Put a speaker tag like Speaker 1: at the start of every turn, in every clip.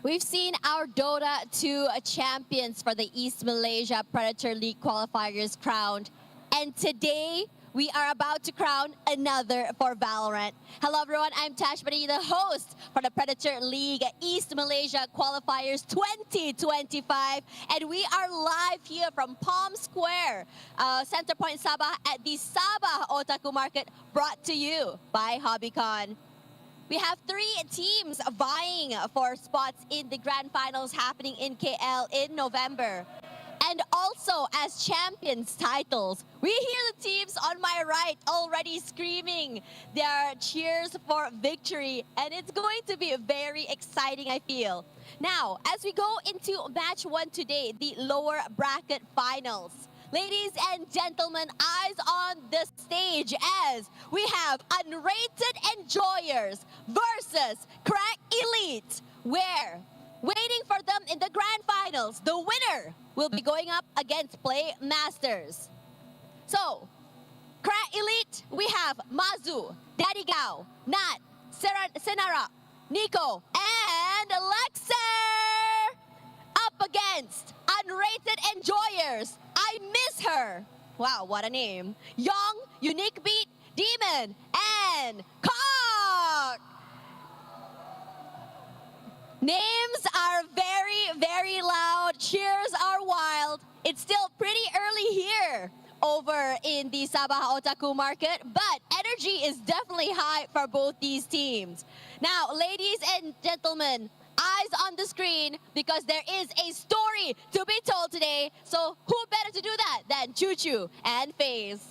Speaker 1: We've seen our Dota 2 champions for the East Malaysia Predator League Qualifiers crowned. And today, we are about to crown another for Valorant. Hello everyone, I'm Tash Bani, the host for the Predator League East Malaysia Qualifiers 2025. And we are live here from Palm Square, Center Point Sabah at the Sabah Otaku Market, brought to you by HobbyCon. We have 3 teams vying for spots in the grand finals happening in KL in November. And also, as champions titles, we hear the teams on my right already screaming their cheers for victory. And it's going to be very exciting, I feel. Now, as we go into match 1 today, the lower bracket finals. Ladies and gentlemen, eyes on the stage as we have Unrated Enjoyers versus Krek Elite, where, waiting for them in the grand finals, the winner will be going up against PlayMasterz. So, Krek Elite, we have Mazu, Daddy Gao, Nat, Senara, Nico, and Lexer up against Unrated Enjoyers. I miss her. Wow, what a name. Young, Unique Beat, Demon, and Cock. Names are very, very loud. Cheers are wild. It's still pretty early here over in the Sabah Otaku Market, but energy is definitely high for both these teams. Now, ladies and gentlemen, eyes on the screen because there is a story to be told today. So who better to do that than Choo Choo and FaZe?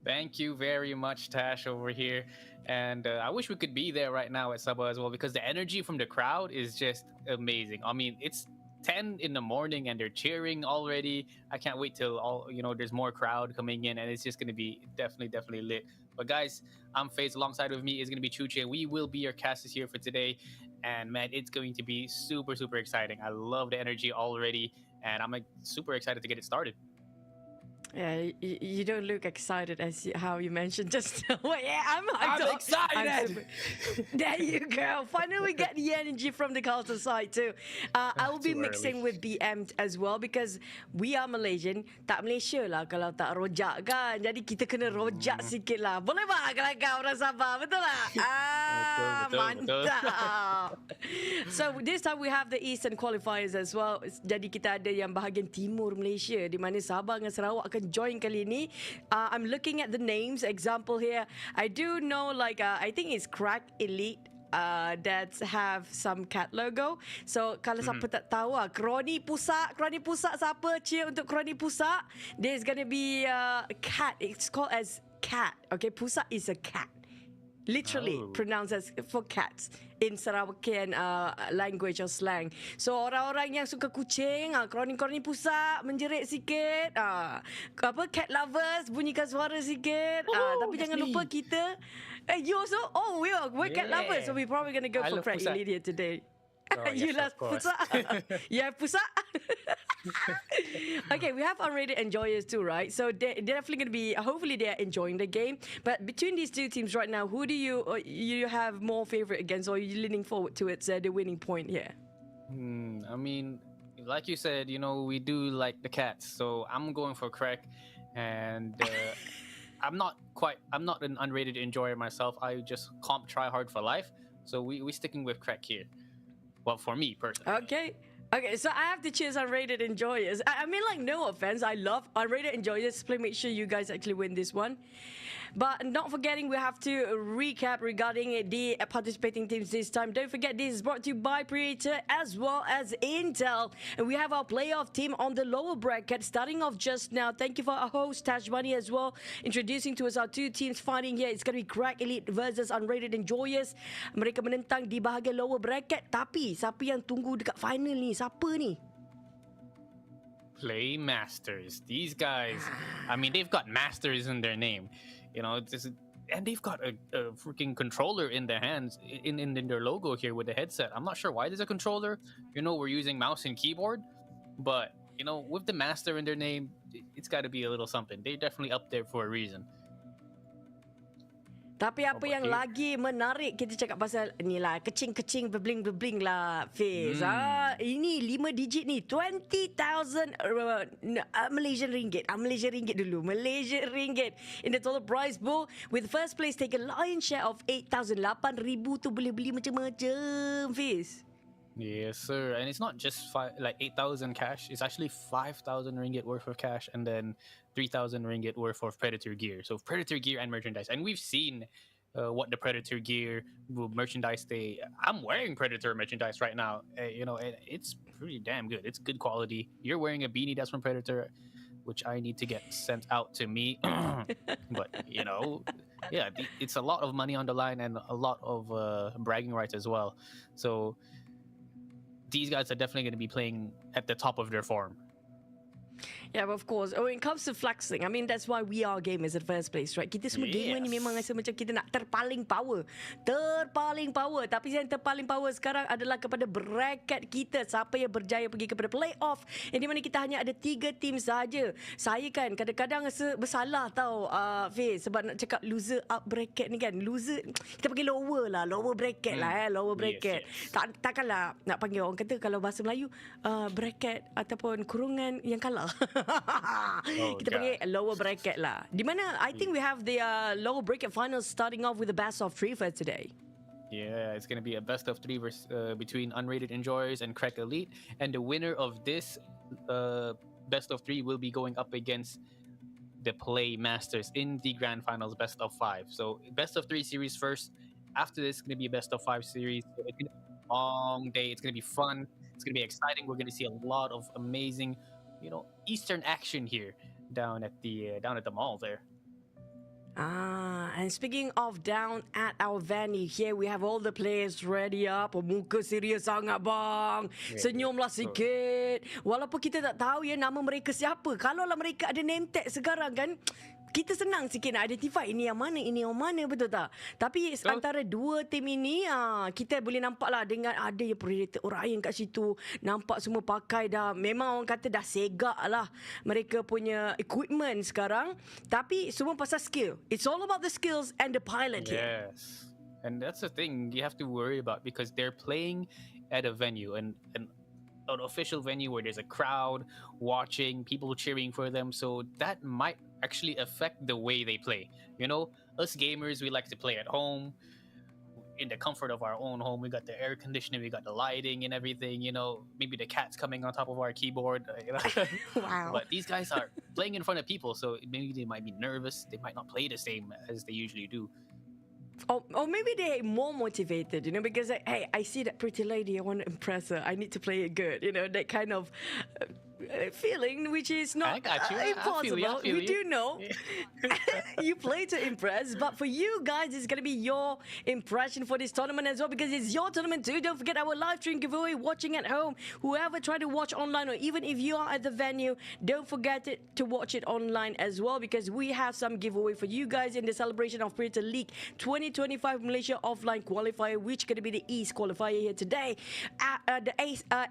Speaker 2: Thank you very much, Tash, over here. And I wish we could be there right now at Sabah as well, because the energy from the crowd is just amazing. I mean, it's 10 in the morning and they're cheering already. I can't wait till there's more crowd coming in, and it's just going to be definitely lit. But guys, I'm FaZe. Alongside with me is going to be Chuche. We will be your casters here for today. And man, it's going to be super exciting. I love the energy already, and I'm super excited to get it started.
Speaker 3: Yeah, you don't look excited as how you mentioned just now. Yeah,
Speaker 2: I'm excited.
Speaker 3: There you go. Finally, we get the energy from the culture side too. I will be mixing with BM as well because we are Malaysian. Tak Malaysia lah kalau tak rojak kan. Jadi kita kena rojak sikit lah. Boleh tak kalau kau orang Sabah? Betul tak? Mantap. So this time we have the Eastern Qualifiers as well. Jadi kita ada yang bahagian timur Malaysia di mana Sabah dengan Sarawak akan join kali ini. I'm looking at the names. Example here, I do know I think it's Krek Elite that have some cat logo. So kalau siapa tak tahu Kroni Pusat siapa cheer untuk Kroni Pusat? There's gonna be a cat. It's called as cat. Okay, Pusat is a cat. Literally pronounced as for cats in Sarawakian language or slang. So orang-orang yang suka kucing, kroni-kroni pusat, menjerit sikit, cat lovers, bunyikan suara sikit. Tapi jangan lupa kita, you also, we're cat lovers, so we're probably going to go for Krek Elite here today. You love pusat? You have pusat? Okay, we have Unrated Enjoyers too, right? So they're definitely going to be, hopefully they're enjoying the game. But between these two teams right now, who do you have more favorite against, or are you leaning forward to it, the winning point here?
Speaker 2: I mean, like you said, we do like the cats. So I'm going for Krek. And I'm not an Unrated Enjoyer myself. I just comp try hard for life. So we sticking with Krek here. Well, for me personally. Okay, so I have to choose Unrated Enjoyers. I mean, no offense, I love Unrated Enjoyers. Please make sure you guys actually win this one. But not forgetting, we have to recap regarding the participating teams this time. Don't forget, this is brought to you by Predator as well as Intel. And we have our playoff team on the lower bracket starting off just now. Thank you for our host, Tash Bani, as well, introducing to us our 2 teams fighting here. It's going to be Krek Elite versus Unrated Enjoyers. Mereka menentang di bahagian lower bracket. Tapi, siapa yang tunggu dekat final ni? Siapa ni? PlayMasterz. These guys, I mean, they've got masters in their name. And they've got a freaking controller in their hands, in their logo here with the headset. I'm not sure why there's a controller. We're using mouse and keyboard, but with the master in their name, it's got to be a little something. They're definitely up there for a reason.
Speaker 3: Tapi apa
Speaker 2: about
Speaker 3: yang
Speaker 2: you?
Speaker 3: lagi menarik kita cakap pasal ni lah, kecing-kecing bebling-bebling lah, Fiz. Ini 5 digit ni, 20,000 Malaysian ringgit. Malaysian ringgit dulu. Malaysian ringgit in the total prize pool, with first place take a lion's share of 8,000. 8,000 tu boleh beli macam-macam, Fiz.
Speaker 2: Yes, sir. And it's not just 8,000 cash. It's actually 5,000 ringgit worth of cash, and then 3,000 ringgit worth of Predator gear. So Predator gear and merchandise. And we've seen what the Predator gear merchandise I'm wearing Predator merchandise right now. It's pretty damn good. It's good quality. You're wearing a beanie that's from Predator, which I need to get sent out to me. But yeah, it's a lot of money on the line and a lot of bragging rights as well. So these guys are definitely going to be playing at the top of their form.
Speaker 3: Yeah, of course. When it comes to flexing, I mean, that's why we are gamers in the first place, right? Kita semua gamer ni memang rasa macam kita nak terpaling power. Terpaling power. Tapi yang terpaling power sekarang adalah kepada bracket kita. Siapa yang berjaya pergi kepada playoff. Yang di mana kita hanya ada 3 tim saja. Saya kan kadang-kadang rasa bersalah tau, Fiz. Sebab nak cakap loser up bracket ni kan. Loser, kita panggil lower lah. Lower bracket lah, lower bracket.
Speaker 2: Yes.
Speaker 3: Takkanlah nak panggil orang kata kalau bahasa Melayu, bracket ataupun kurungan yang kalah. Kita panggil lower bracket lah. Di mana I think we have the lower bracket finals starting off with the best of 3 for today.
Speaker 2: Yeah, it's going to be a best of 3 between Unrated Enjoyers and Krek Elite. And the winner of this best of 3 will be going up against the PlayMasterz in the grand finals best of 5. So best of 3 series first. After this, it's going to be a best of 5 series. So it's going to be a long day. It's going to be fun. It's going to be exciting. We're going to see a lot of amazing Eastern action here down at the mall there.
Speaker 3: And speaking of down at our venue, here we have all the players ready up. Muka serius sangat bang. Senyumlah sikit. Walaupun kita tak tahu ya nama mereka siapa. Kalaulah mereka ada name tag sekarang kan, kita senang sikit nak identify ini yang mana, betul tak? Tapi antara dua tim ini, kita boleh nampak lah dengan ada yang Predator Orion kat situ. Nampak semua pakai dah, memang orang kata dah segak lah mereka punya equipment sekarang. Tapi semua pasal skill. It's all about the skills and the pilot here.
Speaker 2: Yes. And that's the thing you have to worry about, because they're playing at a venue and an official venue where there's a crowd watching, people cheering for them. So that might actually affect the way they play. Us gamers, we like to play at home in the comfort of our own home. We got the air conditioning, we got the lighting and everything. Maybe the cat's coming on top of our keyboard.
Speaker 3: Wow.
Speaker 2: But these guys are playing in front of people, so maybe they might be nervous. They might not play the same as they usually do.
Speaker 3: Or maybe they're more motivated, because hey, I see that pretty lady, I want to impress her, I need to play it good, that kind of feeling, which is not impossible.
Speaker 2: I feel
Speaker 3: we
Speaker 2: you.
Speaker 3: do know you play to impress, but for you guys, it's going to be your impression for this tournament as well, because it's your tournament too. Don't forget our live stream giveaway, watching at home. Whoever try to watch online, or even if you are at the venue, don't forget to watch it online as well, because we have some giveaway for you guys in the celebration of Predator League 2025 Malaysia Offline Qualifier, which going to be the East Qualifier here today. The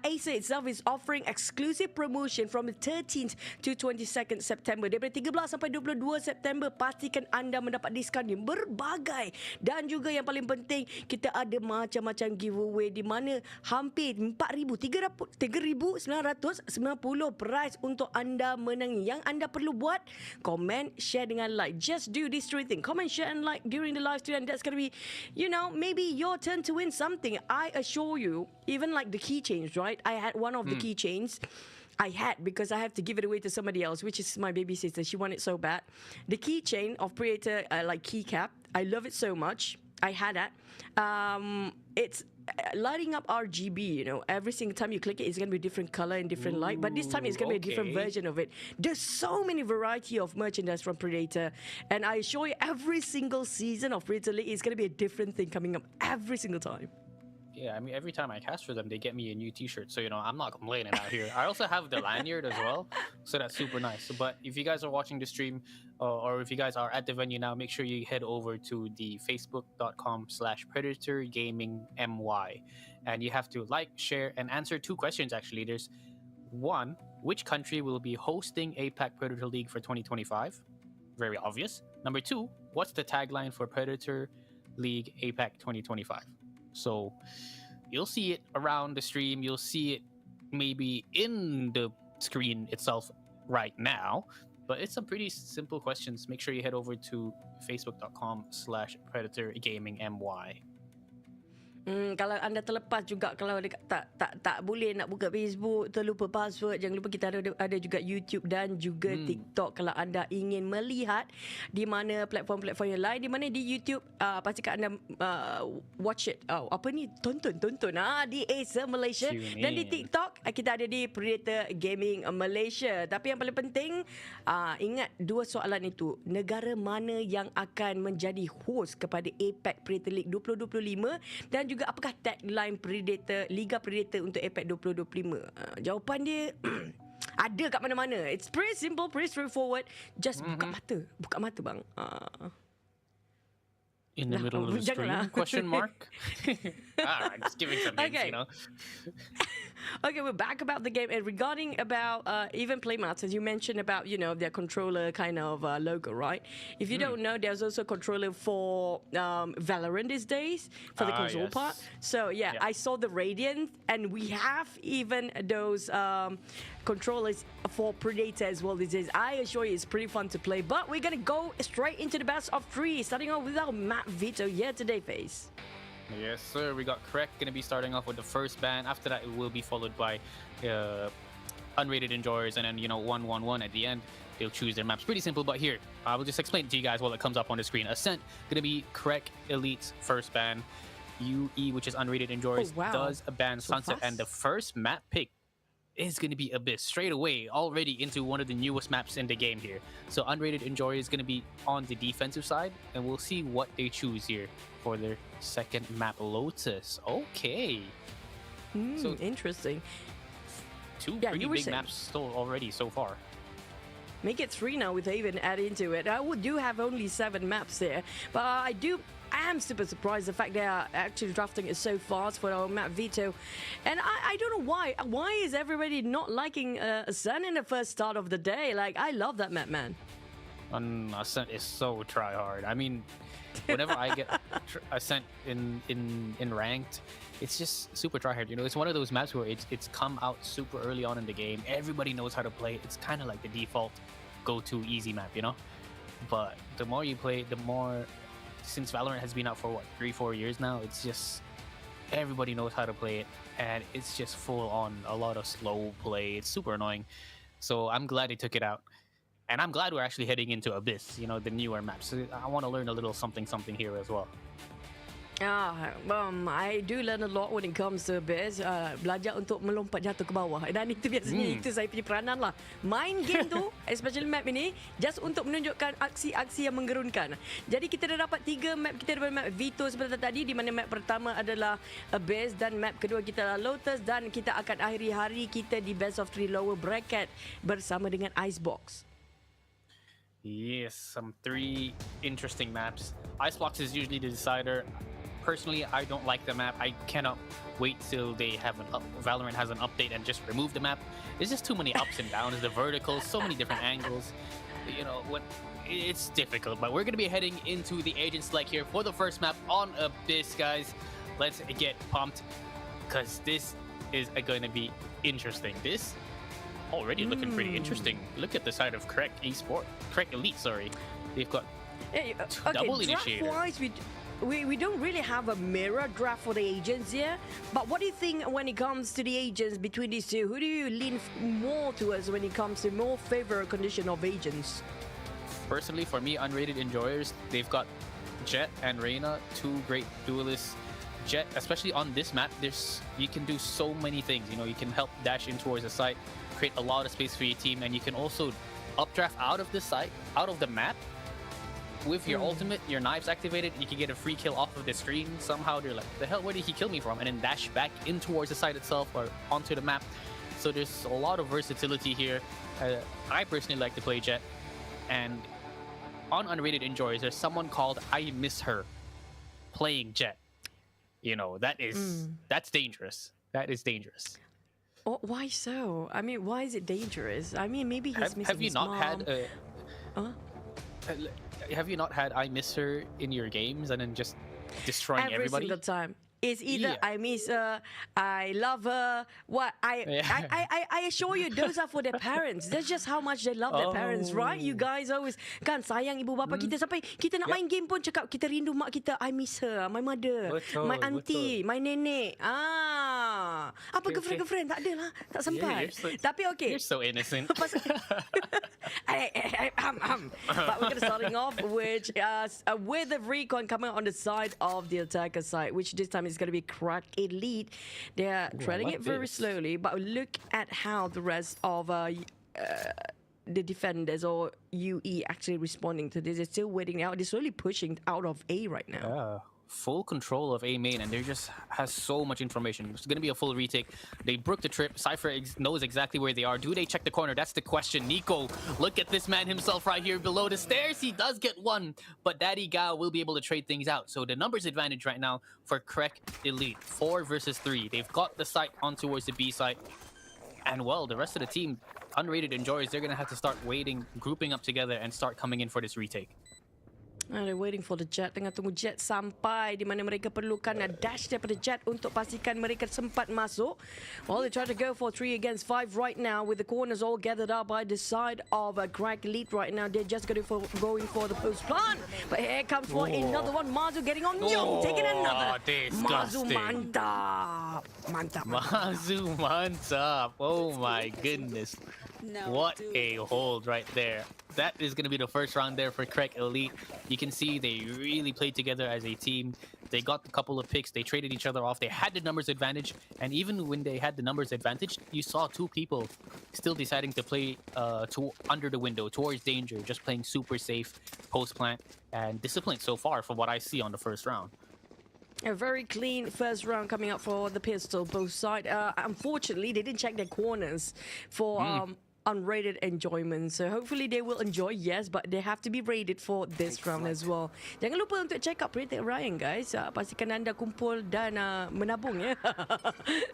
Speaker 3: ASA itself is offering exclusive promotion from the 13th to 22nd September. Daripada 13 sampai 22 September, pastikan anda mendapat diskaun yang berbagai. Dan juga yang paling penting, kita ada macam-macam giveaway di mana hampir 3,990 prize untuk anda menangi. Yang anda perlu buat, comment, share dengan like. Just do these 3 things. Comment, share and like during the live stream, and that's going to be, maybe your turn to win something. I assure you, even like the keychains, right? I had one of the keychains. I had, because I have to give it away to somebody else, which is my baby sister. She wanted it so bad. The keychain of Predator, like keycap, I love it so much. I had that. It's lighting up RGB, every single time you click it, it's going to be a different color and different light, but this time it's going to be a different version of it. There's so many variety of merchandise from Predator, and I assure you, every single season of Predator League is going to be a different thing coming up every single time.
Speaker 2: Yeah, I mean, every time I cast for them, they get me a new t-shirt. So, I'm not complaining out here. I also have the lanyard as well. So that's super nice. But if you guys are watching the stream, or if you guys are at the venue now, make sure you head over to the facebook.com/PredatorGamingMY. And you have to like, share, and answer 2 questions, actually. There's one, which country will be hosting APAC Predator League for 2025? Very obvious. Number 2, what's the tagline for Predator League APAC 2025? So you'll see it around the stream. You'll see it maybe in the screen itself right now. But it's some pretty simple questions. Make sure you head over to facebook.com/predatorgamingmy.
Speaker 3: Kalau anda terlepas juga, kalau tak boleh nak buka Facebook, terlupa password, jangan lupa kita ada juga YouTube dan juga TikTok. Kalau anda ingin melihat di mana platform-platform yang lain, di mana di YouTube pastikan anda watch it. Tonton di Acer Malaysia. Dan di TikTok kita ada di Predator Gaming Malaysia. Tapi yang paling penting, ingat dua soalan itu. Negara mana yang akan menjadi host kepada APAC Predator League 2025, dan juga apakah tagline Liga Predator untuk APAC 2025? Jawapan dia ada kat mana-mana. It's pretty simple, pretty straightforward. Just buka mata bang.
Speaker 2: In the middle of the stream? Question mark? Just giving some hints,
Speaker 3: Okay.
Speaker 2: you know.
Speaker 3: Okay, we're back about the game, and regarding about even PlayMasterz, you mentioned about their controller kind of logo, right? If you don't know, there's also a controller for Valorant these days for the console
Speaker 2: yes.
Speaker 3: part. So yeah, I saw the Radiant, and we have even those controllers for Predator as well these days. I assure you, it's pretty fun to play. But we're gonna go straight into the best of 3, starting off with our map veto here today, Face.
Speaker 2: Yes, sir. We got Krek going to be starting off with the first ban. After that, it will be followed by Unrated Enjoyers, and then 1-1-1 at the end. They'll choose their maps. Pretty simple, but here I will just explain it to you guys while it comes up on the screen. Ascent going to be Krek Elite's first ban. UE, which is Unrated Enjoyers, does a ban Sunset, and the first map pick is going to be Abyss straight away, already into one of the newest maps in the game here. So Unrated Enjoyers is going to be on the defensive side, and we'll see what they choose here for their second map, Lotus. Okay.
Speaker 3: So interesting.
Speaker 2: Two pretty big maps still already so far.
Speaker 3: Make it 3 now with Haven added into it. I do have only 7 maps there, but I am super surprised the fact they are actually drafting it so fast for our map veto. And I don't know why. Why is everybody not liking Ascent in the first start of the day? Like, I love that map, man.
Speaker 2: Ascent is so try hard. I mean, whenever I get Ascent in ranked, it's just super try hard. It's one of those maps where it's come out super early on in the game. Everybody knows how to play. It's kind of like the default go-to easy map, But the more you play, the more, since Valorant has been out for 3-4 years now, it's just everybody knows how to play it, and it's just full on a lot of slow play. It's super annoying. So I'm glad they took it out. And I'm glad we're actually heading into Abyss, the newer maps. So I want to learn a little something here as well.
Speaker 3: I do learn a lot when it comes to Abyss. Belajar untuk melompat jatuh ke bawah. Dan itu biasanya itu saya punya peranan lah. Main game tu, especially map ini, just untuk menunjukkan aksi-aksi yang menggerunkan. Jadi kita dah dapat 3 map kita daripada map Vito seperti tadi, di mana map pertama adalah Abyss dan map kedua kita adalah Lotus, dan kita akan akhiri hari kita di best of 3 lower bracket bersama dengan Icebox.
Speaker 2: Yes, some 3 interesting maps. Icebox is usually the decider. Personally, I don't like the map. I cannot wait till they have Valorant has an update and just remove the map. There's just too many ups and downs, the verticals, so many different angles. It's difficult. But we're going to be heading into the agent select here for the first map on Abyss, guys. Let's get pumped, because this is going to be interesting. This already looking pretty interesting. Look at the side of Krek Elite, sorry. They've got double initiator.
Speaker 3: Draft-wise, we don't really have a mirror draft for the agents here, but what do you think when it comes to the agents between these two? Who do you lean more towards when it comes to more favorable condition of agents?
Speaker 2: Personally, for me, Unrated Enjoyers, they've got Jet and Reyna, 2 great duelists. Jet, especially on this map, you can do so many things. You can help dash in towards the site, create a lot of space for your team, and you can also updraft out of the site, out of the map. With your ultimate, your knives activated, you can get a free kill off of the screen. Somehow they're like, the hell, where did he kill me from? And then dash back in towards the site itself or onto the map. So there's a lot of versatility here. I personally like to play Jet. And on Unrated Enjoyers, there's someone called I Miss Her playing Jet. That's dangerous. That is dangerous.
Speaker 3: Oh, why so? I mean, why is it dangerous? I mean, maybe he's missing
Speaker 2: Have you
Speaker 3: his
Speaker 2: not
Speaker 3: mom.
Speaker 2: had a... have you not had I miss her in your games and then just destroying
Speaker 3: Every
Speaker 2: everybody?
Speaker 3: single time. It's either
Speaker 2: Yeah.
Speaker 3: I miss her, I love her. What I assure you, those are for their parents. That's just how much they love their parents, right? You guys always kan sayang ibu bapa kita sampai kita nak main game pun cakap kita rindu mak kita. I miss her, my mother,
Speaker 2: Betul,
Speaker 3: my auntie, my nenek. Apa
Speaker 2: Okay,
Speaker 3: girlfriend tak ada lah, tak sempat.
Speaker 2: you're so-
Speaker 3: Tapi okay.
Speaker 2: You're so innocent.
Speaker 3: But we're going to starting off with the recon coming on the side of the attacker side, which this time is going to be Krek Elite. They're trailing
Speaker 2: like
Speaker 3: it very
Speaker 2: this.
Speaker 3: slowly, but look at how the rest of the defenders or UE actually responding to this. They're still waiting out. They're slowly pushing out of A right now.
Speaker 2: Yeah. Full control of A main, and there just has so much information. It's going to be a full retake. They broke the trip. Cypher knows exactly where they are. Do they check the corner? That's the question. Nico, look at this man himself right here below the stairs. He does get one, but Daddy Gao will be able to trade things out. So the numbers advantage right now for Krek Elite. 4 versus 3. They've got the site on towards the B site. And well, the rest of the team, Unrated Enjoyers, they're going to have to start waiting, grouping up together and start coming in for this retake.
Speaker 3: They're waiting for the jet. Tengah tunggu jet sampai di mana mereka perlukan dash daripada jet untuk pastikan mereka sempat masuk. Well, they try to go for 3 against 5 right now with the corners all gathered up by the side of Krek Elite right now. They're just going for the post plant. But here comes for another one. Mazu getting on Young, taking another. Mazu
Speaker 2: Disgusting.
Speaker 3: mantap. Mantap.
Speaker 2: Mazu mantap. Oh my goodness. What a hold right there. That is going to be the first round there for Krek Elite. You can see they really played together as a team. They got a couple of picks. They traded each other off. They had the numbers advantage. And even when they had the numbers advantage, you saw 2 people still deciding to play under the window, towards danger, just playing super safe, post-plant, and disciplined so far from what I see on the first round.
Speaker 3: A very clean first round coming up for the pistol, both sides. Unfortunately, they didn't check their corners for unrated enjoyment. So hopefully they will enjoy, yes, but they have to be rated for this round as well. Jangan lupa untuk check out Predator Orion, guys. Pastikan anda kumpul dan menabung ya.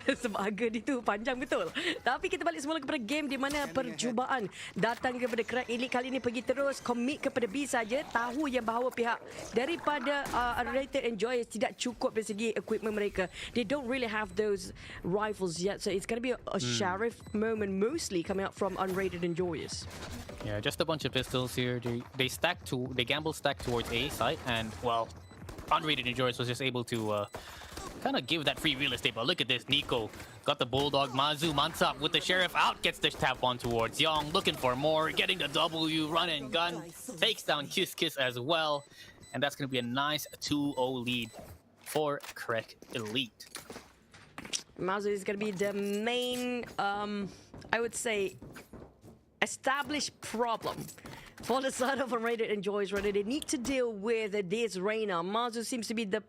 Speaker 3: Sebab harga itu panjang betul. Tapi kita balik semula kepada game di mana percubaan datang kepada Krek Elite kali ini pergi terus commit kepada B saja. Tahu yang bahawa pihak daripada Unrated Enjoyers tidak cukup dari segi equipment mereka. They don't really have those rifles yet, so it's going to be a sheriff moment mostly coming out from Unrated Enjoyers.
Speaker 2: Yeah, just a bunch of pistols here. They gamble stack towards A site, and well, Unrated Enjoyers was just able to kind of give that free real estate. But look at this, Nico got the bulldog. Mazu mantap with the sheriff out, gets the tap on towards Young, looking for more, getting the W, run and gun, takes down Kiss Kiss as well, and that's gonna be a nice 2-0 lead for Krek Elite.
Speaker 3: Mazu is going to be the main, I would say, established problem for the side of Unrated Enjoyers. Right, they need to deal with this Reina. Mazu seems to be the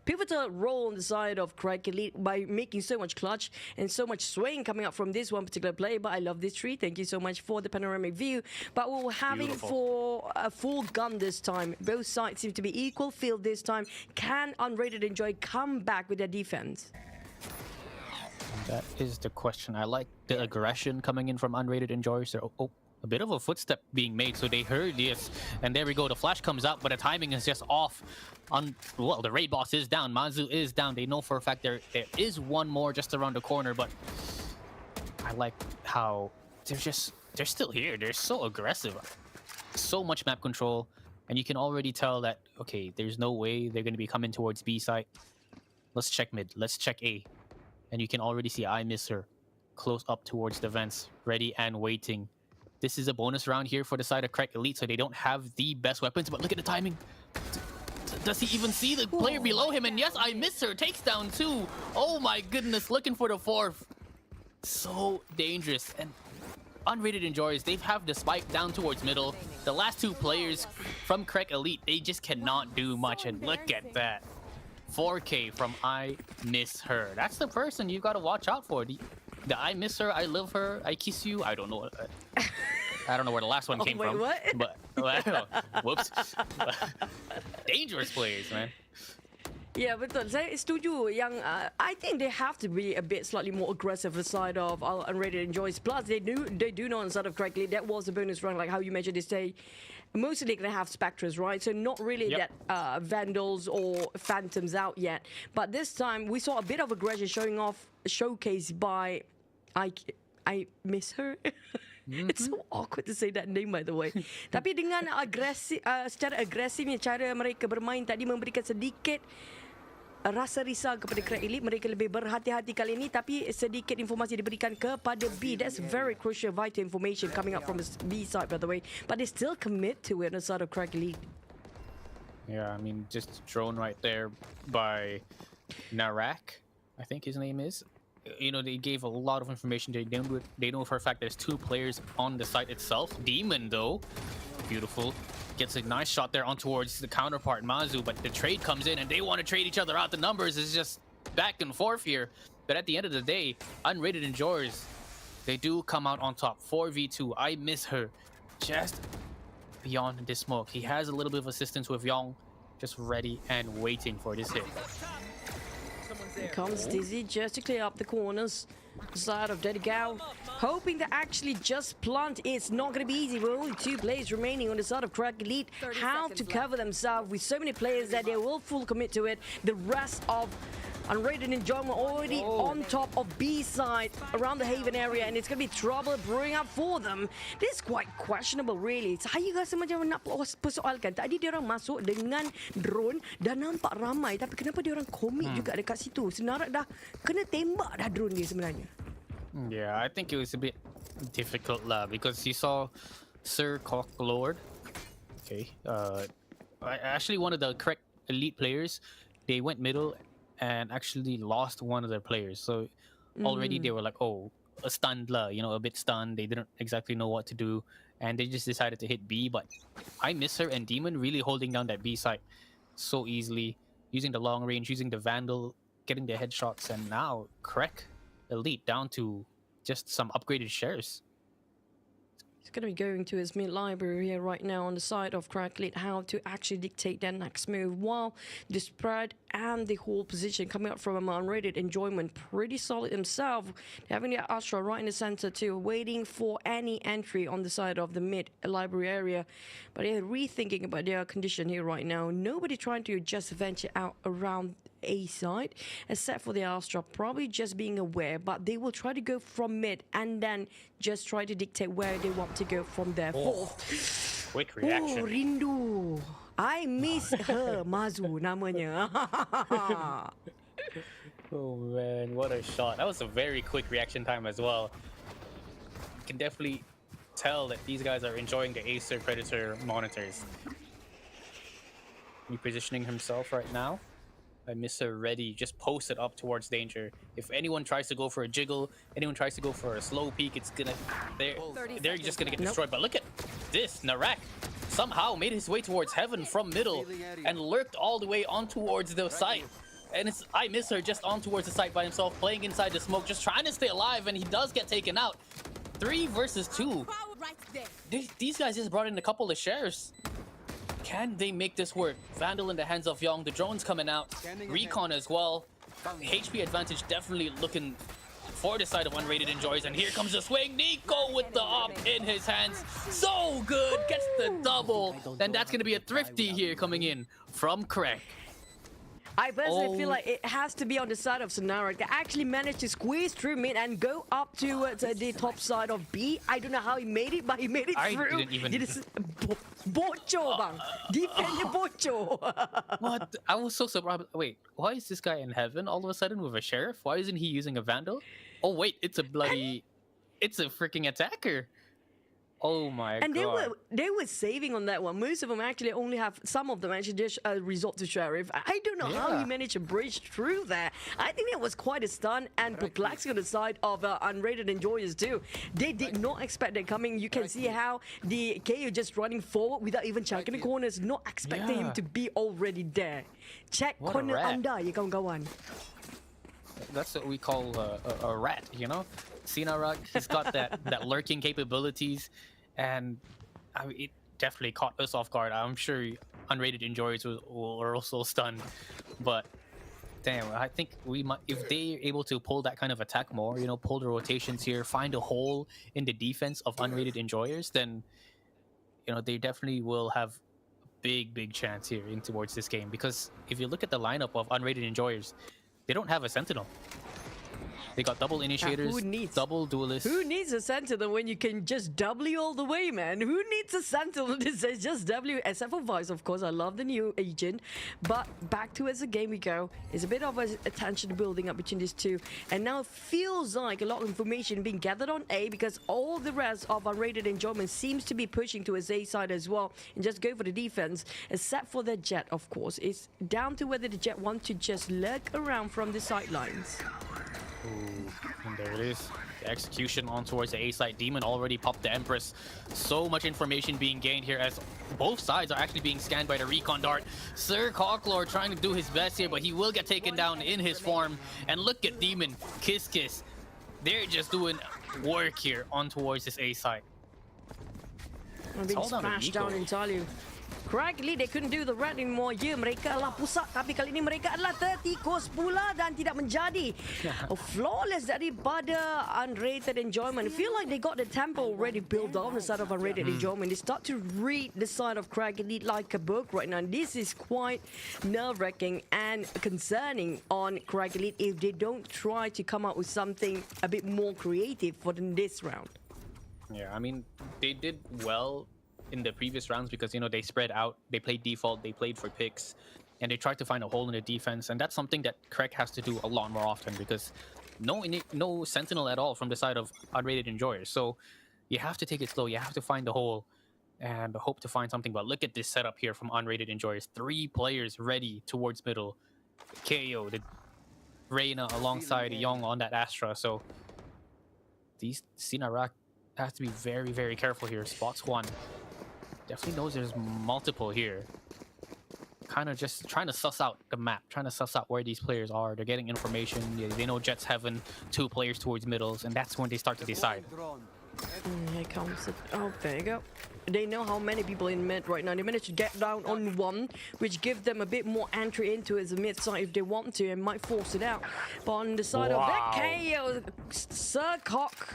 Speaker 3: pivotal role on the side of Krek Elite by making so much clutch and so much swing coming up from this one particular play. But I love this tree. Thank you so much for the panoramic view. But we're having for a full gun this time. Both sides seem to be equal field this time. Can Unrated Enjoy come back with their defense?
Speaker 2: That is the question. I like the aggression coming in from Unrated Enjoyers. A bit of a footstep being made, so they heard this, and there we go. The flash comes out, but the timing is just off. Well, the raid boss is down. Mazu is down. They know for a fact there is one more just around the corner, but I like how they're still here. They're so aggressive, so much map control, and you can already tell that okay, there's no way they're going to be coming towards B site. Let's check mid. Let's check A. And you can already see I miss her close up towards the vents, ready and waiting. This is a bonus round here for the side of Krek Elite, so they don't have the best weapons, but look at the timing. Does he even see the player below him? And yes, I miss her. Takes down 2. Oh my goodness, looking for the 4th. So dangerous. And Unrated Enjoyers, they have the spike down towards middle. The last 2 players from Krek Elite, they just cannot do much. And look at that. 4K from I miss her. That's the person you got to watch out for. The I miss her, I love her, I kiss you. I don't know. I don't know where the last one came
Speaker 3: wait,
Speaker 2: from.
Speaker 3: what?
Speaker 2: But whoops. Dangerous players, man.
Speaker 3: Yeah, betul. Saya setuju yang I think they have to be a bit slightly more aggressive on the side of Unrated Enjoys. Plus, they do know on the side of Krek Elite that was a bonus round, like how you mentioned. They stay mostly they're going to have Spectres, right? So not really
Speaker 2: Yep.
Speaker 3: that Vandals or Phantoms out yet. But this time we saw a bit of aggression showcased by I miss her. It's so awkward to say that name, by the way. Tapi dengan secara agresifnya cara mereka bermain tadi memberikan sedikit rasa risau kepada Krek Elite. Mereka lebih berhati-hati kali ini, tapi sedikit informasi diberikan kepada B. That's very crucial, vital information coming up from the B side, by the way. But they still commit to it on the side of Krek Elite.
Speaker 2: Yeah, I mean, just drone right there by Narak, I think his name is. You know, they gave a lot of information. They know for a fact there's 2 players on the site itself. Demon, though, beautiful, gets a nice shot there on towards the counterpart Mazu, but the trade comes in and they want to trade each other out. The numbers is just back and forth here. But at the end of the day, Unrated Enjoyers, they do come out on top. 4v2. I miss her just beyond the smoke. He has a little bit of assistance with Yong, just ready and waiting for this hit.
Speaker 3: Here comes Dizzy just to clear up the corners. Side of Daddy Gao, hoping to actually just plant. It's not going to be easy. We're only 2 players remaining on the side of Krek Elite. How to cover themselves with so many players that they will full commit to it. The rest of Unrated Enjoyment already on top of B side around the Haven area, and it's going to be trouble brewing up for them. This is quite questionable, really. Saya rasa macam nak persoalkan. Tadi dia orang masuk dengan drone dan nampak ramai, tapi kenapa dia orang commit juga dekat situ? Senarak dah kena tembak dah drone dia sebenarnya.
Speaker 2: Yeah, I think it was a bit difficult because you saw Sir Cocklord. Okay, actually one of the Krek Elite players, they went middle and actually lost one of their players. So already they were like, oh, a stunned, you know, a bit stunned. They didn't exactly know what to do, and they just decided to hit B. But I miss her and Demon really holding down that B side so easily, using the long range, using the Vandal, getting the headshots, and now Krek Elite down to just some upgraded shares.
Speaker 3: He's going to be going to his mid library here right now on the side of Krek Elite, how to actually dictate their next move, while the spread and the whole position coming up from a Unrated Enjoyment pretty solid himself. Having the Astra right in the center too, waiting for any entry on the side of the mid library area. But they're rethinking about their condition here right now. Nobody trying to just venture out around A side, except for the Astra, probably just being aware, but they will try to go from mid and then just try to dictate where they want to go from there.
Speaker 2: Quick reaction.
Speaker 3: Oh, rindu. I miss her, Mazu namanya.
Speaker 2: Oh man, what a shot. That was a very quick reaction time as well. You can definitely tell that these guys are enjoying the Acer Predator monitors. Repositioning himself right now. I miss her ready, just posted up towards danger. If anyone tries to go for a jiggle, anyone tries to go for a slow peek, it's gonna they're just gonna get destroyed. But look at this, Narak somehow made his way towards heaven from middle and lurked all the way on towards the site. And it's I miss her just on towards the site by himself, playing inside the smoke, just trying to stay alive, and he does get taken out. 3 versus 2. These guys just brought in a couple of shares. Can they make this work? Vandal in the hands of Yong. The drone's coming out. Recon as well. HP advantage definitely looking for the side of Unrated Enjoyers. And here comes the swing. Nico with the op in his hands. So good. Gets the double. And that's going to be a thrifty here coming in from Krek.
Speaker 3: I personally feel like it has to be on the side of Sonarak. They actually managed to squeeze through mid and go up to the top side of B. I don't know how he made it, but he made it through.
Speaker 2: I didn't even...
Speaker 3: Bocho, bang. Defender Bocho.
Speaker 2: What? I was so surprised. Wait, why is this guy in heaven all of a sudden with a sheriff? Why isn't he using a Vandal? Oh, wait, it's a bloody... It's a freaking attacker. Oh my god.
Speaker 3: And they were saving on that one. Most of them actually only have, some of them actually just resort to Sheriff. I don't know how he managed to bridge through that. I think that was quite a stun and perplexing on the side of Unrated Enjoyers too. They did not expect that coming. You can see how the KO just running forward without even checking the corners, not expecting him to be already there. Check corner anda ya kawan-kawan.
Speaker 2: That's what we call a rat, you know? Sinarak, he's got that lurking capabilities, and I mean, it definitely caught us off guard. I'm sure Unrated Enjoyers were also stunned, but damn, I think we might, if they're able to pull that kind of attack more, you know, pull the rotations here, find a hole in the defense of Unrated Enjoyers, then they definitely will have a big chance here in towards this game, because if you look at the lineup of Unrated Enjoyers, they don't have a Sentinel. They got double initiators, double duelists.
Speaker 3: Who needs a sentinel when you can just W all the way, man? Who needs a sentinel? This is just W, except for Vice, of course. I love the new agent. But back to as the game we go. It's a bit of a tension building up between these two. And now it feels like a lot of information being gathered on A, because all the rest of Unrated Enjoyment seems to be pushing to his A side as well and just go for the defense, except for the Jet, of course. It's down to whether the Jet want to just lurk around from the sidelines.
Speaker 2: Ooh, and there it is. The execution on towards the A side. Demon already popped the Empress. So much information being gained here as both sides are actually being scanned by the recon dart. Sir Cocklord trying to do his best here, but he will get taken down in his form. And look at Demon, Kiss. They're just doing work here on towards this A side.
Speaker 3: Being smashed down entirely. Krek Elite, they couldn't do the red anymore. Ya, mereka adalah pusat, tapi kali ini mereka adalah tertikus pula dan tidak menjadi. Flawless daripada Unrated Enjoyment. I feel like they got the tempo already built on the side of Unrated Enjoyment. They start to read the side of Krek Elite like a book right now. This is quite nerve-wracking and concerning on Krek Elite if they don't try to come up with something a bit more creative for this round.
Speaker 2: Yeah, I mean, they did well in the previous rounds because, they spread out, they played default, they played for picks, and they tried to find a hole in the defense. And that's something that Krek has to do a lot more often, because no Sentinel at all from the side of Unrated Enjoyers. So you have to take it slow, you have to find the hole and hope to find something. But look at this setup here from Unrated Enjoyers. 3 players ready towards middle. KO, the Reyna alongside Young on that Astra. So these Sinarak have to be very careful here. Spots one. Definitely knows there's multiple here. Kind of just trying to suss out the map, trying to suss out where these players are. They're getting information. They know Jet's having 2 players towards middles, and that's when they start to decide.
Speaker 3: Here comes it. Oh, there you go. They know how many people in mid right now. They managed to get down on 1, which gives them a bit more entry into as a mid side if they want to, and might force it out. But on the side of that KO, Sir Cock.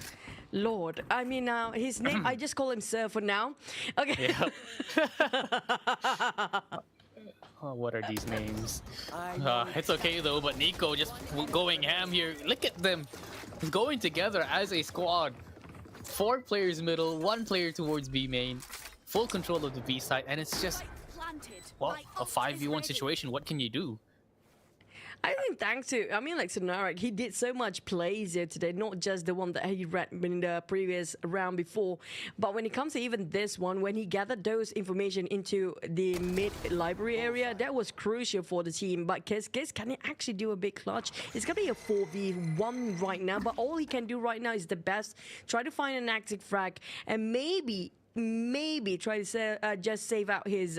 Speaker 3: Lord, I mean, his name, I just call him Sir for now. Okay.
Speaker 2: Yep. Oh, what are these names? It's okay though, but Nico just going ham here. Look at them going together as a squad. 4 players middle, 1 player towards B main, full control of the B side, and it's just, well, a 5v1 situation. What can you do?
Speaker 3: I think thanks to, like Sonarak, he did so much plays here today, not just the one that he read in the previous round before, but when it comes to even this one, when he gathered those information into the mid library area, that was crucial for the team. But Kiss, can he actually do a big clutch? It's going to be a 4v1 right now, but all he can do right now is the best. Try to find an active frag, and maybe try to just save out his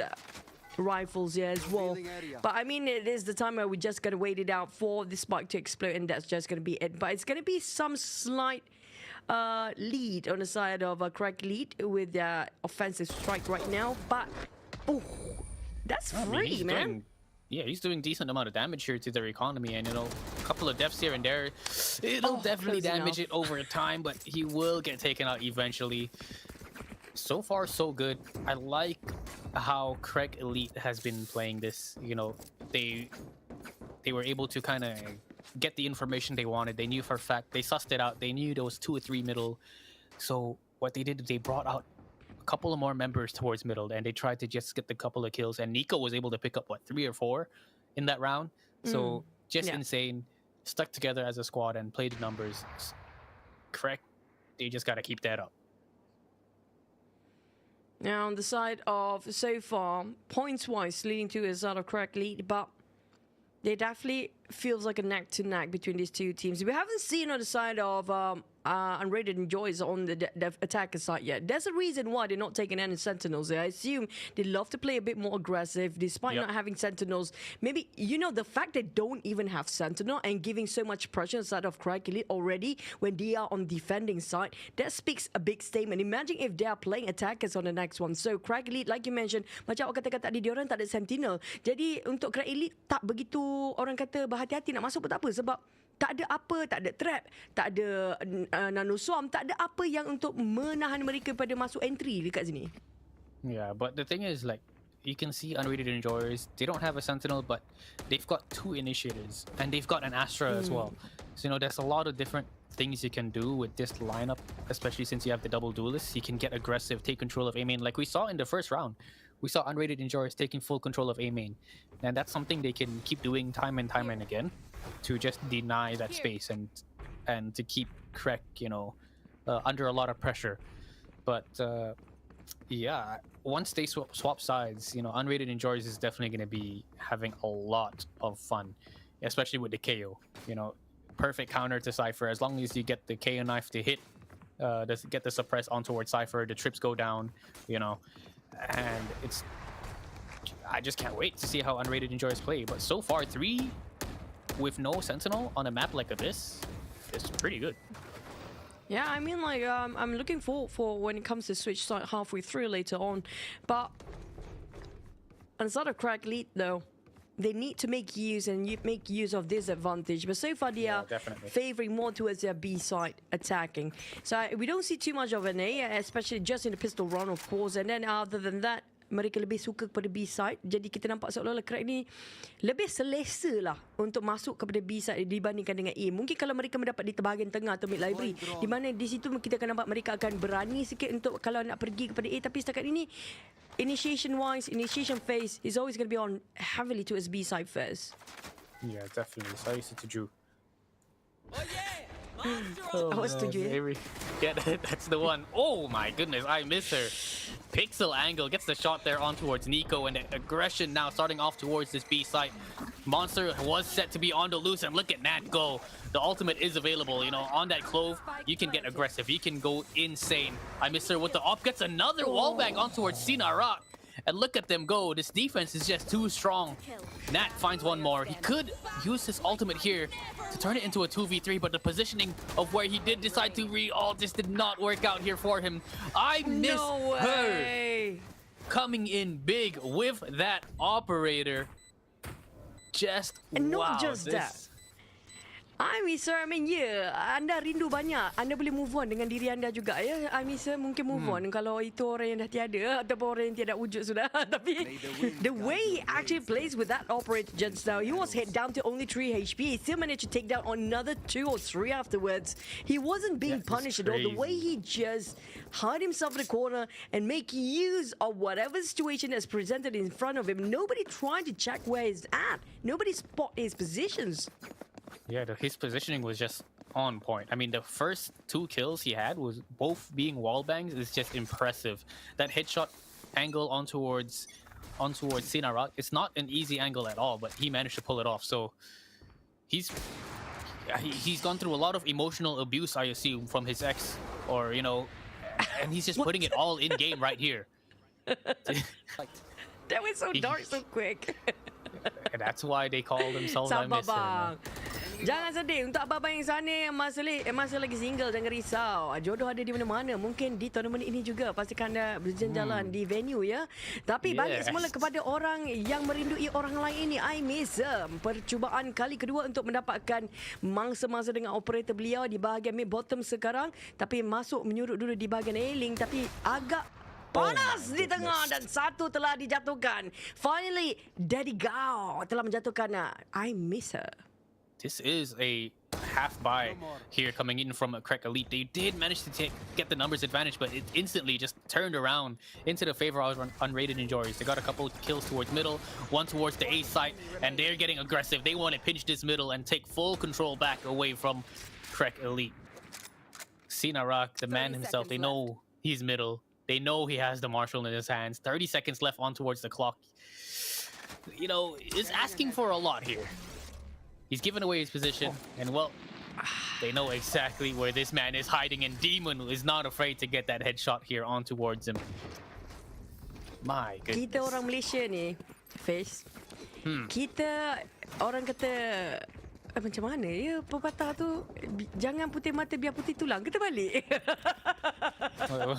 Speaker 3: rifles here as well. But I mean, it is the time where we just gotta wait it out for the spike to explode, and that's just gonna be it. But it's gonna be some slight lead on the side of Krek Elite with the offensive strike right now. But that's free, man.
Speaker 2: He's doing decent amount of damage here to their economy, and a couple of deaths here and there. It'll definitely damage it over time, but he will get taken out eventually. So far, so good. I like how Krek Elite has been playing this. They were able to kind of get the information they wanted. They knew for a fact. They sussed it out. They knew there was 2 or 3 middle. So what they did, they brought out a couple of more members towards middle, and they tried to just get the couple of kills. And Nico was able to pick up, 3 or 4 in that round. So just insane. Stuck together as a squad and played the numbers. Krek, they just got to keep that up.
Speaker 3: Now on the side of, so far, points-wise, leading to a sort of Krek Elite, but it definitely feels like a neck-to-neck between these two teams. We haven't seen on the side of Unrated Enjoyers on the attacker side yet. There's a reason why they're not taking any Sentinels there. I assume they love to play a bit more aggressive despite not having Sentinels. Maybe, the fact they don't even have Sentinel and giving so much pressure on the side of Krek Elite already when they are on defending side, that speaks a big statement. Imagine if they are playing attackers on the next one. So Krek Elite, like you mentioned, macam awak kata tadi, diorang tak ada Sentinel. Jadi untuk Krek Elite tak begitu orang kata berhati-hati nak masuk pun tak apa, sebab tak ada apa, tak ada trap, tak ada nano swarm, tak ada apa yang untuk menahan mereka pada masuk entry dekat sini.
Speaker 2: Yeah, but the thing is, like, you can see Unrated Enjoyers, they don't have a Sentinel, but they've got 2 Initiators, and they've got an Astra as well. So, there's a lot of different things you can do with this lineup, especially since you have the double duelists. You can get aggressive, take control of A main, like we saw in the first round. We saw Unrated Enjoyers taking full control of A main, and that's something they can keep doing time and time and again to just deny that space and to keep Krek, under a lot of pressure. But yeah, once they swap sides, Unrated Enjoyers is definitely going to be having a lot of fun, especially with the KO. Perfect counter to Cypher. As long as you get the KO knife to hit, get the suppress on towards Cypher, the trips go down, and I just can't wait to see how Unrated Enjoyers play. But so far, 3 with no Sentinel on a map like this is pretty good.
Speaker 3: Yeah, I mean, like, I'm looking forward for when it comes to switch side halfway through later on. But inside of Krek Elite, though, they need to make use of this advantage. But so far, they are favoring more towards their B side attacking. So we don't see too much of an A, especially just in the pistol round, of course. And then other than that, mereka lebih suka kepada B side. Jadi kita nampak seolah-olah Krek ni lebih selesa lah untuk masuk kepada B side dibandingkan dengan A. Mungkin kalau mereka mendapat di bahagian tengah atau mid library, di mana di situ kita akan nampak mereka akan berani sikit untuk kalau nak pergi kepada A. Tapi setakat ini, initiation phase is always going to be on heavily towards B side first.
Speaker 2: Yeah, definitely. Sorry, Sitaju.
Speaker 3: I was setuju.
Speaker 2: Yeah, that's the one. Oh my goodness, I miss her. Pixel angle gets the shot there on towards Nico, and the aggression now starting off towards this B site. Monster was set to be on the loose, and look at Nat go. The ultimate is available, on that clove. You can get aggressive. You can go insane. I miss her with the op. Gets another wallbang on towards Sina Rock. And look at them go. This defense is just too strong. Nat finds one more. He could use his ultimate here to turn it into a 2v3, but the positioning of where he did decide to re-ult just did not work out here for him. I miss her coming in big with that operator.
Speaker 3: And not just that. I miss her. I mean, anda rindu banyak. Anda boleh move on dengan diri anda juga, ya. I miss her mungkin move on kalau itu orang yang dah tiada ataupun orang yang tiada wujud sudah. Tapi the way he actually plays with that operator just now, he was hit down to only 3 HP. He still managed to take down another 2 or 3 afterwards. He wasn't being punished at all. The way he just hide himself in the corner and make use of whatever situation is presented in front of him. Nobody tried to check where he's at. Nobody spot his positions.
Speaker 2: Yeah, his positioning was just on point. I mean, the first 2 kills he had was both being wall bangs. Is just impressive. That headshot angle on towards Sina Rock, it's not an easy angle at all, but he managed to pull it off. So he's gone through a lot of emotional abuse, I assume, from his ex, or and he's just putting it all in game right here.
Speaker 3: That was so dark so quick.
Speaker 2: And that's why they call themselves I Miss Her.
Speaker 3: Jangan sedih untuk abang-abang yang sana yang masih lagi single, jangan risau. Jodoh ada di mana-mana. Mungkin di tournament ini juga pastikan anda berjalan-jalan di venue, ya. Tapi balik semula kepada orang yang merindui orang lain ini. I miss her. Percubaan kali kedua untuk mendapatkan mangsa-mangsa dengan operator beliau di bahagian mid bottom sekarang, tapi masuk menyurut dulu di bahagian A-Link, tapi agak panas di tengah dan satu telah dijatuhkan. Finally, Daddy Gao telah menjatuhkan I Miss Her.
Speaker 2: This is a half buy here coming in from a Krek Elite. They did manage to get the numbers advantage, but it instantly just turned around into the favor of Unrated Enjoyers. They got a couple kills towards middle, one towards the A site, and they're getting aggressive. They want to pinch this middle and take full control back away from Krek Elite. Sina Rock, the man himself, they know he's middle. They know he has the Marshall in his hands. 30 seconds left on towards the clock. Is asking for a lot here. He's given away his position, and well, they know exactly where this man is hiding, and Demon is not afraid to get that headshot here on towards him. My goodness.
Speaker 3: Kita orang Malaysia ni, Face. Kita orang kata macam mana ya pepatah tu, jangan putih mata biar putih tulang. Kita balik.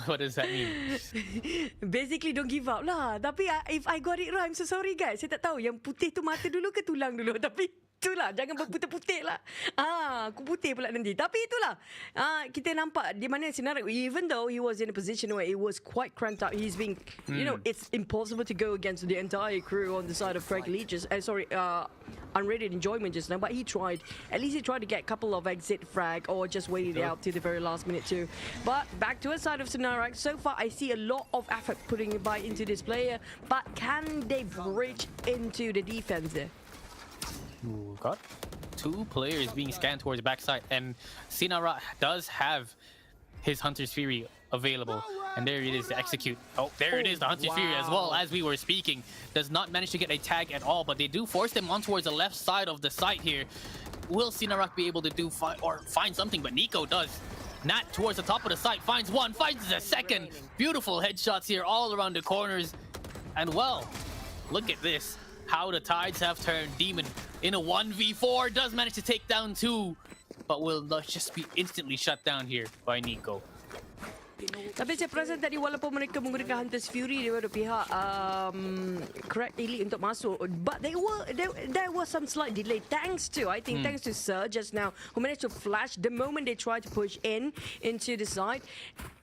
Speaker 2: What does that mean?
Speaker 3: Basically don't give up lah. Tapi if I got it right, I'm so sorry guys. Saya tak tahu yang putih tu mata dulu ke tulang dulu. Tapi Itulah, jangan berputih-putih lah. Aku putih pula nanti. Tapi itulah, kita nampak di mana senario, even though he was in a position where it was quite cramped up, he's being, you know, it's impossible to go against the entire crew on the side of Krek Elite. Unrated Enjoyment just now, but he tried. At least he tried to get a couple of exit frag or just waited it out to the very last minute too. But back to the side of Sonarak, so far I see a lot of effort putting by into this player, but can they bridge into the defense there?
Speaker 2: Ooh, got 2 players being scanned towards backside, and Sinara does have his Hunter's Fury available, and there it is to execute. Oh, there it is, the Hunter's Fury as well, as we were speaking. Does not manage to get a tag at all, but they do force them on towards the left side of the site here. Will Sinarak be able to do find something? But Nico does. Nat towards the top of the site, finds one, finds the second. Beautiful headshots here all around the corners. And well, look at this. How the tides have turned. Demon in a 1v4 does manage to take down 2, but will not just be instantly shut down here by Nico.
Speaker 3: Tapi saya perasan tadi walaupun mereka menggunakan Hunter's Fury daripada pihak Krek Elite untuk masuk, but there was some slight delay thanks to Sir just now, who managed to flash the moment they tried to push into the side.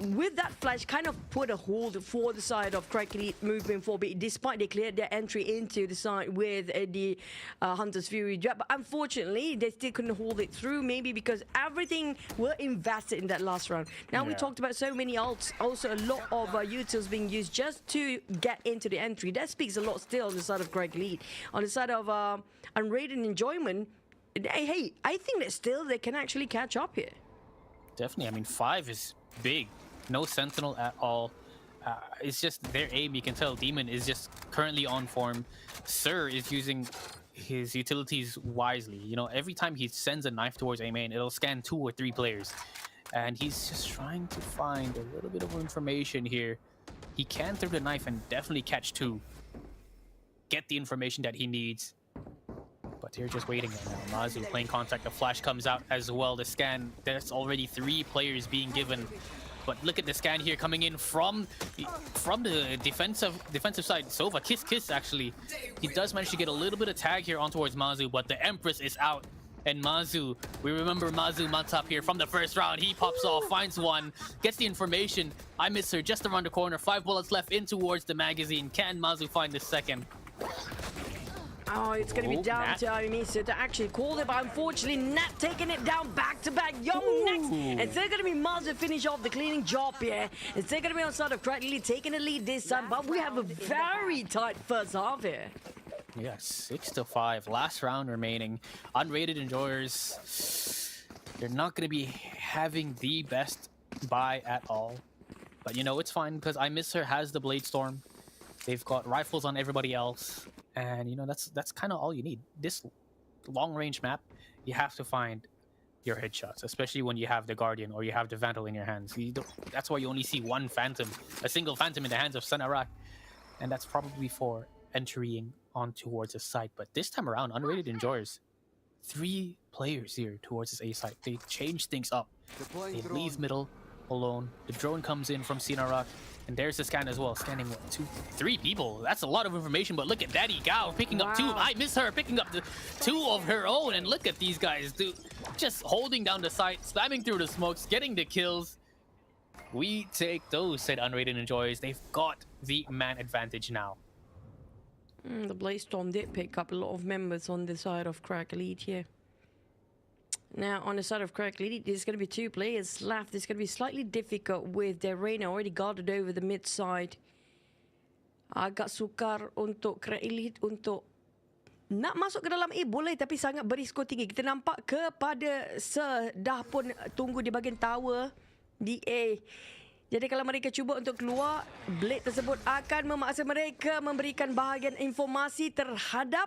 Speaker 3: With that flash, kind of put a hold for the side of Krek Elite moving forward, despite they cleared their entry into the side with the Hunter's Fury jab. But unfortunately, they still couldn't hold it through, maybe because everything were invested in that last round. Now we talked about so many ults, also a lot of utils being used just to get into the entry. That speaks a lot still on the side of Krek Elite. On the side of Unrated Enjoyment, hey, I think that still they can actually catch up here.
Speaker 2: Definitely. I mean, 5 is big. No Sentinel at all. It's just their aim. You can tell Demon is just currently on form. Sir is using his utilities wisely. You know, every time he sends a knife towards a main, it'll scan 2 or 3 players. And he's just trying to find a little bit of information here. He can throw the knife and definitely catch 2. Get the information that he needs. But they're just waiting right now. Mazu playing contact. The flash comes out as well. The scan, there's already 3 players being given. But look at the scan here coming in from the defensive side. Sova, kiss actually. He does manage to get a little bit of tag here on towards Mazu, but the Empress is out. And Mazu, we remember Mazu Matap here from the first round. He pops off, finds one, gets the information. I miss her just around the corner. 5 bullets left in towards the magazine. Can Mazu find the second?
Speaker 3: Oh, it's going to be down to Anissa to actually call it, but unfortunately, Nat taking it down back-to-back. Young next. It's still going to be Mazu finish off the cleaning job here. It's still going to be on side of Krek Elite taking the lead this time, but we have a very tight first half here.
Speaker 2: Yeah, 6-5. Last round remaining. Unrated Enjoyers. They're not going to be having the best buy at all. But you know, it's fine because I Miss Her has the Blade Storm. They've got rifles on everybody else. And you know, that's kind of all you need. This long range map, you have to find your headshots, especially when you have the Guardian or you have the Vandal in your hands. That's why you only see one Phantom, a single Phantom in the hands of Sanarak. And that's probably for entering on towards the site. But this time around, Unrated Enjoyers, 3 players here towards this A site. They change things up. They leave middle alone. The drone comes in from Sinarak. And there's the scan as well, scanning what, 2, 3 people. That's a lot of information, but look at Daddy Gao picking up 2. I Miss Her picking up the 2 of her own. And look at these guys, dude, just holding down the site, spamming through the smokes, getting the kills. We take those, said Unrated Enjoyers. They've got the man advantage now.
Speaker 3: The Blaze Storm did pick up a lot of members on the side of Krek Elite here. Now, on the side of Krek Elite, there's going to be 2 players left. It's going to be slightly difficult with their Reina already guarded over the mid side. Agak sukar untuk Krek Elite untuk nak masuk ke dalam A boleh, tapi sangat berisiko tinggi. Kita nampak kepada dah pun tunggu di bahagian tower di A. Jadi kalau mereka cuba untuk keluar, Blade tersebut akan memaksa mereka memberikan bahagian informasi terhadap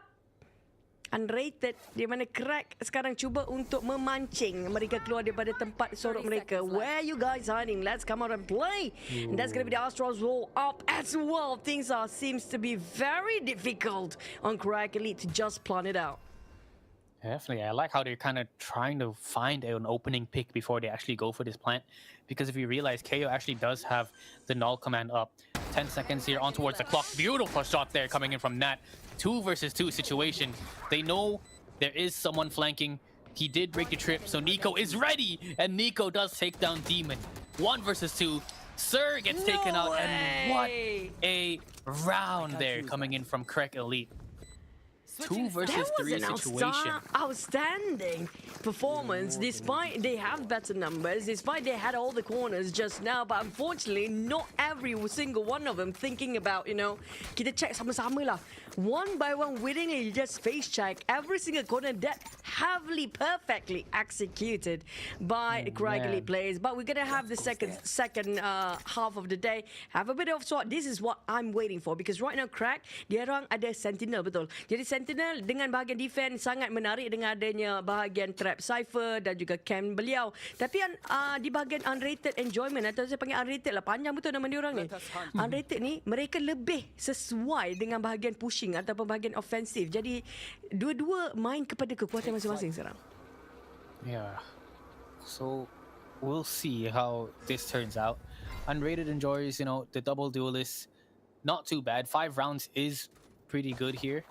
Speaker 3: Unrated, di mana Krek sekarang cuba untuk memancing mereka keluar daripada tempat sorok mereka. Where you guys hiding? Let's come out and play. And that's going to be the Astros roll up as well. Things seems to be very difficult on Krek Elite to just plan it out.
Speaker 2: Definitely. I like how they're kind of trying to find an opening pick before they actually go for this plant. Because if you realize, KO actually does have the null command up. 10 seconds here on towards the clock. Beautiful shot there coming in from Nat. 2 versus 2 situation. They know There is someone flanking. He did break the trip, so Nico is ready, and Nico does take down Demon. 1 versus 2. Sir gets taken out, and what a round there coming in from Krek Elite. 2 versus 3 situation.
Speaker 3: Outstanding performance, despite they have better numbers, despite they had all the corners just now, but unfortunately, not every single one of them thinking about, kita check sama-sama lah. One by one, willingly just face check every single corner that heavily, perfectly executed by the Krek Elite players. But we're gonna have the second half of the day. Have a bit of sort. This is what I'm waiting for, because right now Krek, dia orang ada Sentinel, betul. Jadi Sentinel dengan bahagian defense sangat menarik dengan adanya bahagian trap cipher dan juga cam beliau. Tapi di bahagian Unrated Enjoyment, atau saya panggil Unrated lah, panjang betul nama dia orang ni. Unrated ni mereka lebih sesuai dengan bahagian pushing ataupun bahagian offensive. Jadi dua-dua main kepada kekuatan masing-masing sekarang.
Speaker 2: Yeah. So we'll see how this turns out. Unrated Enjoyers, the double duelists, not too bad. 5 rounds is pretty good here.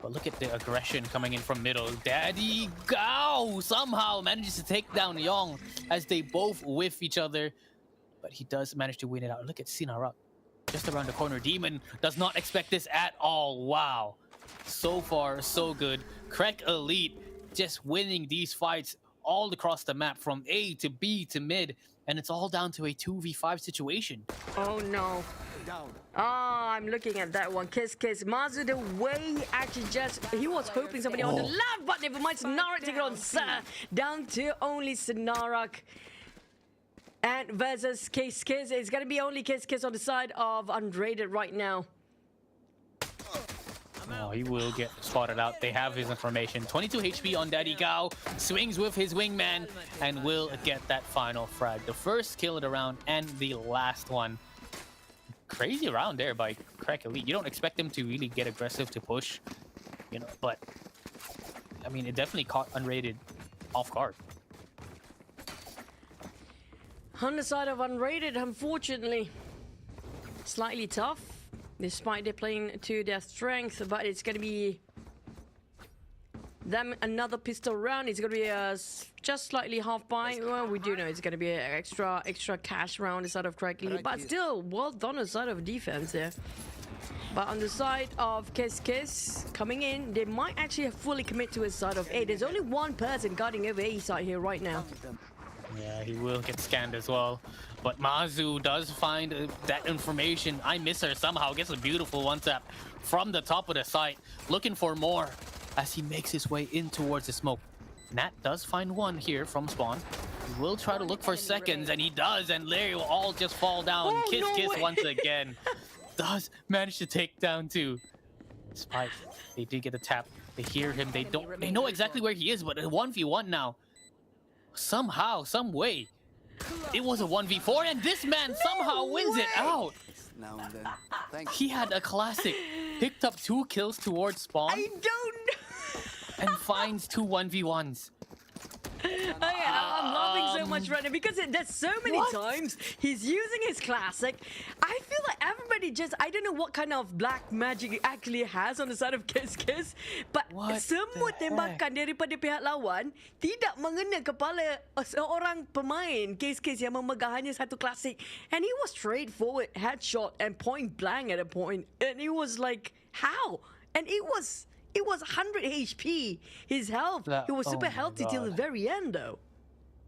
Speaker 2: But look at the aggression coming in from middle. Daddy Gao somehow manages to take down Yong as they both whiff each other. But he does manage to win it out. Look at Sinarak just around the corner. Demon does not expect this at all. Wow. So far, so good. Krek Elite just winning these fights all across the map from A to B to mid. And it's all down to a 2v5 situation.
Speaker 3: Oh no. I'm looking at that one. Kiss. Mazu, the way he actually he was hoping somebody on the left, but never mind. Sinarak take it on Sir. Down to only Sinarak. And versus Kiss. It's going to be only Kiss on the side of Unrated right now.
Speaker 2: Oh, he will get spotted out. They have his information. 22 HP on Daddy Gao. Swings with his wingman and will get that final frag. The first kill of the round and the last one. Crazy round there by Krek Elite. You don't expect them to really get aggressive to push, but I mean, it definitely caught Unrated off guard.
Speaker 3: On the side of Unrated, unfortunately, slightly tough, despite they're playing to their strength, but it's going to be them another pistol round. It's going to be just slightly half by. Well, we do know it's going to be an extra cash round inside of Krek Elite, but still well done on the side of defense there. But on the side of Kiss coming in, they might actually fully commit to his side of A. There's only one person guarding over A side here right now.
Speaker 2: Yeah, he will get scanned as well. But Mazu does find that information. I miss her somehow. Gets a beautiful one tap from the top of the site. Looking for more as he makes his way in towards the smoke. Nat does find one here from spawn. He will try to look for seconds, and he does. And Larry will all just fall down.
Speaker 3: Oh,
Speaker 2: Kiss
Speaker 3: no way.
Speaker 2: once again. Does manage to take down two. Despite they did get the tap. They hear him. They know exactly where he is, but a 1v1 now. Somehow, some way, it was a 1v4, and this man somehow wins it out.
Speaker 4: Now and then. Thanks.
Speaker 2: He had a classic. Picked up 2 kills towards spawn
Speaker 3: I don't know.
Speaker 2: and finds 2 1v1s.
Speaker 3: I'm laughing so much right now because there's so many times he's using his classic. I feel like everybody I don't know what kind of black magic he actually has on the side of Kiss, but semua tembakan daripada pihak lawan tidak mengena kepala seorang pemain Kiss yang memegang hanya satu classic, and he was straightforward headshot and point blank at a point, and it was like, how? And it was 100 HP. His health, he was super healthy till the very end, though.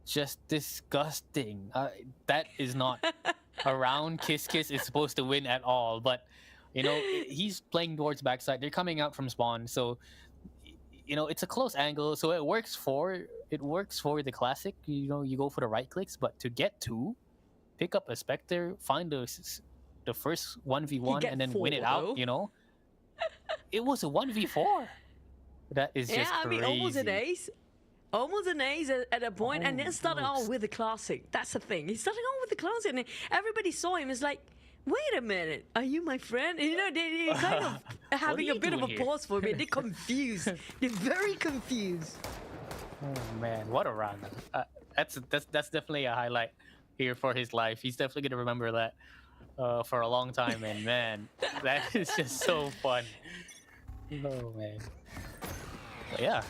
Speaker 2: Just disgusting. That is not a round Kiss is supposed to win at all. But, he's playing towards backside. They're coming out from spawn. So, it's a close angle. So it works for the classic. You go for the right clicks. But to get 2, pick up a Spectre, find the first 1v1 and then win it out, It was a 1v4. That is just crazy.
Speaker 3: Yeah, I mean, almost an ace at a point, and then started off with the classic. That's the thing. He started off with the classic, and everybody saw him. It's like, wait a minute, are you my friend? They're kind of having a bit of a pause for me. They're confused. They're very confused.
Speaker 2: Oh man, what a round! That's definitely a highlight here for his life. He's definitely gonna remember that for a long time. And man, that is just so fun. Oh man. But yeah,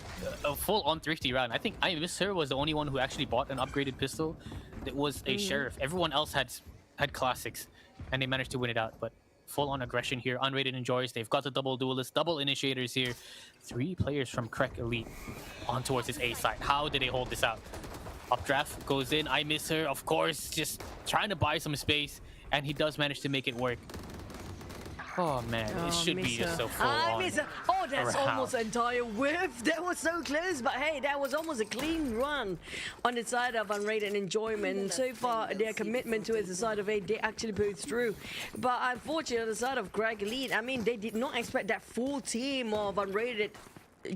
Speaker 2: a full-on thrifty round. I think unmatched was the only one who actually bought an upgraded pistol. It was a sheriff. Everyone else had classics, and they managed to win it out. But full-on aggression here. Unrated Enjoyers. They've got the double duelists, double initiators here. 3 players from Krek Elite on towards this A side. How did they hold this out? Updraft goes in. unmatched, of course, just trying to buy some space, and he does manage to make it work. Oh man, it should be just so full on.
Speaker 3: Oh, that's
Speaker 2: round.
Speaker 3: almost an entire whiff. That was so close, but hey, that was almost a clean run on the side of Unrated Enjoyment. So far, their commitment towards the side of A, they actually pulled through. But unfortunately, on the side of Krek Elite, I mean, they did not expect that full team of Unrated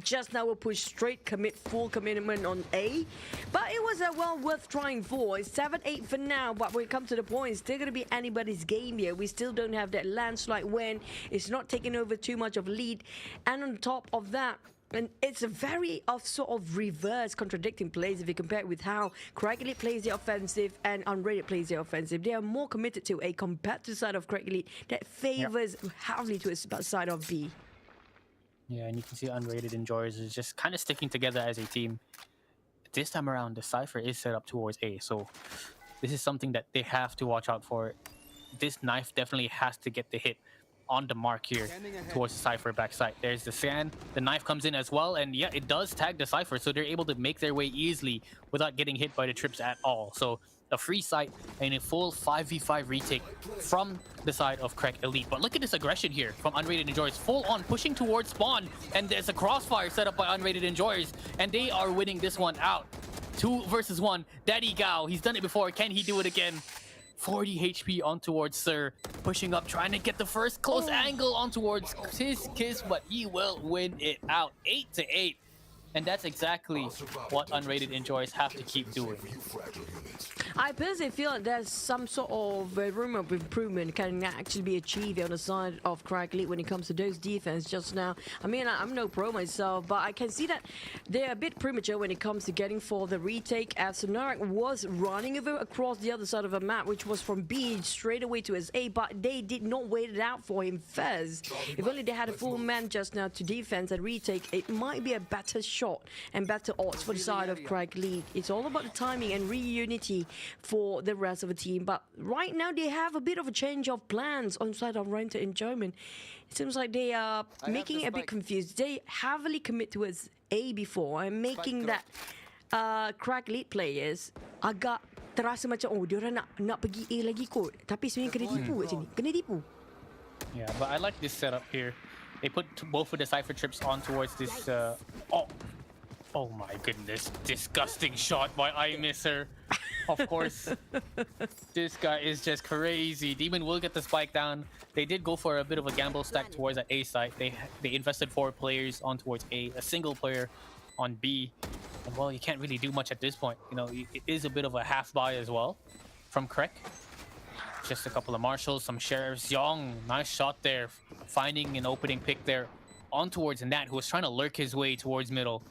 Speaker 3: just now will push straight full commitment on A, but it was well worth trying for. It's 7-8 for now, but when it comes to the point, it's still going to be anybody's game here. We still don't have that landslide win. It's not taking over too much of lead, and on top of that, and it's a very sort of reverse contradicting plays if you compare it with how Krek Elite plays the offensive and Unrated plays the offensive. They are more committed to A compared to the side of Krek Elite that favors heavily to the side of B.
Speaker 2: Yeah, and you can see Unrated Enjoyers is just kind of sticking together as a team. This time around, the Cypher is set up towards A, so this is something that they have to watch out for. This knife definitely has to get the hit on the mark here towards the Cypher backside. There's the sand. The knife comes in as well, and yeah, it does tag the Cypher, so they're able to make their way easily without getting hit by the trips at all. So a free sight and a full 5v5 retake from the side of Krek Elite. But look at this aggression here from Unrated Enjoyers, full on pushing towards spawn, and there's a crossfire set up by Unrated Enjoyers, and they are winning this one out. 2 versus 1. Daddy Gao, he's done it before. Can he do it again? 40 HP on towards Sir, pushing up, trying to get the first close angle on towards his kiss, but he will win it out. 8-8. And that's exactly what Unrated Enjoyers have to keep doing.
Speaker 3: I personally feel like there's some sort of room of improvement can actually be achieved on the side of Krek Elite when it comes to those defense just now. I mean, I'm no pro myself, but I can see that they're a bit premature when it comes to getting for the retake, as Sonarak was running over across the other side of the map, which was from B straight away to his A, but they did not wait it out for him first. If only they had a full man just now to defense and retake, it might be a better shot and better odds for the side of Krek Elite. It's all about the timing and reunity for the rest of the team, but right now they have a bit of a change of plans on the side of Unrated Enjoyment. It seems like they are making it a bit confused. They heavily commit towards A before and making that Krek Elite players agak terasa macam diorang nak pergi A lagi kot, tapi sebenarnya kena tipu kat sini. Kena tipu.
Speaker 2: Yeah, but I like this setup here. They put both of the Cypher trips on towards this oh my goodness, disgusting shot by unmatched. Of course, this guy is just crazy. Demon will get the spike down. They did go for a bit of a gamble stack towards that A side. They invested 4 players on towards A, a single player on B. And well, you can't really do much at this point. You know, it is a bit of a half buy as well from Krek. Just a couple of marshals, some sheriffs. Young, nice shot there, finding an opening pick there on towards Nat, who was trying to lurk his way towards middle.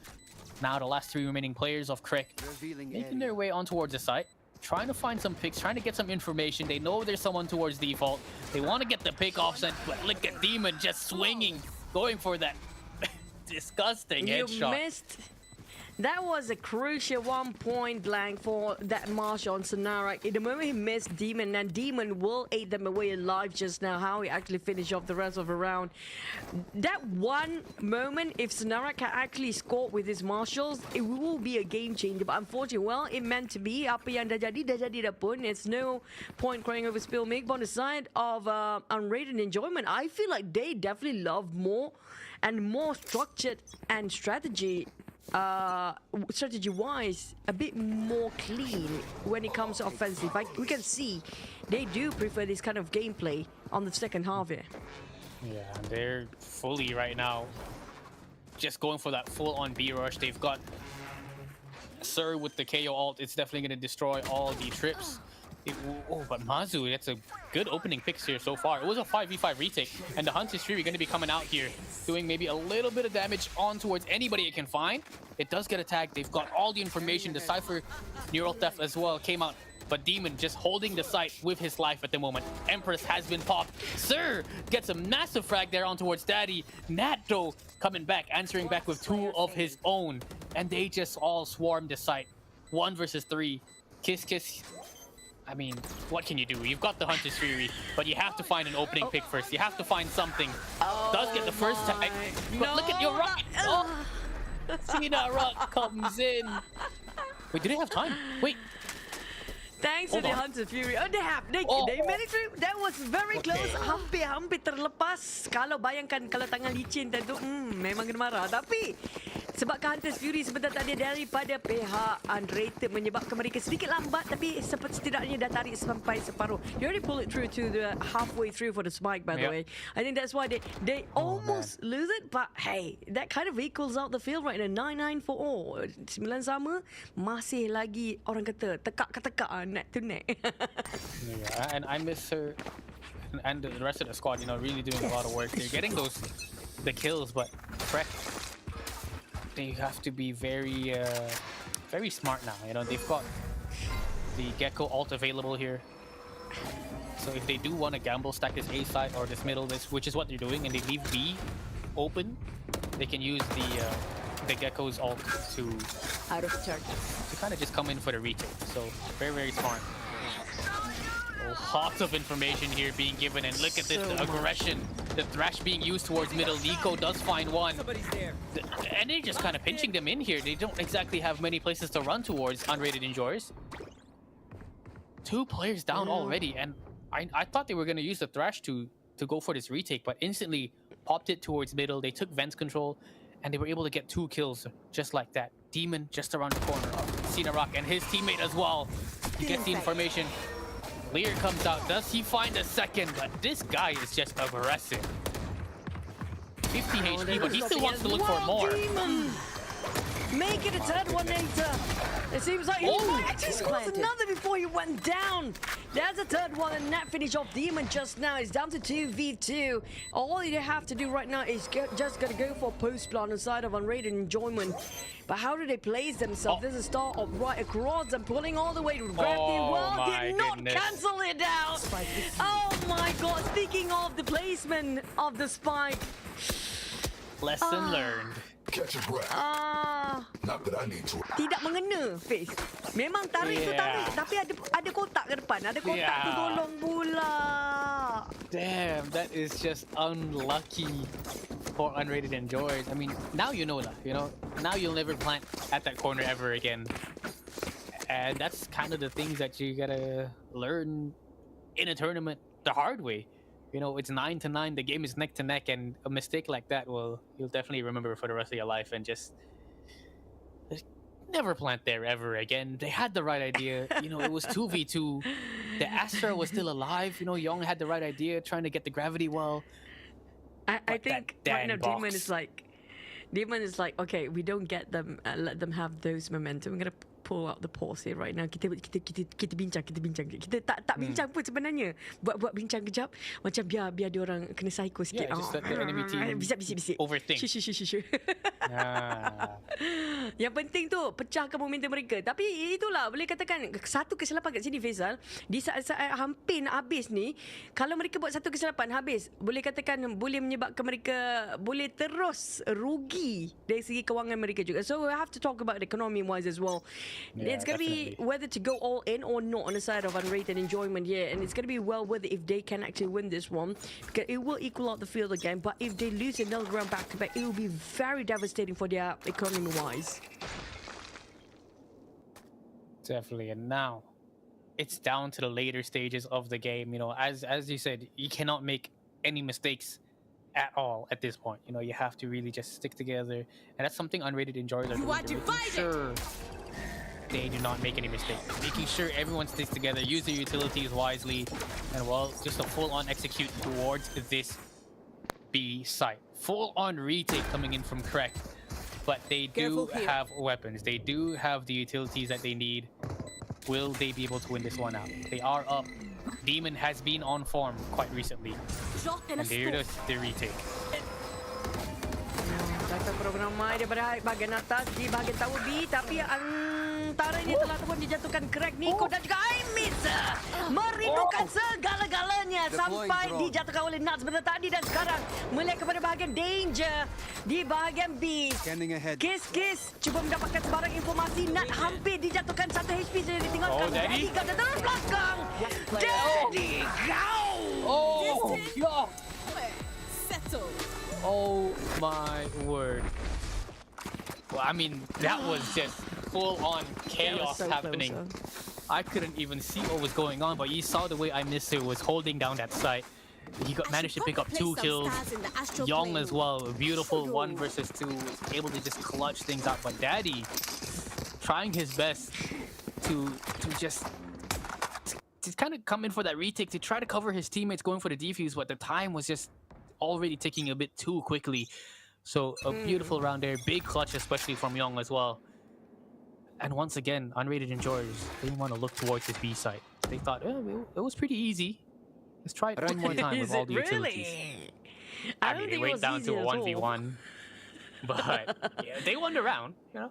Speaker 2: Now the last 3 remaining players of Krek making their way on towards the site, trying to find some picks, trying to get some information. They know there's someone towards default. They want to get the pick offset, but look at Demon just swinging, going for that disgusting headshot.
Speaker 3: You missed. That was a crucial 1 point blank for that Marshall on Sonarak. In the moment he missed Demon, and Demon will aid them away alive just now, how he actually finished off the rest of the round. That one moment, if Sonarak can actually score with his Marshals, it will be a game changer. But unfortunately, well, it meant to be. Apa yang dah jadi dah pun. It's no point crying over spill milk. But on the side of Unrated Enjoyment, I feel like they definitely love more and more structured and strategy-wise, a bit more clean when it comes to offensive. We can see they do prefer this kind of gameplay on the second half here.
Speaker 2: Yeah, they're fully right now just going for that full-on B rush. They've got Sir with the KO ult. It's definitely going to destroy all the trips. But Mazu, that's a good opening picks here so far. It was a 5v5 retake, and the Hunt is really going to be coming out here, doing maybe a little bit of damage on towards anybody it can find. It does get attacked. They've got all the information. The Cypher Neural Theft as well came out, but Demon just holding the site with his life at the moment. Empress has been popped. Sir gets a massive frag there on towards Daddy. Nat, though, coming back, answering back with 2 of his own, and they just all swarm the site. 1 versus 3. Kiss. I mean, what can you do? You've got the Hunter's Fury, but you have to find an opening pick first. You have to find something. Does get the first tag, but look at your rock. Oh, see that rock comes in. Wait, do they have time? Wait.
Speaker 3: Thanks to the Hunter's Fury. Oh, they have. They managed to. That was very close. Hampir terlepas. Kalau bayangkan kalau tangan licin tentu, memang kena marah. Tapi sebabkan Hunter's Fury sebentar tadi daripada pihak Unrated menyebabkan mereka sedikit lambat, tapi setidaknya dah tarik sampai separuh. You already pull it through to the halfway through for the spike, by the way. I think that's why they almost lose it, but hey, that kind of equals out the field right now. 9-9 for all. 9 sama, masih lagi orang kata tekak neck to neck.
Speaker 2: Yeah, and I miss her and the rest of the squad, you know, really doing a lot of work. They're getting the kills, but Krek, they have to be very smart now. You know, they've got the Gecko ult available here. So if they do want to gamble, stack this A side or this middle, which is what they're doing, and they leave B open, they can use the Gecko's ult to kind of just come in for the retake. So very smart. Lots of information here being given, and look at this, the aggression, the thrash being used towards middle. Nico does find one, and they're just kind of pinching them in here. They don't exactly have many places to run towards. Unrated Enjoyers, 2 players down already, and I thought they were going to use the thrash to go for this retake, but instantly popped it towards middle. They took Vent's control, and they were able to get 2 kills just like that. Demon just around the corner. Cena Rock and his teammate as well. He gets the information. Lear comes out. Does he find a second? But this guy is just aggressive. 50 HP, but he still wants to look for more.
Speaker 3: Demon. Make it a third one later. It seems like he might actually score another before he went down. There's a third one, and that finish off Demon just now. It's down to 2v2. All you have to do right now is just gotta go for post plant on the side of Unrated Enjoyment. But how do they place themselves? There's a start of right across and pulling all the way to gravity. Did not cancel it out. Oh my god, speaking of the placement of the spike.
Speaker 2: Lesson learned.
Speaker 5: Catch a breath. Not that I need to.
Speaker 3: Tidak mengena face. Memang tarik tu tarik, tapi ada kotak ke depan. Ada kotak tu tolong pula.
Speaker 2: Damn, that is just unlucky for Unrated Enjoyers. I mean, now you know that, you know. Now you'll never plant at that corner ever again. And that's kind of the things that you gotta learn in a tournament the hard way. You know, it's 9-9. The game is neck to neck, and a mistake like that, well, you'll definitely remember for the rest of your life. And just never plant there ever again. They had the right idea. You know, it was 2v2. The Astra was still alive. You know, Young had the right idea, trying to get the gravity well.
Speaker 3: I think right now Demon is like, okay, we don't get them, let them have those momentum. We're gonna pull out the pause here right now. Kita bincang. Kita tak bincang pun sebenarnya. Buat bincang kejap, macam biar dia orang kena psycho sikit.
Speaker 2: Yeah, just let the enemy team
Speaker 3: bisik.
Speaker 2: overthink.
Speaker 3: Shush. Yang penting tu pecahkan momentum mereka. Tapi itulah, boleh katakan satu kesilapan kat sini, Faizal. Di saat hampir nak habis ni, kalau mereka buat satu kesilapan habis, boleh katakan boleh menyebabkan mereka boleh terus rugi dari segi kewangan mereka juga. So we have to talk about the economy wise as well.
Speaker 2: Yeah,
Speaker 3: it's going to be whether to go all in or not on the side of Unrated Enjoyment here. And it's going to be well worth it if they can actually win this one. Because it will equal out the field again. But if they lose another round back to back, it will be very devastating for their economy wise.
Speaker 2: Definitely. And now it's down to the later stages of the game. You know, as you said, you cannot make any mistakes at all at this point. You know, you have to really just stick together. And that's something Unrated Enjoyers are doing. Sure they do not make any mistakes. Making sure everyone sticks together, use their utilities wisely, and well, just a full-on execute towards this B site. Full-on retake coming in from Krek. But they do have weapons. They do have the utilities that they need. Will they be able to win this one out? They are up. Demon has been on form quite recently. And there is the retake.
Speaker 3: Datang program mai daripada bahagian atas di bahagian tower B, tapi antaranya telah ataupun dijatuhkan Krek Nico dan juga Aimis. Merindukan segala-galanya sampai dijatuhkan oleh Nuts pada tadi dan sekarang melihat kepada bahagian danger di bahagian B.
Speaker 4: Scanning ahead.
Speaker 3: Kiss cuba mendapatkan sebarang informasi. Nut hampir dijatuhkan 1 HP saja ditinggalkan.
Speaker 2: Daddy
Speaker 3: Gao dan terus belakang. Daddy Gao.
Speaker 2: Oh, yeah.
Speaker 1: Settle.
Speaker 2: Oh my word. Well, I mean, that was just full-on chaos
Speaker 3: so
Speaker 2: happening.
Speaker 3: close,
Speaker 2: I couldn't even see what was going on, but you saw the way unmatched was holding down that site. He managed to pick up 2 kills. Young as well, a beautiful 1 versus 2, able to just clutch things out. But Daddy trying his best to just kind of come in for that retake, to try to cover his teammates going for the defuse, but the time was just already ticking a bit too quickly. So a beautiful round there, big clutch especially from Young as well. And once again, Unrated Enjoyers, they didn't want to look towards his B site. They thought, oh, it was pretty easy. Let's try it one more time with all the utilities. I mean, it went down to a 1v1. But yeah, they won the round, you know?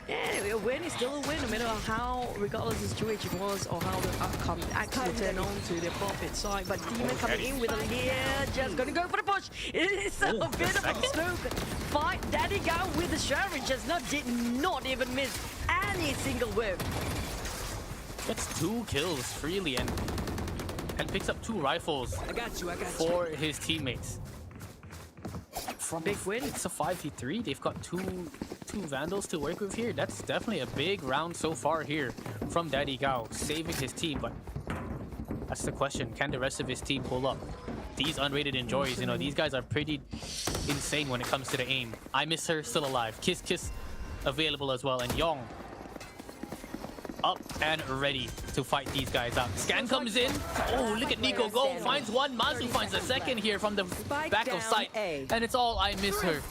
Speaker 3: Yeah, a win is still a win, no matter how, regardless the situation was or how the outcome actually turned on to the profit side. But Demon coming in with a leer, just gonna go for the push. It is a bit of a smoke fight. Daddy Gao with the Sherry did not even miss any single whip.
Speaker 2: Gets 2 kills freely and picks up 2 rifles for his teammates. From
Speaker 3: Big win.
Speaker 2: It's a 5v3. They've got two Vandals to work with here. That's definitely a big round so far here from Daddy Gao, saving his team. But that's the question. Can the rest of his team pull up? These Unrated Enjoyers, you know, these guys are pretty insane when it comes to the aim. Unmatched still alive. Kiss available as well. And Yong up and ready to fight these guys out. Scan comes in. Oh, look at Nico go. Finds one. Mazu finds a second here from the back of sight. And it's all Unmatched.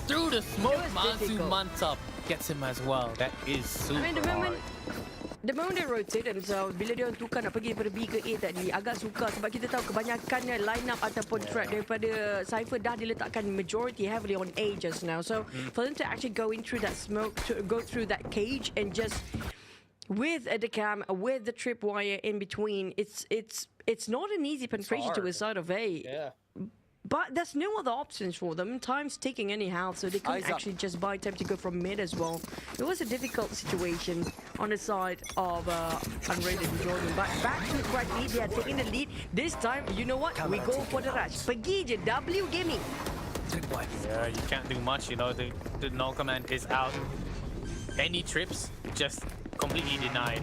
Speaker 2: Through the smoke, Mazu mantap gets him as well. That is super hard.
Speaker 3: The moment they rotate and so bila dia tukar nak pergi daripada B ke A tadi agak suka sebab kita tahu kebanyakannya line up ataupun track daripada Cypher dah diletakkan majority heavily on A just now. So for them to actually go in through that smoke, to go through that cage and just with the cam, with the tripwire in between, it's not an easy penetration to the side of A.
Speaker 2: Yeah.
Speaker 3: But there's no other options for them. Time's ticking anyhow, so they couldn't actually just buy time to go from mid as well. It was a difficult situation on the side of Unrated Enjoyers. But back to the Krek Elite, they are taking the lead. This time, you know what? We go for the rush. Pergi je, W Gaming.
Speaker 2: Yeah, you can't do much, you know, the null command is out. Any trips, just completely denied.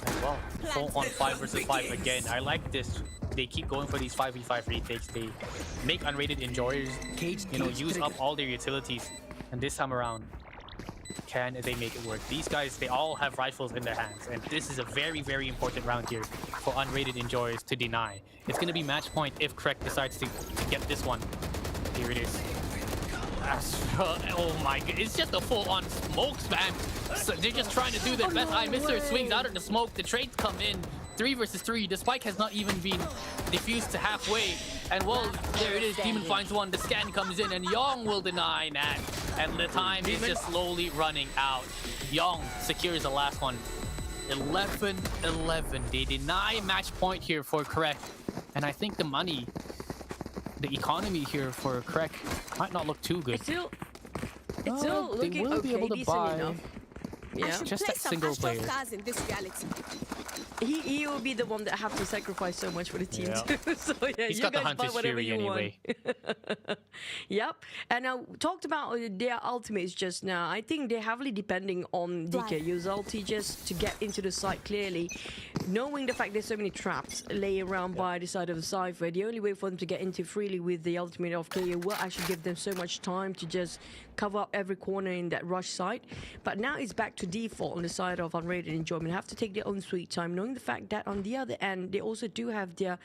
Speaker 2: And well, full on 5 versus 5 again. I like this. They keep going for these 5v5 retakes. They make Unrated Enjoyers, you know, use up all their utilities. And this time around, can they make it work? These guys, they all have rifles in their hands. And this is a very, very important round here for Unrated Enjoyers to deny. It's going to be match point if Krek decides to get this one. Here it is. Oh my god, it's just a full-on smoke spam. So they're just trying to do their best. Unmatched swings out of the smoke. The trades come in. 3 versus 3. The spike has not even been diffused to halfway. And well, there it is. Demon finds one. The scan comes in and Yong will deny that. And the time is just slowly running out. Yong secures the last one. 11-11. They deny match point here for Krek. And I think the money, the economy here for Krek might not look too good.
Speaker 3: It's still looking
Speaker 2: they will be able to buy
Speaker 3: enough. Yeah.
Speaker 2: just that single player.
Speaker 1: In this reality.
Speaker 3: He will be the one that have to sacrifice so much for the team too. So yeah,
Speaker 2: He's
Speaker 3: you
Speaker 2: got the
Speaker 3: guys buy
Speaker 2: Hunter's
Speaker 3: whatever
Speaker 2: Fury
Speaker 3: you
Speaker 2: anyway.
Speaker 3: want. Yep. And I talked about their ultimates just now. I think they're heavily depending on DKU's ulti just to get into the site clearly. Knowing the fact there's so many traps lay around by the side of the Cypher, the only way for them to get into freely with the ultimate of KU will actually give them so much time to just cover up every corner in that rush site. But now it's back to default on the side of Unrated Enjoyment. Have to take their own sweet time, knowing the fact that on the other end, they also do have their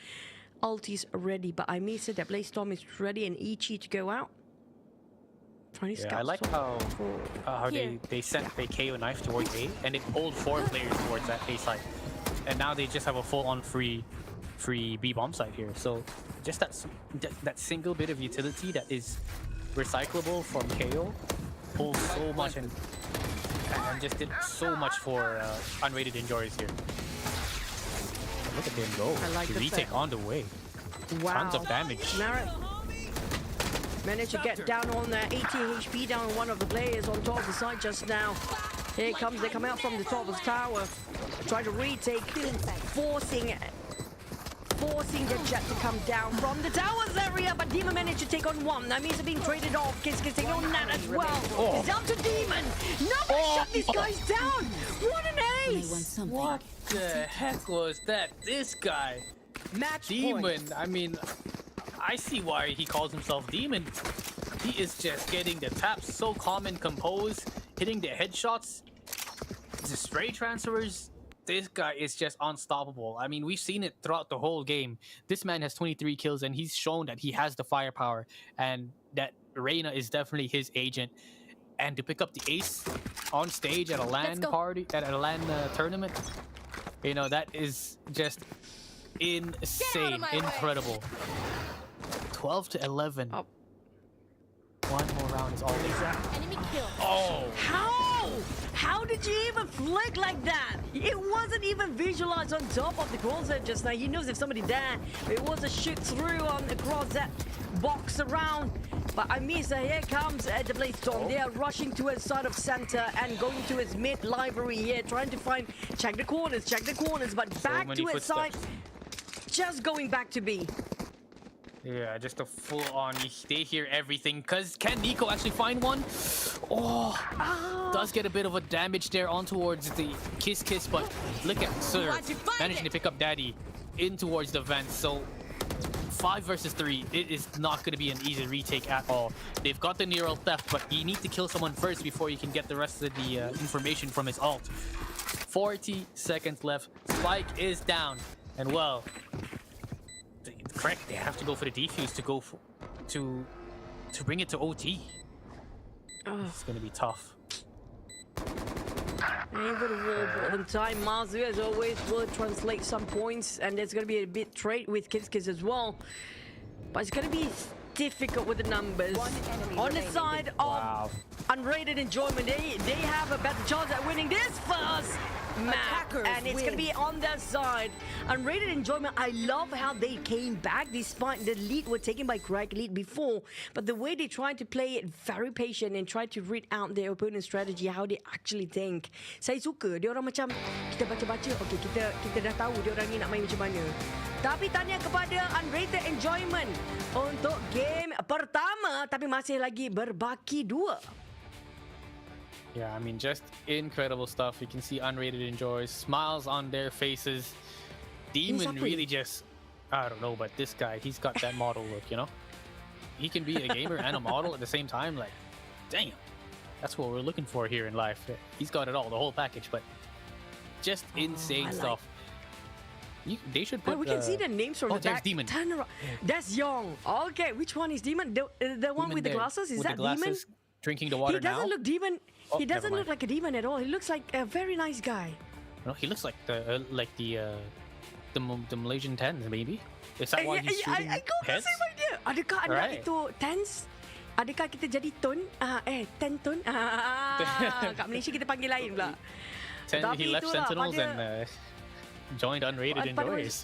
Speaker 3: ultis ready. But I may say that Blaze Storm is ready and Ichi to go out.
Speaker 2: Yeah, I like how they sent a KO knife towards A and they pulled 4 players towards that A site. And now they just have a full-on free B bomb site here. So just that single bit of utility that is recyclable from KO pulls so much, and and just did so much for Unrated Enjoyers here. Look at them go.
Speaker 3: I like
Speaker 2: the
Speaker 3: the
Speaker 2: retake
Speaker 3: fact-
Speaker 2: on the way.
Speaker 3: Wow.
Speaker 2: Tons of damage.
Speaker 3: Narrett managed to get down on 80 HP down on one of the players on top of the side just now. Here it comes, they come out from the top of the tower. Trying to retake, forcing the jet to come down from the towers area, but Demon managed to take on one. That means they're being traded off. Kids taking on that as well. It's down to Demon. Nobody shut these guys down. What an ace!
Speaker 2: What the heck was that? This guy,
Speaker 3: Match
Speaker 2: Demon.
Speaker 3: point.
Speaker 2: I mean, I see why he calls himself Demon. He is just getting the taps so calm and composed, hitting the headshots, the spray transfers. This guy is just unstoppable. I mean, we've seen it throughout the whole game. This man has 23 kills, and he's shown that he has the firepower, and that Reyna is definitely his agent. And to pick up the ace on stage at a LAN party, at a LAN tournament, you know, that is just insane, incredible. 12 to 11.
Speaker 3: Oh.
Speaker 2: One more round is all they got.
Speaker 1: Enemy kill.
Speaker 2: Oh!
Speaker 3: How did you even flick like that? It wasn't even visualized on top of the crosshair just now. He knows if somebody there, it was a shoot through on across that box around. But I miss here comes the Blade Storm. They are rushing to his side of center and going to his mid library here, trying to check the corners, but back
Speaker 2: many
Speaker 3: to his side. Just going back to B.
Speaker 2: Yeah, just a full-on. They hear everything. Cause can Nico actually find one? Oh, does get a bit of a damage there on towards the kiss, but look at Sir managing to pick up Daddy in towards the vent. So 5 versus 3, it is not going to be an easy retake at all. They've got the neural theft, but you need to kill someone first before you can get the rest of the information from his ult. 40 seconds left. Spike is down, and well. Correct. They have to go for the defuse to go for, to bring it to OT. It's gonna be tough.
Speaker 3: Over the wall for them time. Mazu, as always, will translate some points, and there's gonna be a bit trade with Kids as well. But it's gonna be difficult with the numbers. On the side of Unrated Enjoyment, they have a better chance at winning this first map, and it's gonna be on their side. Unrated Enjoyment, I love how they came back despite the lead were taken by Krek Elite before, but the way they tried to play it very patient and try to read out their opponent's strategy, how they actually think. Saya suka dia orang macam kita baca-baca, okay, kita dah tahu dia orang ni nak main macam mana. Tapi tanya kepada Unrated Enjoyment untuk game pertama, tapi masih lagi berbaki 2.
Speaker 2: Yeah, I mean, just incredible stuff. You can see Unrated Enjoyers, smiles on their faces. Demon really just, I don't know, but this guy, he's got that model look, you know? He can be a gamer and a model at the same time. Like, damn, that's what we're looking for here in life. He's got it all, the whole package, but just insane stuff. They should put.
Speaker 3: We can see the names from the back.
Speaker 2: Demon.
Speaker 3: Turn around. That's Young. Okay, which one is Demon? The one with the glasses? Is that Demon?
Speaker 2: Drinking the water now?
Speaker 3: He doesn't look Demon.
Speaker 2: Oh,
Speaker 3: he doesn't look like a demon at all. He looks like a very nice guy.
Speaker 2: No, he looks like the Malaysian tens, maybe. Is that why he's shooting
Speaker 3: I got the
Speaker 2: heads?
Speaker 3: same idea. Adakah anda itu tens? Adakah kita jadi ton? Ten ton? Kat Malaysia kita panggil lain pula.
Speaker 2: He left Sentinels and joined Unrated Enjoyers.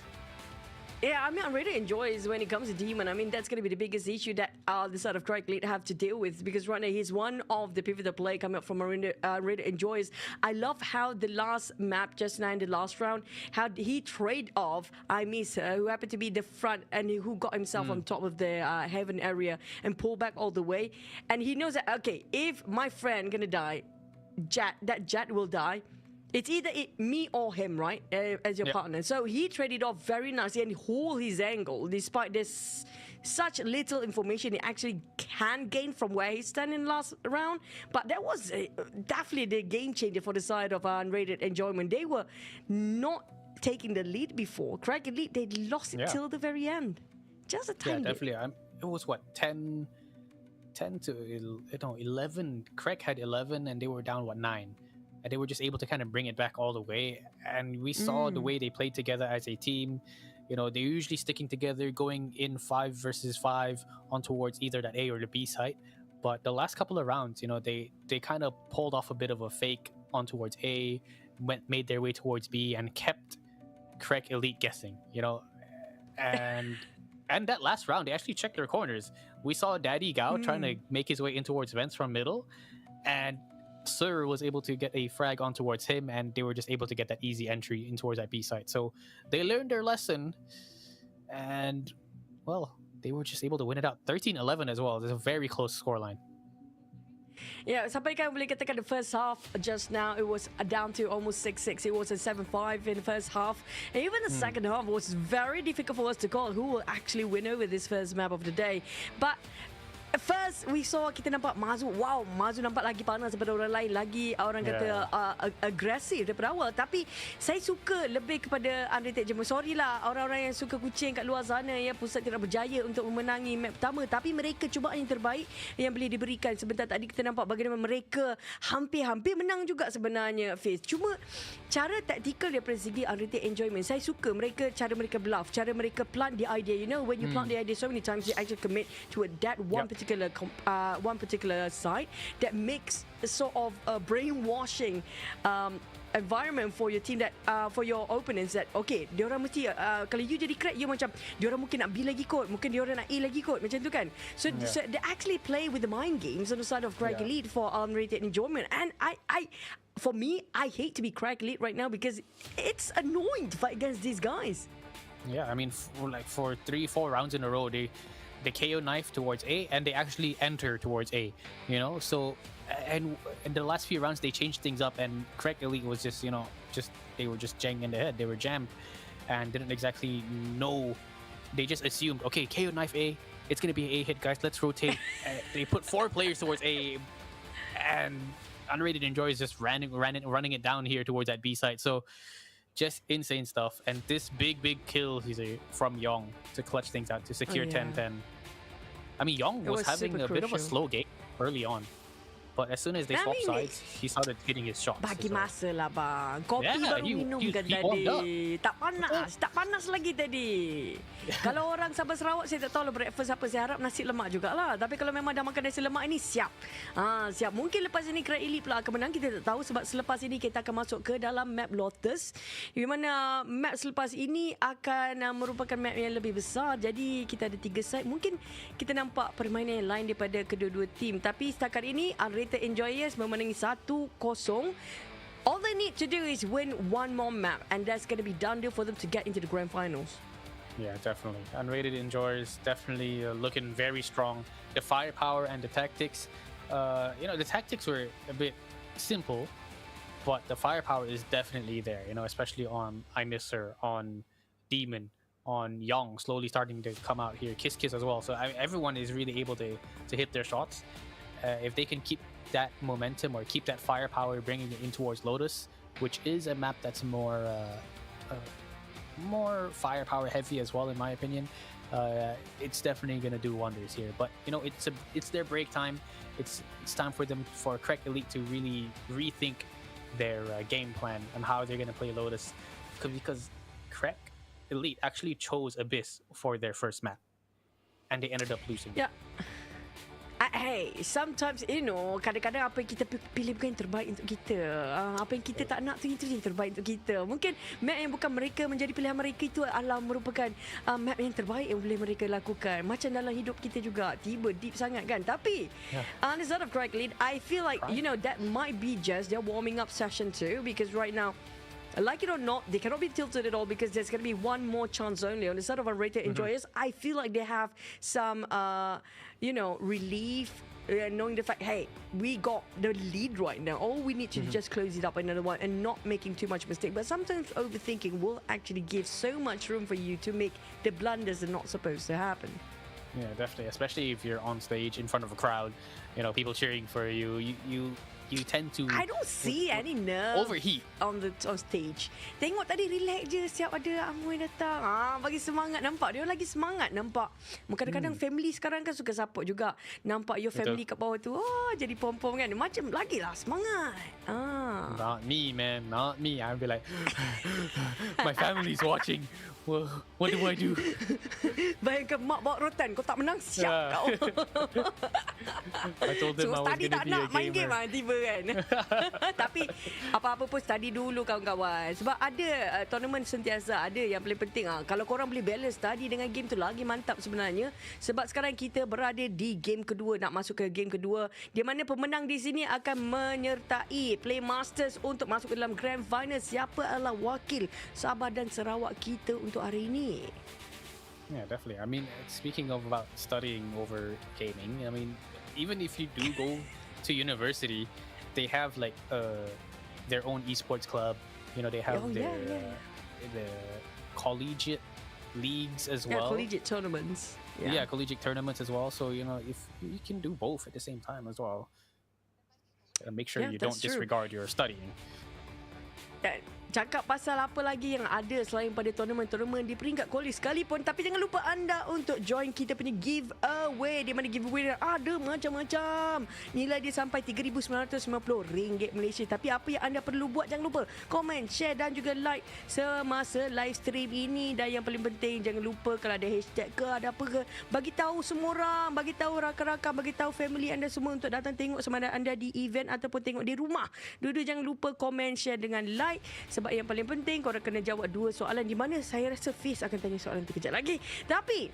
Speaker 3: Yeah, I mean, Unrated Enjoyers when it comes to Demon. I mean, that's going to be the biggest issue that the side of Krek Elite have to deal with, because right now he's one of the pivotal play coming up from Unrated Enjoyers. I love how the last map just now in the last round, how he trade off Misa, who happened to be the front and who got himself on top of the heaven area and pull back all the way. And he knows that, okay, if my friend gonna die, Jet will die. It's either me or him, right? As your partner. So he traded off very nicely and hold his angle, despite this such little information he actually can gain from where he's standing last round. But that was definitely the game changer for the side of Unrated Enjoyment. They were not taking the lead before. Krek Elite, they lost it till the very end. Just a tiny bit.
Speaker 2: Definitely. It was what, 10 to 11. Krek had 11 and they were down, what, 9. And they were just able to kind of bring it back all the way. And we saw the way they played together as a team. You know, they're usually sticking together, going in 5 versus 5 on towards either that A or the B site. But the last couple of rounds, you know, they kind of pulled off a bit of a fake on towards A, made their way towards B, and kept Krek Elite guessing. And that last round, they actually checked their corners. We saw Daddy Gao trying to make his way in towards vents from middle, and Sir was able to get a frag on towards him, and they were just able to get that easy entry in towards that B site. So they learned their lesson, and well, they were just able to win it out. 13-11 as well. It's a very close scoreline.
Speaker 3: Yeah, sampai kan boleh katakan the first half just now it was down to almost 6-6. It was a 7-5 in the first half. And even the second half was very difficult for us to call who will actually win over this first map of the day. But at first, we saw kita nampak Mazu. Wow, Mazu nampak lagi panas daripada orang lain. Lagi orang kata agresif daripada awal. Tapi saya suka lebih kepada Unrated Enjoyers. Sorry lah orang-orang yang suka kucing kat luar sana ya, Pusat tidak berjaya untuk memenangi map pertama. Tapi mereka cubaan yang terbaik yang boleh diberikan. Sebentar tadi kita nampak bagaimana mereka hampir-hampir menang juga sebenarnya, Fiz. Cuma cara taktikal daripada segi Unrated Enjoyers, saya suka cara mereka bluff, cara mereka plant the idea. You know, when you plant the idea so many times, you actually commit to that one particular side that makes a sort of a brainwashing environment for your team, that for your opponents, that okay, diorang mesti kalau you jadi Krek, you macam diorang mungkin nak B lagi kot, mungkin diorang nak A lagi kot, macam tu kan. So they actually play with the mind games on the side of Krek Elite for Unrated Enjoyment. And for me, I hate to be Krek Elite right now because it's annoying to fight against these guys.
Speaker 2: Yeah, I mean, for 3-4 rounds in a row, they KO knife towards A, and they actually enter towards A, so and in the last few rounds they changed things up, and Krek Elite was just they were just janging in the head. They were jammed and didn't exactly know. They just assumed, okay, KO knife A, it's gonna be an A hit, guys, let's rotate. They put 4 players towards A, and Unrated Enjoyers just running it down here towards that B side. So just insane stuff. And this big kill from Yong to clutch things out to secure 10-10. I mean, Yong was having a bit of a slow game early on, but as soon as they swapped sides, he started hitting his shots.
Speaker 3: Bagi masa lah bang. Kopi baru minum kan tadi. Tak panas lagi tadi. Kalau orang Sabah Sarawak, saya tak tahu lah breakfast apa. Saya harap nasi lemak jugalah. Tapi kalau memang dah makan nasi lemak ini, siap. Siap. Mungkin lepas ini Krek Elite pula akan menang. Kita tak tahu sebab selepas ini kita akan masuk ke dalam map Lotus. Di mana map selepas ini akan merupakan map yang lebih besar. Jadi kita ada 3 side. Mungkin kita nampak permainan yang lain daripada kedua-dua tim. Tapi setakat ini Unrated Enjoyers memenangi 1-0. All they need to do is win one more map, and that's going to be done deal for them to get into the grand finals.
Speaker 2: Yeah, definitely. Unrated Enjoyers definitely looking very strong. The firepower and the tactics, the tactics were a bit simple, but the firepower is definitely there. Especially on I Miss Her, on Demon, on Young, slowly starting to come out here. Kiss as well. So everyone is really able to hit their shots. If they can keep that momentum or keep that firepower, bringing it in towards Lotus, which is a map that's more firepower heavy as well, in my opinion, it's definitely going to do wonders here. But it's their break time. It's time for Krek Elite to really rethink their game plan and how they're going to play Lotus, because Krek Elite actually chose Abyss for their first map, and they ended up losing.
Speaker 3: Yeah. Hey, sometimes kadang-kadang apa yang kita pilih bukan yang terbaik untuk kita. Apa yang kita tak nak tu itu yang terbaik untuk kita. Mungkin map yang bukan mereka menjadi pilihan mereka itu adalah merupakan map yang terbaik yang boleh mereka lakukan. Macam dalam hidup kita juga, tiba deep sangat kan. Tapi on the side of Krek Elite, I feel like that might be just their warming up session too, because right now, like it or not, they cannot be tilted at all because there's going to be one more chance only. On the side of Unrated Enjoyers, I feel like they have some, relief knowing the fact, hey, we got the lead right now. All we need to just close it up another one and not making too much mistake. But sometimes overthinking will actually give so much room for you to make the blunders that are not supposed to happen.
Speaker 2: Yeah, definitely. Especially if you're on stage in front of a crowd, people cheering for you. You tend to...
Speaker 3: I don't see any nerve
Speaker 2: overheat
Speaker 3: on stage. Tengok tadi relax je, siap ada Amoy datang. Bagi semangat, nampak dia lagi semangat, nampak. Kadang-kadang family sekarang kan suka support juga. Nampak your family kat bawah tu, jadi pom-pom kan. Macam lagilah semangat.
Speaker 2: Not me, man. Not me. I'll be like, my family's watching. Well, what do I do?
Speaker 3: Bayangkan mak bawa rotan, kau tak menang, siap kau.
Speaker 2: I told them I was
Speaker 3: tadi
Speaker 2: going to
Speaker 3: tak
Speaker 2: be
Speaker 3: nak
Speaker 2: a
Speaker 3: main game
Speaker 2: gamer.
Speaker 3: tiba kan. Tapi apa-apa pun study dulu kawan-kawan. Sebab ada tournament sentiasa ada yang paling penting. Kalau korang boleh balance study dengan game tu lagi mantap sebenarnya. Sebab sekarang kita berada di game kedua, nak masuk ke game kedua, di mana pemenang di sini akan menyertai PlayMasterz untuk masuk ke dalam Grand Final. Siapa adalah wakil Sabah dan Sarawak kita untuk hari ini?
Speaker 2: Yeah, definitely. I mean, speaking of about studying over gaming, I mean, even if you do go to university, they have like their own esports club. You know, they have the collegiate leagues as well.
Speaker 3: Collegiate tournaments.
Speaker 2: Yeah, collegiate tournaments as well. So, you know, if you can do both at the same time as well. Make sure you don't disregard your studying.
Speaker 3: Cakap pasal apa lagi yang ada selain pada tournament-tournament di peringkat college sekalipun, tapi jangan lupa anda untuk join kita punya giveaway, di mana giveaway ada macam-macam. Nilai dia sampai RM3,950 Malaysia. Tapi apa yang anda perlu buat, jangan lupa komen, share dan juga like semasa live stream ini. Dan yang paling penting, jangan lupa kalau ada hashtag ke, ada apa ke, bagi tahu semua orang, bagi tahu rakan-rakan, bagi tahu family anda semua untuk datang tengok sama ada anda di event ataupun tengok di rumah. Dua-dua jangan lupa komen, share dengan like. Sebab yang paling penting korang kena jawab 2 soalan, di mana saya rasa Fiz akan tanya soalan tu kejap lagi. Tapi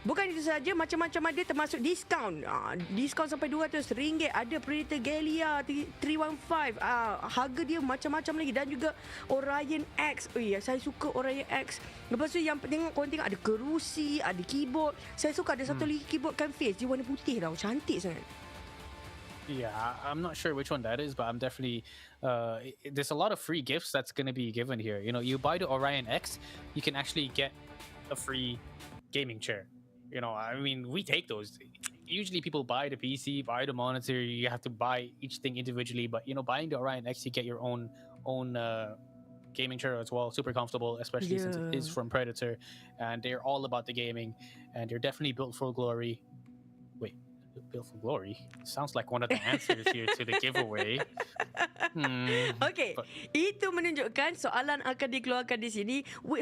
Speaker 3: bukan itu saja, macam-macam ada termasuk diskaun. Diskaun sampai RM200. Ada Predator League 315. Harga dia macam-macam lagi. Dan juga Orion X. Oh ya, saya suka Orion X. Lepas tu yang korang tengok ada kerusi, ada keyboard. Saya suka ada satu lagi keyboard kan Fiz. Dia warna putih tau. Cantik sangat.
Speaker 2: Yeah, I'm not sure which one that is, but I'm definitely there's a lot of free gifts that's going to be given here. You know, you buy the Orion X, you can actually get a free gaming chair. You know, I mean, we take those. Usually people buy the PC, buy the monitor, you have to buy each thing individually, but you know, buying the Orion X, you get your own gaming chair as well. Super comfortable, especially since it is from Predator, and they're all about the gaming, and they're definitely built for glory. Wait, built for glory sounds like one of the answers here to the giveaway.
Speaker 3: Okay, itu menunjukkan soalan akan dikeluarkan di sini.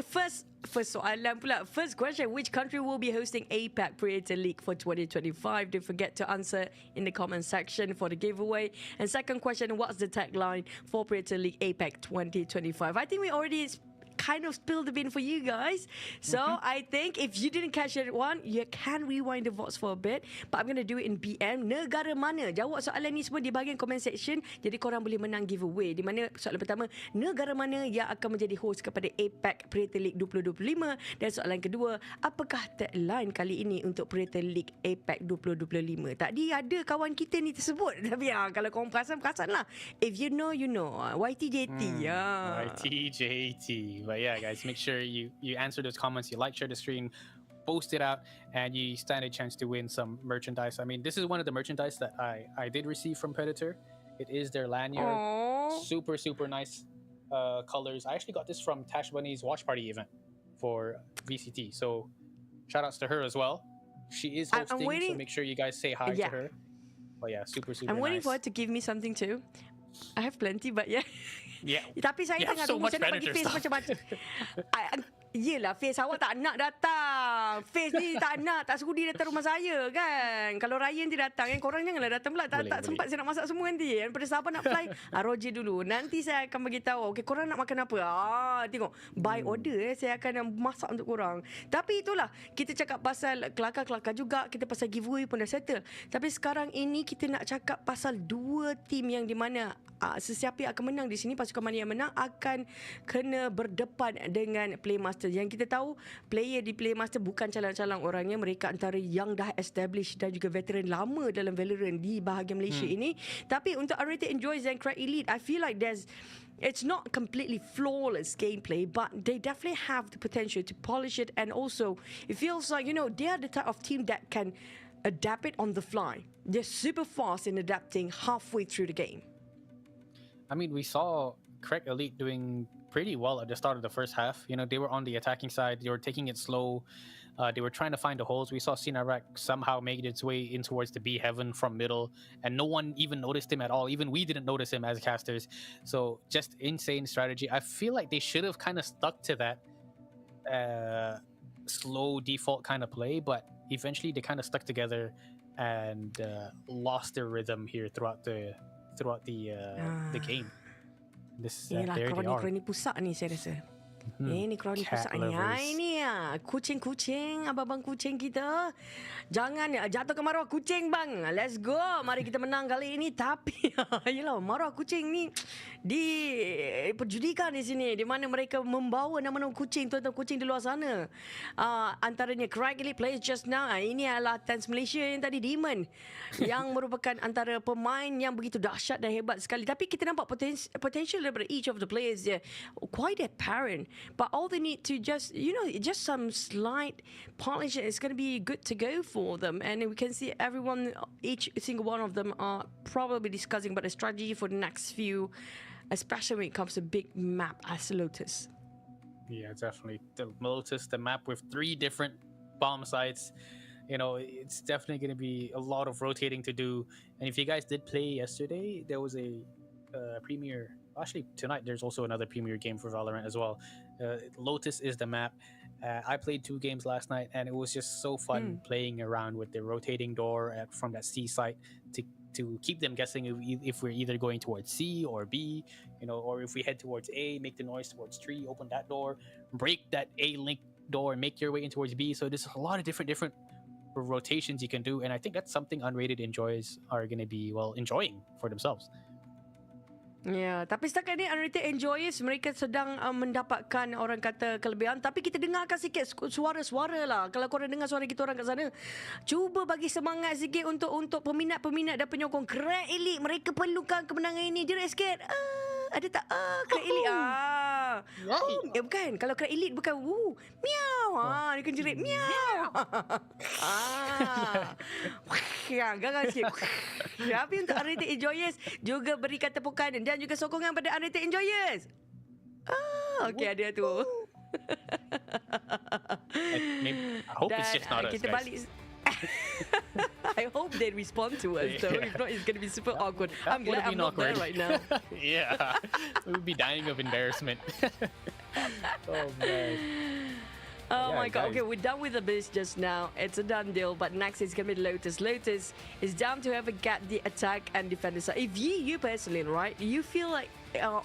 Speaker 3: First soalan pula. First question, which country will be hosting APAC Predator League for 2025? Don't forget to answer in the comment section for the giveaway. And second question, what's the tagline for Predator League APAC 2025? I think we already kind of spilled the bean for you guys. So I think if you didn't catch that one, you can rewind the votes for a bit. But I'm going to do it in BM. Negara mana? Jawab soalan ni semua di bahagian comment section. Jadi korang boleh menang giveaway. Di mana soalan pertama, negara mana yang akan menjadi host kepada APAC Predator League 2025? Dan soalan kedua, apakah tagline kali ini untuk Predator League APAC 2025? Tadi ada kawan kita ni tersebut. Tapi kalau korang perasan lah. If you know, you know. YTJT.
Speaker 2: YTJT. But yeah, guys, make sure you answer those comments, you like, share the stream, post it out, and you stand a chance to win some merchandise. I mean, this is one of the merchandise that I did receive from Predator. It is their lanyard. Aww. Super nice colors. I actually got this from Tash Bunny's watch party event for VCT. So shout outs to her as well. She is hosting, so make sure you guys say hi to her. But yeah, super
Speaker 3: I'm waiting for her to give me something too. I have plenty, but yeah. Tapi saya tengah tunggu saya nak bagi Face macam-macam. Yelah, Face awak tak nak datang. Face ni tak nak, tak sudi datang rumah saya kan. Kalau Ryan je datang kan, korang janganlah datang pula. Tak sempat saya nak masak semua nanti. Daripada Sabah nak fly, Roger dulu. Nanti saya akan bagi tahu, okay, korang nak makan apa? Tengok, by order saya akan masak untuk korang. Tapi itulah, kita cakap pasal kelakar-kelakar juga, kita pasal giveaway pun dah settle. Tapi sekarang ini kita nak cakap pasal 2 tim yang di mana sesiapa yang akan menang di sini, pasukan mana yang menang akan kena berdepan dengan PlayMasterz. Yang kita tahu, player di PlayMasterz bukan calang-calang orangnya. Mereka antara yang dah established dan juga veteran lama dalam Valorant di bahagian Malaysia ini. Tapi untuk Unrated Enjoyers dan Krek Elite, I feel like it's not completely flawless gameplay, but they definitely have the potential to polish it. And also, it feels like, you know, they are the type of team that can adapt it on the fly. They're super fast in adapting halfway through the game.
Speaker 2: I mean, we saw Krek Elite doing pretty well at the start of the first half. You know, they were on the attacking side. They were taking it slow. They were trying to find the holes. We saw Sinarak somehow making its way in towards the B heaven from middle, and no one even noticed him at all. Even we didn't notice him as casters. So just insane strategy. I feel like they should have kind of stuck to that slow default kind of play, but eventually they kind of stuck together and lost their rhythm here throughout throughout the game. This
Speaker 3: Inilah
Speaker 2: there they are.
Speaker 3: kroni-kroni pusat ni saya rasa. Ini kroni
Speaker 2: Cat
Speaker 3: pusat ni.
Speaker 2: lovers.
Speaker 3: Ini kucing-kucing, abang-abang kucing kita. Jangan jatuh ke maruah kucing bang. Let's go. Mari kita menang kali ini. Tapi yelah, maruah kucing ni diperjudikan di sini, di mana mereka membawa nama-nama kucing, tuan-tuan kucing di luar sana. Antaranya Krek Elite plays just now. Ini adalah Tens Malaysia yang tadi Demon, yang merupakan antara pemain yang begitu dahsyat dan hebat sekali. Tapi kita nampak potential daripada each of the players there, quite apparent. But all they need to just some slight polish, it's going to be good to go for them. And we can see everyone, each single one of them are probably discussing about the strategy for the next few, especially when it comes to big map as Lotus.
Speaker 2: Yeah, definitely. The Lotus, the map with 3 different bomb sites. It's definitely going to be a lot of rotating to do. And if you guys did play yesterday, there was a premiere. Actually, tonight there's also another premiere game for Valorant as well. Lotus is the map. I played 2 games last night, and it was just so fun playing around with the rotating door from that C site to keep them guessing if we're either going towards C or B, or if we head towards A, make the noise towards 3, open that door, break that A link door, and make your way in towards B. So there's a lot of different rotations you can do, and I think that's something Unrated Enjoyers are going to be enjoying for themselves.
Speaker 3: Ya, tapi setakat ni Unrated Enjoyers mereka sedang mendapatkan orang kata kelebihan, tapi kita dengarkan sikit suara-suara lah. Kalau korang dengar suara kita orang kat sana, cuba bagi semangat sikit untuk peminat-peminat dan penyokong Krek Elite. Mereka perlukan kemenangan ini. Jerit sikit. Ada tak? Krek Elite. Bukan. Kalau Krek Elite bukan miau. Dia kan jerit miau. Garang sikit. Tapi untuk Unrated Enjoyers juga berikan tepukan dan juga sokongan pada Unrated Enjoyers. Okey, ada tu.
Speaker 2: I hope it's just not us,
Speaker 3: kita
Speaker 2: guys.
Speaker 3: balik. I hope they respond to us though. If not, it's going to be super awkward. I'm glad I'm not there right now.
Speaker 2: Yeah, we'll be dying of embarrassment. Oh man.
Speaker 3: Oh
Speaker 2: Yeah,
Speaker 3: my god.
Speaker 2: guys.
Speaker 3: Okay, we're done with the biz just now. It's a done deal. But next is going to be Lotus. Lotus is down to whoever get the attack and defender side. If you personally, right, you feel like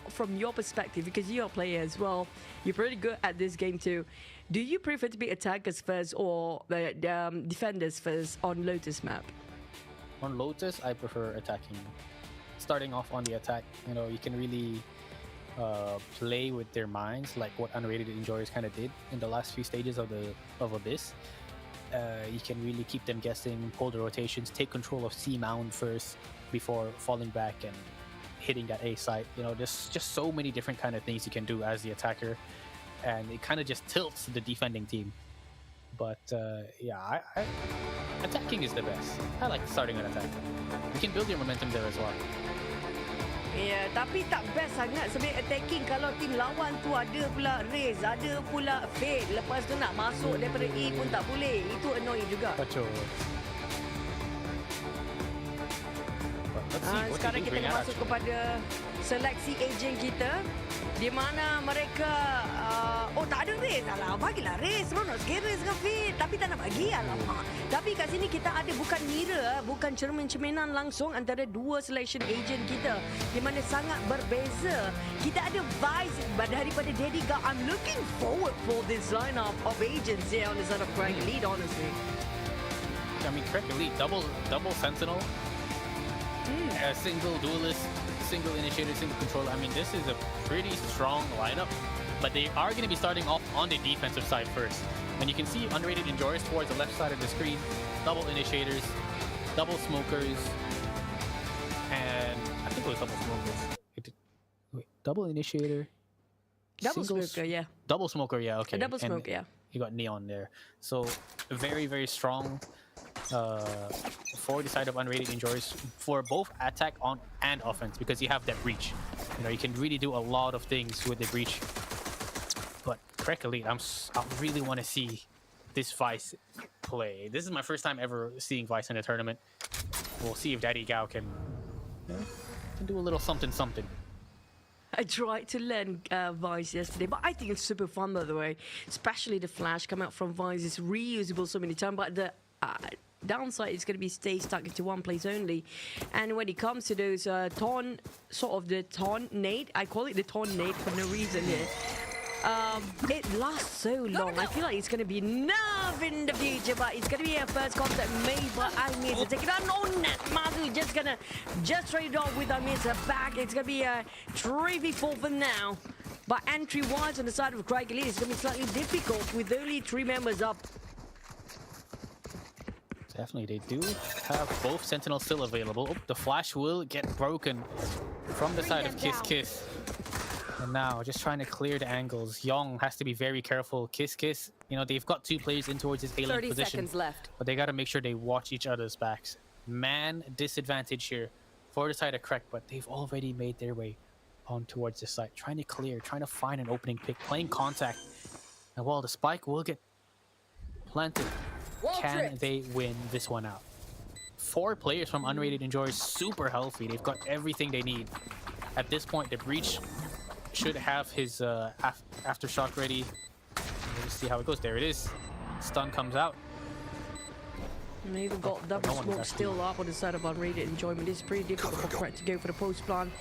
Speaker 3: from your perspective, because you're a player as well, you're pretty good at this game too. Do you prefer to be attackers first or the defenders first on Lotus map?
Speaker 2: On Lotus, I prefer attacking. Starting off on the attack, you can really play with their minds, like what Unrated Enjoyers kind of did in the last few stages of Abyss. You can really keep them guessing, pull the rotations, take control of C mound first before falling back and hitting that A site. There's just so many different kind of things you can do as the attacker, and it kind of just tilts the defending team. But yeah, attacking is the best. I like starting on attack. You can build your momentum there as well.
Speaker 3: Ya, tapi tak best sangat sebenarnya attacking kalau tim lawan tu ada pula raise, ada pula fade. Lepas tu nak masuk daripada E pun tak boleh. Itu annoying juga.
Speaker 2: Betul.
Speaker 3: Sekarang kita nak masuk kepada seleksi agent kita, di mana mereka tak ada race. Alah, bagilah race. Nak sikit race ke fit, tapi tak nak bagi. Alamak. Tapi kat sini kita ada bukan mirror, bukan cermin-cerminan langsung antara dua selection agent kita, di mana sangat berbeza. Kita ada Vice daripada Daddy God. I'm looking forward for this lineup of agents here on the side of Krek Elite, honestly.
Speaker 2: I mean, Krek Elite, double Sentinel, single duelist, single initiator, single controller. I mean, this is a pretty strong lineup, but they are going to be starting off on the defensive side first. And you can see Unrated Enjoyers towards the left side of the screen, double initiators, double smokers, and I think it was double smokers. Wait, double initiator,
Speaker 3: Double smoker, yeah.
Speaker 2: double smoker, yeah, okay.
Speaker 3: A double
Speaker 2: And
Speaker 3: smoke, yeah.
Speaker 2: You got neon there, so very, very strong for the side of Unrated Enjoyers for both attack on and offense, because you have that breach. You can really do a lot of things with the breach. But Krek Elite, I really want to see this Vice play. This is my first time ever seeing Vice in a tournament. We'll see if Daddy Gao can do a little something.
Speaker 3: I tried to learn Vice yesterday, but I think it's super fun, by the way. Especially the flash coming out from Vice is reusable so many times. But downside is going to be stay stuck into one place only. And when it comes to those taunt, sort of the taunt nade, I call it the taunt nade for no reason here. It lasts so long. I feel like it's going to be enough in the future, but it's going to be a first contact made by Amir to take it on. No net. Mazu just going to just trade off with Amir's back. It's going to be a 3v4 for now. But entry-wise on the side of Krek Elite, it's going to be slightly difficult with only 3 members up.
Speaker 2: Definitely, they do have both Sentinels still available. Oh, the flash will get broken from the side of Kiss Kiss. And now, just trying to clear the angles. Young has to be very careful. Kiss Kiss, you know, they've got 2 players in towards his A-lane
Speaker 6: 30
Speaker 2: position.
Speaker 6: seconds left.
Speaker 2: But they got to make sure they watch each other's backs. Man disadvantage here for the side of Krek, but they've already made their way on towards the site. Trying to clear, trying to find an opening pick, playing contact. And while the spike will get planted, can they win this one out? 4 players from Unrated Enjoyers, super healthy. They've got everything they need. At this point, the Breach should have his aftershock ready. Let's see how it goes. There it is. Stun comes out.
Speaker 3: And they've got double smoke still up on the side of Unrated Enjoyment. It's pretty difficult for Krek to go for the post plan.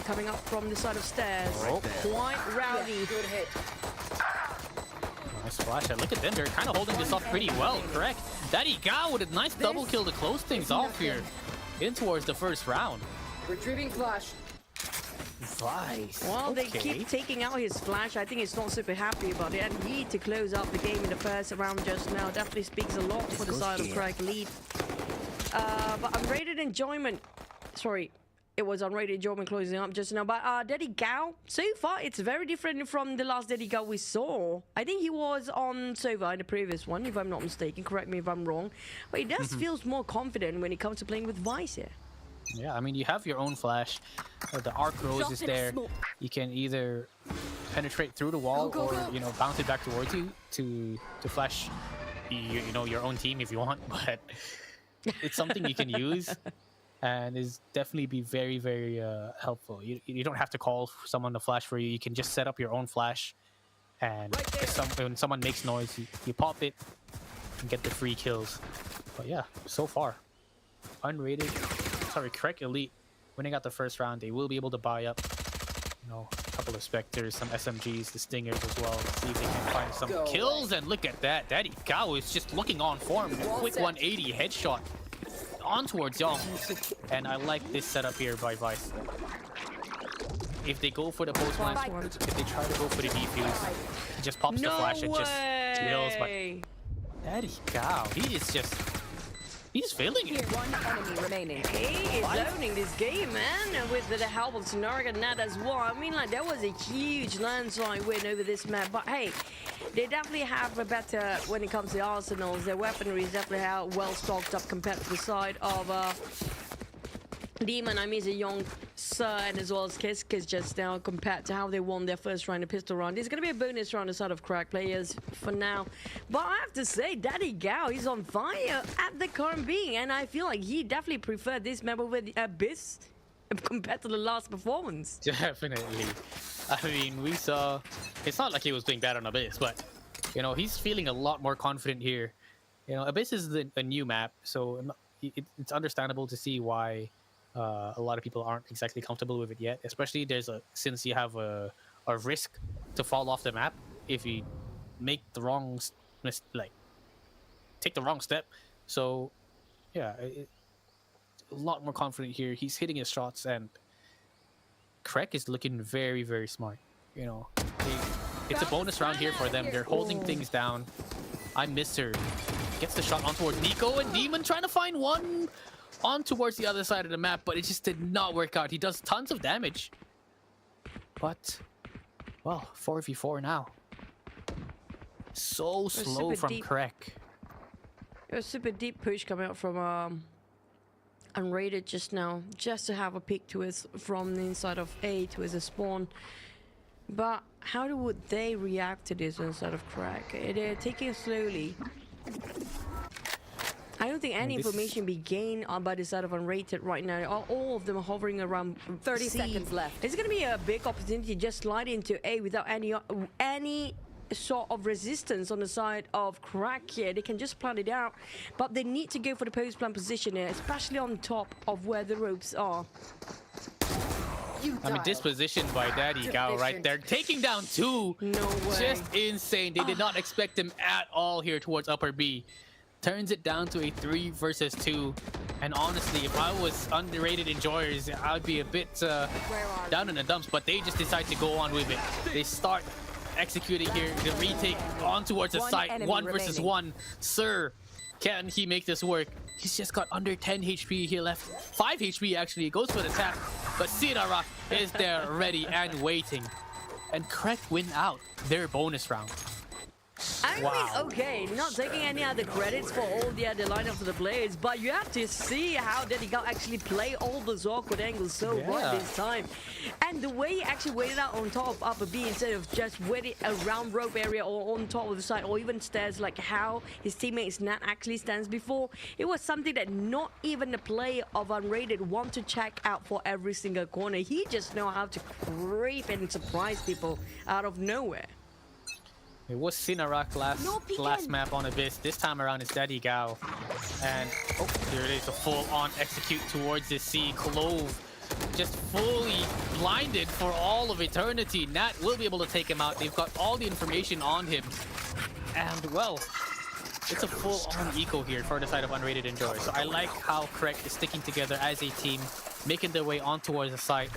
Speaker 3: Coming up from the side of stairs. Quite rowdy.
Speaker 6: Good hit.
Speaker 2: Nice flash. Look at them. They're kind of holding this off pretty well. Correct. Daddy Gao with a nice double kill to close things off here. In towards the first round.
Speaker 6: Retrieving flash.
Speaker 2: Nice.
Speaker 3: Well, they keep taking out his flash. I think he's not super happy about it. And he to close up the game in the first round just now definitely speaks a lot for the side of Krek Elite. But Unrated Enjoyment, sorry, it was Unrated Enjoyment closing up just now. But Daddy Gao, so far it's very different from the last Daddy Gao we saw. I think he was on Sova in the previous one, if I'm not mistaken. Correct me if I'm wrong. But he does feels more confident when it comes to playing with Vice here.
Speaker 2: Yeah, I mean, you have your own flash. The arc rose is there. You can either penetrate through the wall or, you know, bounce it back towards you to flash, you know, your own team if you want. But it's something you can use and is definitely be very, very helpful. You don't have to call for someone to flash for you. You can just set up your own flash. And when someone makes noise, you pop it and get the free kills. But yeah, so far, Unrated... Sorry, Krek Elite winning out the first round. They will be able to buy up, you know, a couple of Spectres, some SMGs, the Stingers as well. See if they can find some kills. And look at that. Daddy Gao is just looking on form. Quick 180 headshot on towards Young. And I like this setup here by Vice. If they go for the post line, if they try to go for the defuse, he just pops the flash and just kills. But Daddy Gao, he is just... He's feeling it.
Speaker 6: One enemy remaining.
Speaker 3: He is owning this game, man, and with the help of Sonorik and that as well. I mean, like, that was a huge landslide win over this map. But hey, they definitely have a better, when it comes to arsenals, their weaponry is definitely well stocked up compared to the side of Demon. I mean, he's a young Sir and as well as Kiss just now compared to how they won their first round of pistol round. There's going to be a bonus round on the side of Krek players for now. But I have to say, Daddy Gao, he's on fire at the current being. And I feel like he definitely preferred this map over the Abyss compared to the last performance.
Speaker 2: Definitely. I mean, we saw... It's not like he was doing bad on Abyss, but, you know, he's feeling a lot more confident here. You know, Abyss is a new map, so it's understandable to see why... a lot of people aren't exactly comfortable with it yet, especially since you have a risk to fall off the map if you make the wrong take the wrong step. So yeah, a lot more confident here. He's hitting his shots, and Krek is looking very, very smart. You know, it's a bonus round here for them. They're holding things down. I miss her. Gets the shot on towards Nico, and Demon trying to find one on towards the other side of the map, but it just did not work out. He does tons of damage. But, well, 4v4 now. So slow from Krek.
Speaker 3: A super deep push coming out from Unrated just now, just to have a pick to his from the inside of A to his spawn. But how would they react to this inside of Krek? They're taking it slowly. I don't think any information be gained by the side of Unrated right now. All of them are hovering around
Speaker 6: 30
Speaker 3: C.
Speaker 6: seconds left.
Speaker 3: It's going to be a big opportunity to just slide into A without any sort of resistance on the side of Krek here. They can just plan it out, but they need to go for the post-plan position here, especially on top of where the ropes are.
Speaker 2: I mean, this position by Daddy Gao right there, taking down 2.
Speaker 3: No way.
Speaker 2: Just insane. They did not expect him at all here towards upper B. Turns it down to a 3 versus 2. And honestly, if I was Unrated Enjoyers, I'd be a bit down in the dumps, but they just decide to go on with it. They start executing here, the retake on towards the site, 1 versus 1. Sir, can he make this work? He's just got under 10 HP here left. 5 HP actually, goes for the tap, but Sinarak is there ready and waiting. And Krek win out their bonus round.
Speaker 3: I mean, okay, not taking any other credits for all the other lineup of the players, but you have to see how Daddy Gao actually play all those awkward angles so right this time. And the way he actually waited out on top of upper B instead of just waiting around rope area or on top of the side or even stairs like how his teammates Nat actually stands before, it was something that not even the player of Unrated want to check out for every single corner. He just know how to creep and surprise people out of nowhere.
Speaker 2: It was Sinarak last map on Abyss. This time around it's Daddy Gao. And oh, here it is, a full-on execute towards this C. Clove just fully blinded for all of eternity. Nat will be able to take him out. They've got all the information on him. And well, it's a full-on eco here for the side of Unrated Enjoy. So I like how Krek is sticking together as a team, making their way on towards the site.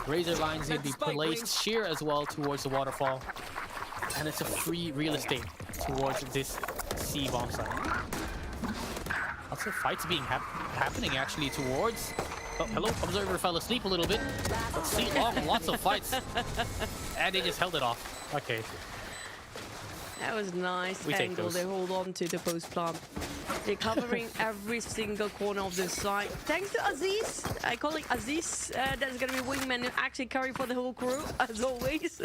Speaker 2: Razor lines will be placed sheer as well towards the waterfall. And it's a free real estate towards this C bomb site. Lots of fights being happening actually towards. Oh, hello, Observer fell asleep a little bit. But C long, lots of fights. And they just held it off. Okay.
Speaker 3: That was nice
Speaker 2: We take
Speaker 3: angle.
Speaker 2: those.
Speaker 3: They hold on to the post plant. They're covering every single corner of the site. Thanks to Aziz. I call it Aziz. That's going to be wingman and actually carry for the whole crew, as always.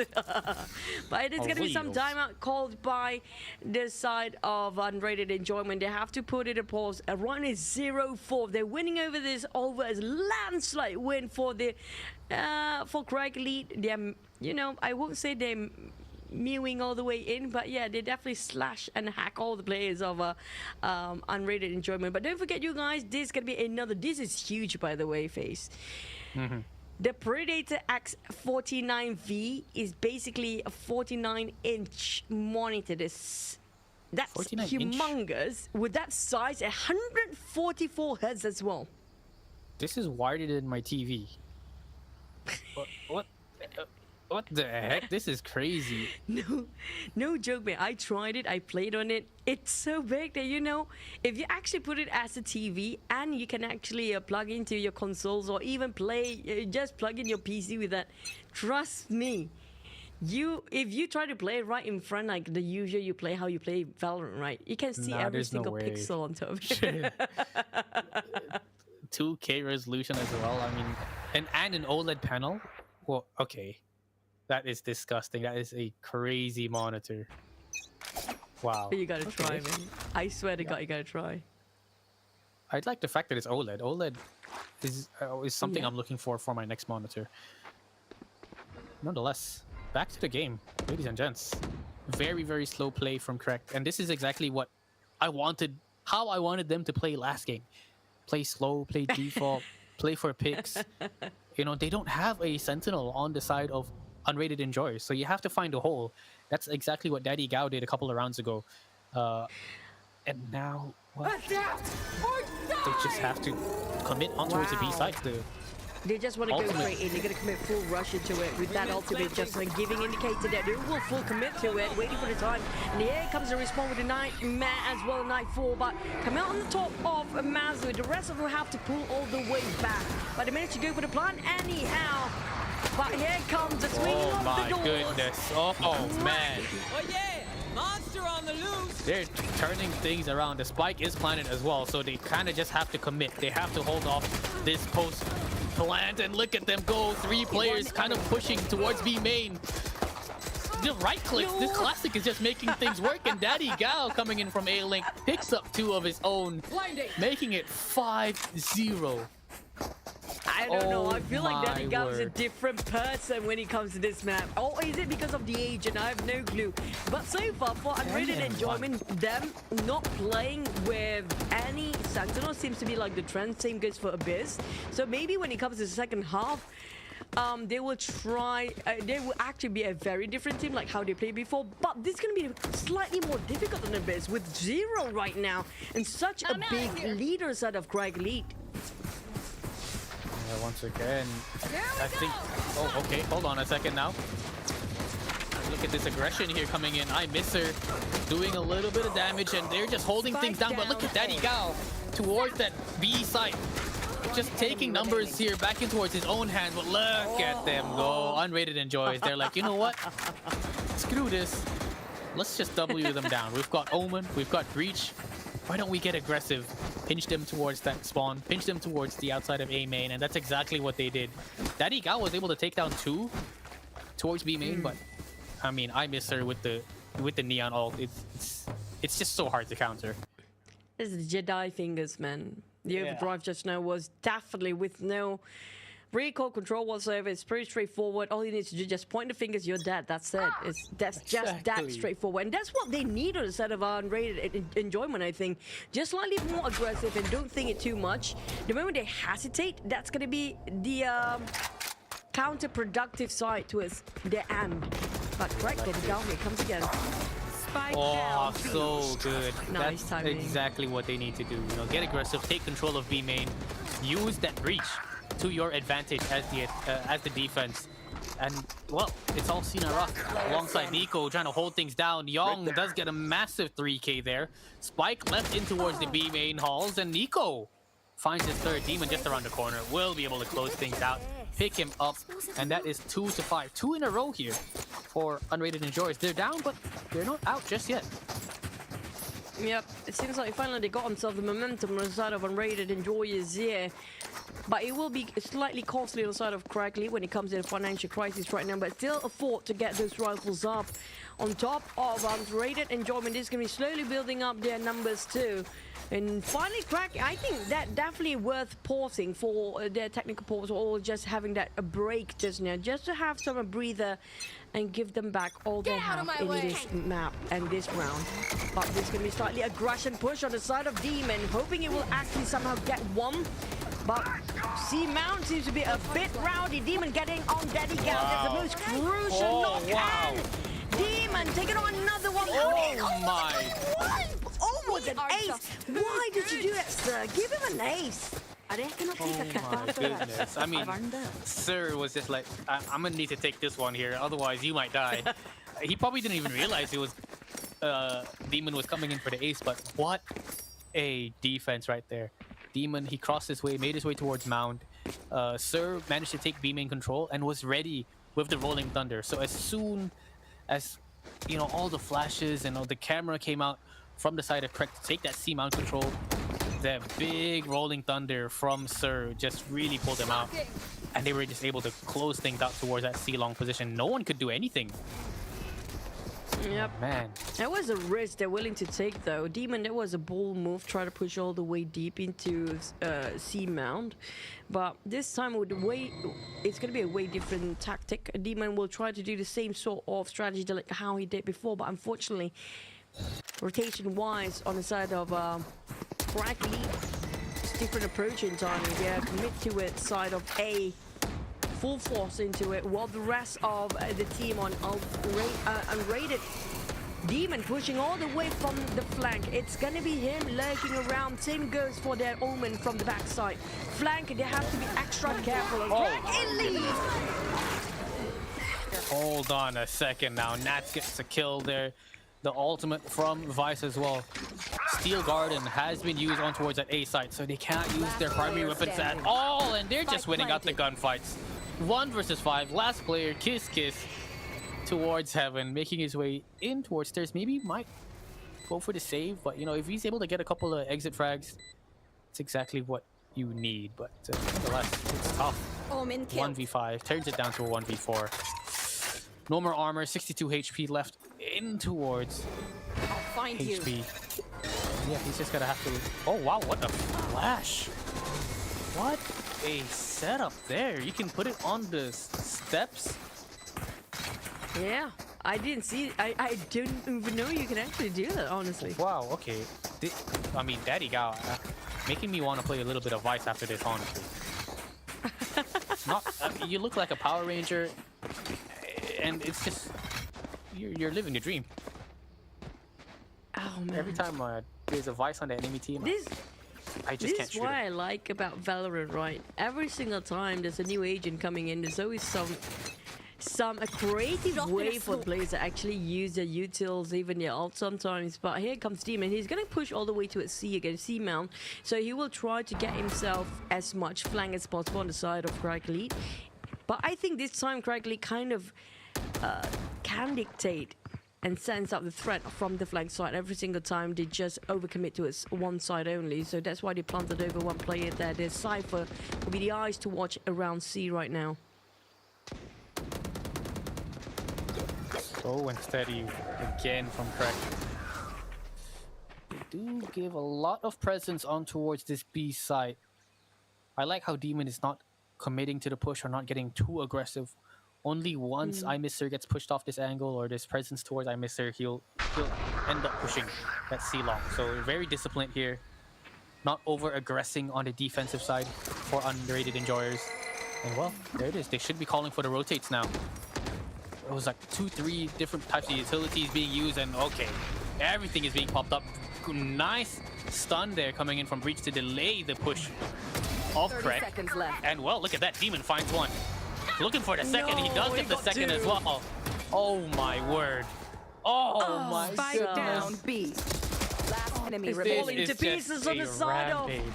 Speaker 3: But it's going to be some timeout called by the side of Unrated Enjoyment. They have to put it a pause. Orion is 0-4. They're winning over this over a landslide win for the for Krek Elite. They're, you know, I won't say they're mewing all the way in, but yeah, they definitely slash and hack all the players of Unrated Enjoyment. But don't forget, you guys, this is gonna be another. This is huge, by the way, Face. The Predator X 49V is basically a 49-inch monitor. That's
Speaker 2: 49
Speaker 3: humongous. With that size, 144 Hz as well.
Speaker 2: This is wider than my TV. What the heck? This is crazy.
Speaker 3: No joke, man. I tried it. I played on it. It's so big that, you know, if you actually put it as a TV and you can actually plug into your consoles or even play, just plug in your PC with that. Trust me, if you try to play it right in front, like the usual you play how you play Valorant, right? You can see every single pixel on top of it.
Speaker 2: 2K resolution as well. I mean, and an OLED panel. Well, okay. That is disgusting. That is a crazy monitor. Wow.
Speaker 3: You gotta try, man. I swear to God, you gotta try.
Speaker 2: I like the fact that it's OLED. OLED is something I'm looking for my next monitor. Nonetheless, back to the game, ladies and gents. Very, very slow play from Krek. And this is exactly what I wanted, how I wanted them to play last game. Play slow, play default, play for picks. You know, they don't have a sentinel on the side of Unrated Enjoyers, so you have to find a hole. That's exactly what Daddy Gao did a couple of rounds ago. And now, well, they just have to commit on towards the B side.
Speaker 3: They just want to go straight in. They're going to commit full rush into it with that ultimate, just like giving indicator that they will full commit to it, waiting for the time. And here comes the respawn with the Nightmare as well, Nightfall. But come out on the top of Mazu. The rest of them have to pull all the way back. But they managed to go for the plan anyhow. But here comes the swinging of the doors.
Speaker 2: Oh my goodness. Oh man.
Speaker 7: Oh yeah! Monster on the loose!
Speaker 2: They're turning things around. The spike is planted as well, so they kind of just have to commit. They have to hold off this post plant, and look at them go. 3 players kind of pushing towards B main. The right click, this classic is just making things work, and Daddy Gao coming in from A-Link picks up 2 of his own, making it 5-0.
Speaker 3: I don't know. I
Speaker 2: Oh
Speaker 3: feel like Daddy
Speaker 2: my
Speaker 3: Gav's a
Speaker 2: word.
Speaker 3: different person when it comes to this map. Or is it because of the age? And I have no clue. But so far, for Unrated Enjoyment, them not playing with any Sentinel seems to be like the trend. Same goes for Abyss. So maybe when it comes to the second half, they will try. They will actually be a very different team, like how they played before. But this is going to be slightly more difficult than Abyss with 0 right now and such a big leader side of Krek Elite.
Speaker 2: Yeah, once again, I think. Oh, okay. Hold on a second now. Look at this aggression here coming in. I miss her doing a little bit of damage, and they're just holding things down. But look at Daddy Gao towards that B site. Just taking numbers here back in towards his own hands, but look at them go. Unrated Enjoyers. They're like, you know what? Screw this. Let's just W them down. We've got Omen, we've got Breach. Why don't we get aggressive? Pinch them towards that spawn, pinch them towards the outside of A main, and that's exactly what they did. Daddy Gao was able to take down 2 towards B main, but I mean, I miss her with the neon ult. It's just so hard to counter.
Speaker 3: This is Jedi fingers, man. The overdrive just now was definitely with no recoil control whatsoever. It's pretty straightforward. All you need to do is just point the fingers, you're dead. That's it. That's just that straightforward. And that's what they need on the side of Unrated Enjoyment, I think. Just slightly more aggressive and don't think it too much. The moment they hesitate, that's going to be the counterproductive side towards their end. But Krek, get it down here. Comes again.
Speaker 2: Oh, so good.
Speaker 3: Nice
Speaker 2: That's
Speaker 3: timing.
Speaker 2: exactly what they need to do. You know, get aggressive, take control of B main, use that breach to your advantage as the defense. And well, it's all Cena Rock alongside Nico trying to hold things down. Young does get a massive 3K there. Spike left in towards the B main halls, and Nico finds his third demon just around the corner. Will be able to close things out, pick him up, and that is 2 to 5. 2 in a row here for Unrated Enjoyers. They're down, but they're not out just yet.
Speaker 3: Yep, it seems like finally they got themselves the momentum on the side of Unrated Enjoyers here. But it will be slightly costly on the side of Krek Elite when it comes to the financial crisis right now, but still afford to get those rifles up. On top of Unrated Enjoyment, this is going to be slowly building up their numbers too. And finally, Krek, I think that definitely worth pausing for their technical pause, or just having that a break just now, just to have some breather and give them back all they have in this map and this round. But this is going to be slightly aggression push on the side of Demon, hoping it will actually somehow get one. But C-Mount seems to be a bit rowdy. Demon getting on Daddy Gao. That's the most crucial knock.
Speaker 2: Wow.
Speaker 3: And Demon taking on another one.
Speaker 2: Oh my.
Speaker 3: Almost an ace. Why did you do that, sir? Give him an ace.
Speaker 2: Oh my goodness. I mean, Sir was just like, I'm gonna need to take this one here, otherwise you might die. He probably didn't even realize it was Demon was coming in for the ace, but what a defense right there. Demon, he crossed his way, made his way towards Mound. Sir managed to take B main control and was ready with the Rolling Thunder. So as soon as, you know, all the flashes and all the camera came out from the side of Krek to take that C mount control, that big Rolling Thunder from Sir just really pulled them out. And they were just able to close things out towards that C long position. No one could do anything.
Speaker 3: Yep.
Speaker 2: Oh, man.
Speaker 3: That was a risk they're willing to take, though. Demon, that was a bold move, try to push all the way deep into C mount. But this time, with the way it's going to be a way different tactic. Demon will try to do the same sort of strategy like how he did before, but unfortunately, rotation-wise, on the side of Krek Elite, it's different approach in time. Yeah, commit to it, side of A. Full force into it, while the rest of the team on Unrated Demon pushing all the way from the flank. It's gonna be him lurking around. Same goes for their Omen from the backside. Flank, they have to be extra careful. Krek Elite!
Speaker 2: Hold on a second now. Nats gets a kill there. The ultimate from Vice as well. Steel Garden has been used on towards that A site, so they can't use their primary weapons at all, and they're just winning out the gunfights. 1 versus 5. Last player, Kiss towards heaven, making his way in towards stairs. Maybe might go for the save, but you know, if he's able to get a couple of exit frags, it's exactly what you need. But nonetheless, it's tough. 1v5 turns it down to a 1v4. No more armor, 62 HP left in towards HP. Yeah, he's just gonna have to. Oh wow, what a flash! What a setup there. You can put it on the steps.
Speaker 3: Yeah, I didn't see. I didn't even know you can actually do that. Honestly.
Speaker 2: Wow. Okay. I mean, Daddy Gao, making me want to play a little bit of Vice after this. Honestly. Not. I mean, you look like a Power Ranger, and it's just you're living the dream.
Speaker 3: Oh man.
Speaker 2: Every time there's a Vice on the enemy team, I just can't
Speaker 3: This is
Speaker 2: shoot
Speaker 3: what
Speaker 2: it.
Speaker 3: I like about Valorant, right? Every single time there's a new agent coming in, there's always some creative way for players to actually use their utils, even their ult sometimes. But here comes Demon. He's going to push all the way to a C again, C mount. So he will try to get himself as much flank as possible on the side of Krek Elite. But I think this time Krek Elite kind of can dictate and sends up the threat from the flank side. Every single time they just overcommit to one side only. So that's why they planted over one player there. There's Cypher will be the eyes to watch around C right now.
Speaker 2: So unsteady again from Krek. They do give a lot of presence on towards this B side. I like how Demon is not committing to the push or not getting too aggressive. Only once iMr gets pushed off this angle or this presence towards iMr, he'll end up pushing that C long. So very disciplined here. Not over-aggressing on the defensive side for Unrated Enjoyers. And well, there it is. They should be calling for the rotates now. It was like 2-3 different types of utilities being used, and okay, everything is being popped up. Nice stun there coming in from Breach to delay the push of
Speaker 6: 30
Speaker 2: Krek.
Speaker 6: seconds left.
Speaker 2: And well, look at that. Demon finds one. Looking for the second. He does
Speaker 3: he
Speaker 2: get the
Speaker 3: got
Speaker 2: second
Speaker 3: two.
Speaker 2: as well. Oh my word. Oh, my
Speaker 6: Spike
Speaker 2: goodness.
Speaker 6: down B. Last enemy
Speaker 3: It's
Speaker 6: remaining.
Speaker 3: falling
Speaker 2: This
Speaker 3: to
Speaker 2: is just
Speaker 3: pieces on
Speaker 2: a
Speaker 3: the side of.
Speaker 2: rampage.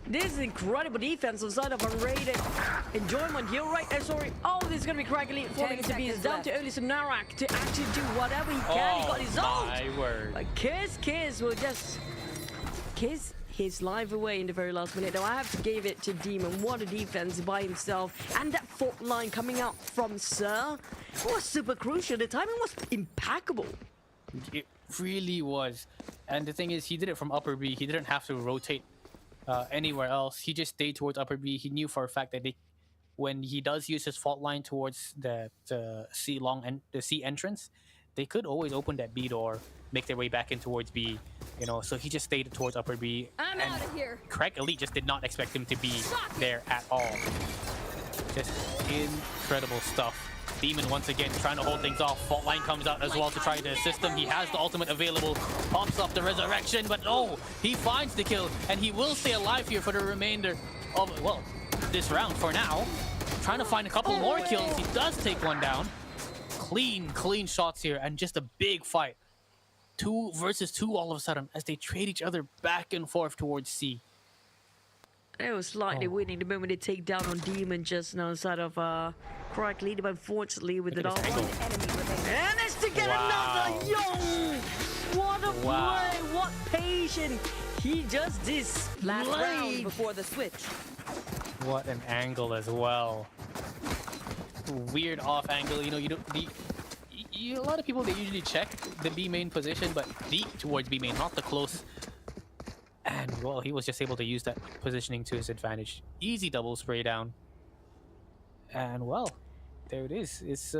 Speaker 3: This is incredible defense on the side of Unrated Enjoyment here, right? Sorry. Oh, this is going to be Krek Elite falling
Speaker 6: 10
Speaker 3: into pieces.
Speaker 6: seconds
Speaker 3: Down
Speaker 6: left.
Speaker 3: to early Narak to actually do whatever he can. He got his ult.
Speaker 2: My word.
Speaker 3: But Kiss will just kiss his life away in the very last minute. Now I have to give it to Demon. What a defense by himself. And that fault line coming out from Sir was super crucial. The timing was impeccable.
Speaker 2: It really was. And the thing is, he did it from upper B. He didn't have to rotate anywhere else. He just stayed towards upper B. He knew for a fact that when he does use his fault line towards the C long and the C entrance, they could always open that B door, make their way back in towards B. You know, so he just stayed towards upper B.
Speaker 1: I'm out of here.
Speaker 2: Krek Elite just did not expect him to be there at all. Just incredible stuff. Demon once again trying to hold things off. Fault line comes out as well to try to assist him. He has the ultimate available. Pops off the resurrection, but no, he finds the kill, and he will stay alive here for the remainder of, well, this round for now. Trying to find a couple more kills. He does take one down. Clean shots here, and just a big fight. 2 versus 2 all of a sudden as they trade each other back and forth towards C.
Speaker 3: They were slightly winning the moment they take down on Demon just now inside of Krek Elite, but unfortunately with it
Speaker 2: Look
Speaker 3: all.
Speaker 2: at this angle.
Speaker 6: Enemy remaining.
Speaker 3: And it's to get
Speaker 2: Wow.
Speaker 3: another young. What a
Speaker 2: Wow.
Speaker 3: play, what patience. He just displayed.
Speaker 6: Last round before the switch.
Speaker 2: What an angle as well. Weird off angle, you know, a lot of people, they usually check the B main position, but deep towards B main, not the close. And well, he was just able to use that positioning to his advantage. Easy double spray down. And well, there it is. It's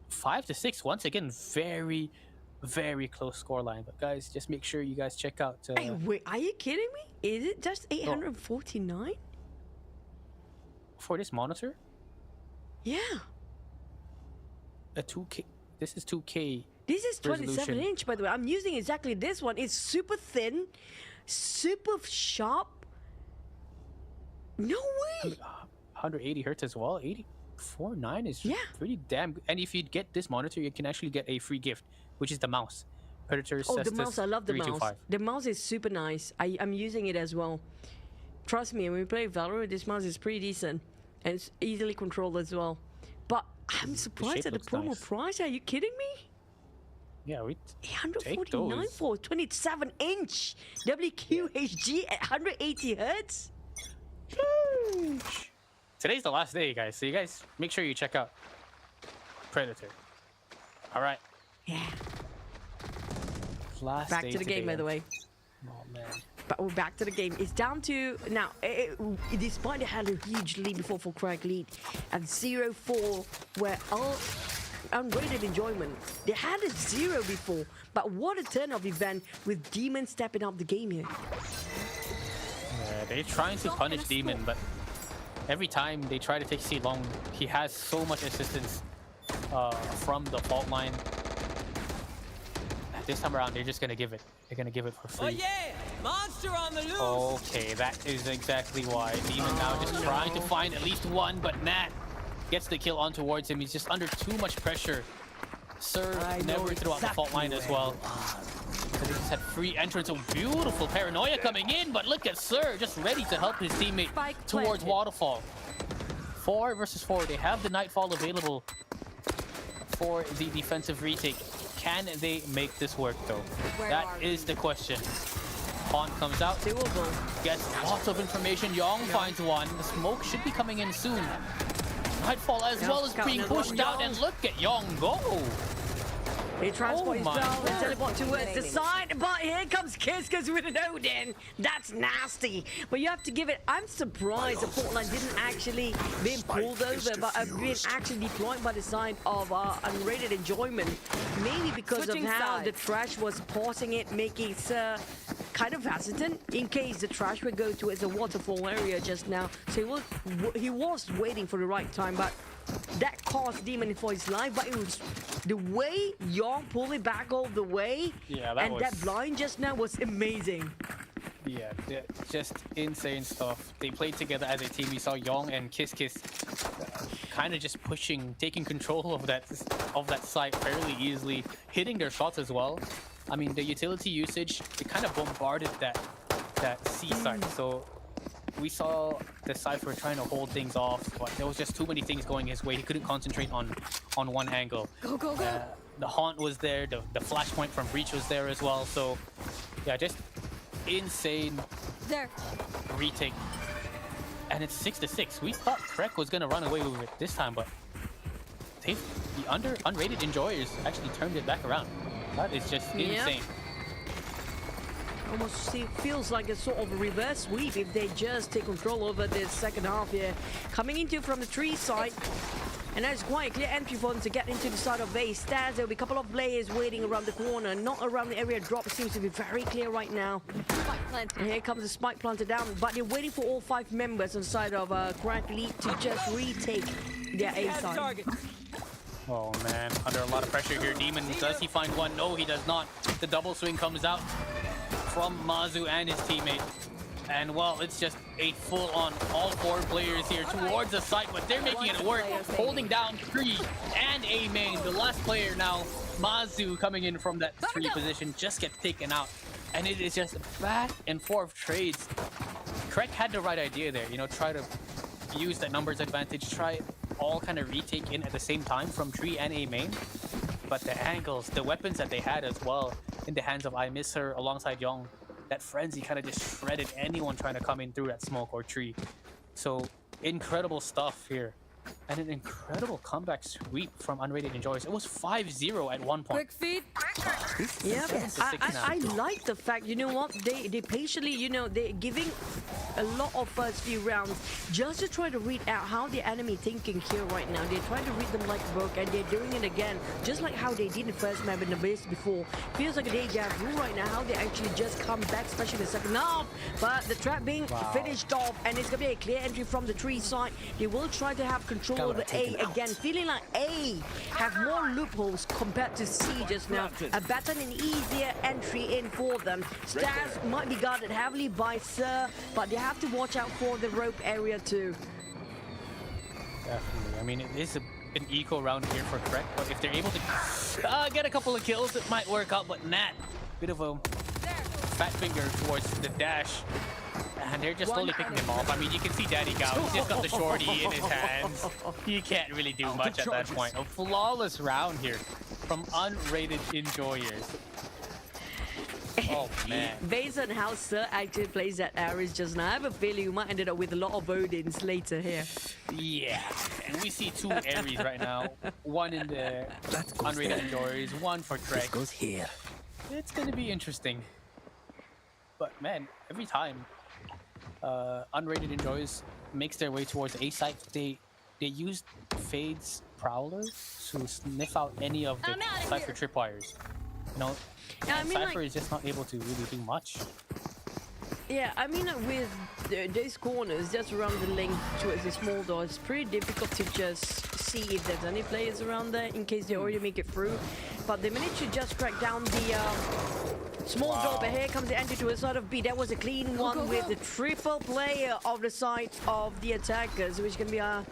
Speaker 2: 5-6. Once again, very, very close scoreline. But guys, just make sure you guys check out.
Speaker 3: Hey, wait, are you kidding me? Is it just 849?
Speaker 2: For this monitor,
Speaker 3: Yeah.
Speaker 2: a 2K. This is 2K.
Speaker 3: This is 27
Speaker 2: resolution.
Speaker 3: inch, by the way. I'm using exactly this one. It's super thin, super sharp. No way.
Speaker 2: 180 hertz as well. 84.9 is
Speaker 3: Yeah.
Speaker 2: pretty damn good. And if you get this monitor, you can actually get a free gift, which is the mouse. Predator
Speaker 3: Oh, the
Speaker 2: Cestus
Speaker 3: mouse. I love the mouse.
Speaker 2: 325.
Speaker 3: The mouse is super nice. I'm using it as well. Trust me, when we play Valorant, this mouse is pretty decent. And it's easily controlled as well. But I'm surprised
Speaker 2: shape
Speaker 3: at the
Speaker 2: looks
Speaker 3: promo
Speaker 2: nice.
Speaker 3: price. Are you kidding me?
Speaker 2: Yeah, we
Speaker 3: 849
Speaker 2: those.
Speaker 3: for 27 inch WQHD at 180 hertz.
Speaker 2: Today's the last day, guys. So you guys make sure you check out Predator. All right.
Speaker 3: Yeah.
Speaker 2: Last
Speaker 3: Back
Speaker 2: day
Speaker 3: to the game,
Speaker 2: today.
Speaker 3: by the way.
Speaker 2: Oh man.
Speaker 3: But we're back to the game. It's down to now. Despite they had a huge lead before for Krek Elite at 0-4, where all unrated enjoyment. They had a 0 before, but what a turn of event with Demon stepping up the game here.
Speaker 2: Yeah, they're trying to punish Demon, but every time they try to take C long, he has so much assistance from the fault line. This time around, they're just gonna give it. They're gonna give it for free.
Speaker 7: Oh yeah! Monster on the loose!
Speaker 2: Okay, that is exactly why. Demon now just trying to find at least one, but Nat gets the kill on towards him. He's just under too much pressure. Sir never threw out the fault line as well. So they just had free entrance. A beautiful paranoia coming in, but look at Sir just ready to help his teammate towards Waterfall. 4 versus 4. They have the Nightfall available for the defensive retake. Can they make this work though? That is the question. Haunt comes out. Gets lots of information. Yong finds one. The smoke should be coming in soon. Nightfall as well as being pushed out, and look at Yong go.
Speaker 3: He transports
Speaker 2: Oh my
Speaker 3: down and
Speaker 2: word.
Speaker 3: teleport towards the side, but here comes Kiskas with an Odin. That's nasty. But you have to give it. I'm surprised the fault line didn't actually being pulled over, but being actually deployed by the side of Unrated Enjoyment. Mainly because
Speaker 6: Switching
Speaker 3: of how
Speaker 6: sides.
Speaker 3: the trash was pausing it, making it kind of hesitant in case the trash would go towards the waterfall area just now. So he was waiting for the right time, but that cost Demon for his life. But it was the way Yong pulled it back all the way,
Speaker 2: Yeah,
Speaker 3: and that blind just now was amazing.
Speaker 2: Yeah, just insane stuff. They played together as a team. We saw Yong and Kiss kind of just pushing, taking control of that site fairly easily, hitting their shots as well. I mean, the utility usage, it kind of bombarded that C site. So we saw the Cypher trying to hold things off, but there was just too many things going his way. He couldn't concentrate on one angle.
Speaker 1: Go.
Speaker 2: The Haunt was there, the flashpoint from Breach was there as well. So yeah, just insane
Speaker 1: There.
Speaker 2: retake. And it's 6-6. We thought Krek was gonna run away with it this time, but the unrated enjoyers actually turned it back around. That is just insane.
Speaker 3: Almost feels like a sort of a reverse sweep if they just take control over this second half here. Coming into from the tree side. And that's quite a clear entry for them to get into the side of base. Stairs, there'll be a couple of players waiting around the corner, not around the area. Drop seems to be very clear right now. And here comes the spike planted down, but they're waiting for all 5 members on the side of Krek Elite to just retake their A
Speaker 7: Has
Speaker 3: side.
Speaker 7: target.
Speaker 2: Oh man, under a lot of pressure here. Demon, does he find one? No, he does not. The double swing comes out from Mazu and his teammate. And well, it's just a full-on all 4 players here towards the site, but they're making it work. Holding down 3 and A main. The last player now, Mazu, coming in from that 3 position, just gets taken out. And it is just back and forth trades. Krek had the right idea there, you know, try to use that numbers advantage, try all kind of retake in at the same time from tree and A main. But the angles, the weapons that they had as well in the hands of I Miss Her alongside Yong, that frenzy kind of just shredded anyone trying to come in through that smoke or tree. So incredible stuff here. And an incredible comeback sweep from Unrated Enjoyers. It was 5-0 at one point.
Speaker 6: Quick feed.
Speaker 3: Yeah,
Speaker 2: 7-6 now.
Speaker 3: I like the fact, you know what, they patiently, you know, they're giving a lot of first few rounds just to try to read out how the enemy thinking here right now. They're trying to read them like a book, and they're doing it again, just like how they did the first map in the base before. Feels like a deja vu right now, how they actually just come back, especially the second half. But the trap being finished off, and it's gonna be a clear entry from the tree side. They will try to have control over A again, feeling like A have more loopholes compared to C just now. A better and easier entry in for them. Stairs might be guarded heavily by Sir, but they have to watch out for the rope area too.
Speaker 2: Definitely. I mean, it is an eco round here for Krek, but if they're able to get a couple of kills, it might work out. But Nat, bit of a fat finger towards the dash. And they're just slowly picking him off. I mean, you can see Daddy Gao. He's just got the shorty in his hands. He can't really do much at that point. A flawless round here from Unrated Enjoyers. Oh, man.
Speaker 3: Based on how Sir actually plays that Ares just now, I have a feeling we might end up with a lot of Odins later here.
Speaker 2: Yeah. And we see 2 Ares right now. One in the Unrated Enjoyers, one for Krek.
Speaker 4: Goes here.
Speaker 2: It's going to be interesting. But man, every time Unrated Enjoyers makes their way towards A site, they use Fade's Prowler to sniff out any of the Cypher tripwires. You know,
Speaker 3: Yeah, I mean,
Speaker 2: Cypher
Speaker 3: like-
Speaker 2: is just not able to really do much.
Speaker 3: Yeah, I mean, with those corners just around the link towards the small door, it's pretty difficult to just see if there's any players around there in case they already make it through. But they managed to just crack down the small door, but here comes the entry to the side of B. That was a clean one with the triple player of the side of the attackers, which can be a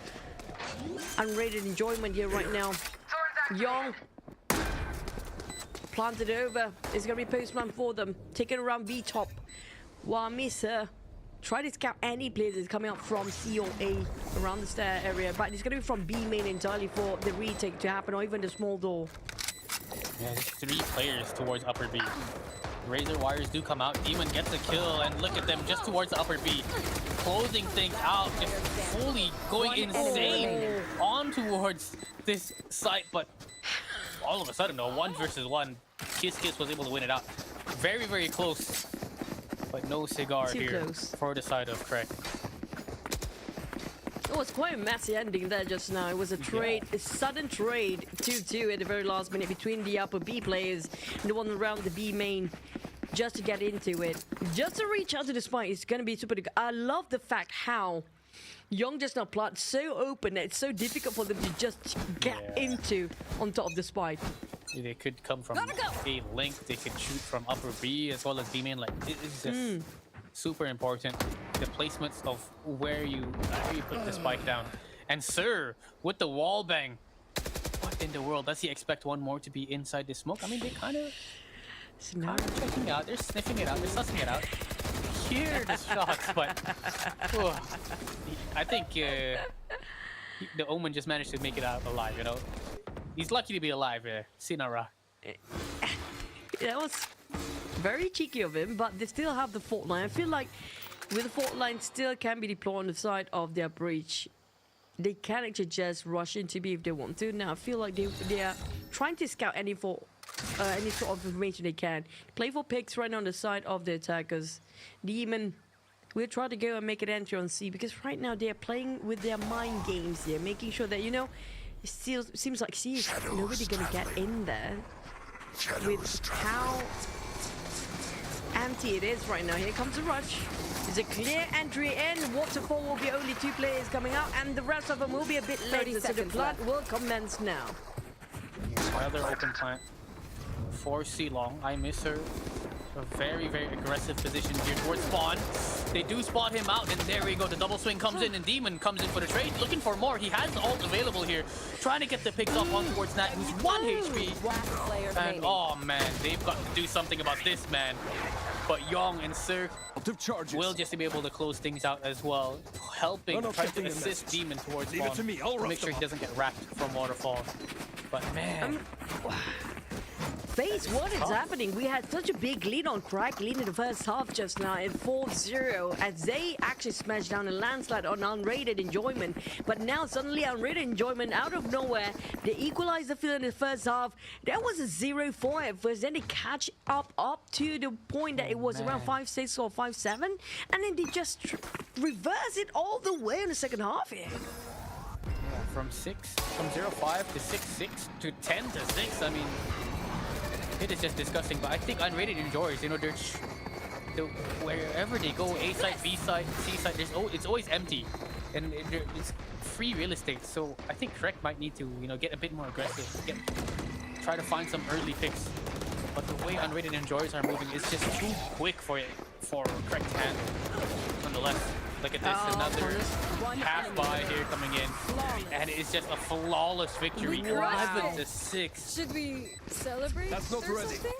Speaker 3: unrated enjoyment here right now. Young planted over. It's going to be post plan for them. Taking around B top. While Misa try to scout any players that's coming out from C or A around the stair area, but it's going to be from B main entirely for the retake to happen, or even the small door.
Speaker 2: Yeah, there's 3 players towards upper B. Razor wires do come out. Demon gets a kill, and look at them just towards the upper B, closing things out, just fully going insane on towards this site. But all of a sudden, though, 1 versus 1, Kiss was able to win it out. Very, very close, but no cigar
Speaker 3: Too
Speaker 2: here
Speaker 3: close.
Speaker 2: for the side of Krek.
Speaker 3: It was quite a messy ending there just now. It was a trade, a sudden trade, 2-2 at the very last minute between the upper B players and the one around the B main, just to get into it. Just to reach out to the spike is going to be super good. I love the fact how Young just now plant so open that it's so difficult for them to just get into on top of the spike.
Speaker 2: They could come from A link, they could shoot from upper B as well as B main. Like, it's just super important. The placements of where you put the spike down. And Sir, with the wall bang, what in the world? Does he expect one more to be inside the smoke? I mean, they kind of checking out. They're sniffing it out. They're sussing it out. Hear the shots, but I think the Omen just managed to make it out alive. You know, he's lucky to be alive. Sinara.
Speaker 3: That was very cheeky of him, but they still have the fault line. I feel like with the fault line still can be deployed on the side of their breach. They can actually just rush into B if they want to. Now I feel like they are trying to scout any sort of information they can. Play for picks right now on the side of the attackers. Demon will try to go and make an entry on C, because right now they are playing with their mind games here, making sure that, you know, it still seems like C is nobody gonna get in there with how empty it is right now. Here comes a rush. There's a clear entry in. Waterfall will be only 2 players coming out, and the rest of them will be a bit later, so the plant will commence now.
Speaker 2: Another open plant for C Long. I miss her. A very, very aggressive position here towards spawn. They do spot him out, and there we go. The double swing comes in, and Demon comes in for the trade, looking for more. He has ult available here, trying to get the picks off on towards Nat, who's 1 HP.
Speaker 6: Last player
Speaker 2: And
Speaker 6: remaining.
Speaker 2: oh man, they've got to do something about this, man. But Young and Sir will just be able to close things out as well, helping, trying to assist Demon towards spawn to make sure he doesn't get wrapped from Waterfall. But man,
Speaker 3: Face, what is happening? We had such a big lead on Krek Elite in the first half just now at 4-0, as they actually smashed down a landslide on Unrated Enjoyment. But now suddenly Unrated Enjoyment out of nowhere, they equalized the field in the first half. That was a 0-4 at first, then they catch up to the point that it was around 5-6 or 5-7, and then they just reverse it all the way in the second half here.
Speaker 2: from 0-5 to 6-6 to 10 to 6. I mean, it is just disgusting. But I think Unrated Enjoyers, you know, wherever they go, A side, B side, C side, it's always empty, and it's free real estate. So I think Krek might need to, you know, get a bit more aggressive, try to find some early picks. But the way Unrated Enjoyers are moving is just too quick for Krek to handle. On the left, look at this, another half by here coming in, and it's just a flawless victory, 11 to 6.
Speaker 8: Should we celebrate?
Speaker 5: That's not
Speaker 8: or
Speaker 5: ready.
Speaker 8: something?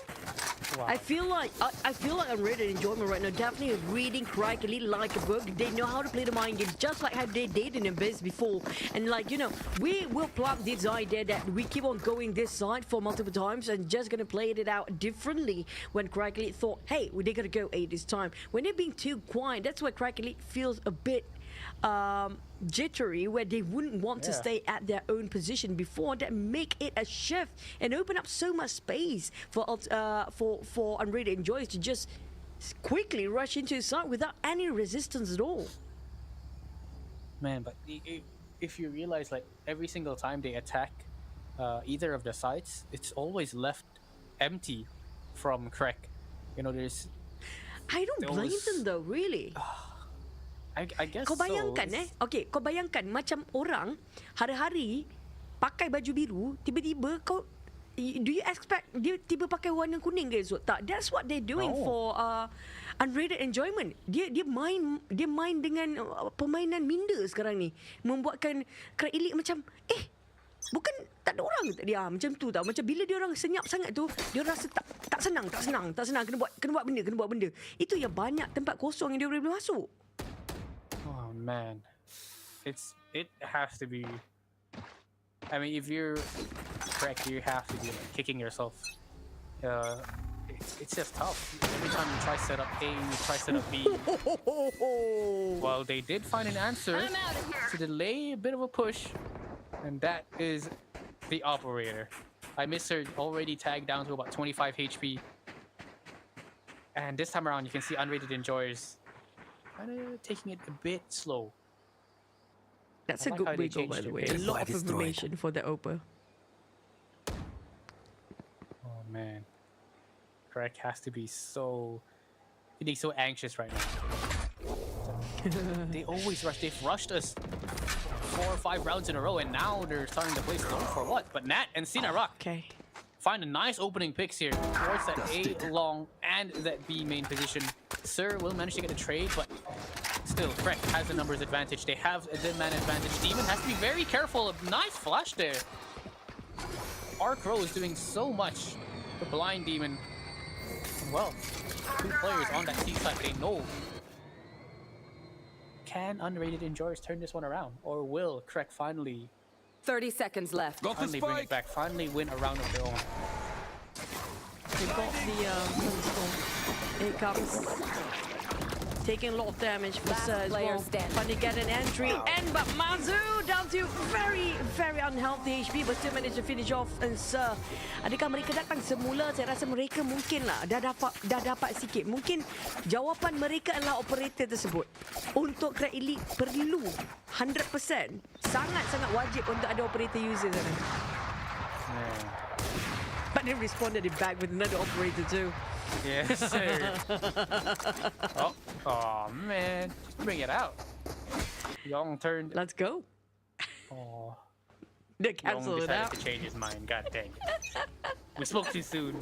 Speaker 2: Wow.
Speaker 3: I feel like Unrated Enjoyment right now definitely is reading Krek Elite like a book. They know how to play the mind game, just like how they did in Abyss before. And like, you know, we will plant this idea that we keep on going this side for multiple times and just gonna play it out differently. When Krek Elite thought, hey, they're gonna go A this time. When they're being too quiet, that's where Krek Elite feels a bit jittery, where they wouldn't want to stay at their own position before, that make it a shift and open up so much space for Unrated Enjoyers to just quickly rush into his side without any resistance at all.
Speaker 2: Man, but if you realize, like, every single time they attack either of the sides, it's always left empty from Krek. You know, there's...
Speaker 3: I don't blame
Speaker 2: Those-
Speaker 3: them though, really.
Speaker 2: I guess
Speaker 3: Kau bayangkan
Speaker 2: so.
Speaker 3: Okay, kau bayangkan macam orang hari-hari pakai baju biru, tiba-tiba kau, do you expect dia tiba pakai warna kuning ke esok? Tak. That's what they're doing
Speaker 2: No.
Speaker 3: for Unrated Enjoyment. Dia main dengan permainan minda sekarang ni, membuatkan Krek Elite macam bukan tak ada orang tak dia macam tu tau. Macam bila dia orang senyap sangat tu, dia rasa tak senang kena buat benda. Itu yang banyak tempat kosong yang dia boleh masuk.
Speaker 2: Oh man, it has to be. I mean, if you're Krek, you have to be like kicking yourself. It's just tough. Every time you try set up A, you try set up B. Well, they did find an answer to delay a bit of a push, and that is the operator. I missed her already tagged down to about 25 HP. And this time around, you can see Unrated Enjoyers kind of taking it a bit slow.
Speaker 3: That's
Speaker 2: I
Speaker 3: a
Speaker 2: like
Speaker 3: good
Speaker 2: how they
Speaker 3: wiggle, by
Speaker 2: changed
Speaker 3: the
Speaker 2: it.
Speaker 3: way. A
Speaker 2: It's
Speaker 3: lot of
Speaker 4: destroyed.
Speaker 3: information for the Opa.
Speaker 2: Oh man, Krek has to be feeling so anxious right now. They always rush. They've rushed us 4 or 5 rounds in a row, and now they're starting to play slow for what? But Nat and Rock
Speaker 3: Okay.
Speaker 2: find a nice opening picks here towards that A long and that B main position. Sir will manage to get a trade, but still, Krek has the numbers advantage. They have a dead man advantage. Demon has to be very careful. Nice flash there. Arc Row is doing so much to blind Demon. Well, 2 players on that C side, they know. Can Unrated Enjoyers turn this one around? Or will Krek finally
Speaker 6: 30 seconds left.
Speaker 5: Got the
Speaker 2: bring it
Speaker 5: spike.
Speaker 2: back? Finally win a round of their own?
Speaker 3: They got the sunstorm. Here it comes. Taking a lot of damage for
Speaker 6: Last
Speaker 3: Sir as
Speaker 6: player
Speaker 3: well.
Speaker 6: standing.
Speaker 3: Finally get an entry. And but Mazu down to very, very unhealthy HP, but still managed to finish off. And Sir, adakah mereka datang semula? Saya rasa mereka mungkin lah dah dapat sikit. Mungkin jawapan mereka adalah operator tersebut. Untuk Krek Elite perlu 100%. Sangat-sangat wajib untuk ada operator user sana.
Speaker 2: Man.
Speaker 3: But they responded it back with another operator too.
Speaker 2: Yes, sir. Oh man, bring it out. Young turned.
Speaker 3: Let's go.
Speaker 2: Oh,
Speaker 3: They
Speaker 2: Young
Speaker 3: cancel it
Speaker 2: decided
Speaker 3: out.
Speaker 2: to change his mind. God dang it. We spoke too soon.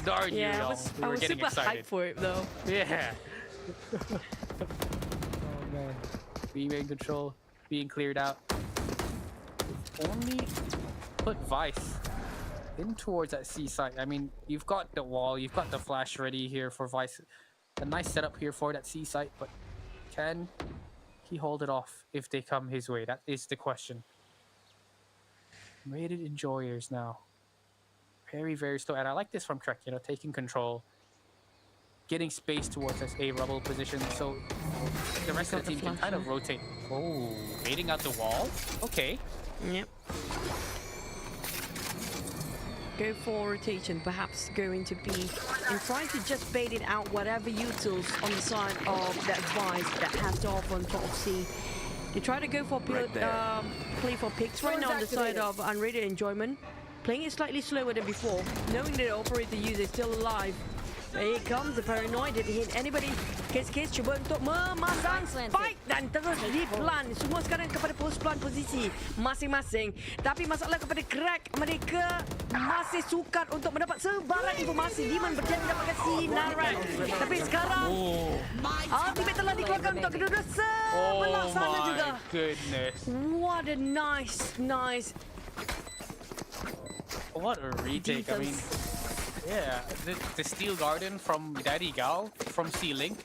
Speaker 2: Darn you,
Speaker 3: Yeah,
Speaker 2: Young. We
Speaker 3: I
Speaker 2: were
Speaker 3: was
Speaker 2: getting
Speaker 3: super
Speaker 2: excited.
Speaker 3: hyped for it though.
Speaker 2: Yeah. Oh man. Being in control, being cleared out. Only put Vice in towards that C side. I mean, you've got the wall, you've got the flash ready here for Vice. A nice setup here for that C side, but can he hold it off if they come his way? That is the question. Rated Enjoyers now. Very, very slow. And I like this from Krek, you know, taking control, getting space towards this A rubble position, so the rest of the team can kind of rotate. Oh, baiting out the wall? Okay.
Speaker 3: Yep. Go for rotation, perhaps going to be and trying to just bait it out whatever utils on the side of that Vice that has to offer on top of C. They try to go for
Speaker 4: Right there.
Speaker 3: play for picks right now on the side of Unrated Enjoyment. Playing it slightly slower than before, knowing that the operator user is still alive. Here comes the paranoid, didn't hit anybody. Case cuba untuk memasang spike dan terus di-plan. Semua sekarang kepada post-plan posisi masing-masing. Tapi masalah kepada Krek, mereka masih sukar untuk mendapat sebarang informasi. Demon berjaya mendapatkan sinaran. Tapi sekarang, ultimate telah dikeluarkan untuk kedua-dua sebelah
Speaker 2: Oh
Speaker 3: sana juga.
Speaker 2: my goodness.
Speaker 3: What a nice
Speaker 2: What a retake. I mean, yeah, the Steel Garden from Daddy Gao from C-Link.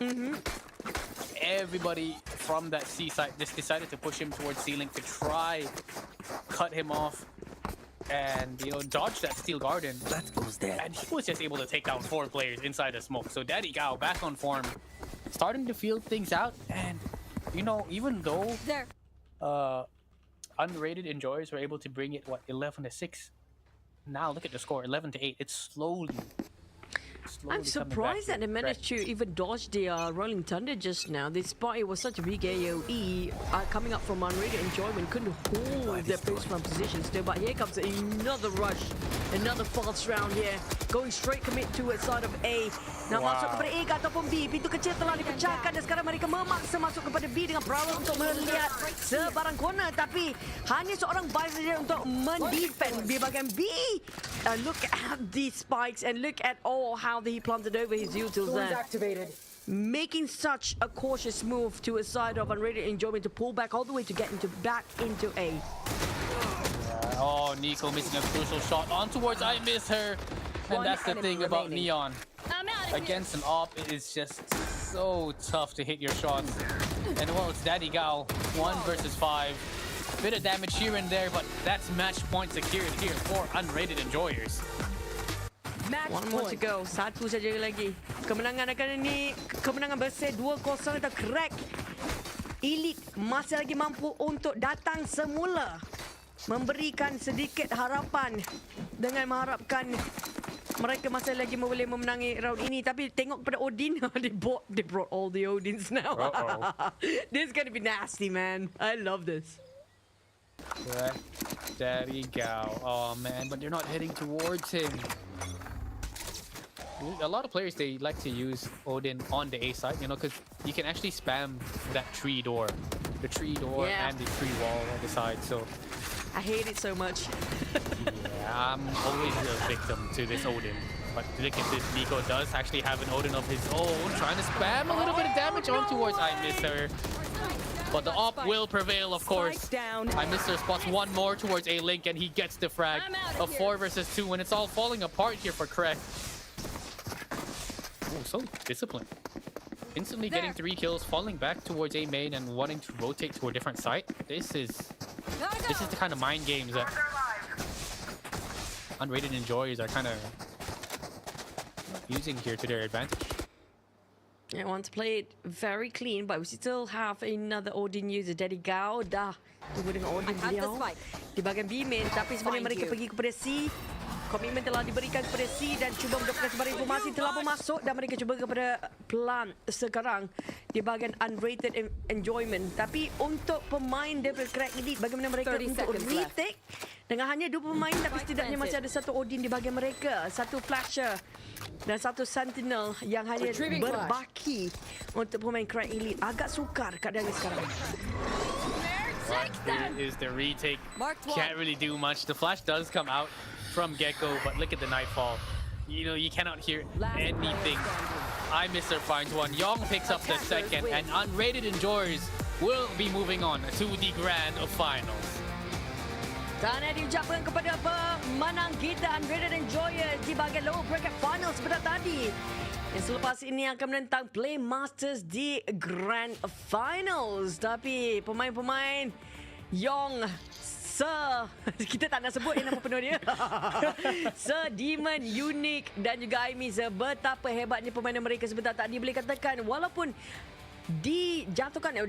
Speaker 2: Everybody from that C side just decided to push him towards C-Link to try cut him off and, you know, dodge that Steel Garden.
Speaker 4: That goes there.
Speaker 2: And he was just able to take down 4 players inside the smoke. So Daddy Gao back on form, starting to feel things out. And, you know, even though
Speaker 1: There.
Speaker 2: Unrated Enjoyers were able to bring it, what, 11-6? Now look at the score, 11-8. It's slowly slowly
Speaker 3: I'm
Speaker 2: coming back
Speaker 3: surprised that they
Speaker 2: here.
Speaker 3: managed to even dodge the Rolling Thunder just now. Despite it was such a big AoE coming up from Unrated Enjoyment, couldn't hold their place from position still. But here comes another rush, another false round here. Going straight commit to a side of A. Nak masuk kepada A ke ataupun B. Pintu kecil telah dipecahkan dan sekarang mereka memaksa masuk kepada B dengan Prowler untuk melihat sebarang corner. Tapi hanya seorang buy saja untuk mendefend di bahagian B. Look at these spikes and look at how he planted over his utils there.
Speaker 6: Activated.
Speaker 3: Making such a cautious move to a side of Unrated Enjoyment to pull back all the way to get back into A.
Speaker 2: Oh, Nico missing a crucial shot on towards I miss her. And
Speaker 6: One
Speaker 2: that's the
Speaker 6: enemy
Speaker 2: thing about
Speaker 6: remaining.
Speaker 2: Neon.
Speaker 1: I'm out of here.
Speaker 2: Against an op, it is just so tough to hit your shots. And well, it's Daddy Gao, 1 versus 5. Bit of damage here and there, but that's match point secured here for Unrated Enjoyers.
Speaker 6: Match
Speaker 3: One more to
Speaker 6: point.
Speaker 3: go. Satu saja lagi. Kemenangan kemenangan bersih 2-0 untuk Krek Elite masih lagi mampu untuk datang semula. Memberikan sedikit harapan dengan mengharapkan mereka masih lagi boleh memenangi round ini. Tapi tengok pada Odin, they brought all the Odins now. This is gonna be nasty, man. I love this.
Speaker 2: Right. Daddy Gao. Oh man, but they're not heading towards him. A lot of players, they like to use Odin on the A side, you know, because you can actually spam that tree door. The tree door
Speaker 3: Yeah.
Speaker 2: and the tree wall on the side, so
Speaker 3: I hate it so much.
Speaker 2: yeah, I'm always a victim to this Odin. But look at this, Nico does actually have an Odin of his own, trying to spam a little bit of damage on towards I miss her. But the op will prevail, of course.
Speaker 6: Spike down.
Speaker 2: I miss her spots one more towards A Link, and he gets the frag.
Speaker 1: I'm
Speaker 2: A
Speaker 1: out of
Speaker 2: 4 versus 2, and it's all falling apart here for Krek. Oh, so disciplined. Instantly getting 3 kills, falling back towards A main and wanting to rotate to a different site. This is the kind of mind games that Unrated Enjoyers are kind of using here to their advantage.
Speaker 3: I want to play it very clean, but we still have another Odin user. Daddy Gao dah tunggu dengan Odin
Speaker 6: I have the
Speaker 3: beliau
Speaker 6: spike.
Speaker 3: di bahagian B main. Tapi sebenarnya
Speaker 6: Find
Speaker 3: mereka
Speaker 6: you.
Speaker 3: pergi kepada C. Komitmen telah diberikan kepada C dan cuba mendapatkan sebarang informasi telah pun masuk dan mereka cuba kepada Plant sekarang di bahagian Unrated Enjoyment. Tapi untuk pemain daripada Krek Elite, bagaimana mereka
Speaker 6: 30
Speaker 3: untuk
Speaker 6: seconds left.
Speaker 3: retake dengan hanya 2 pemain, tapi setidaknya masih ada satu Odin di bahagian mereka, satu Flasher dan satu Sentinel yang hanya
Speaker 6: Retrieving flash.
Speaker 3: berbaki untuk pemain Krek Elite. Agak sukar keadaannya sekarang.
Speaker 2: But here is the retake.
Speaker 6: Marked one.
Speaker 2: Can't really do much. The flash does come out from Gecko, but look at the Nightfall. You know, you cannot hear
Speaker 6: Last player
Speaker 2: anything.
Speaker 6: standing.
Speaker 2: I Mister finds one. Yong picks up the
Speaker 6: Attackers
Speaker 2: second,
Speaker 6: win.
Speaker 2: and Unrated Enjoyers will be moving on to the Grand Finals.
Speaker 3: Tahniah diucapkan kepada pemenang kita Unrated Enjoyers di bahagian lower bracket finals pada tadi. Yang selepas ini akan menentang PlayMasterz di Grand Finals. Tapi pemain-pemain Yong, kita tak nak sebut nama penuh dia. Demon, Unique dan juga Aimiz, betapa hebatnya permainan mereka sebentar tadi. Boleh katakan walaupun dikalahkan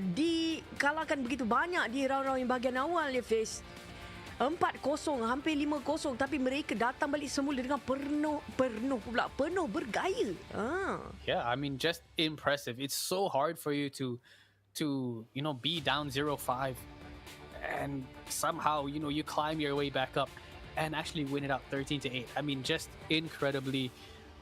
Speaker 3: begitu banyak di round-round yang bahagian awal ya Fiz. 4-0, hampir 5-0, tapi mereka datang balik semula dengan penuh bergaya.
Speaker 2: Yeah, I mean, just impressive. It's so hard for you to you know, be down 0-5 and somehow, you know, you climb your way back up and actually win it out 13-8. I mean, just incredibly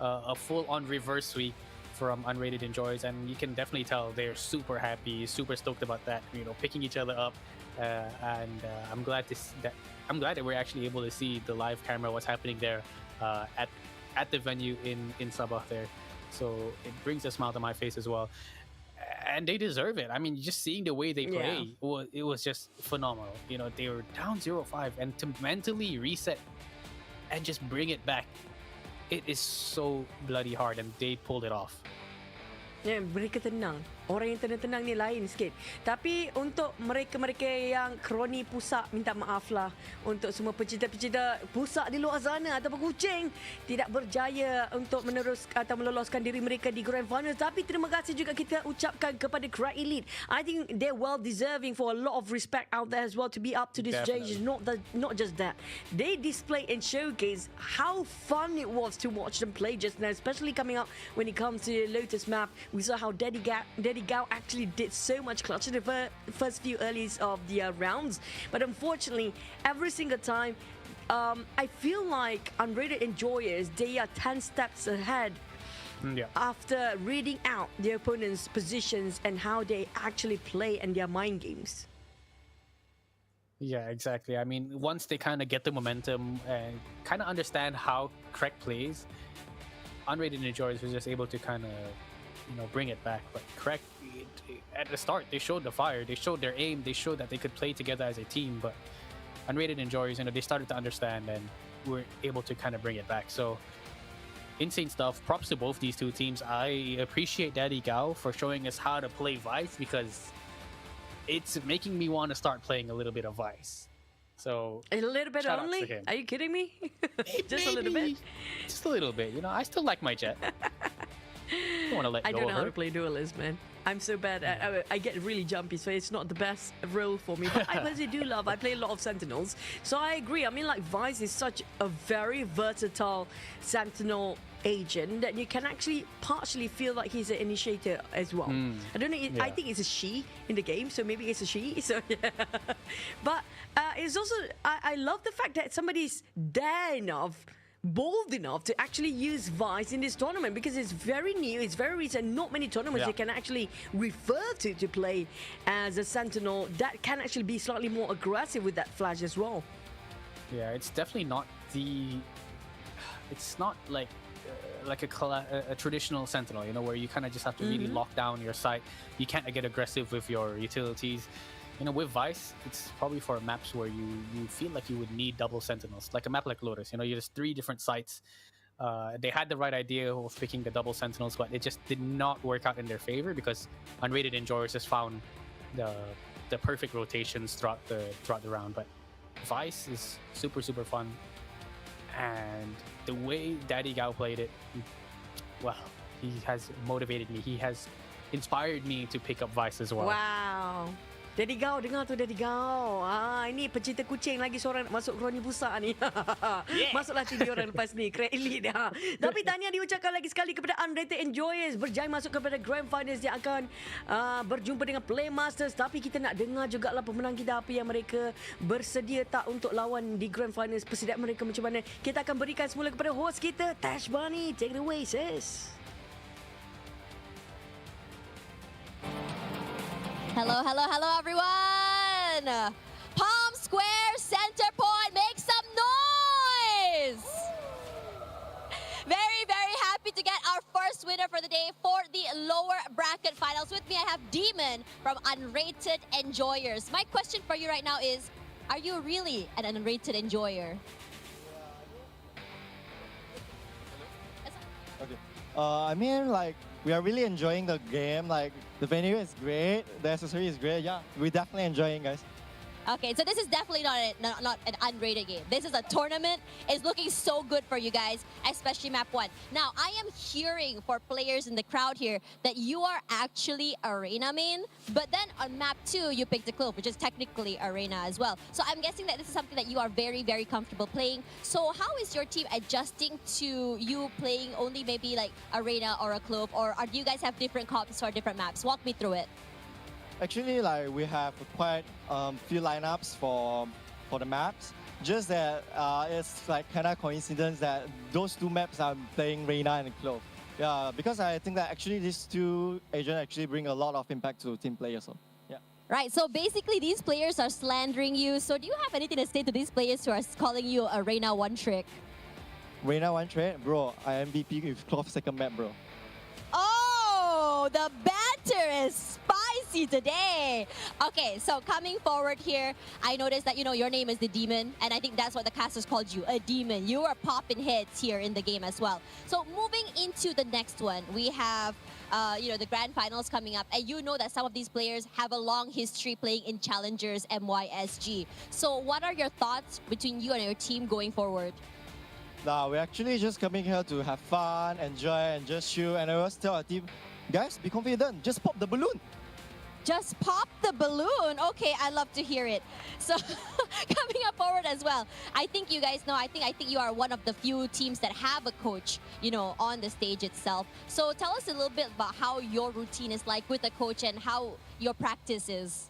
Speaker 2: a full-on reverse sweep from Unrated Enjoyers, and you can definitely tell they're super happy, super stoked about that, you know, picking each other up. And I'm glad that we're actually able to see the live camera what's happening there at the venue in Sabah there. So it brings a smile to my face as well. And they deserve it. I mean, just seeing the way they play, it was just phenomenal. You know, they were down 0-5, and to mentally reset and just bring it back, it is so bloody hard, and they pulled it off.
Speaker 3: Ya, mereka tenang. Orang yang tenang-tenang ni lain sikit. Tapi untuk mereka-mereka yang kroni pusat, minta maaf lah untuk semua pecinta-pecinta pusat di luar sana ataupun kucing tidak berjaya untuk menerus atau meloloskan diri mereka di Grand Final. Tapi terima kasih juga kita ucapkan kepada Krek Elite. I think they're well deserving for a lot of respect out there as well to be up to this stage. Not just that. They display and showcase how fun it was to watch them play just now, especially coming up when it comes to Lotus map. We saw how Daddy Gao actually did so much clutch in the first few earlies of the rounds. But unfortunately, every single time, I feel like Unrated Enjoyers, they are 10 steps ahead after reading out the opponent's positions and how they actually play and their mind games.
Speaker 2: Yeah, exactly. I mean, once they kind of get the momentum and kind of understand how Krek plays, Unrated Enjoyers was just able to kind of, bring it back. But Krek, at the start, they showed the fire, they showed their aim, they showed that they could play together as a team. But Unrated Enjoyers, they started to understand and were able to kind of bring it back. So insane stuff. Props to both these two teams. I appreciate Daddy Gao for showing us how to play Vice, because it's making me want to start playing a little bit of Vice. So
Speaker 3: a little bit only? Are you kidding me? Just a little bit?
Speaker 2: Just a little bit. I still like my jet. Don't want to let go
Speaker 3: I don't know
Speaker 2: of
Speaker 3: how
Speaker 2: her.
Speaker 3: to play duelist, man. I'm so bad. I get really jumpy, so it's not the best role for me. But I personally do love. I play a lot of Sentinels, so I agree. I mean, like Vice is such a very versatile Sentinel agent that you can actually partially feel like he's an initiator as well. I don't know. I think it's a she in the game, so maybe it's a she. So yeah. But it's also I love the fact that somebody's bold enough to actually use Vice in this tournament, because it's very new, it's very recent. Not many tournaments you can actually refer to play as a Sentinel that can actually be slightly more aggressive with that flash as well.
Speaker 2: Yeah, it's definitely not it's not like a traditional Sentinel, where you kind of just have to really lock down your site. You can't get aggressive with your utilities. With Vice, it's probably for maps where you feel like you would need double Sentinels, like a map like Lotus. There's 3 different sites. They had the right idea of picking the double Sentinels, but it just did not work out in their favor, because Unrated Enjoyers just found the perfect rotations throughout the round. But Vice is super, super fun. And the way Daddy Gao played it, well, he has motivated me. He has inspired me to pick up Vice as well.
Speaker 3: Wow. Daddy Gao, dengar tu Daddy Gao. Ini pecinta kucing lagi seorang nak masuk kroni pusat ni. Masuklah tim orang lepas ni, Krek Elite. Tapi tahniah diucapkan lagi sekali kepada Unrated Enjoyers, berjaya masuk kepada Grand Finals. Dia akan berjumpa dengan PlayMasterz. Tapi kita nak dengar jugalah pemenang kita apa yang mereka bersedia tak untuk lawan di Grand Finals. Persediaan mereka macam mana? Kita akan berikan semula kepada host kita, Tash Bunny. Take it away, sis.
Speaker 1: Hello, hello, hello, everyone! Palm Square Center Point, make some noise! Very, very happy to get our first winner for the day for the lower bracket finals. With me, I have Demon from Unrated Enjoyers. My question for you right now is, are you really an Unrated Enjoyer?
Speaker 8: Okay. I mean, like, we are really enjoying the game. Like, the venue is great, the accessory is great. Yeah, we're definitely enjoying, guys.
Speaker 1: Okay, so this is definitely not an unrated game. This is a tournament. It's looking so good for you guys, especially map 1. Now, I am hearing for players in the crowd here that you are actually Arena main, but then on map 2, you picked the Clove, which is technically Arena as well. So I'm guessing that this is something that you are very, very comfortable playing. So how is your team adjusting to you playing only maybe like Arena or a Clove, or do you guys have different comps for different maps? Walk me through it.
Speaker 8: Actually, like, we have quite few lineups for the maps. Just that it's like kind of coincidence that those 2 maps are playing Reina and Clove. Yeah, because I think that actually these 2 agents actually bring a lot of impact to team players. So, yeah.
Speaker 1: Right, so basically these players are slandering you. So do you have anything to say to these players who are calling you a Reina one trick?
Speaker 8: Reina one trick? Bro, I MVP with Clove second map, bro.
Speaker 1: Oh, know, the banter is spicy today. Okay, so coming forward here, I noticed that, you know, your name is the Demon, and I think that's what the casters called you, a demon. You are popping hits here in the game as well. So moving into the next one, we have you know, the grand finals coming up, and you know that some of these players have a long history playing in Challengers MYSG. So what are your thoughts between you and your team going forward?
Speaker 8: Now, we're actually just coming here to have fun, enjoy, and just chill. And I always tell our team, guys, be confident, just pop the balloon.
Speaker 1: Just pop the balloon. Okay, I love to hear it. So coming up forward as well, I think you guys know, I think you are one of the few teams that have a coach, you know, on the stage itself. So tell us a little bit about how your routine is like with a coach and how your practice is.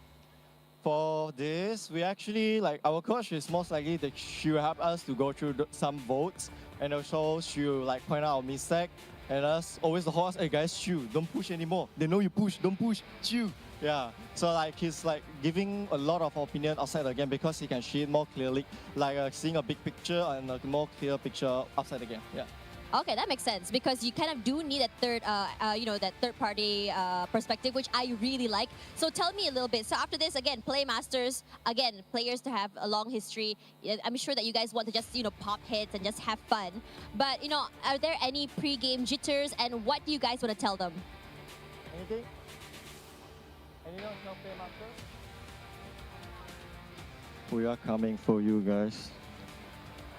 Speaker 8: For this, we actually, like, our coach is most likely that she will help us to go through some votes, and also she will, like, point out our mistake, and us always the horse, hey guys, chill, don't push anymore. They know you push, don't push, chill. Yeah, so like he's like giving a lot of opinion outside the game because he can see it more clearly, like seeing a big picture and a more clear picture outside the game. Yeah.
Speaker 1: Okay, that makes sense because you kind of do need a third, you know, that third-party perspective, which I really like. So tell me a little bit. So after this, again, PlayMasterz, again, players to have a long history. I'm sure that you guys want to just, you know, pop hits and just have fun. But, you know, are there any pre-game jitters, and what do you guys want to tell them?
Speaker 8: Anything? Anyone know PlayMasterz? We are coming for you guys.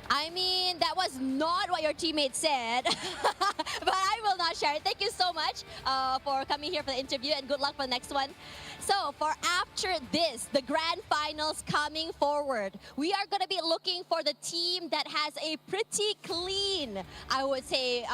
Speaker 1: I mean, that was not what your teammate said, but I will not share it. Thank you so much for coming here for the interview, and good luck for the next one. So for after this, the grand finals coming forward, we are going to be looking for the team that has a pretty clean, I would say,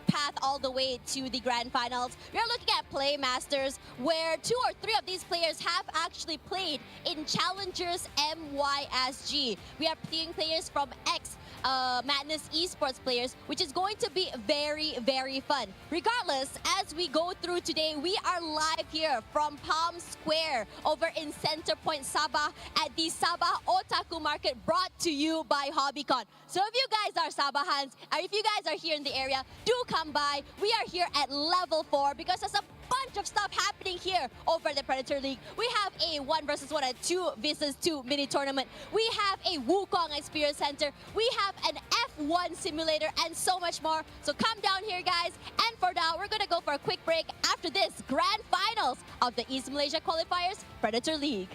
Speaker 1: path all the way to the grand finals. We are looking at PlayMasterz, where 2 or 3 of these players have actually played in Challengers MYSG. We are seeing players from X, Madness Esports players, which is going to be very, very fun. Regardless, as we go through today, we are live here from Palm Square over in Center Point, Sabah at the Sabah Otaku Market, brought to you by Hobbycon. So if you guys are Sabahans, or if you guys are here in the area, do come by. We are here at level 4 because there's a bunch of stuff happening here over the Predator League. We have a 1 versus 1 and 2 versus 2 mini tournament. We have a Wukong Experience Center. We have an F1 simulator and so much more. So come down here, guys. And for now, we're going to go for a quick break after this grand finals of the East Malaysia Qualifiers Predator League.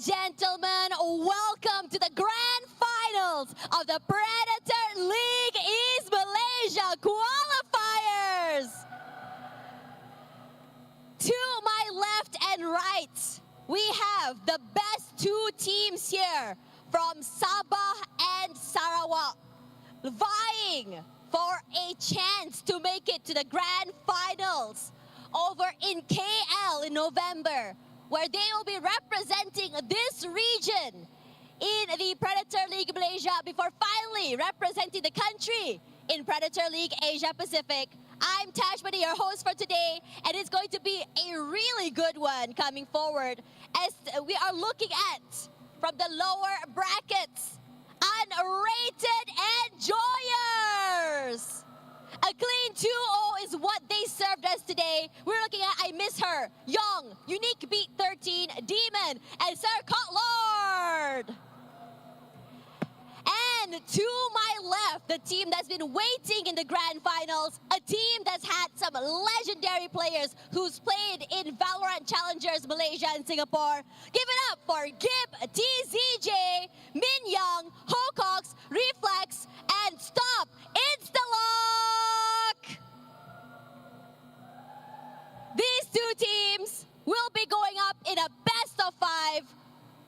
Speaker 1: gentlemen, welcome to the grand finals of the Predator League East Malaysia Qualifiers. To my left and right, we have the best two teams here from Sabah and Sarawak, vying for a chance to make it to the grand finals over in KL in November, where they will be representing this region in the Predator League Malaysia before finally representing the country in Predator League Asia Pacific. I'm Tashmani, your host for today, and it's going to be a really good one coming forward as we are looking at, from the lower brackets, Unrated Enjoyers. A clean 2-0 is what they served us today. We're looking at I Miss Her, Young, Unique Beat 13, Demon, and Sir Cotlord. And to my left, the team that's been waiting in the grand finals, a team that's had some legendary players who's played in Valorant Challengers Malaysia and Singapore. Give it up for Gib, TZJ, Min Young, Hocox, Reflex, and Stop Instalock! These two teams will be going up in a best of 5,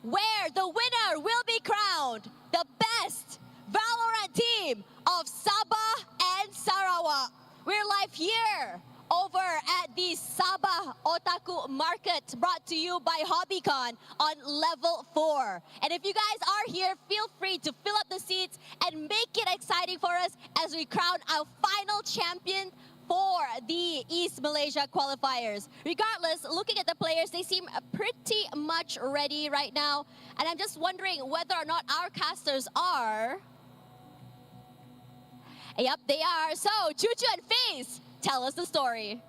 Speaker 1: where the winner will be crowned the best Valorant team of Sabah and Sarawak. We're live here over at the Sabah Otaku Market, brought to you by HobbyCon on level 4. And if you guys are here, feel free to fill up the seats and make it exciting for us as we crown our final champion for the East Malaysia Qualifiers. Regardless, looking at the players, they seem pretty much ready right now. And I'm just wondering whether or not our casters are. Yep, they are. So, Chuchu and FaZe, tell us the story.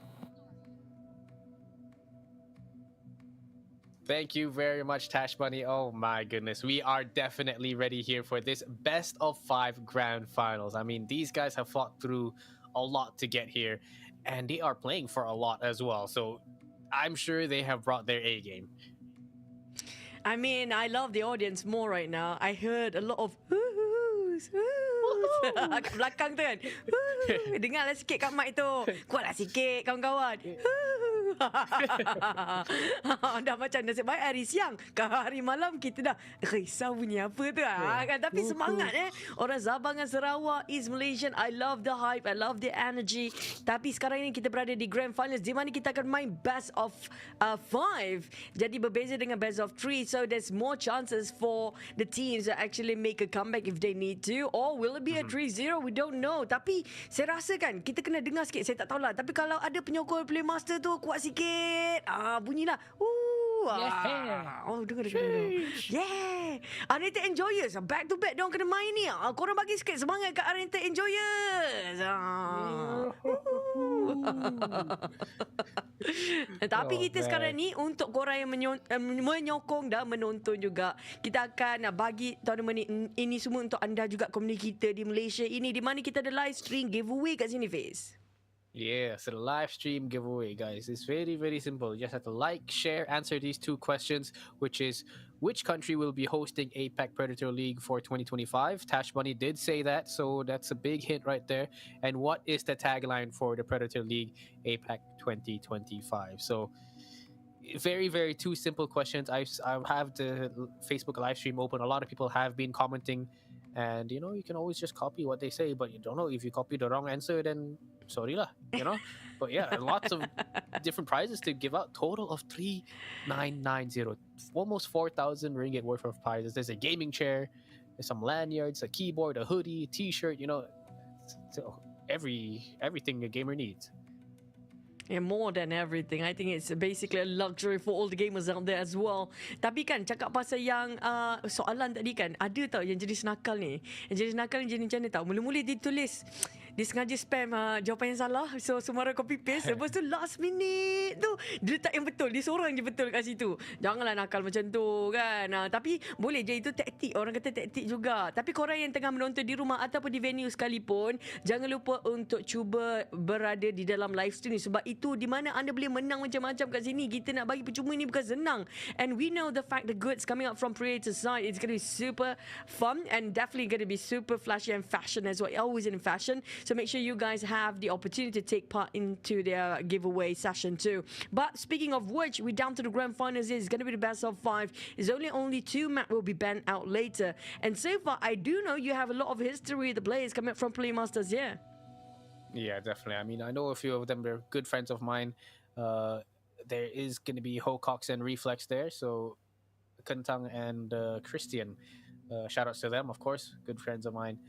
Speaker 2: Thank you very much, Tash Bunny. Oh my goodness, we are definitely ready here for this best of 5 grand finals. I mean, these guys have fought through a lot to get here, and they are playing for a lot as well. So I'm sure they have brought their A game.
Speaker 3: I mean, I love the audience more right now. I heard a lot of kat belakang tu kan. Dengarlah sikit kat mic tu. Kuatlah sikit kawan-kawan. Dah macam nasib baik hari siang, ke hari malam kita dah risau bunyi apa tu kan. Tapi semangat orang Sabah dengan Sarawak, East Malaysian. I love the hype, I love the energy. Tapi sekarang ini kita berada di grand finals di mana kita akan main best of 5. Jadi berbeza dengan best of 3. So there's more chances for the teams to actually make a comeback if they need to. Or will it be a 3-0? We don't know. Tapi saya rasa kan kita kena dengar sikit. Saya tak tahulah. Tapi kalau ada penyokong PlayMasterz tu kuat sikit. Bunyilah. Oh, dengar. Yeah. Unrated Enjoyers. Back to back diorang kena main ni. Korang bagi sikit semangat kat Unrated Enjoyers. Tapi kita sekarang ni untuk korang yang menyokong dan menonton juga, kita akan bagi tournament ini semua untuk anda juga, komuniti kita di Malaysia ini, di mana kita ada live stream giveaway kat sini, Fiz.
Speaker 2: Yeah, so the live stream giveaway, guys, it's very, very simple. You just have to like, share, answer these 2 questions, which is which country will be hosting APAC Predator League for 2025? Tash Bunny did say that, so that's a big hint right there. And what is the tagline for the Predator League APAC 2025? So very, very 2 simple questions. I have the Facebook live stream open. A lot of people have been commenting, and you can always just copy what they say, but you don't know if you copy the wrong answer, then sorry lah, But yeah, lots of different prizes to give out. Total of 3,990, almost 4,000 ringgit worth of prizes. There's a gaming chair, there's some lanyards, a keyboard, a hoodie, t-shirt, so everything a gamer needs.
Speaker 3: Yeah, more than everything. I think it's basically a luxury for all the gamers out there as well. Tapi kan, cakap pasal yang soalan tadi kan, ada tau yang jenis nakal ni. Yang jenis nakal ni jenis macam mana tau. Mula-mula dia tulis dia sengaja spam jawapan yang salah. So semua orang copy paste. Lepas tu last minute tu dia letak yang betul. Dia seorang je betul kat situ. Janganlah nakal macam tu kan. Tapi boleh je, itu taktik. Orang kata taktik juga. Tapi korang yang tengah menonton di rumah ataupun di venue sekalipun, jangan lupa untuk cuba berada di dalam live stream ni. Sebab itu di mana anda boleh menang macam-macam kat sini. Kita nak bagi percuma ni bukan senang. And we know the fact the goods coming up from Predator side, it's going to be super fun and definitely going to be super flashy and fashion as well. Always in fashion. So make sure you guys have the opportunity to take part into their giveaway session too. But speaking of which, we're down to the grand finals. It's going to be the best of 5. It's only 2 map will be banned out later. And so far, I do know you have a lot of history with the players coming up from PlayMasterz, yeah.
Speaker 2: Yeah, definitely. I mean, I know a few of them. They're good friends of mine. There is going to be Hocox and Reflex there. So Kentang and Christian, shout outs to them, of course. Good friends of mine.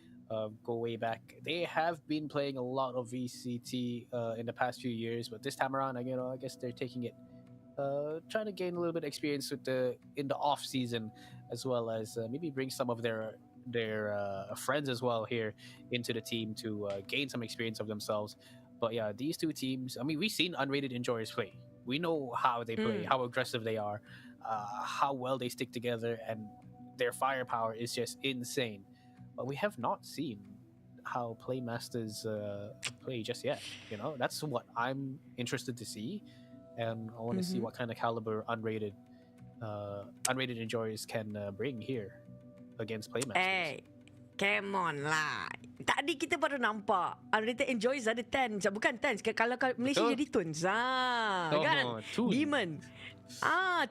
Speaker 2: Go way back. They have been playing a lot of VCT in the past few years, but this time around, I guess they're taking it, trying to gain a little bit of experience in the off season, as well as maybe bring some of their friends as well here into the team to gain some experience of themselves. But yeah, these two teams. I mean, we've seen Unrated Enjoyers play. We know how they play, how aggressive they are, how well they stick together, and their firepower is just insane. But we have not seen how PlayMasterz play just yet. That's what I'm interested to see, and I want to see what kind of caliber Unrated Enjoyers can bring here against PlayMasterz.
Speaker 3: Come on lah. Tadi kita baru nampak Unrated Enjoyers ada Tens. Bukan Tens. Kalau Malaysia
Speaker 2: Betul.
Speaker 3: jadi Tunes. Kan?
Speaker 2: Tunes.
Speaker 3: Demon.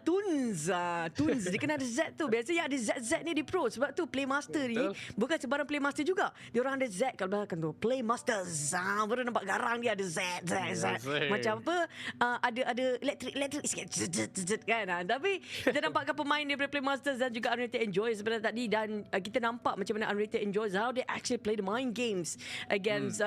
Speaker 3: Tunes. Tunes. Dia kena ada Z tu. Biasanya ada Z ni di pro. Sebab tu PlayMasterz ni bukan sebarang PlayMasterz juga. Dia orang ada Z kalau belakang tu. PlayMasterz. Baru nampak garang dia ada Z. Macam apa? Ada elektrik sikit. Kan? Tapi kita nampakkan pemain daripada PlayMasterz dan juga Unrated Enjoyers sebenarnya tadi. Dan kita nampak macam mana Unrated Enjoyers, how they actually play the mind games against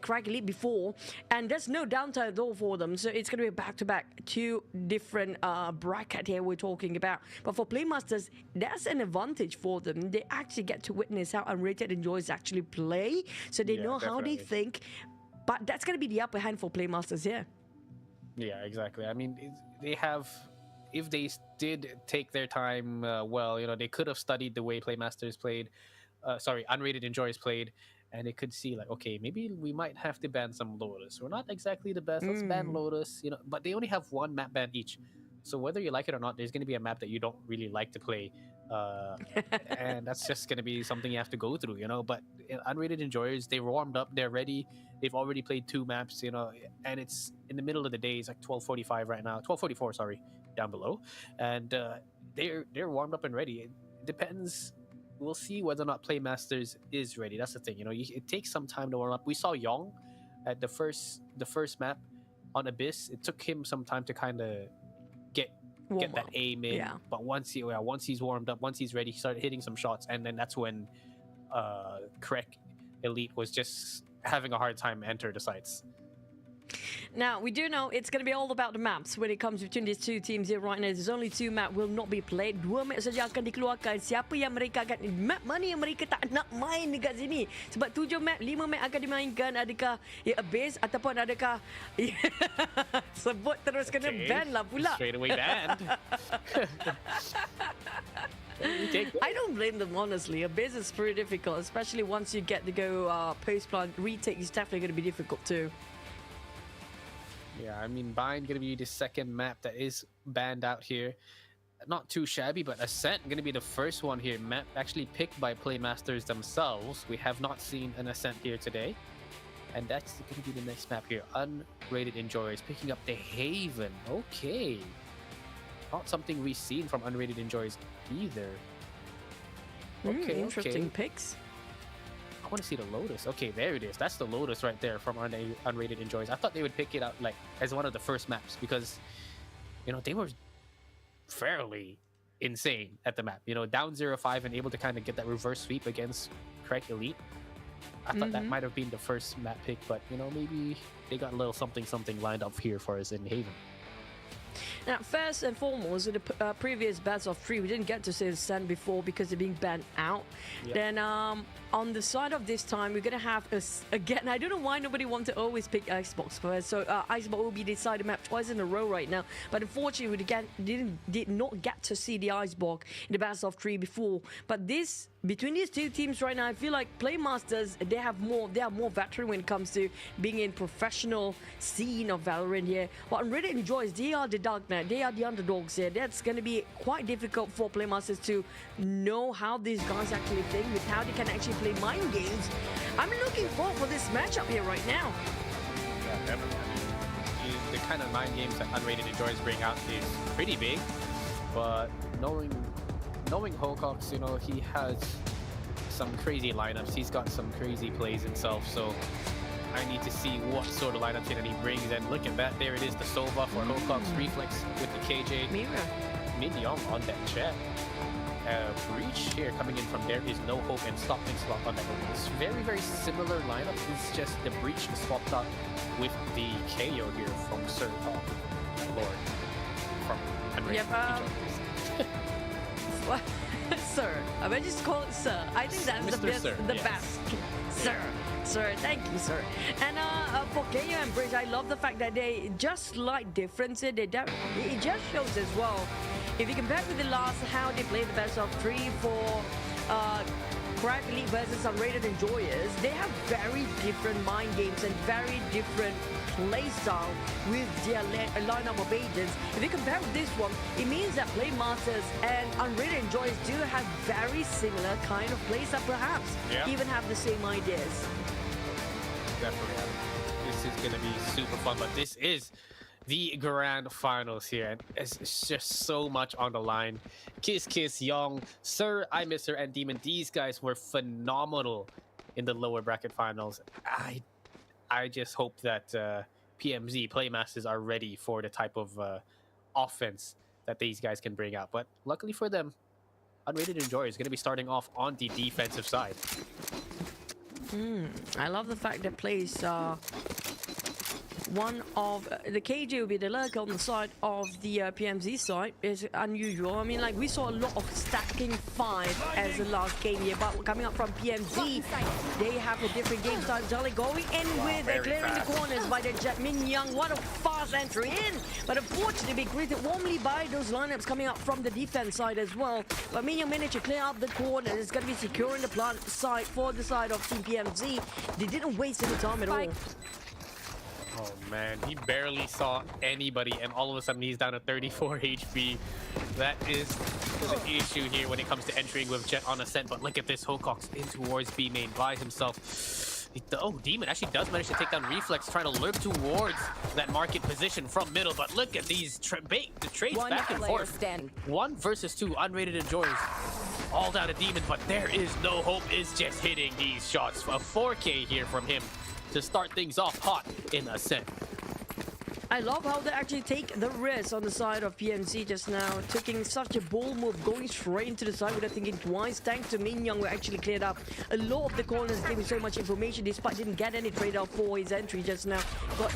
Speaker 3: Krek Elite before. And there's no downtime though for them. So it's going to be back-to-back 2 different bracket here we're talking about. But for PlayMasterz, that's an advantage for them. They actually get to witness how Unrated Enjoyers actually play. So they know how they think. But that's going to be the upper hand for PlayMasterz, yeah.
Speaker 2: Yeah, exactly. I mean, they have... If they did take their time well, they could have studied the way PlayMasterz played. Unrated Enjoyers played. And they could see okay, maybe we might have to ban some Lotus. We're not exactly the best. Let's ban Lotus, But they only have 1 map ban each. So whether you like it or not, there's going to be a map that you don't really like to play. And that's just going to be something you have to go through, But Unrated Enjoyers, they warmed up. They're ready. They've already played 2 maps, And it's in the middle of the day. It's like 12:45 right now. 12:44, sorry, down below. And they're warmed up and ready. It depends. We'll see whether or not PlayMasterz is ready. That's the thing, It takes some time to warm up. We saw Yong at the first map on Abyss. It took him some time to kind of get that aim in. Yeah. But once he's warmed up, once he's ready, he started hitting some shots, and then that's when Krek Elite was just having a hard time enter the sites.
Speaker 3: Now, we do know it's going to be all about the maps when it comes between these two teams here right now. There's only 2 map will not be played. 2 map saja akan dikeluarkan. Siapa yang mereka akan... Map mana yang mereka tak nak main dekat sini? Sebab 7 map, 5 map akan dimainkan. Adakah Abyss ataupun adakah... Sebut terus kena ban lah pula.
Speaker 2: Straight away banned.
Speaker 3: I don't blame them, honestly. Abyss is pretty difficult, especially once you get to go post-plant. Retake is definitely going to be difficult too.
Speaker 2: Yeah, I mean, Bind going to be the second map that is banned out here. Not too shabby, but Ascent going to be the first one here. Map actually picked by PlayMasterz themselves. We have not seen an Ascent here today. And that's going to be the next map here. Unrated Enjoyers picking up the Haven. Okay. Not something we've seen from Unrated Enjoyers either. Okay,
Speaker 3: interesting picks.
Speaker 2: I want to see the Lotus. Okay, there it is. That's the Lotus right there from Unrated Enjoyers. I thought they would pick it up as one of the first maps because, they were fairly insane at the map. Down 0-5 and able to kind of get that reverse sweep against Krek Elite. I thought that might have been the first map pick, but maybe they got a little something lined up here for us in Haven.
Speaker 3: Now, first and foremost, in the previous best of 3, we didn't get to see the Sand before because they're being banned out.
Speaker 2: Yep.
Speaker 3: Then on the side of this time, we're gonna have again. I don't know why nobody wants to always pick Icebox first. So Icebox will be decided map twice in a row right now. But unfortunately, we did not get to see the Icebox in the best of 3 before. But between these two teams right now, I feel like PlayMasterz, they are more veteran when it comes to being in professional scene of Valorant here. But Unrated Enjoyers, they are the darknet, they are the underdogs here. That's going to be quite difficult for PlayMasterz to know how these guys actually think, with how they can actually play mind games. I'm looking forward for this matchup here right now.
Speaker 2: Yeah, definitely. I mean, the kind of mind games that Unrated Enjoyers bring out is pretty big, but knowing Hocox, you know, he has some crazy lineups. He's got some crazy plays himself, so I need to see what sort of lineups that he brings. And look at that, there it is, the Sova for Hocox Reflex with the KJ.
Speaker 3: Mira.
Speaker 2: Min Young on that jet. Breach here coming in from there is no hope, and Stop and Slot on that. It's very, very similar lineup. It's just the Breach swapped out with the KO here from Sir Lord from Unrated Enjoyers.
Speaker 3: What? Sir. I might just call it Sir. I think that's
Speaker 2: Mr.
Speaker 3: the best.
Speaker 2: Sir,
Speaker 3: The
Speaker 2: yes.
Speaker 3: best. Sir. Sir, thank you, sir. And for KO and Bridge, I love the fact that they just slight difference. It just shows as well. If you compare with the last, how they played the best of 3 for Krek Elite versus Unrated Enjoyers, they have very different mind games and very different play style with their lineup of agents. If you compare with this one, it means that PlayMasterz and Unrated Enjoyers do have very similar kind of play style, perhaps even have the same ideas.
Speaker 2: Definitely. This is going to be super fun, but this is the grand finals here, and it's just so much on the line. Kiss, Young, Sir, I Miss Her, and Demon, these guys were phenomenal in the lower bracket finals. I just hope that PMZ, PlayMasterz, are ready for the type of offense that these guys can bring out. But luckily for them, Unrated Enjoyers is going to be starting off on the defensive side.
Speaker 3: I love the fact that plays one of the KJ will be the lurker on the side of the PMZ side is unusual. I mean, like, we saw a lot of stacking 5 as the last game here, but coming up from PMZ, they have a different game style. Jolly going in with clearing the corners by the Jet. Min Young, what a fast entry in, but unfortunately greeted warmly by those lineups coming up from the defense side as well. But Min Young managed to clear up the corner. It's going to be securing the plant side for the side of Team PMZ. They didn't waste any time at all.
Speaker 2: Oh man, he barely saw anybody, and all of a sudden he's down to 34 HP. That is an issue here when it comes to entering with Jet on ascent. But look at this, Hocox in towards B main by himself. Oh, Demon actually does manage to take down Reflex, trying to lurk towards that market position from middle. But look at these the trades back and forth. 1 versus 2, Unrated Enjoyers. All down to Demon, but there is no hope. Is just hitting these shots. A 4K here from him to start things off hot in Ascent.
Speaker 3: I love how they actually take the risk on the side of PMC just now, taking such a bold move, going straight into the side without thinking twice. Thanks to Min Young, who actually cleared up a lot of the corners, giving so much information, despite didn't get any trade-off for his entry just now. Got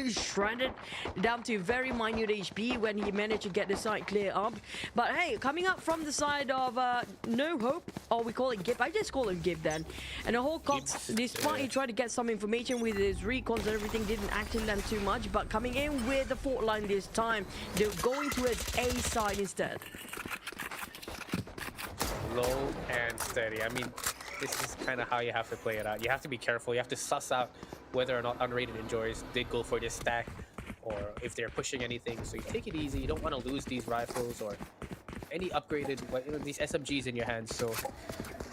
Speaker 3: shredded down to very minute HP when he managed to get the side clear up. But hey, coming up from the side of No Hope, or we call it Gib, I just call it Gib then. And the whole Cox, despite he tried to get some information with his recons and everything, didn't actually land too much. But coming in with the fort line this time, they're going to his A side instead.
Speaker 2: Low and steady. I mean, this is kind of how you have to play it out. You have to be careful. You have to suss out whether or not Unrated Enjoyers did go for this stack, or if they're pushing anything. So you take it easy. You don't want to lose these rifles or any upgraded, these SMGs in your hands. So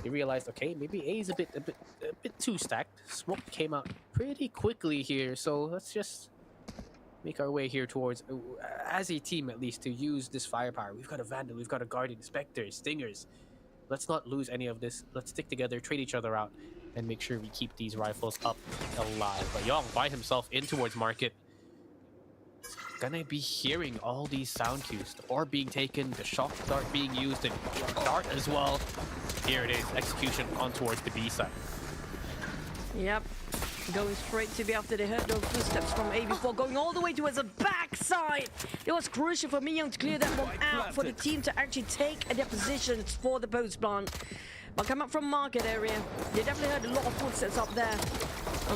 Speaker 2: you realized, okay, maybe A is a bit too stacked. Smoke came out pretty quickly here. So let's just make our way here towards, as a team at least, to use this firepower. We've got a Vandal, we've got a Guardian, Spectres, Stingers. Let's not lose any of this. Let's stick together, trade each other out, and make sure we keep these rifles up alive. But Young by himself in towards market. Gonna be hearing all these sound cues. The orb being taken, the shock dart being used, and dart as well. Here it is, execution on towards the B side.
Speaker 3: Yep. Going straight to be after they heard those footsteps from A before, going all the way towards the backside. It was crucial for Minyoung to clear that one out for the team to actually take their positions for the post plant. But come up from market area, they definitely heard a lot of footsteps up there.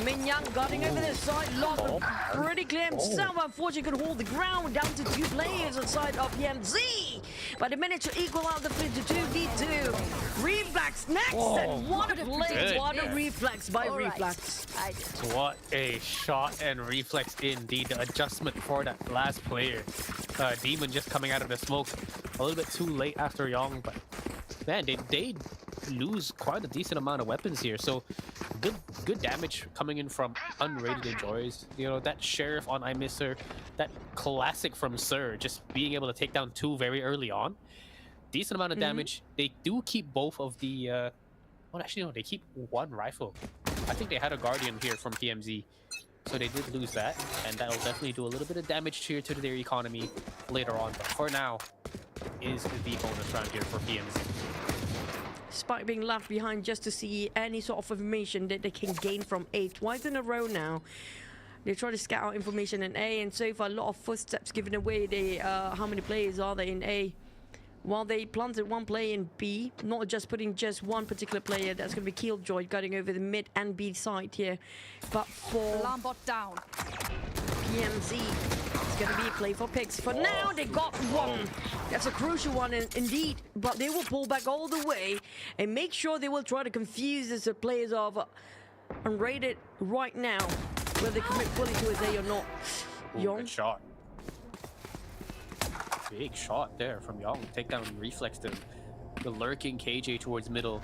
Speaker 3: Minyoung guarding over this side, lost but pretty clear himself. Unfortunately, could hold the ground down to 2 players on the side of PMZ. But they managed to equal out the 2v2. Reflex next, and what a play, what a reflex by Reflex.
Speaker 2: What a shot and reflex indeed. The adjustment for that last player. Demon just coming out of the smoke a little bit too late after Young, but man, they lose quite a decent amount of weapons here. So good damage coming in from Unrated Enjoyers. You know, that Sheriff on I Miss Her, that classic from Sir, just being able to take down 2 very early on. Decent amount of damage. They do keep both of the well, actually no, they keep 1 rifle. I think they had a Guardian here from PMZ, so they did lose that, and that'll definitely do a little bit of damage to their economy later on. But for now, is the bonus round here for PMZ.
Speaker 3: Spike being left behind just to see any sort of information that they can gain from A. Twice in a row now. They try to scout out information in A, and so far a lot of footsteps given away. They how many players are there in A? While they planted 1 player in B, not just putting just 1 particular player. That's going to be Killjoy guarding over the mid and B side here. But for
Speaker 6: Alarm bot down.
Speaker 3: PMZ, it's going to be a play for picks. For now, they got 1. That's a crucial one indeed, but they will pull back all the way and make sure they will try to confuse the players of Unrated right now, whether they commit fully to his A or not. Young.
Speaker 2: Good shot. Big shot there from Young. Take down reflex the lurking KJ towards middle.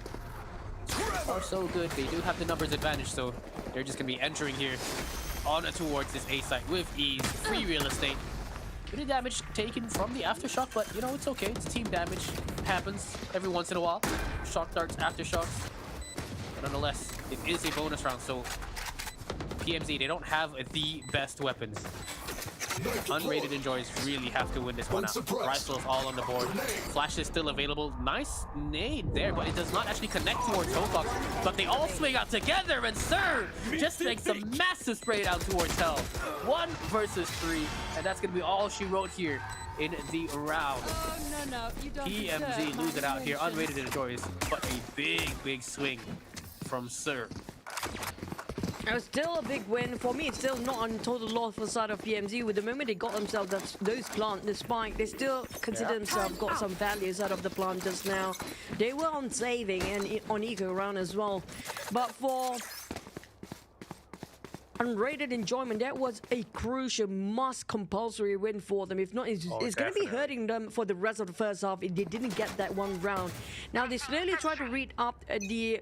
Speaker 2: Are so good. They do have the numbers advantage, so they're just gonna be entering here on towards this A site with ease. Free real estate. Bit of damage taken from the aftershock, but you know, it's okay. It's team damage. Happens every once in a while. Shock darts, aftershocks. But nonetheless, it is a bonus round, so PMZ, they don't have the best weapons. Unrated Enjoyers really have to win this one out. Rifles all on the board. Flash is still available. Nice nade there, but it does not actually connect towards Hillfox. But they all swing out together, and Sir just makes a massive spray down towards Hell. 1 versus 3, and that's going to be all she wrote here in the round.
Speaker 6: Oh, no, you don't
Speaker 2: PMZ lose it out here. Unrated Enjoyers, but a big swing from Sir.
Speaker 3: It was still a big win. For me, it's still not on total loss for the side of PMZ. With the moment they got themselves those plant, the spike, they still consider themselves got some values out of the plant just now. They were on saving and on eco round as well. But for Unrated Enjoyment, that was a crucial, must compulsory win for them. If not, it's going to be hurting them for the rest of the first half if they didn't get that 1 round. Now, they slowly try to read up the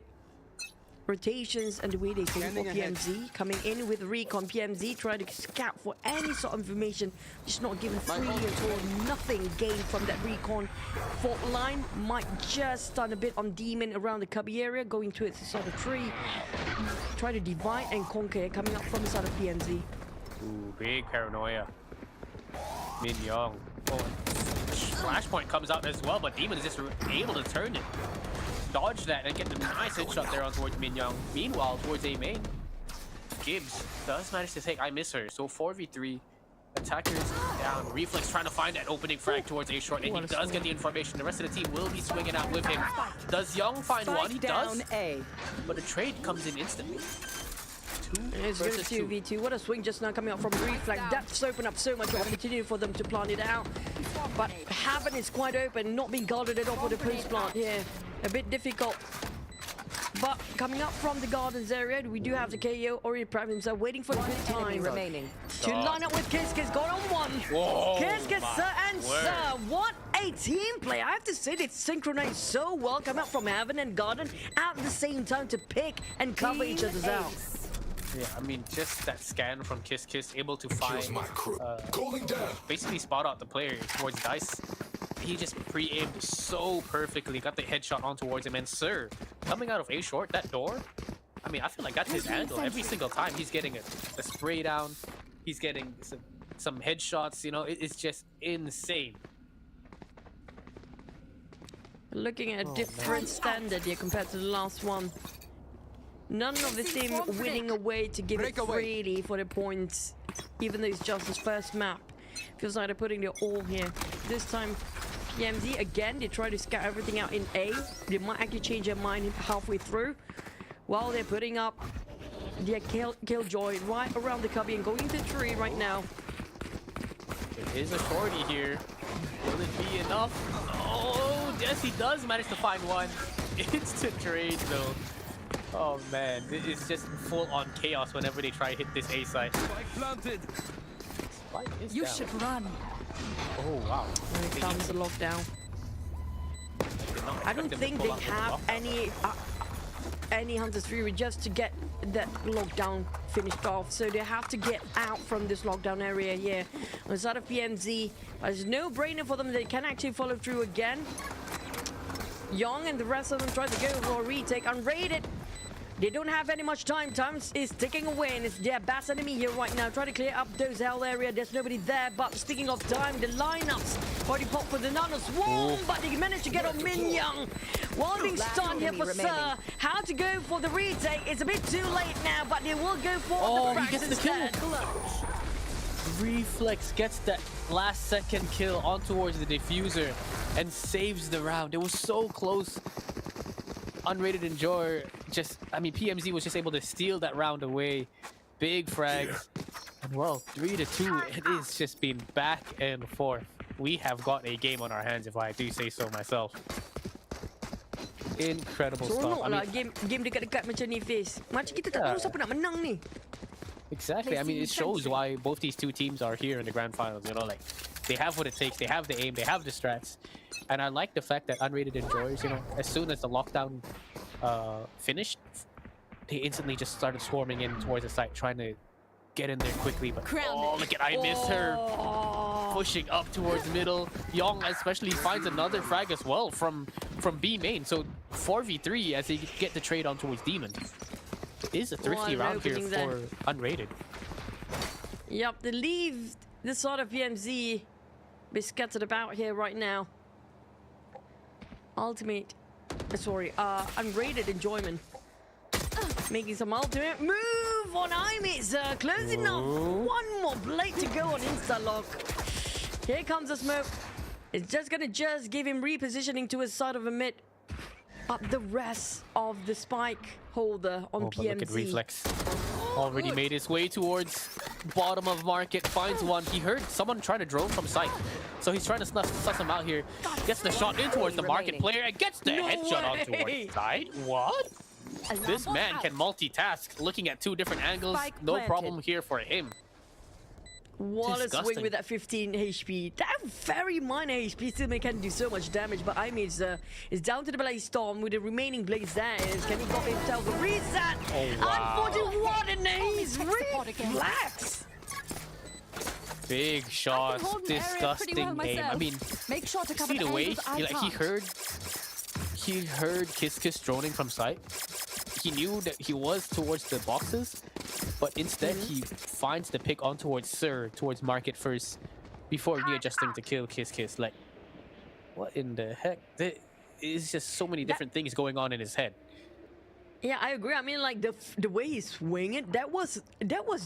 Speaker 3: rotations and the way they think for PMZ. Coming in with recon, PMZ trying to scout for any sort of information, just not given freely at all. Nothing gained from that recon. Fault line might just stun a bit on Demon around the cubby area, going to its sort of tree. Try to divide and conquer coming up from the side of PMZ.
Speaker 2: Ooh, big paranoia. Min Young. Oh, Flashpoint comes out as well, but Demon is just able to turn it. Dodge that and get the nice headshot there on towards Min Young. Meanwhile, towards A main, Gibbs does manage to take I Miss Her. So 4v3. Attackers down. Reflex trying to find that opening frag towards A short, and he does get the information. The rest of the team will be swinging out with him. Does Young find one? He does. But the trade comes in instantly.
Speaker 3: It's going to 2v2. What a swing just now coming out from Reflex. That's opened up so much opportunity for them to plant it out. But Haven is quite open, not being guarded at all for the post plant here. A bit difficult. But coming up from the gardens area, we do have the KO. Orion Prime himself waiting for the good time remaining to line up with Kiss. Got on 1.
Speaker 2: Whoa,
Speaker 3: Kiss, Sir, and Sir. What a team play. I have to say, they synchronized so well. Coming up from Heaven and Garden at the same time to pick and cover each other's out.
Speaker 2: Yeah, I mean, just that scan from Kiss, able to find,
Speaker 5: my crew. Going down.
Speaker 2: basically spot out the player towards Dice. He just pre-aimed so perfectly, got the headshot on towards him, and Sir, coming out of A short, that door, I mean, I feel like that's his angle. Every single time he's getting a spray down, he's getting some headshots, you know, it's just insane.
Speaker 3: Looking at a different standard here compared to the last one. None of the team winning away to give it freely for the points, even though it's just his first map. Feels like they're putting their all here. This time, PMZ, again, they try to scout everything out in A. They might actually change their mind halfway through while they're putting up their Killjoy right around the cubby and going into the tree right now.
Speaker 2: There is a shorty here. Will it be enough? Oh, yes, he does manage to find one. Instant trade, though. Oh, man. It's just full-on chaos whenever they try to hit this A side.
Speaker 5: Spike planted.
Speaker 2: Spike is
Speaker 6: You
Speaker 2: down.
Speaker 6: should run.
Speaker 2: Oh, wow.
Speaker 3: Here comes the lockdown. I don't think they have any Hunter's Fury just to get that lockdown finished off, so they have to get out from this lockdown area here. On the side of PMZ, there's no brainer for them. They can actually follow through again. Young and the rest of them try to go for a retake. Unrated. They don't have any much time. Time is ticking away, and it's their best enemy here right now. Try to clear up those hell area. There's nobody there. But speaking of time, the lineups already popped for the Nano Swarm, but they managed to get on Min Young. While being stunned here for Sir, how to go for the retake? It's a bit too late now, but they will go for the
Speaker 2: he gets the
Speaker 3: instead.
Speaker 2: kill. Reflex gets that last second kill on towards the diffuser and saves the round. It was so close. Unrated Enjoyer PMZ was just able to steal that round away. Big frags. And well, 3-2. It is just been back and forth. We have got a game on our hands, if I do say so myself. Incredible stuff.
Speaker 3: Seronok lah game dekat-dekat macam ni, Face. Macam kita tak tahu siapa nak menang ni.
Speaker 2: Exactly. I mean, it shows why both these two teams are here in the grand finals. You know, like they have what it takes. They have the aim. They have the strats. And I like the fact that Unrated Enjoyers, you know, as soon as the lockdown finished, they instantly just started swarming in towards the site, trying to get in there quickly. But oh, look at I missed her. Pushing up towards the middle. Young especially finds another frag as well from B main. So 4v3 as they get the trade on towards Demon. It is a thrifty round here for Unrated.
Speaker 3: Yep, they leave the sort of PMZ be scattered about here right now. Unrated Enjoyment. Making some ultimate move on Imits. Close enough. One more blade to go on Insta-lock. Here comes the smoke. It's just gonna give him repositioning to his side of a mid. But the rest of the spike holder on PMZ.
Speaker 2: Look at Reflex. Already made his way towards bottom of market. Finds one. He heard someone trying to drone from sight. So he's trying to suss him out here. Gets the shot in towards the market player and gets the headshot on towards side. What? This man can multitask, looking at two different angles. No problem here for him.
Speaker 3: What a swing with that 15 HP. That very minor HP still can do so much damage, but Imits is down to the Blaze Storm with the remaining Blaze there. Can he got himself a reset?
Speaker 2: Oh, wow.
Speaker 3: Unfortunately, what an ace! Reflex!
Speaker 2: Big shots, disgusting aim. I mean,
Speaker 6: Make sure to cover
Speaker 2: see the
Speaker 6: the
Speaker 2: way
Speaker 6: angles I
Speaker 2: he heard Kiss droning from sight. He knew that he was towards the boxes, but instead he finds the pick on towards Sir, towards market first, before readjusting to kill Kiss. Like, what in the heck? There is just so many different things going on in his head.
Speaker 3: Yeah, I agree. I mean, like the way he swung it, that was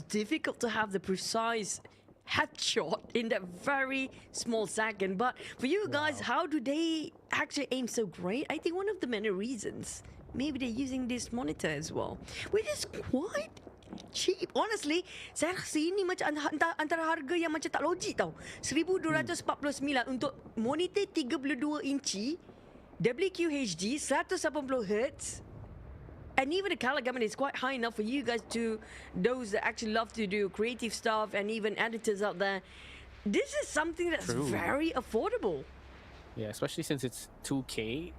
Speaker 3: difficult to have the precise headshot in that very small second. But for you guys, how do they actually aim so great? I think one of the many reasons, maybe they're using this monitor as well, which is quite cheap. Honestly, saya rasa ini macam antara harga yang macam tak logik tau. 1249 untuk monitor 32 inci, WQHD, 180 Hz. And even the color gamut is quite high enough for you guys those that actually love to do creative stuff and even editors out there. This is something that's very affordable.
Speaker 2: Yeah, especially since it's 2K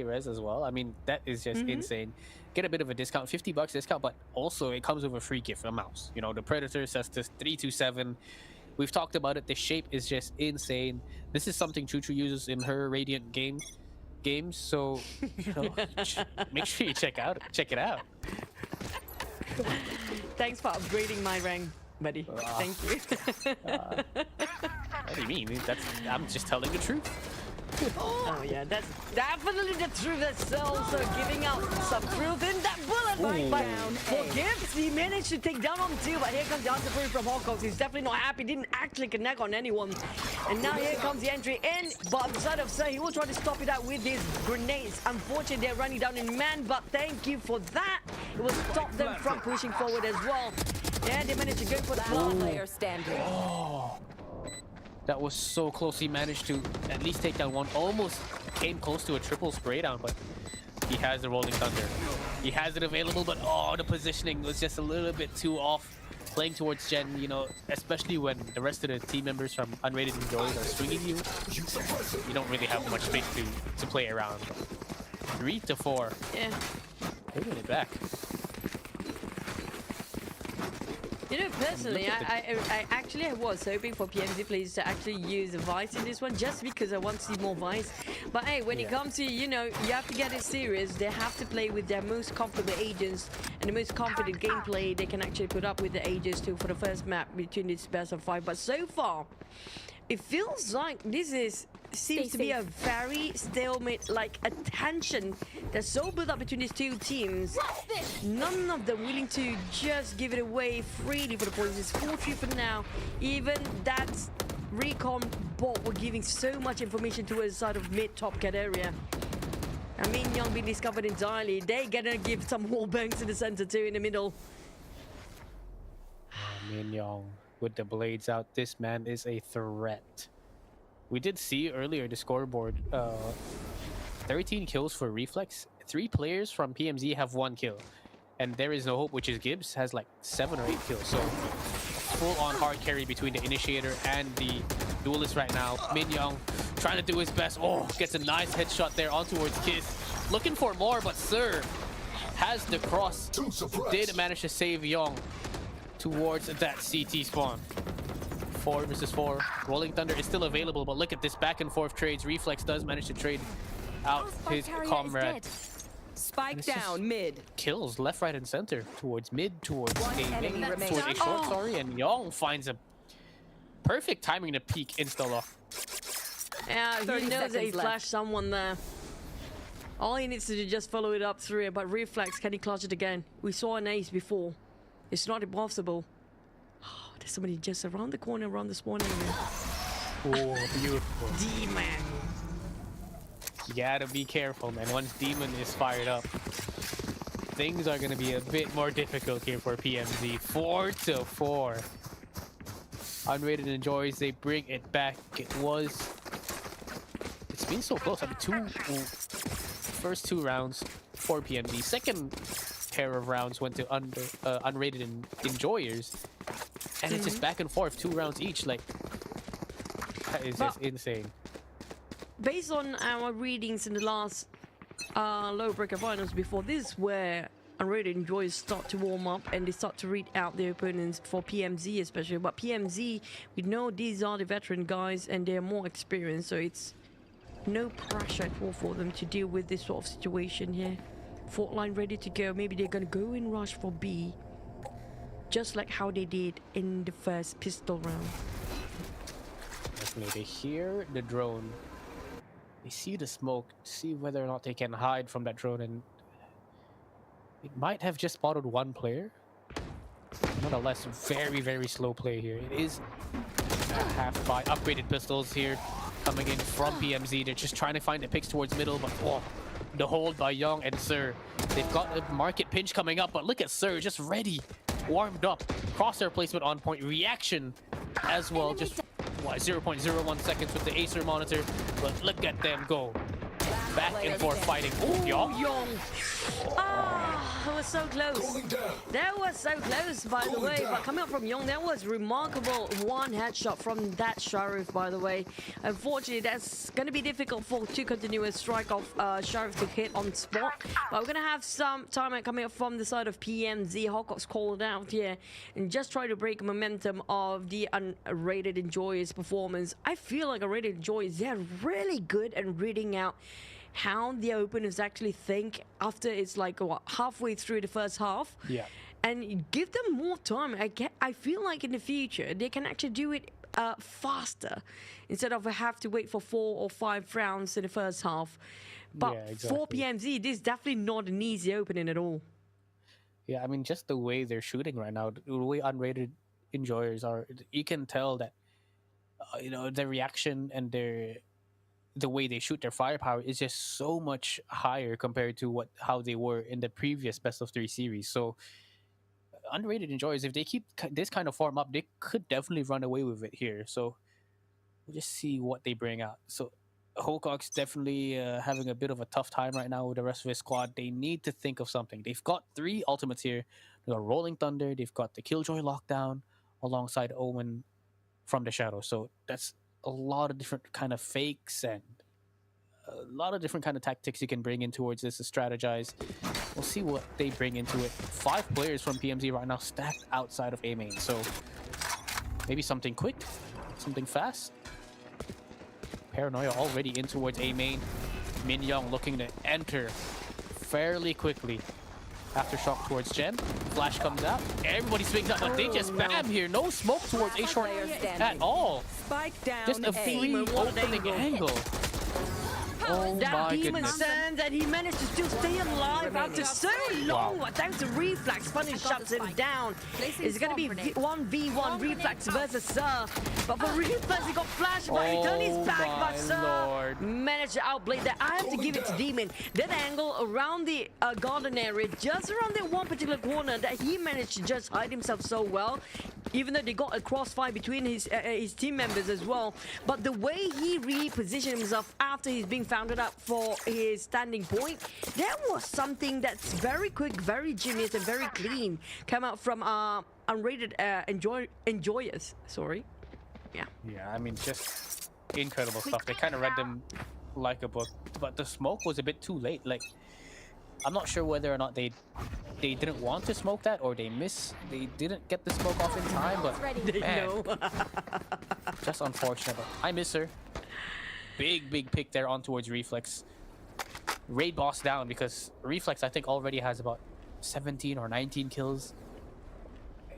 Speaker 2: res as well. I mean, that is just insane. Get a bit of a discount, $50 discount, but also it comes with a free gift, a mouse. You know, the Predator says this 327. We've talked about it. The shape is just insane. This is something Chuchu uses in her Radiant games. So, you know, make sure you check it out.
Speaker 3: Thanks for upgrading my rank, buddy. Thank you.
Speaker 2: What do you mean? I'm just telling the truth.
Speaker 3: Oh yeah, that's definitely the truth. That's also giving out some truth in that bullet. But for Gibbs, he managed to take down on 2, but here comes the answer from Hawkins. He's definitely not happy, didn't actually connect on anyone. And now here comes the entry in, but on the side of Sir, he will try to stop it out with his grenades. Unfortunately, they're running down in man, but thank you for that. It will stop them from pushing forward as well. Yeah, they managed to go for the
Speaker 9: player standing.
Speaker 2: Oh, that was so close. He managed to at least take down one. Almost came close to a triple spray down, but he has the Rolling Thunder. He has it available, but oh, the positioning was just a little bit too off. Playing towards Jen, you know, especially when the rest of the team members from Unrated Enjoyers are swinging you, you don't really have much space to play around. 3 to 4.
Speaker 3: Yeah.
Speaker 2: Taking it back.
Speaker 3: You know, personally, I actually was hoping for PMZ players to actually use Vice in this one, just because I want to see more Vice. But hey, when it comes to, you know, you have to get it serious. They have to play with their most comfortable agents and the most confident gameplay they can actually put up with the agents too for the first map between this best of 5. But so far, it feels like this seems to be a very stalemate-like a tension that's so built up between these two teams. None of them willing to just give it away freely for the points. It's 4-3 for now. Even that recon bot were giving so much information towards the side of mid-top cat area. I mean, Young being discovered entirely. They gonna give some wall banks in the center too, in the middle.
Speaker 2: Min Young with the blades out. This man is a threat. We did see earlier the scoreboard, 13 kills for Reflex. 3 players from PMZ have 1 kill. And There Is No Hope, which is Gibbs, has like 7 or 8 kills. So full-on hard carry between the Initiator and the Duelist right now. Min Young trying to do his best. Oh, gets a nice headshot there on towards Kiss. Looking for more, but Sir has the cross. Did manage to save Young towards that CT spawn. 4 versus 4. Rolling Thunder is still available, but look at this back and forth trades. Reflex does manage to trade out his comrade.
Speaker 9: Spike down mid.
Speaker 2: Kills left, right, and center. Towards mid, towards a main, towards a short, sorry. And Young finds a perfect timing to peek insta-lock.
Speaker 3: Yeah, he knows that he flashed someone there. All he needs to do is just follow it up through it, but Reflex, can he clutch it again? We saw an ace before. It's not impossible. There's somebody just around the corner, around the spawn area.
Speaker 2: Oh, beautiful.
Speaker 3: D-Man.
Speaker 2: You gotta be careful, man. Once Demon is fired up, things are gonna be a bit more difficult here for PMZ. 4 to 4. Unrated Enjoyers, they bring it back. It's been so close. I mean, first 2 rounds for PMZ. Second pair of rounds went to Unrated Enjoyers. And it's just back and forth, 2 rounds each. Like, that is just insane.
Speaker 3: Based on our readings in the last low bracket finals before this, where Unrated Enjoyers start to warm up and they start to read out their opponents for PMZ especially. But PMZ, we know these are the veteran guys and they're more experienced, so it's no pressure at all for them to deal with this sort of situation here. Fault line ready to go. Maybe they're gonna go in rush for B, just like how they did in the first pistol round.
Speaker 2: Definitely, they hear the drone. They see the smoke, see whether or not they can hide from that drone, and it might have just spotted 1 player. Nonetheless, very, very slow play here. It is a half by upgraded pistols here coming in from PMZ. They're just trying to find the picks towards middle, but the hold by Young and Sir. They've got a market pinch coming up, but look at Sir, just ready, warmed up. Crosshair placement on point, reaction as well. Just 0.01 seconds with the Acer monitor, but look at them go. Back and forth fighting. Oh, Young.
Speaker 3: That was so close. That was so close, by the way. But coming up from Young, that was remarkable. 1 headshot from that Sheriff, by the way. Unfortunately, that's going to be difficult for 2 continuous strike of Sheriff to hit on spot. But we're going to have some time coming up from the side of PMZ. Hawkins called out here and just try to break momentum of the Unrated Enjoyers performance. I feel like Unrated Enjoyers, they're really good at reading out how the openers actually think after it's like halfway through the first half.
Speaker 2: Yeah.
Speaker 3: And give them more time. I feel like in the future they can actually do it faster instead of have to wait for 4 or 5 rounds in the first half. But
Speaker 2: yeah, exactly.
Speaker 3: for PMZ, this is definitely not an easy opening at all.
Speaker 2: Yeah, I mean, just the way they're shooting right now, the way Unrated Enjoyers are, you can tell that, their reaction and the way they shoot their firepower is just so much higher compared to how they were in the previous best of 3 series. So Unrated Enjoyers, if they keep this kind of form up, they could definitely run away with it here. So we'll just see what they bring out. So Hokok's definitely having a bit of a tough time right now with the rest of his squad. They need to think of something. They've got 3 ultimates here. They've got Rolling Thunder, they've got the Killjoy Lockdown alongside Omen from the Shadows. So that's a lot of different kind of fakes and a lot of different kind of tactics you can bring in towards this to strategize. We'll see what they bring into it. 5 players from PMZ right now stacked outside of A main. So maybe something quick, something fast. Paranoia already in towards A main. Min Young looking to enter fairly quickly. Aftershock towards Jen. Flash comes out. Everybody swings up, but they just spam here. No smoke towards A short at all.
Speaker 9: Spike down.
Speaker 2: Just a free opening angle. Oh
Speaker 3: That
Speaker 2: my
Speaker 3: demon
Speaker 2: goodness.
Speaker 3: stands and he managed to still stay alive after so long.
Speaker 2: Wow.
Speaker 3: Thanks to Reflex, Funny shuts him down. It's going to be 1v1 Reflex versus Sir. But for Reflex, he got flashed, but he turned his back. But Sir managed to outplay that. I have to give it to Demon. That angle around the garden area, just around that one particular corner, that he managed to just hide himself so well. Even though they got a crossfire between his team members as well. But the way he repositioned himself after he's being founded up for his standing point, that was something that's very quick, very genius, and very clean. Come out from Unrated Enjoyers. Sorry. Yeah.
Speaker 2: Yeah, I mean, just incredible stuff. They kind of read them like a book. But the smoke was a bit too late. Like, I'm not sure whether or not they didn't want to smoke that or they didn't get the smoke off in time, but man, just unfortunate. But I miss her. Big pick there on towards Reflex. Raid boss down because Reflex I think already has about 17 or 19 kills.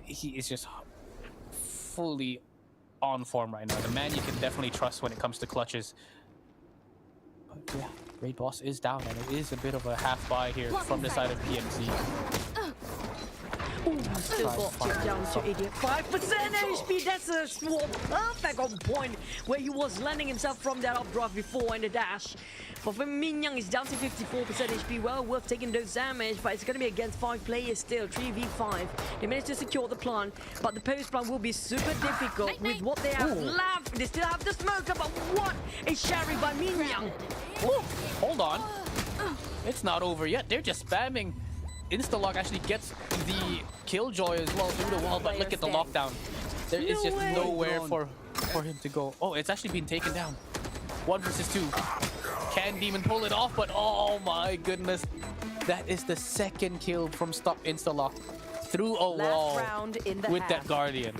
Speaker 2: He is just fully on form right now. The man you can definitely trust when it comes to clutches. But yeah, Raid boss is down and it is a bit of a half buy here from the side of PMZ.
Speaker 3: Ooh, still got tipped down to 85% HP. That's a swap perfect on point where he was landing himself from that updraft before in the dash. But for Min Young, it's down to 54% HP. Well worth taking those damage, but it's going to be against 5 players still. 3v5. They managed to secure the plant, but the post plant will be super difficult with what they have left. They still have the smoker, but what a sherry by Min Young.
Speaker 2: Ooh, hold on. It's not over yet. They're just spamming. Instalock actually gets the Killjoy as well through the wall, but look at the lockdown. There is just nowhere for him to go. Oh, it's actually been taken down. 1 versus 2. Can Demon pull it off? But oh my goodness. That is the 2nd kill from Stop Instalock through a wall with that Guardian.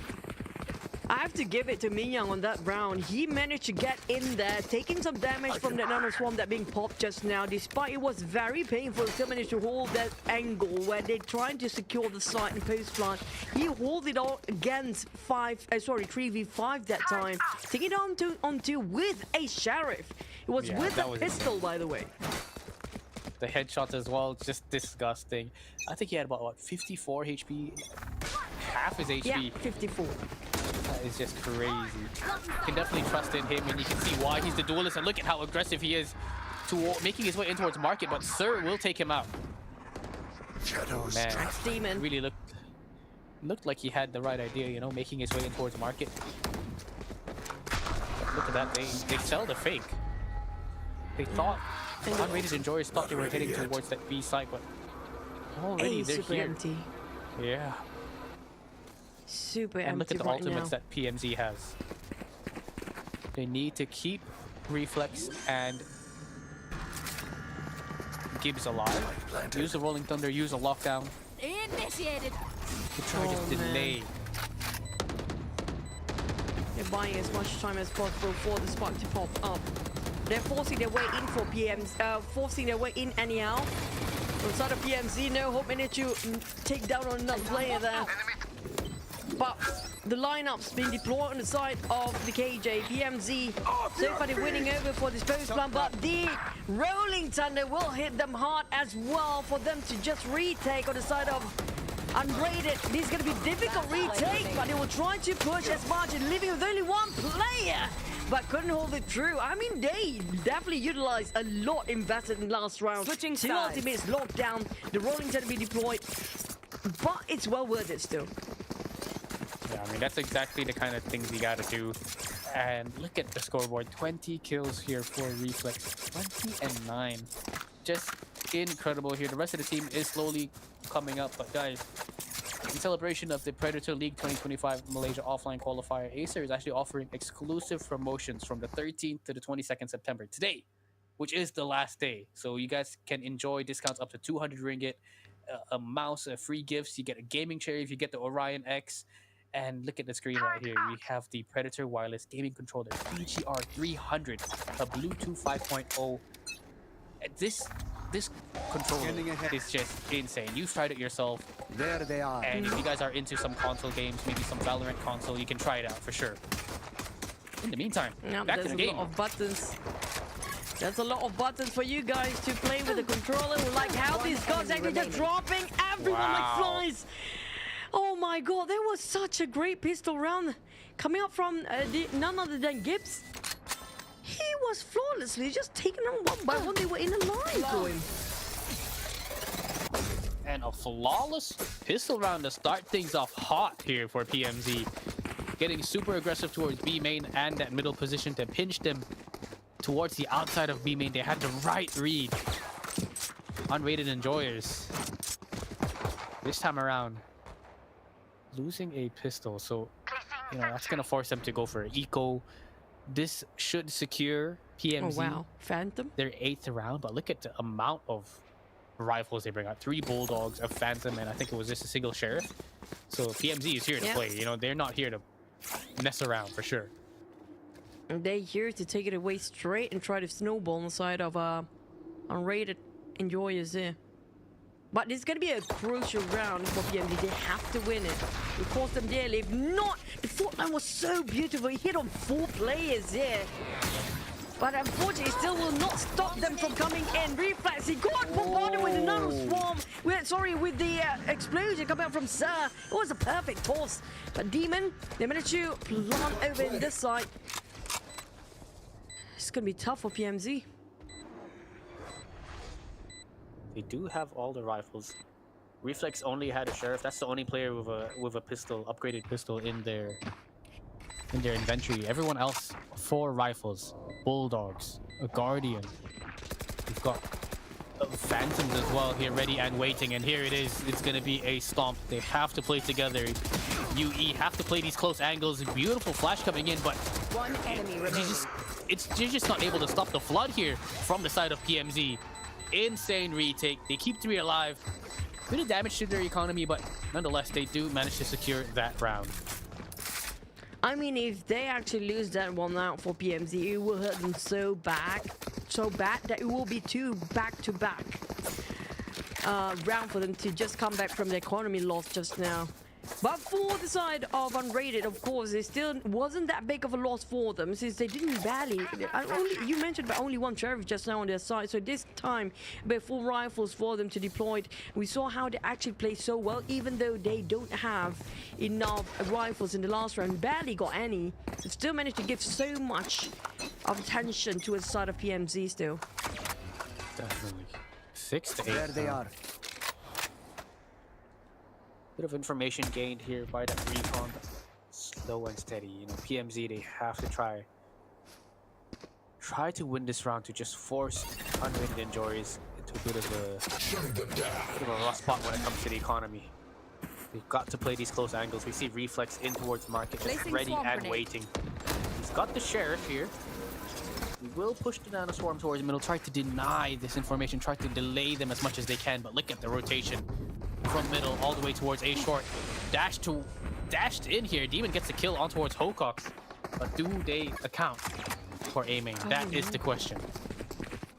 Speaker 3: I have to give it to Min Young on that round. He managed to get in there, taking some damage from that Nano Swarm that being popped just now. Despite it was very painful, he still managed to hold that angle where they're trying to secure the site and post plant. He held it all against 3v5 that time. Taking it on two with a Sheriff. It was with a pistol, by the way.
Speaker 2: The headshots as well, just disgusting. I think he had about, what, 54 HP? Half his HP.
Speaker 3: Yeah, 54.
Speaker 2: That is just crazy. You can definitely trust in him, and you can see why he's the duelist. And look at how aggressive he is, making his way in towards market. But Sir will take him out. Oh man,
Speaker 3: Demon
Speaker 2: really looked like he had the right idea, you know, making his way in towards market. But look at that, they sell the fake. They thought Unrated Enjoyers thought they were heading towards that B site, but already they're
Speaker 3: super
Speaker 2: here.
Speaker 3: empty.
Speaker 2: Yeah.
Speaker 3: Super
Speaker 2: and
Speaker 3: empty
Speaker 2: look at the
Speaker 3: right
Speaker 2: ultimates
Speaker 3: now.
Speaker 2: that PMZ has. They need to keep Reflex and Gibbs alive. Use the Rolling Thunder, use a lockdown.
Speaker 6: Initiated.
Speaker 2: To try to delay.
Speaker 3: They're buying as much time as possible for the spike to pop up. They're forcing their way in for PMZ, forcing their way in anyhow. From side of PMZ, no hope minute to take down on another player there. but the lineup's been deployed on the side of the KJ. PMZ so far they're winning over for this post plan, but the Rolling Thunder will hit them hard as well for them to just retake on the side of Unrated. This is going to be difficult retake, but they will try to push as much and leaving with only one player, but couldn't hold it through. I mean, they definitely utilized a lot invested in last round.
Speaker 9: Switching
Speaker 3: Two
Speaker 9: sides.
Speaker 3: ultimates locked down. The Rolling Thunder be deployed, but it's well worth it still.
Speaker 2: Yeah, I mean, that's exactly the kind of things you gotta do. And look at the scoreboard. 20 kills here for Reflex. 20 and 9. Just incredible here. The rest of the team is slowly coming up. But guys, in celebration of the Predator League 2025 Malaysia Offline Qualifier, Acer is actually offering exclusive promotions from the 13th to the 22nd September. Today, which is the last day. So you guys can enjoy discounts up to 200 ringgit, a mouse, free gifts. You get a gaming chair if you get the Orion X. And look at the screen right here. We have the Predator wireless gaming controller, BGR 300, a Bluetooth 5.0. This controller is just insane. You've tried it yourself.
Speaker 4: There they are.
Speaker 2: And if you guys are into some console games, maybe some Valorant console, you can try it out for sure. In the meantime, back to the game.
Speaker 3: There's a lot of buttons. There's a lot of buttons for you guys to play with the controller. Like how these guys actually just dropping everyone like flies. Oh my god, there was such a great pistol round coming up from none other than Gibbs. He was flawlessly just taking them one by one. They were in a line for him.
Speaker 2: And a flawless pistol round to start things off hot here for PMZ. Getting super aggressive towards B main and that middle position to pinch them towards the outside of B main. They had the right read. Unrated Enjoyers. This time around, losing a pistol, so you know that's gonna force them to go for eco. This should secure PMZ
Speaker 3: Phantom
Speaker 2: their 8th round, but look at the amount of rifles they bring out. 3 bulldogs, a phantom, and I think it was just a single sheriff. So PMZ is here to play. You know, they're not here to mess around for sure.
Speaker 3: And they're here to take it away straight and try to snowball on the side of Unrated Enjoyers there. But this is going to be a crucial round for PMZ. They have to win it. It will cost them dearly. If not, the fourth line was so beautiful. He hit on 4 players there. But unfortunately, it still will not stop them from coming in. Reflex, he got bombarded with another swarm. With the explosion coming out from Sir. It was a perfect toss. But Demon, they managed to plant over in this side. It's going to be tough for PMZ.
Speaker 2: They do have all the rifles. Reflex only had a sheriff. That's the only player with a pistol, upgraded pistol in their inventory. Everyone else, 4 rifles, bulldogs, a guardian. We've got phantoms as well here, ready and waiting. And here it is. It's gonna be a stomp. They have to play together. UE have to play these close angles. Beautiful flash coming in, but
Speaker 9: One enemy remaining.
Speaker 2: you're just not able to stop the flood here from the side of PMZ. Insane retake. They keep 3 alive. Bit of damage to their economy, but nonetheless, they do manage to secure that round.
Speaker 3: I mean, if they actually lose that one out for PMZ, it will hurt them so bad that it will be 2 back-to-back round for them to just come back from the economy loss just now. But for the side of Unrated, of course, it still wasn't that big of a loss for them since they didn't you mentioned about only 1 sheriff just now on their side. So this time, before rifles for them to deploy, we saw how they actually play so well, even though they don't have enough rifles in the last round, barely got any. They still managed to give so much of attention to the side of PMZ still.
Speaker 2: Definitely. 6 to 8.
Speaker 4: There they are.
Speaker 2: Bit of information gained here by that recon. Slow and steady. You know, PMZ, they have to try to win this round to just force Unrated Enjoyers into a bit of a rough spot when it comes to the economy. They've got to play these close angles. We see Reflex in towards market, just ready and waiting. He's got the sheriff here. He will push the nano swarm towards the middle, try to deny this information, try to delay them as much as they can, but look at the rotation from middle all the way towards A short. Dashed in here. Demon gets the kill on towards Hocox. But do they account for A main? That is the question.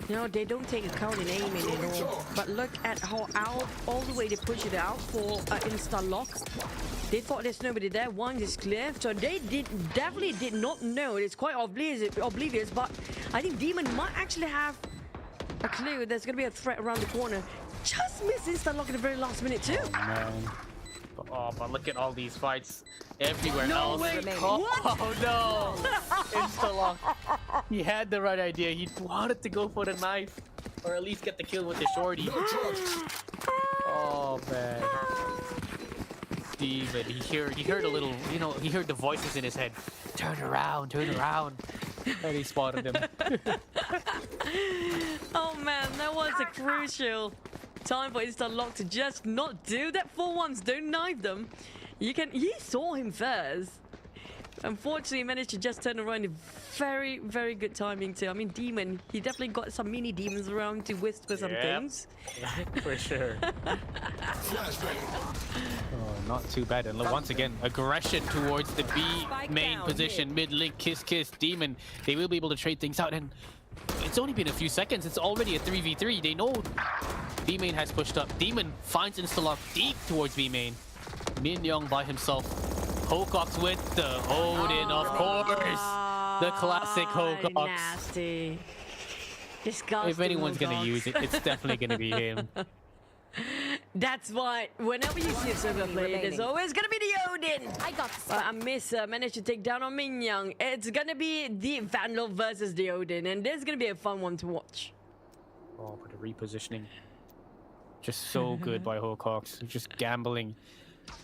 Speaker 3: No, they don't take account in aiming at all. But look at how out all the way they push it out for insta lock. They thought there's nobody there. One is clear, so they definitely did not know. It's quite oblivious, but I think Demon might actually have a clue. There's gonna be a threat around the corner. Just missed insta lock at the very last minute too.
Speaker 2: Man. Oh, but look at all these fights everywhere
Speaker 3: No
Speaker 2: else.
Speaker 3: way.
Speaker 2: Oh no! Insta-lock. He had the right idea. He wanted to go for the knife, or at least get the kill with the shorty. Oh man. Steven, he heard a little, you know, he heard the voices in his head. Turn around, and he spotted him.
Speaker 3: Oh man, that was a crucial time for insta lock to just not do that for once. Don't knife them. He saw him first. Unfortunately, he managed to just turn around in very, very good timing too. I mean, Demon, he definitely got some mini demons around to whisper some things.
Speaker 2: For sure. Oh, not too bad. And once again, aggression towards the B main position, mid link, kiss, Demon. They will be able to trade things out, and it's only been a few seconds. It's already a 3v3. They know B main has pushed up. Demon finds insta-lock deep towards B main. Min Young by himself. Hocox with the Odin, of course. The classic Hocox.
Speaker 3: Nasty. Disgusting.
Speaker 2: If anyone's
Speaker 3: Hocox.
Speaker 2: gonna use it, it's definitely gonna be him.
Speaker 3: That's why whenever you see a server player, there's always gonna be the Odin.
Speaker 1: I got
Speaker 3: I miss managed to take down on Min Young. It's gonna be the Vandal versus the Odin, and this is gonna be a fun one to watch.
Speaker 2: Oh, but the repositioning. Just so good by Hocox. Just gambling.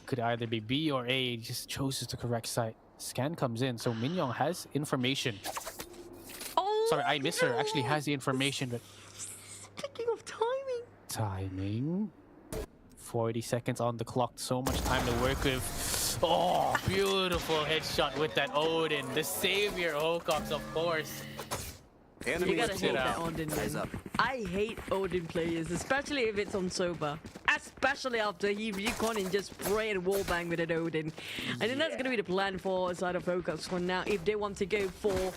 Speaker 2: Could either be B or A. Just chooses the correct site. Scan comes in, so Min Young has information.
Speaker 3: Oh,
Speaker 2: Sorry, I miss her. Actually has the information, but
Speaker 3: Speaking of timing.
Speaker 2: timing. 40 seconds on the clock. So much time to work with. Oh, beautiful headshot with that Odin. The savior Hocox, of course.
Speaker 3: You gotta hate that
Speaker 2: out.
Speaker 3: Odin,
Speaker 4: Eyes
Speaker 3: man.
Speaker 4: up.
Speaker 3: I hate Odin players, especially if it's on sober. Especially after he recon and just spray and wallbang with an Odin. I think that's gonna be the plan for side of Hocox for now. If they want to go for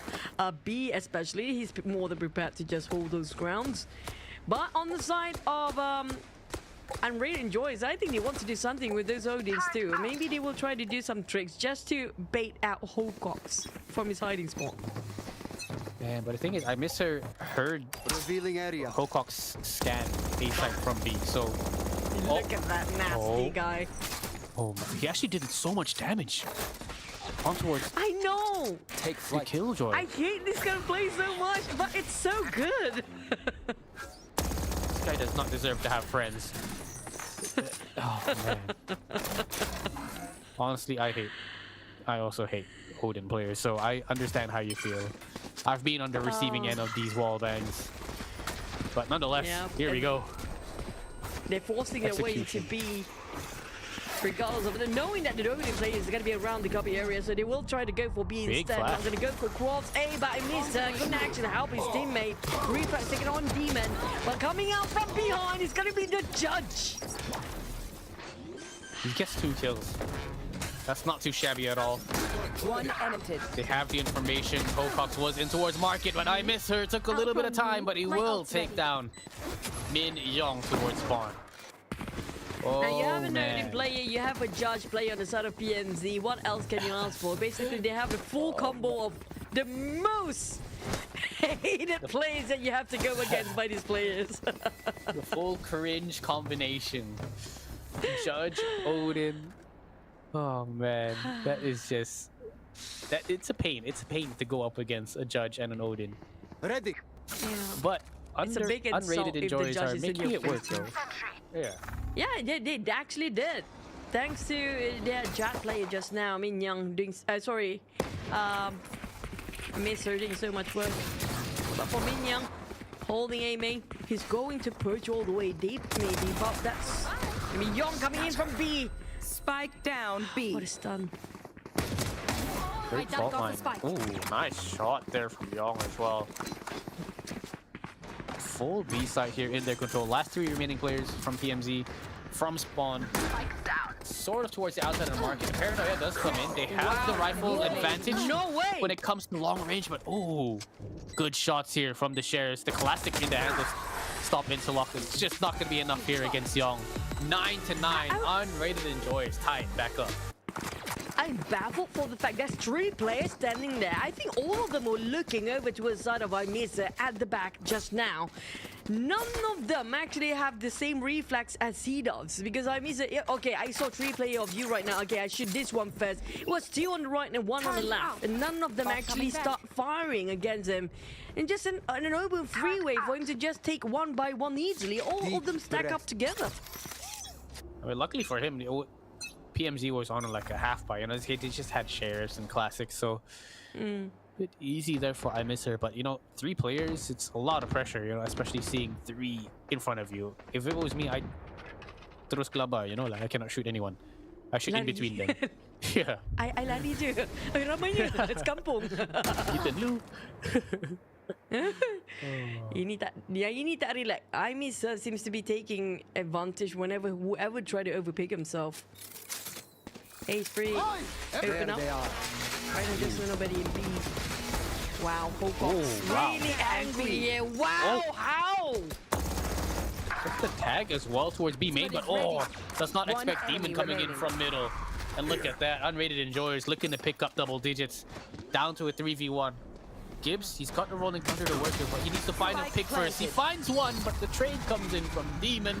Speaker 3: B especially, he's more than prepared to just hold those grounds. But on the side of Unrated Enjoyers, I think they want to do something with those Odins too. Maybe they will try to do some tricks just to bait out Hocox from his hiding spot.
Speaker 2: Man, but the thing is, I heard
Speaker 4: Revealing area.
Speaker 2: Hocox scan A site from B, so...
Speaker 3: Look at that nasty guy.
Speaker 2: Oh, my, he actually did so much damage. On towards
Speaker 3: I know!
Speaker 4: Take
Speaker 2: the
Speaker 4: flight.
Speaker 2: Killjoy.
Speaker 3: I hate this kind of play so much, but it's so good.
Speaker 2: This guy does not deserve to have friends. Oh, man. Honestly, I also hate Odin players, so I understand how you feel. I've been on the receiving end of these wall bangs. But nonetheless, here we go.
Speaker 3: They're forcing their way to
Speaker 2: Execution.
Speaker 3: be, regardless of it, knowing that the Odin player is going to be around the copy area, so they will try to go for B
Speaker 2: Big
Speaker 3: instead.
Speaker 2: flash.
Speaker 3: I'm going to go for Quads A, but I missed. Couldn't actually help his teammate. Reflex taking on Demon, but coming out from behind is going to be the judge.
Speaker 2: He gets 2 kills. That's not too shabby at all.
Speaker 9: One edited.
Speaker 2: They have the information. Hocox was in towards market, but I miss her. It took a little bit of time, but he will take down Min Young towards spawn. Oh,
Speaker 3: Now you have a Odin
Speaker 2: man.
Speaker 3: player, you have a judge player on the side of PMZ. What else can you ask for? Basically, they have the full combo of the most hated players that you have to go against by these players.
Speaker 2: The full cringe combination. Judge, Odin. Oh man, that is just... it's a pain. It's a pain to go up against a Judge and an Odin.
Speaker 4: Ready.
Speaker 3: It's
Speaker 2: But
Speaker 3: a
Speaker 2: under
Speaker 3: big insult
Speaker 2: Unrated
Speaker 3: if the
Speaker 2: Enjoyers
Speaker 3: judge
Speaker 2: are
Speaker 3: is in
Speaker 2: making
Speaker 3: your
Speaker 2: it work
Speaker 3: face,
Speaker 2: though. Yeah.
Speaker 3: Yeah, they actually did. Thanks to their Jad player just now, Min Young doing... Miss her doing so much work. But for Min Young, holding A main, he's going to perch all the way deep maybe, but that's... Min Young coming in from B.
Speaker 9: Spike down B.
Speaker 3: What a stun.
Speaker 2: Great
Speaker 1: down
Speaker 2: fault
Speaker 1: goes the
Speaker 2: line.
Speaker 1: spike.
Speaker 2: Ooh, nice shot there from Young as well. Full B side here in their control. Last 3 remaining players from PMZ. from spawn, sort of towards the outside of the market. Paranoia does come in. They have the rifle advantage
Speaker 3: No way!
Speaker 2: when it comes to long range, but oh, good shots here from the shares. The classic in the hands of stop interlock is just not going to be enough here against Young. 9-9, Unrated Enjoyers tied back up.
Speaker 3: I'm baffled for the fact there's 3 players standing there. I think all of them were looking over to the side of Imisa at the back just now. None of them actually have the same reflex as he does. Because Imisa, yeah, okay, I saw 3 players of you right now. Okay, I shoot this one first. It was 2 on the right and 1 on the left. And none of them actually start firing against him. And just an open freeway for him to just take one by one easily. All of them stack up together.
Speaker 2: I mean, luckily for him, PMZ was on like a half buy. You know, they just had shares and classics, so a bit easy there for I miss her. But you know, 3 players, it's a lot of pressure. You know, especially seeing 3 in front of you. If it was me, I'd terus kelabah. You know, like I cannot shoot anyone. I shoot in between them. Yeah.
Speaker 3: I lari je. Ramainya. It's kampung.
Speaker 2: Kita dulu.
Speaker 3: Ini tak relax. I miss seems to be taking advantage whenever whoever try to overpick himself. Ace free. Open up. Right now, just nobody in B. Wow, Pocox really angry here. Wow, how?
Speaker 2: Just the tag as well towards B main, but does not expect Demon coming in from middle. And look at that, Unrated Enjoyers looking to pick up double digits. Down to a 3v1. Gibbs, he's got the rolling thunder to work with, but he needs to find a pick first. He finds one, but the trade comes in from Demon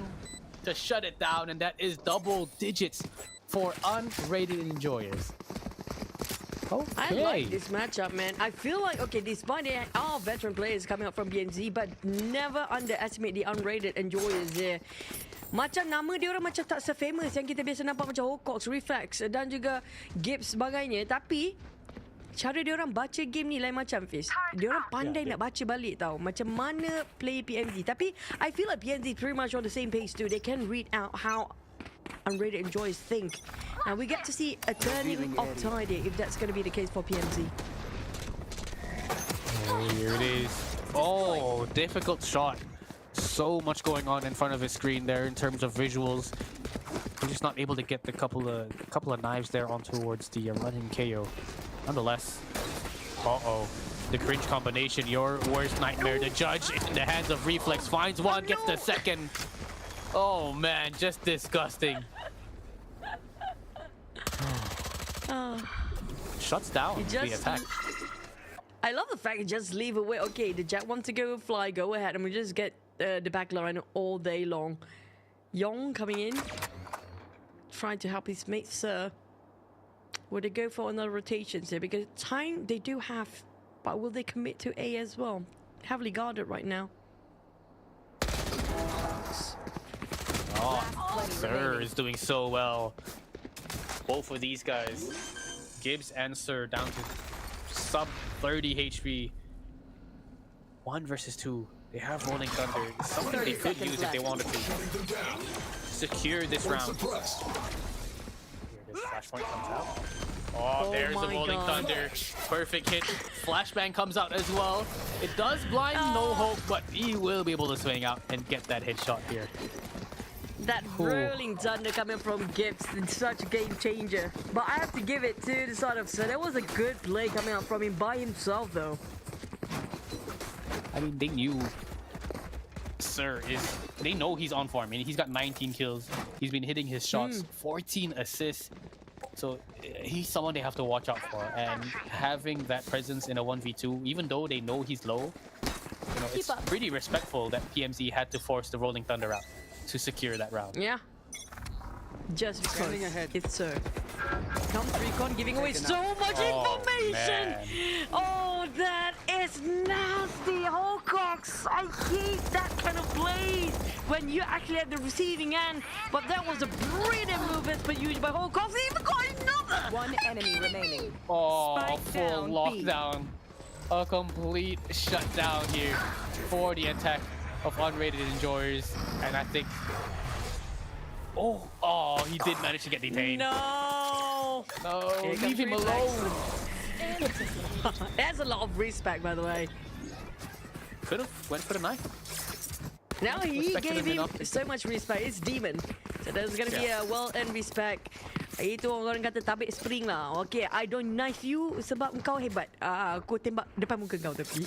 Speaker 2: to shut it down, and that is double digits for Unrated Enjoyers. Okay.
Speaker 3: I like this matchup, man. I feel like, okay, despite there are veteran players coming up from BNZ, but never underestimate the Unrated Enjoyers here. Macam nama dia orang macam tak se-famous yang kita biasa nampak macam Hawkox, Reflex dan juga Gibbs sebagainya. Tapi cara dia orang baca game ni lain macam, Fiz. Dia orang pandai nak baca balik tau. Macam mana play PMZ. Tapi I feel like PMZ pretty much on the same pace too. They can read out how Unrated Enjoyers think. Now we get to see a turning of tide here, if that's going to be the case for PMZ.
Speaker 2: Oh, here it is. Oh, difficult shot. So much going on in front of his screen there in terms of visuals. He's just not able to get the couple of knives there on towards the running KO. Nonetheless, the cringe combination, your worst nightmare. The judge in the hands of Reflex finds one, gets the second. Oh man, just disgusting. Shuts down the attack.
Speaker 3: I love the fact it just leave away. Okay, the Jack wants to go fly, go ahead, and we just get the back line all day long. Yong coming in, trying to help his mate, sir. Would they go for another rotation here? Because time they do have, but will they commit to A as well? Heavily guarded right now.
Speaker 2: Sir is doing so well. Both of these guys, Gibbs and Sir, down to sub 30 HP. 1 versus 2. They have Rolling Thunder. It's something they could use if they wanted to secure this round. Here this flashpoint comes out. Oh, there's the Rolling Thunder. Perfect hit. Flashbang comes out as well. It does blind No Hope, but he will be able to swing out and get that headshot here.
Speaker 3: That Rolling Thunder coming from Gibbs is such a game changer. But I have to give it to the side of Sir. That was a good play coming out from him by himself, though.
Speaker 2: I mean, they knew Sir is... They know he's on form. I mean, he's got 19 kills. He's been hitting his shots. 14 assists. So he's someone they have to watch out for. And having that presence in a 1v2, even though they know he's low, you know, it's pretty respectful that PMZ had to force the Rolling Thunder out to secure that round.
Speaker 3: Yeah. Just because it's Sir. Comes Recon giving away so much information.
Speaker 2: Man.
Speaker 3: Oh, that is nasty. Hawkox, I hate that kind of plays when you actually have the receiving end. But that was a brilliant movement but used by Hawkox. He even got another.
Speaker 9: 1 enemy remaining.
Speaker 2: Oh,
Speaker 9: Spike
Speaker 2: full
Speaker 9: down,
Speaker 2: lockdown. A complete shutdown here for the attack of Unrated Enjoyers. And I think... Oh, he did manage to get detained.
Speaker 3: No,
Speaker 2: leave him alone.
Speaker 3: That's a lot of respect, by the way.
Speaker 2: Could have went for the knife.
Speaker 3: Now he gave him so much respect. It's Demon. So there's gonna be a well-earned respect. Itu orang kata tabik spring lah. Okay, I don't knife you sebab kau hebat. Aku tembak depan muka kau tapi.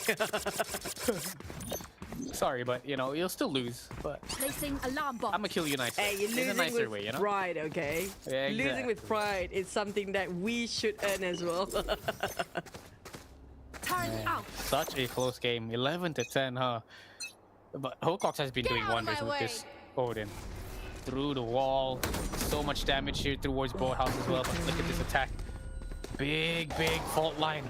Speaker 2: Sorry, but you know you'll still lose. But
Speaker 6: Placing alarm bomb.
Speaker 2: I'm gonna kill you nicely.
Speaker 3: Hey, you're
Speaker 2: in a
Speaker 3: losing
Speaker 2: nicer
Speaker 3: with
Speaker 2: way, you know.
Speaker 3: pride, okay?
Speaker 2: Yeah,
Speaker 3: Losing with pride is something that we should earn as well.
Speaker 6: Turn out.
Speaker 2: Such a close game, 11 to 10, huh? But Hocox has been doing
Speaker 1: out of
Speaker 2: wonders
Speaker 1: my
Speaker 2: with
Speaker 1: way.
Speaker 2: this Odin. Through the wall, so much damage here towards Boathouse as well. But look at this attack. Big fault line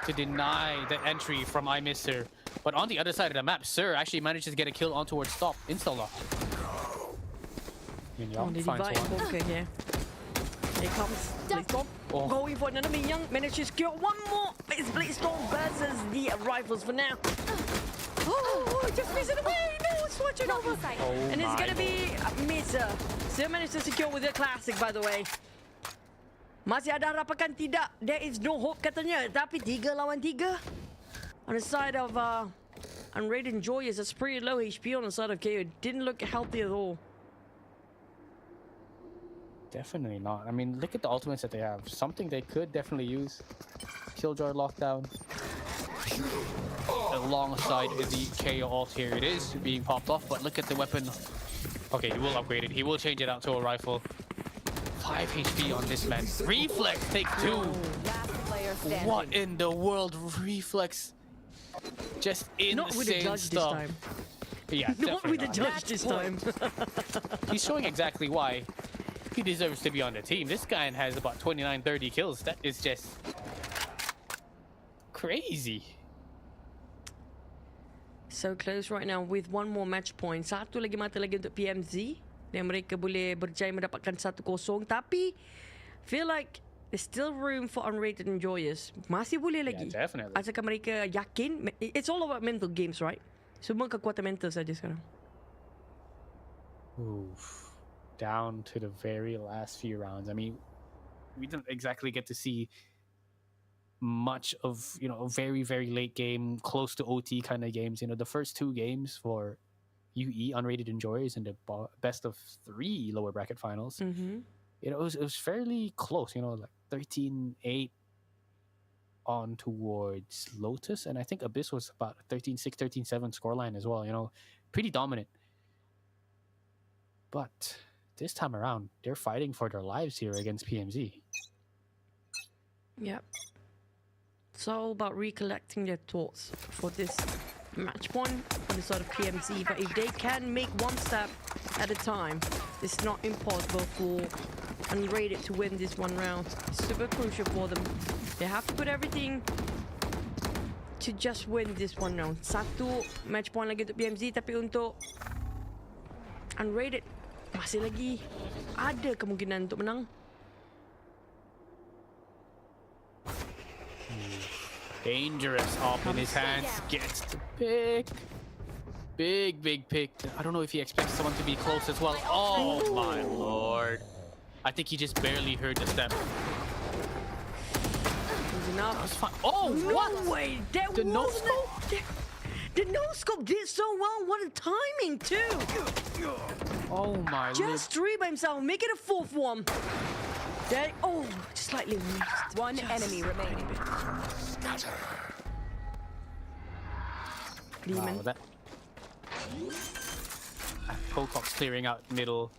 Speaker 2: to deny the entry from I Miss Her. But on the other side of the map, Sir actually manages to get a kill on towards stop. Insta-lock.
Speaker 3: Oh, they divide bunker here. Here comes Blazestorm.
Speaker 2: Oh.
Speaker 3: Going for another Minion. Managed to secure one more. It's Blazestorm versus the Rifles for now. Oh, just miss it away. No, switching over.
Speaker 2: Oh
Speaker 3: And it's
Speaker 2: my
Speaker 3: going to be Misa. Still managed to secure with the classic, by the way. Masih ada harapan tidak? There is no hope katanya. Tapi 3 lawan 3. On the side of Unrated Enjoyers, that's pretty low HP on the side of KO. Didn't look healthy at all.
Speaker 2: Definitely not. I mean, look at the ultimates that they have. Something they could definitely use. Killjoy lockdown. Alongside the KO ult here. It is being popped off, but look at the weapon. Okay, he will upgrade it. He will change it out to a rifle. 5 HP on this man. Reflex take 2.
Speaker 9: Last player standing.
Speaker 2: What in the world? Reflex. Just insane
Speaker 3: Not with the judge
Speaker 2: stuff.
Speaker 3: this time.
Speaker 2: Yeah,
Speaker 3: Not with the
Speaker 2: definitely
Speaker 3: judge this time.
Speaker 2: He's showing exactly why he deserves to be on the team. This guy has about 29, 30 kills. That is just crazy.
Speaker 3: So close right now with one more match point. Satu lagi mata lagi untuk PMZ. Dan mereka boleh berjaya mendapatkan 1-0. Tapi, feel like there's still room for Unrated Enjoyers. Masih boleh lagi.
Speaker 2: Yeah, definitely.
Speaker 3: Asalkan mereka yakin. It's all about mental games, right? Semua kekuatan mental saja sekarang.
Speaker 2: Oof. Down to the very last few rounds. I mean, we didn't exactly get to see much of, you know, a very late game, close to OT kind of games. You know, the first 2 games for UE, Unrated Enjoyers, in the best of 3 lower bracket finals.
Speaker 3: Mm-hmm.
Speaker 2: You know, it was fairly close, you know, like 13-8 on towards Lotus. And I think Abyss was about 13-6, 13-7 scoreline as well, you know, pretty dominant. But this time around, they're fighting for their lives here against PMZ.
Speaker 3: Yep. It's all about recollecting their thoughts for this match one on the side of PMZ. But if they can make one step at a time, it's not impossible for Unrated to win this one round. It's super crucial for them. They have to put everything to just win this one round. 1 match point lagi untuk PMZ, tapi untuk Unrated masih lagi ada kemungkinan untuk menang.
Speaker 2: Dangerous up in his hands. Gets the pick. Big pick. I don't know if he expects someone to be close as well. Oh my lord. I think he just barely heard the step. That was fine. Oh, what?
Speaker 3: No way! That
Speaker 2: The no
Speaker 3: wasn't it. The no-scope did so well. What a timing, too.
Speaker 2: Oh my lord.
Speaker 3: Just 3 by himself. Make it a 4th one. That, oh, slightly missed.
Speaker 9: One enemy remaining.
Speaker 3: Demon.
Speaker 2: Wow, that... Pocock's clearing out middle.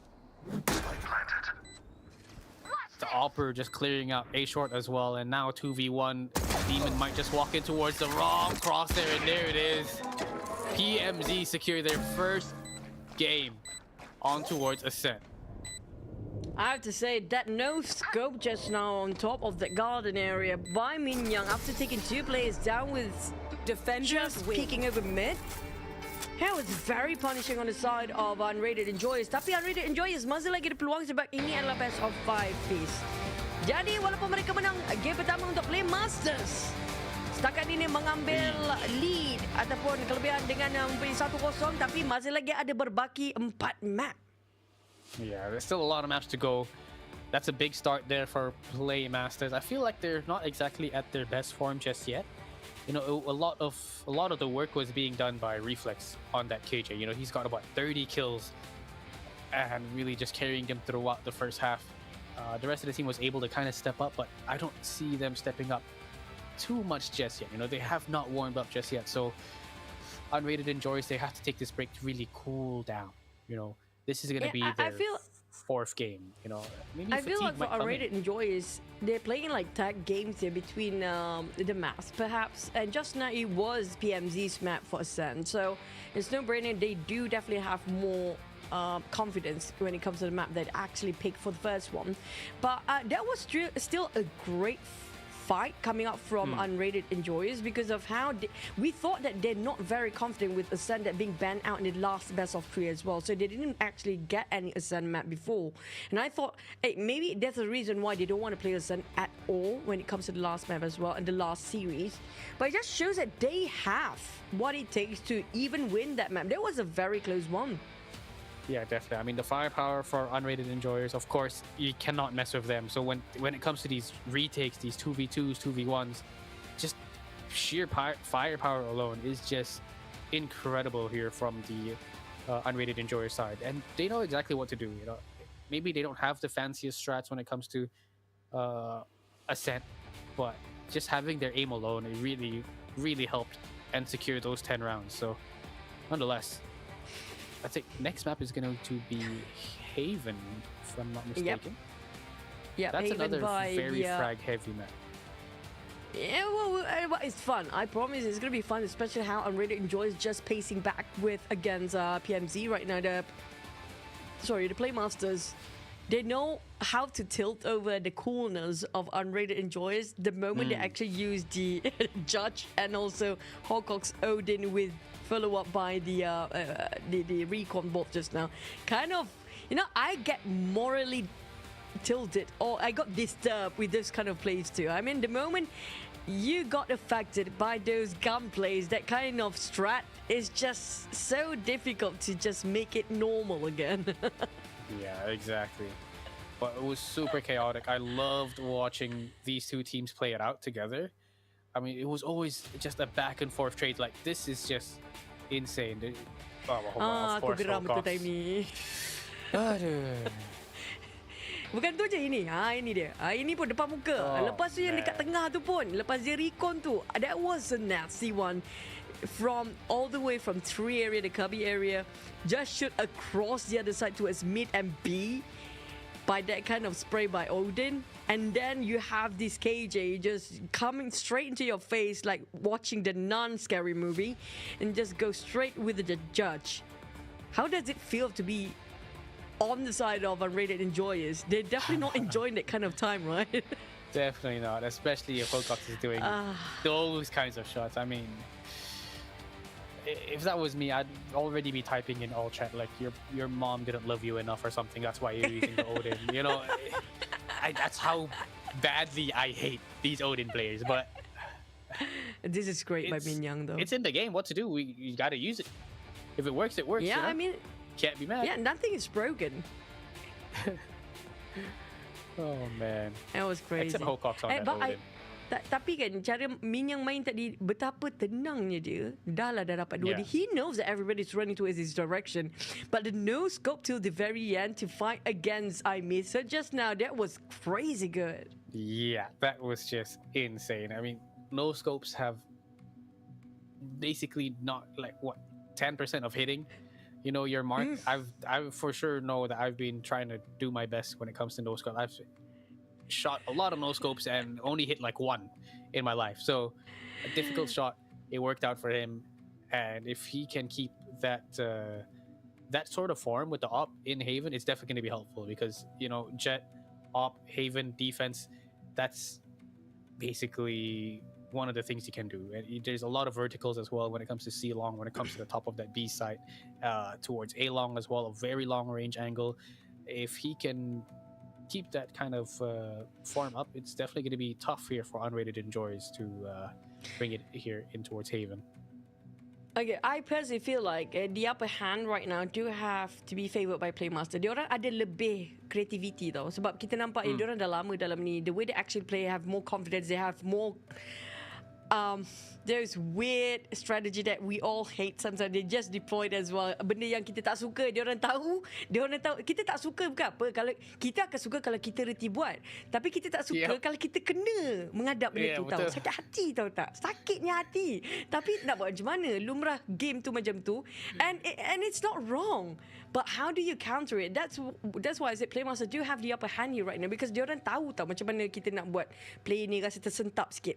Speaker 2: The Opper just clearing out A short as well, and now 2v1. Demon might just walk in towards the wrong crosshair, and there it is. PMZ secure their first game on towards Ascent.
Speaker 3: I have to say, that no-scope just now on top of the garden area by Min Young after taking 2 players down with
Speaker 9: Defenders
Speaker 3: just
Speaker 9: win.
Speaker 3: peeking over mid. That was very punishing on the side of Unrated Enjoyers. Tapi Unrated Enjoyers masih lagi ada peluang sebab ini adalah best of 5 piece. Jadi walaupun mereka menang game pertama untuk PlayMasterz, setakat ini mengambil lead ataupun kelebihan dengan mempunyai 1-0, tapi masih lagi ada berbaki 4 map.
Speaker 2: Yeah, there's still a lot of maps to go. That's a big start there for PlayMasterz. I feel like they're not exactly at their best form just yet. You know, a lot of the work was being done by Reflex on that KJ. You know, he's got about 30 kills and really just carrying them throughout the first half. The rest of the team was able to kind of step up, but I don't see them stepping up too much just yet. You know, they have not warmed up just yet. So Unrated Enjoyers, they have to take this break to really cool down. You know, this is going to be their fourth game. You know, maybe
Speaker 3: I feel like for
Speaker 2: might come in.
Speaker 3: Unrated Enjoyers, they're playing like tag games here between the maps, perhaps. And just now it was PMZ's map for Ascent, so it's no brainer. They do definitely have more confidence when it comes to the map they'd actually picked for the first one. But that was still a great fight coming up from Unrated Enjoyers because of how we thought that they're not very confident with Ascent that being banned out in the last best of 3 as well. So they didn't actually get any Ascent map before. And I thought, hey, maybe that's the reason why they don't want to play Ascent at all when it comes to the last map as well and the last series. But it just shows that they have what it takes to even win that map. That was a very close one.
Speaker 2: Yeah, definitely. I mean, the firepower for Unrated Enjoyers, of course, you cannot mess with them. So when it comes to these retakes, these 2v2s, 2v1s, just sheer firepower alone is just incredible here from the Unrated Enjoyer side. And they know exactly what to do. You know, maybe they don't have the fanciest strats when it comes to Ascent, but just having their aim alone, it really, really helped and secured those 10 rounds. So nonetheless, I think next map is going to be Haven, if I'm not mistaken.
Speaker 3: Yep,
Speaker 2: That's
Speaker 3: Haven
Speaker 2: another
Speaker 3: by
Speaker 2: very frag-heavy map.
Speaker 3: Yeah, well, it's fun. I promise it's going to be fun, especially how Unrated Enjoys just pacing back against PMZ right now. The PlayMasterz. They know how to tilt over the coolness of Unrated Enjoyers the moment they actually use the Judge and also Hawk's Odin with follow-up by the recon bot just now. Kind of, you know, I get morally tilted or I got disturbed with this kind of plays too. I mean, the moment you got affected by those gunplays, that kind of strat is just so difficult to just make it normal again.
Speaker 2: Yeah, exactly. But it was super chaotic. I loved watching these two teams play it out together. I mean, it was always just a back and forth trade. Like, this is just insane. Of course,
Speaker 3: aku geram betul time ni.
Speaker 2: Aduh.
Speaker 3: Bukan tu je ini. Ini dia. Ini pun depan muka. Lepas tu yang dekat tengah tu pun. Lepas dia recon tu. That was a nasty one. From all the way from 3 area, the cubby area. Just shoot across the other side towards mid and B. By that kind of spray by Odin. And then you have this KJ just coming straight into your face like watching the non-scary movie. And just go straight with the Judge. How does it feel to be on the side of Unrated Enjoyers? They're definitely not enjoying that kind of time, right?
Speaker 2: Definitely not. Especially if Wilcox is doing those kinds of shots. I mean, if that was me, I'd already be typing in all chat like your mom didn't love you enough or something. That's why you're using the Odin. You know, that's how badly I hate these Odin players. But
Speaker 3: this is great by Min Young, though.
Speaker 2: It's in the game. What to do? You got to use it. If it works, it works.
Speaker 3: Yeah,
Speaker 2: you know?
Speaker 3: I mean,
Speaker 2: can't be mad.
Speaker 3: yeah, nothing is broken.
Speaker 2: Oh man,
Speaker 3: that was crazy.
Speaker 2: Except Hawk's on that Odin.
Speaker 3: Tapi kan cara Min yang main tadi betapa tenangnya dia. Dah dapat dua. He knows that everybody's running towards his direction, but the no scope till the very end to fight against I miss. So just now that was crazy good.
Speaker 2: Yeah, that was just insane. I mean, no scopes have basically not like what 10% of hitting. You know your mark. I for sure know that I've been trying to do my best when it comes to no scope. I've shot a lot of no scopes and only hit like one in my life. So a difficult shot. It worked out for him, and if he can keep that sort of form with the op in Haven, it's definitely going to be helpful because you know Jet, op, Haven, defense. That's basically one of the things you can do. And there's a lot of verticals as well when it comes to C long, when it comes to the top of that B site, towards A long as well, a very long range angle. If he can keep that kind of form up, it's definitely going to be tough here for Unrated Enjoyers to bring it here in towards Haven.
Speaker 3: Okay, I personally feel like the upper hand right now do have to be favoured by PlayMasterz. Diorang ada lebih creativity tau. Sebab kita nampak diorang dah lama dalam ni. The way they actually play, have more confidence, they have more there's weird strategy that we all hate sometimes. They just deployed as well. Benda yang kita tak suka, dia orang tahu. Kita tak suka bukan apa. Kalau kita akan suka kalau kita reti buat. Tapi kita tak suka kalau kita kena menghadap benda tu tahu. Sakit hati tahu tak? Sakitnya hati. Tapi nak buat macam mana? Lumrah game tu macam tu. And it's not wrong. But how do you counter it? That's why I said PlayMasterz do have the upper hand here right now, because dia orang tahu macam mana kita nak buat play ni rasa tersentap sikit.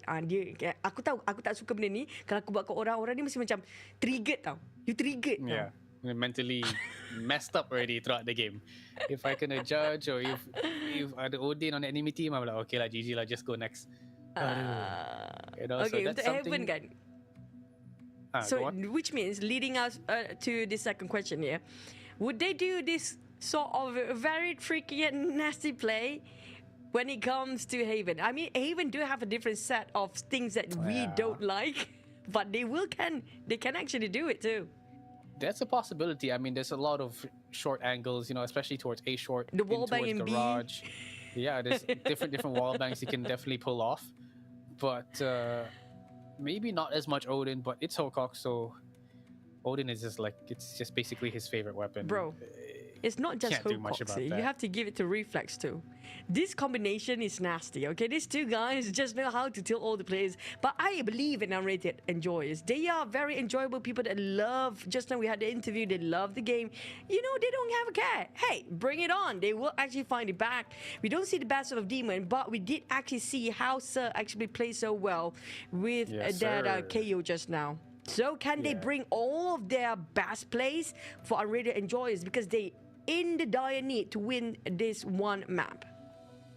Speaker 3: Aku tahu aku tak suka benda ni. Kalau aku buat ke orang ni mesti macam triggered tau. You triggered tau.
Speaker 2: Yeah. Mentally messed up already throughout the game. If I can judge or if ada Odin on the enemy team, I'm like, okay lah, GG lah, just go next. You know,
Speaker 3: Okay,
Speaker 2: so that's
Speaker 3: untuk Heaven
Speaker 2: something.
Speaker 3: kan. So which means leading us to the second question here. Would they do this sort of very tricky and nasty play when it comes to Haven? I mean, Haven do have a different set of things that we don't like, but they can actually do it too.
Speaker 2: That's a possibility. I mean, there's a lot of short angles, you know, especially towards A short,
Speaker 3: the wall bang in
Speaker 2: garage. Yeah, there's different wall bangs you can definitely pull off, but maybe not as much Odin. But it's Hokok, so Odin is just like, it's just basically his favorite weapon.
Speaker 3: Bro, it's not just
Speaker 2: Can't do much about
Speaker 3: Hokok.
Speaker 2: that.
Speaker 3: You have to give it to Reflex too. This combination is nasty, okay? These two guys just know how to tilt all the players. But I believe in Unrated Enjoyers. They are very enjoyable people that love, just now we had the interview, they love the game. You know, they don't have a care. Hey, bring it on. They will actually find it back. We don't see the best of Demon, but we did actually see how Sir actually plays so well with that KO just now. So can they bring all of their best plays for Unrated Enjoyers, because they in the dire need to win this one map?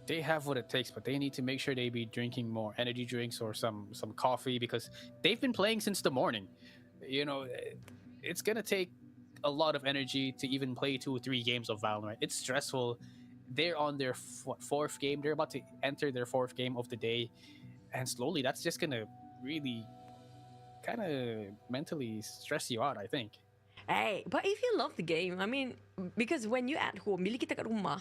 Speaker 2: They have what it takes, but they need to make sure they be drinking more energy drinks or some coffee, because they've been playing since the morning. You know, it's gonna take a lot of energy to even play 2 or 3 games of Valorant. It's stressful. They're on their fourth game. They're about to enter their 4th game of the day, and slowly that's just gonna really kind of mentally stress you out, I think.
Speaker 3: Hey, but if you love the game, I mean, because when you at home, bila kita kat rumah,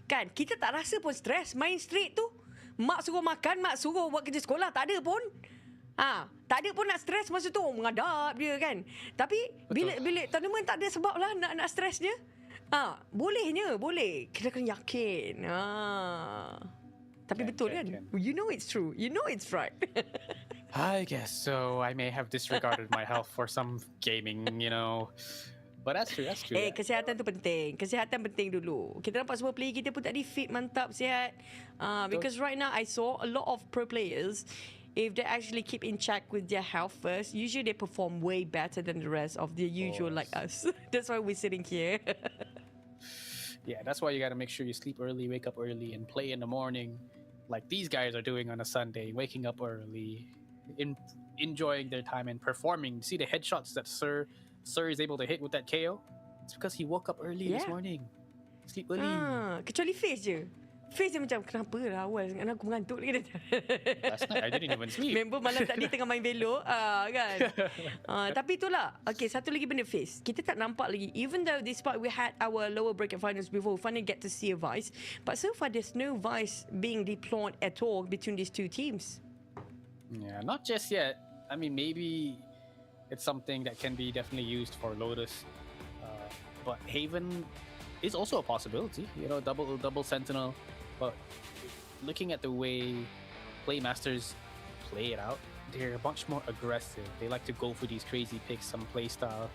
Speaker 3: kan, kita tak rasa pun stres. Main straight tu, mak suruh makan, mak suruh buat kerja sekolah, tak ada pun. Tak ada pun nak stres masa tu, mengadap dia kan. Tapi bila tournament tak ada sebab lah nak stres dia. Bolehnya, boleh. Kita kena yakin. Tapi betul kan? You know it's true. You know it's right.
Speaker 2: I guess so. I may have disregarded my health for some gaming, you know. But that's true, that's true.
Speaker 3: Kesihatan tu penting. Kesihatan penting dulu. Kita nampak semua player kita pun tadi fit, mantap, sihat. Because right now I saw a lot of pro players, if they actually keep in check with their health first, usually they perform way better than the rest of the usual like us. That's why we're sitting here.
Speaker 2: Yeah, that's why you got to make sure you sleep early, wake up early, and play in the morning, like these guys are doing on a Sunday, waking up early, enjoying their time and performing. See the headshots that Sir is able to hit with that KO? It's because he woke up early this morning. Sleep early.
Speaker 3: Kecuali Face je. Face dia macam, kenapa lah awal sangat aku mengantuk lagi.
Speaker 2: Last night I didn't even sleep.
Speaker 3: Member malam tadi tengah main Velo, kan. Tapi itulah. Okay, satu lagi benda Face. Kita tak nampak lagi. Even though despite we had our lower bracket finals before, we finally get to see a Vice. But so far there's no Vice being deployed at all between these two teams.
Speaker 2: Yeah, not just yet. I mean, maybe it's something that can be definitely used for Lotus. But Haven is also a possibility. You know, double Sentinel. But looking at the way PlayMasterz play it out, they're much more aggressive. They like to go for these crazy picks, some play style,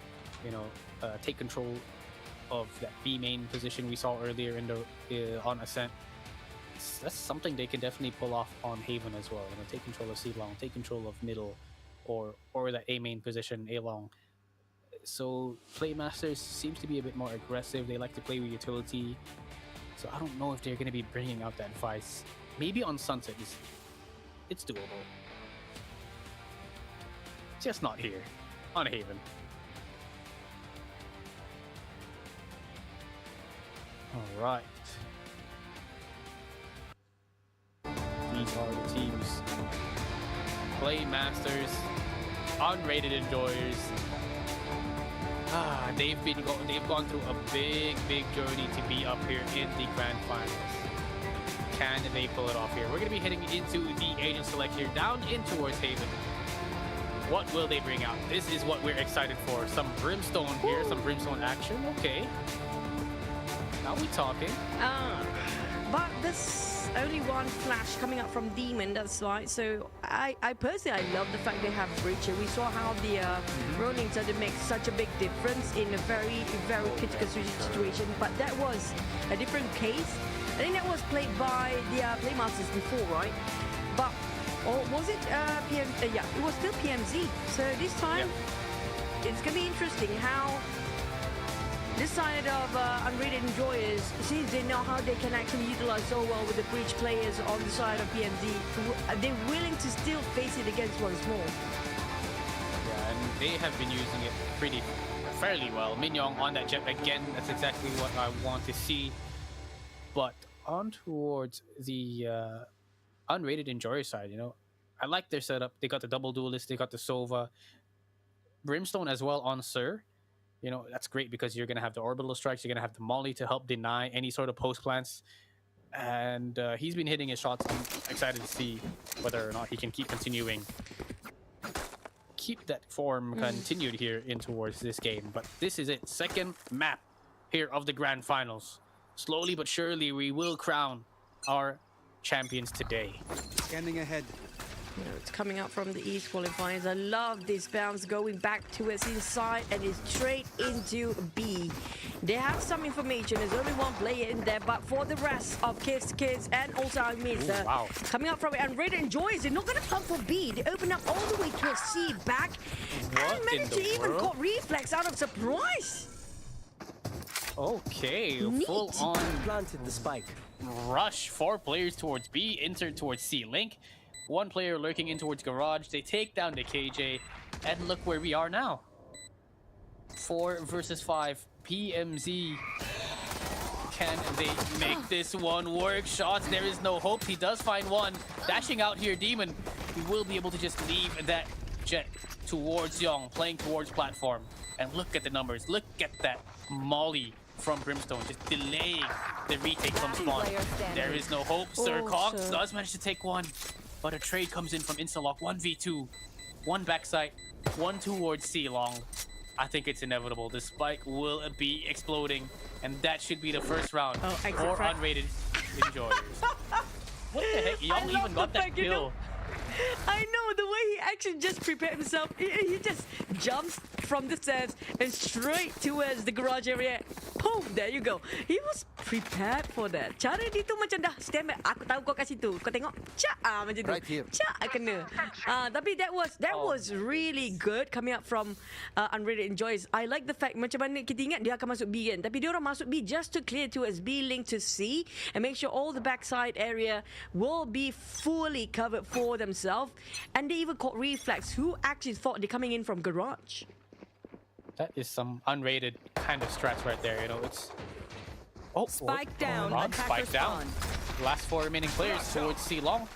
Speaker 2: you know, take control of that B main position we saw earlier in the on Ascent. That's something they can definitely pull off on Haven as well. You know, take control of C long, take control of middle, or that A main position, A long. So PlayMasterz seems to be a bit more aggressive. They like to play with utility. So I don't know if they're going to be bringing out that Vice. Maybe on Sunset, it's doable. Just not here, on Haven. All right. These are the teams. PlayMasterz, Unrated Enjoyers. They've gone through a big journey to be up here in the grand finals. Can they pull it off here? We're going to be heading into the agent select here, down in towards Haven. What will they bring out? This is what we're excited for. Some brimstone here, some brimstone action. Okay. Now we talking.
Speaker 3: But there's only one flash coming up from Demon, that's why. So I personally, I love the fact they have Breacher. We saw how the Ronin didn't make such a big difference in a very, very critical situation. But that was a different case. I think that was played by the PlayMasterz before, right? But, or was it PM? Yeah, it was still PMZ. So this time, it's going to be interesting how this side of Unrated Enjoyers, since they know how they can actually utilize so well with the breach players on the side of PMZ, they're willing to still face it against once more.
Speaker 2: Yeah, and they have been using it fairly well. Minyong on that jet again. That's exactly what I want to see. But on towards the Unrated Enjoyer side, you know, I like their setup. They got the double duelist, they got the Sova, Brimstone as well on Sir. You know, that's great because you're going to have the orbital strikes, you're going to have the molly to help deny any sort of post plants. And he's been hitting his shots. I'm excited to see whether or not he can keep that form continued here in towards this game. But this is it. Second map here of the grand finals. Slowly but surely, we will crown our champions today.
Speaker 4: Scanning ahead.
Speaker 3: You know, it's coming up from the East qualifiers. I love this bounce going back towards inside and it's straight into B. They have some information. There's only one player in there, but for the rest of Kids and also Amisa,
Speaker 2: wow.
Speaker 3: coming up from it, and Unrated Enjoyers, they're not going to come for B. They open up all the way to a C back and managed to even got reflex out of surprise.
Speaker 2: Okay,
Speaker 3: Neat.
Speaker 2: full on
Speaker 7: Planted the spike.
Speaker 2: rush. 4 players towards B, insert towards C. Link, 1 player lurking in towards Garage. They take down the KJ, and look where we are now. 4 versus 5. PMZ. Can they make this one work? Shots, there is no hope. He does find one. Dashing out here, Demon. He will be able to just leave that jet towards Young, playing towards platform. And look at the numbers. Look at that molly from Brimstone, just delaying the retake from spawn. There is no hope. Sir Cox does manage to take one. But a trade comes in from Instalock. 1v2. 1 backside. 1 towards C long. I think it's inevitable. The spike will be exploding. And that should be the first round for Unrated Enjoyers. What the heck? Young even got that kill.
Speaker 3: You know, I know the way he actually just prepared himself. He just jumps from the stairs and straight towards the garage area. Boom! There you go. He was prepared for that. Cara dia tu macam dah stand back. Aku tahu kau kat situ. Kau tengok. Cak macam tu.
Speaker 4: Right here.
Speaker 3: Cak kena. Tapi that was really good coming up from Unrated Enjoyers. I like the fact macam mana kita ingat dia akan masuk B kan. Tapi dia orang masuk B just to clear towards B link to C and make sure all the backside area will be fully covered for themselves. And they even caught Reflex, who actually thought they're coming in from Garage.
Speaker 2: That is some unrated kind of strats right there, you know, it's... Oh,
Speaker 9: Spike down,
Speaker 2: Ron
Speaker 9: attacker
Speaker 2: spike down. Last 4 remaining players towards C long.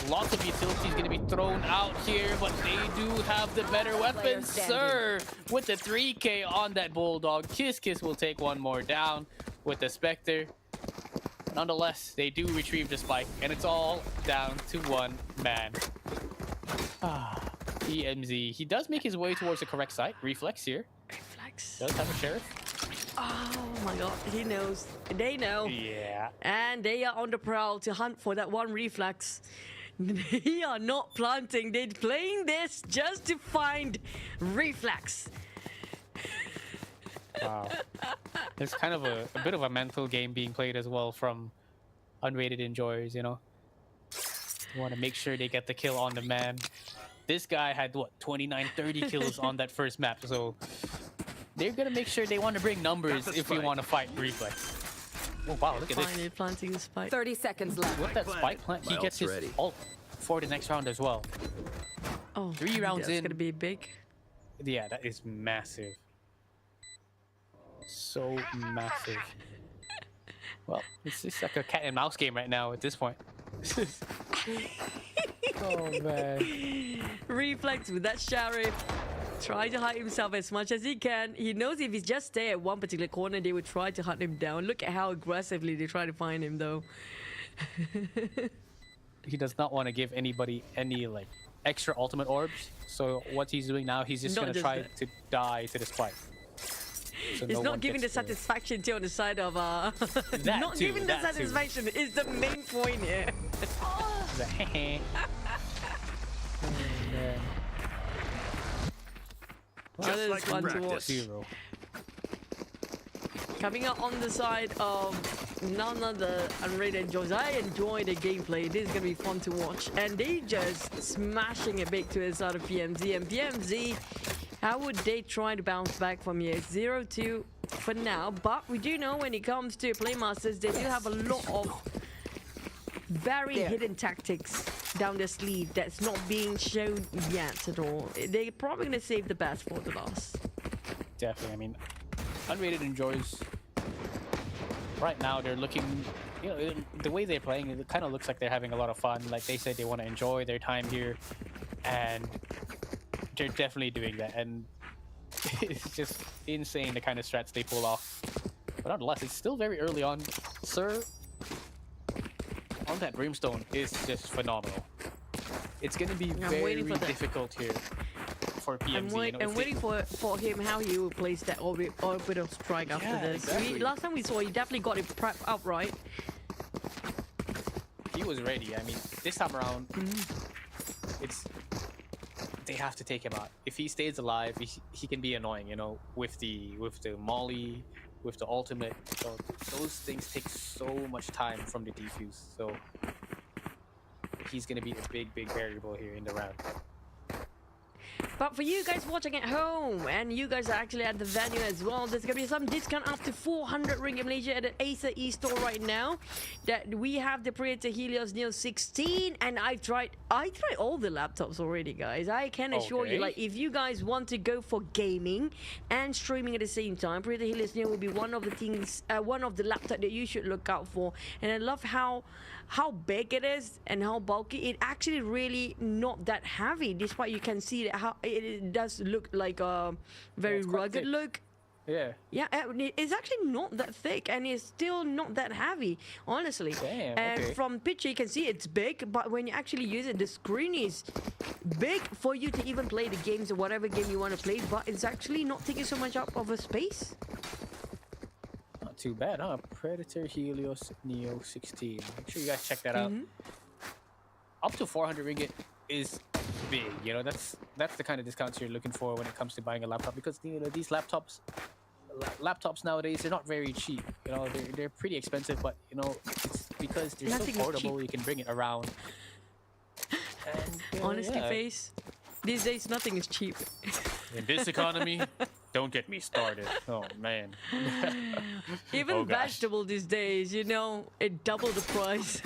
Speaker 2: Lots of utilities going to be thrown out here, but they do have the better weapons, sir. With the 3K on that Bulldog, Kiss will take one more down with the Spectre. Nonetheless, they do retrieve the spike, and it's all down to 1 man. PMZ. He does make his way towards the correct side. Reflex here.
Speaker 3: Reflex.
Speaker 2: Does have a sheriff.
Speaker 3: Oh my god, he knows. They know.
Speaker 2: Yeah.
Speaker 3: And they are on the prowl to hunt for that one Reflex. They are not planting. They're playing this just to find Reflex.
Speaker 2: Wow. It's kind of a bit of a mental game being played as well from Unrated Enjoyers, you know. You want to make sure they get the kill on the man. This guy had, what, 29, 30 kills on that first map, so they're going to make sure they want to bring numbers if you want to fight Reflex. Oh, wow, look at this.
Speaker 3: Finally planting the spike.
Speaker 9: 30 seconds left.
Speaker 2: With that spike plant, he gets his ult for the next round as well.
Speaker 3: Oh,
Speaker 2: 3 rounds
Speaker 3: that's
Speaker 2: in.
Speaker 3: going to be big.
Speaker 2: Yeah, that is massive. So massive. Well, it's just like a cat and mouse game right now at this point. Oh man.
Speaker 3: Reflex with that sheriff. Trying to hide himself as much as he can. He knows if he just stay at one particular corner, they would try to hunt him down. Look at how aggressively they try to find him though.
Speaker 2: He does not want to give anybody any extra ultimate orbs. So what he's doing now, he's just
Speaker 3: Not
Speaker 2: gonna
Speaker 3: just
Speaker 2: try
Speaker 3: that.
Speaker 2: to die to the spike. So
Speaker 3: It's
Speaker 2: no
Speaker 3: not
Speaker 2: one
Speaker 3: giving the
Speaker 2: gets to-
Speaker 3: satisfaction too on the side of
Speaker 2: That
Speaker 3: not
Speaker 2: too,
Speaker 3: giving the
Speaker 2: that too.
Speaker 3: satisfaction is the main point here. That is fun to watch.
Speaker 2: Zero.
Speaker 3: Coming up on the side of none other Unrated Enjoyers. I enjoy the gameplay. This is gonna be fun to watch. And they just smashing it big to the side of PMZ. And PMZ, how would they try to bounce back from here? 0-2 for now. But we do know when it comes to PlayMasterz, they do have a lot of very hidden tactics down their sleeve that's not being shown yet at all. They're probably gonna save the best for the last.
Speaker 2: Definitely. I mean, Unrated Enjoyers. Right now, they're looking. You know, the way they're playing, it kind of looks like they're having a lot of fun. Like they said, they want to enjoy their time here, and they're definitely doing that. And it's just insane the kind of strats they pull off. But nonetheless, it's still very early on. Sir, on that Brimstone is just phenomenal. It's going to be very
Speaker 3: waiting for that.
Speaker 2: difficult here for PMZ.
Speaker 3: I'm waiting for him how he will place that orbital strike after
Speaker 2: Yeah,
Speaker 3: this.
Speaker 2: exactly.
Speaker 3: Last time we saw, he definitely got it prepped up right.
Speaker 2: He was ready. I mean, this time around, it's they have to take him out. If he stays alive, he can be annoying. You know, with the molly, with the ultimate. So those things take so much time from the defuse. So he's gonna be a big variable here in the round.
Speaker 3: But for you guys watching at home, and you guys are actually at the venue as well, there's gonna be some discount up to 400 ringgit Malaysia at the Acer e-store right now. That we have the Predator Helios Neo 16, and I tried all the laptops already, guys. I can assure you,
Speaker 2: Okay.
Speaker 3: like, if you guys want to go for gaming and streaming at the same time, Predator Helios Neo will be one of the things, one of the laptop that you should look out for. And I love how big it is and how bulky. It actually really not that heavy, despite you can see that how it does look like a very
Speaker 2: it's quite
Speaker 3: rugged
Speaker 2: thick.
Speaker 3: look.
Speaker 2: Yeah.
Speaker 3: Yeah, it's actually not that thick, and it's still not that heavy, honestly.
Speaker 2: Damn,
Speaker 3: And
Speaker 2: okay.
Speaker 3: from picture, you can see it's big, but when you actually use it, the screen is big for you to even play the games or whatever game you want to play, but it's actually not taking so much up of a space.
Speaker 2: Not too bad, huh? Predator Helios Neo 16. Make sure you guys check that out. Up to 400 ringgit is big. You know, that's the kind of discounts you're looking for when it comes to buying a laptop, because you know these laptops nowadays, they're not very cheap. You know, they're pretty expensive, but you know, it's because they're
Speaker 3: Nothing
Speaker 2: so
Speaker 3: is
Speaker 2: portable.
Speaker 3: cheap.
Speaker 2: You can bring it around. And,
Speaker 3: Honestly,
Speaker 2: yeah.
Speaker 3: face, these days nothing is cheap.
Speaker 2: In this economy, don't get me started. Oh man.
Speaker 3: Even
Speaker 2: Oh, gosh.
Speaker 3: vegetable these days, you know, it doubled the price.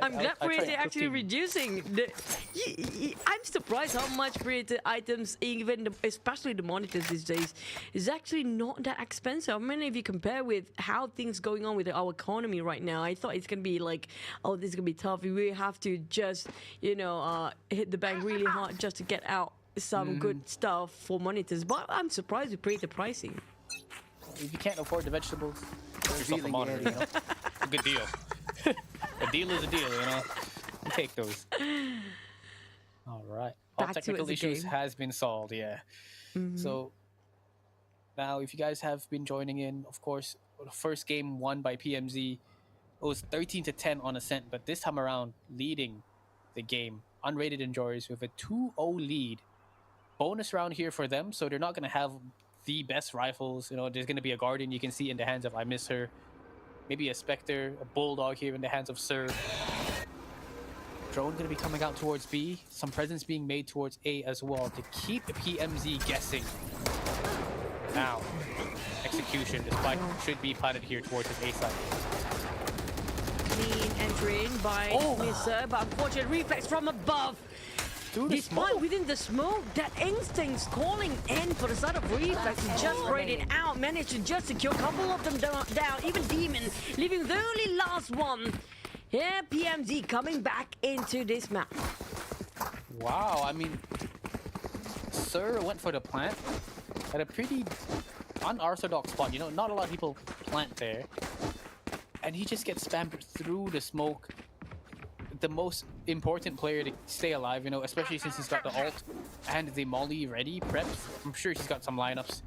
Speaker 3: I'm glad
Speaker 2: I tried
Speaker 3: Predator actually
Speaker 2: cooking.
Speaker 3: reducing the. I'm surprised how much Predator items, even especially the monitors these days, is actually not that expensive. I mean, if you compare with how things going on with our economy right now, I thought it's gonna be like, oh, this is gonna be tough. We have to just, you know, hit the bank really hard just to get out some good stuff for monitors. But I'm surprised with Predator pricing.
Speaker 2: If you can't afford the vegetables, get yourself a
Speaker 4: Revealing
Speaker 2: monitor. You
Speaker 4: area.
Speaker 2: know, a good deal. A deal is a deal, you know. You take those. All right. All
Speaker 3: Back to it
Speaker 2: technical
Speaker 3: as a
Speaker 2: issues
Speaker 3: game.
Speaker 2: has been solved. Yeah. So now, if you guys have been joining in, of course, the first game won by PMZ. It was 13-10 on Ascent, but this time around, leading the game, Unrated Enjoyers with a 2-0 lead. Bonus round here for them, so they're not going to have the best rifles. You know, there's going to be a Guardian you can see in the hands of I Miss Her. Maybe a Spectre, a Bulldog here in the hands of Sir. Drone going to be coming out towards B. Some presence being made towards A as well to keep the PMZ guessing. Now, execution. The spike should be planted here towards his A side.
Speaker 3: Clean entry in by Mr. But unfortunate reflex from above.
Speaker 2: Through the
Speaker 3: Despite
Speaker 2: smoke.
Speaker 3: within the smoke, that instinct's calling in for the side of reflex. He just sprayed it out, managed to just secure a couple of them down, even Demon, leaving the only last one. Here, PMZ coming back into this map.
Speaker 2: Wow, I mean, Sir went for the plant at a pretty unorthodox spot. You know, not a lot of people plant there. And he just gets spammed through the smoke. the most important player to stay alive, you know, especially since he's got the ult and the molly ready, prepped. I'm sure he's got some lineups.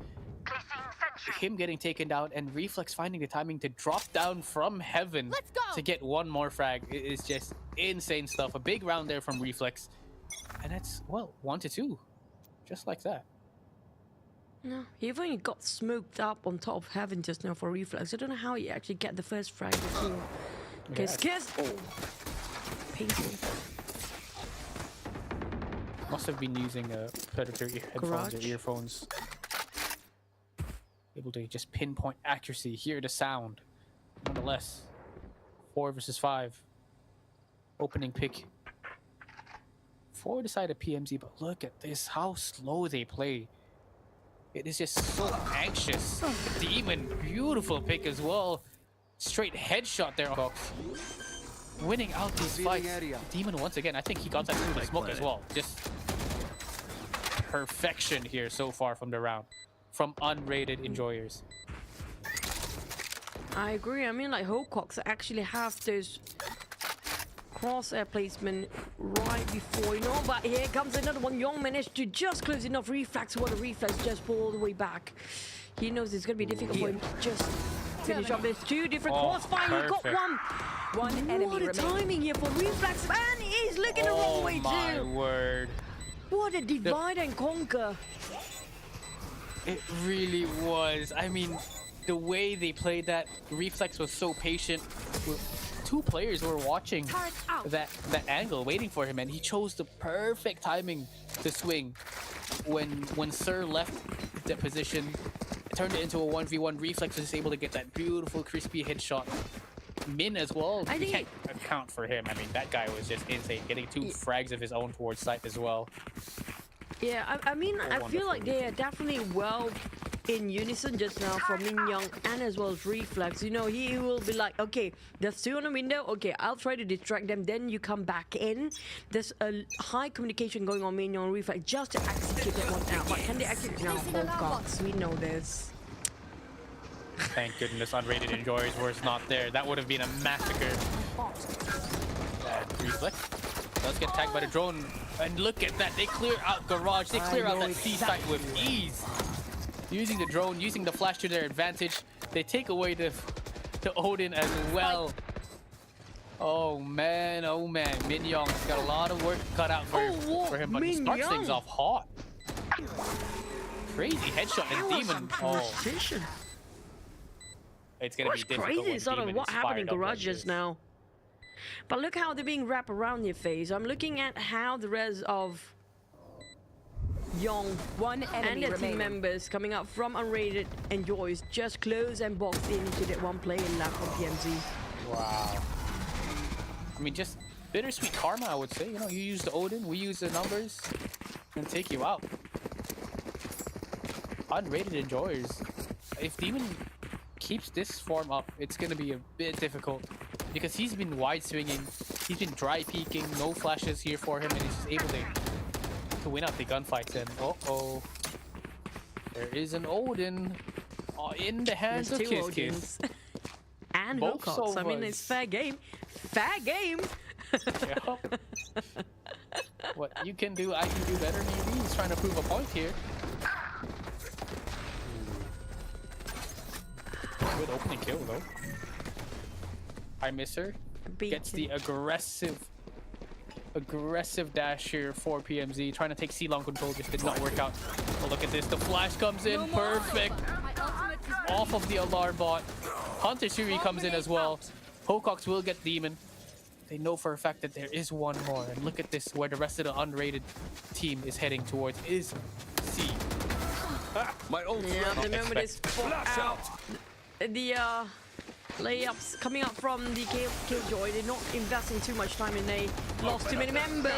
Speaker 2: Him getting taken down and Reflex finding the timing to drop down from heaven to get one more frag is just insane stuff. A big round there from Reflex. And that's, well, 1-2. Just like that.
Speaker 3: No, he only got smoked up on top of heaven just now for Reflex. I don't know how he actually get the first frag before. Kiss, kiss! Oh. Painful.
Speaker 2: Must have been using Predator headphones or earphones. Able to just pinpoint accuracy, hear the sound. Nonetheless, 4 versus 5. Opening pick for the side of PMZ, but look at this, how slow they play. It is just so anxious. Demon, beautiful pick as well. Straight headshot there, Cox. Winning out these fights. Demon once again, I think he got that through the smoke as well. Just perfection here so far from the round. From Unrated Enjoyers.
Speaker 3: I agree. I mean, like, Hocox actually have those crosshair placement right before, you know, but here comes another one. Young managed to just close enough Reflex. What a Reflex, just pull all the way back. He knows it's going to be difficult for him to just finish off. There's 2 different crossfire. He got one.
Speaker 9: One enemy
Speaker 3: What a
Speaker 9: remaining.
Speaker 3: timing here for Reflex, and he's looking the wrong way too.
Speaker 2: Oh my word.
Speaker 3: What a divide and conquer.
Speaker 2: It really was. I mean, the way they played that, Reflex was so patient. 2 players were watching that angle, waiting for him, and he chose the perfect timing to swing. When Sir left the position, turned it into a 1v1. Reflex was able to get that beautiful, crispy headshot. Min as well.
Speaker 3: I
Speaker 2: You
Speaker 3: think
Speaker 2: can't account for him. I mean, that guy was just insane, getting 2 frags of his own towards site as well.
Speaker 3: Yeah, I mean, I feel like they are definitely well in unison just now from Min Young and as well as Reflex. You know, he will be like, okay, there's 2 on the window. Okay, I'll try to distract them. Then you come back in. There's a high communication going on Min Young and Reflex just to execute that one out. But can they execute now? Oh, gods, we know this.
Speaker 2: Thank goodness Unrated Enjoyers was not there. That would have been a massacre. Reflex does get tagged by the drone. And look at that. They clear out Garage. They clear out that C site with ease. Using the drone, using the flash to their advantage. They take away the Odin as well. Oh man, Min Young's got a lot of work cut out for him, but he starts things off hot. Crazy headshot and Demon. Oh, it's gonna be difficult.
Speaker 3: Crazy sort of what happened in Garages now. But look how they're being wrapped around your face. I'm looking at how the rest of Young
Speaker 9: One
Speaker 3: and
Speaker 9: enemy
Speaker 3: their team
Speaker 9: remaining.
Speaker 3: members coming up from Unrated Enjoys just close and boxed into that one player left from PMZ.
Speaker 2: wow. I mean, just bittersweet karma, I would say. You know, you use the Odin, we use the numbers, and take you out. Unrated Enjoyers. If Demon keeps this form up, it's gonna be a bit difficult because he's been wide swinging, he's been dry peeking, no flashes here for him, and he's just able to win out the gunfights. And there is an Odin in the hands
Speaker 3: There's
Speaker 2: of
Speaker 3: 2
Speaker 2: Kiss
Speaker 3: Odins.
Speaker 2: Kiss.
Speaker 3: And
Speaker 2: Both
Speaker 3: Hocox. I mean,
Speaker 2: Sovas.
Speaker 3: it's fair game. Fair game!
Speaker 2: Yep. What you can do, I can do better. Maybe he's trying to prove a point here. Good opening kill though. I miss her. Gets the aggressive dash here for PMZ. Trying to take C-Long control, just did not work out. But look at this, the flash comes in, perfect. Off of the alarm bot. Hunter Shuri comes in as well. Hocox will get Demon. They know for a fact that there is one more. And look at this, where the rest of the unrated team is heading towards is C.
Speaker 5: My ult.
Speaker 3: Yeah, the moment is out. The layups coming up from the Killjoy. They're not investing too much time and they lost too many members.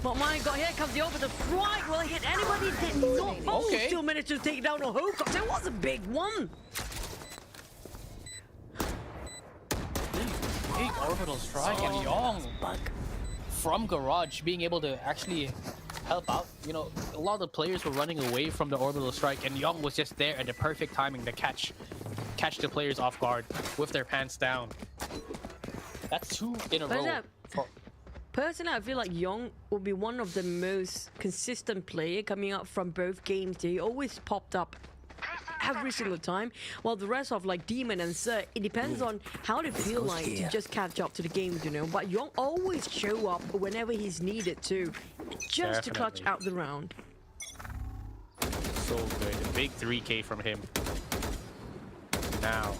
Speaker 3: But my god, here comes the orbital strike. Will it hit anybody? Did not. Oh, still managed to take down a Hocox. It was a big one.
Speaker 2: Big orbital strike and Yong from Garage being able to actually help out. You know, a lot of the players were running away from the orbital strike and Yong was just there at the perfect timing to catch the players off guard with their pants down. That's 2 in a row
Speaker 3: Personally, I feel like Young will be one of the most consistent player coming up from both games. He always popped up every single time, while the rest of like Demon and Sir, it depends on how they feel like to just catch up to the games, you know. But Young always show up whenever he's needed to, just to clutch
Speaker 2: Definitely.
Speaker 3: out the round.
Speaker 2: So good. A big 3K from him. Now,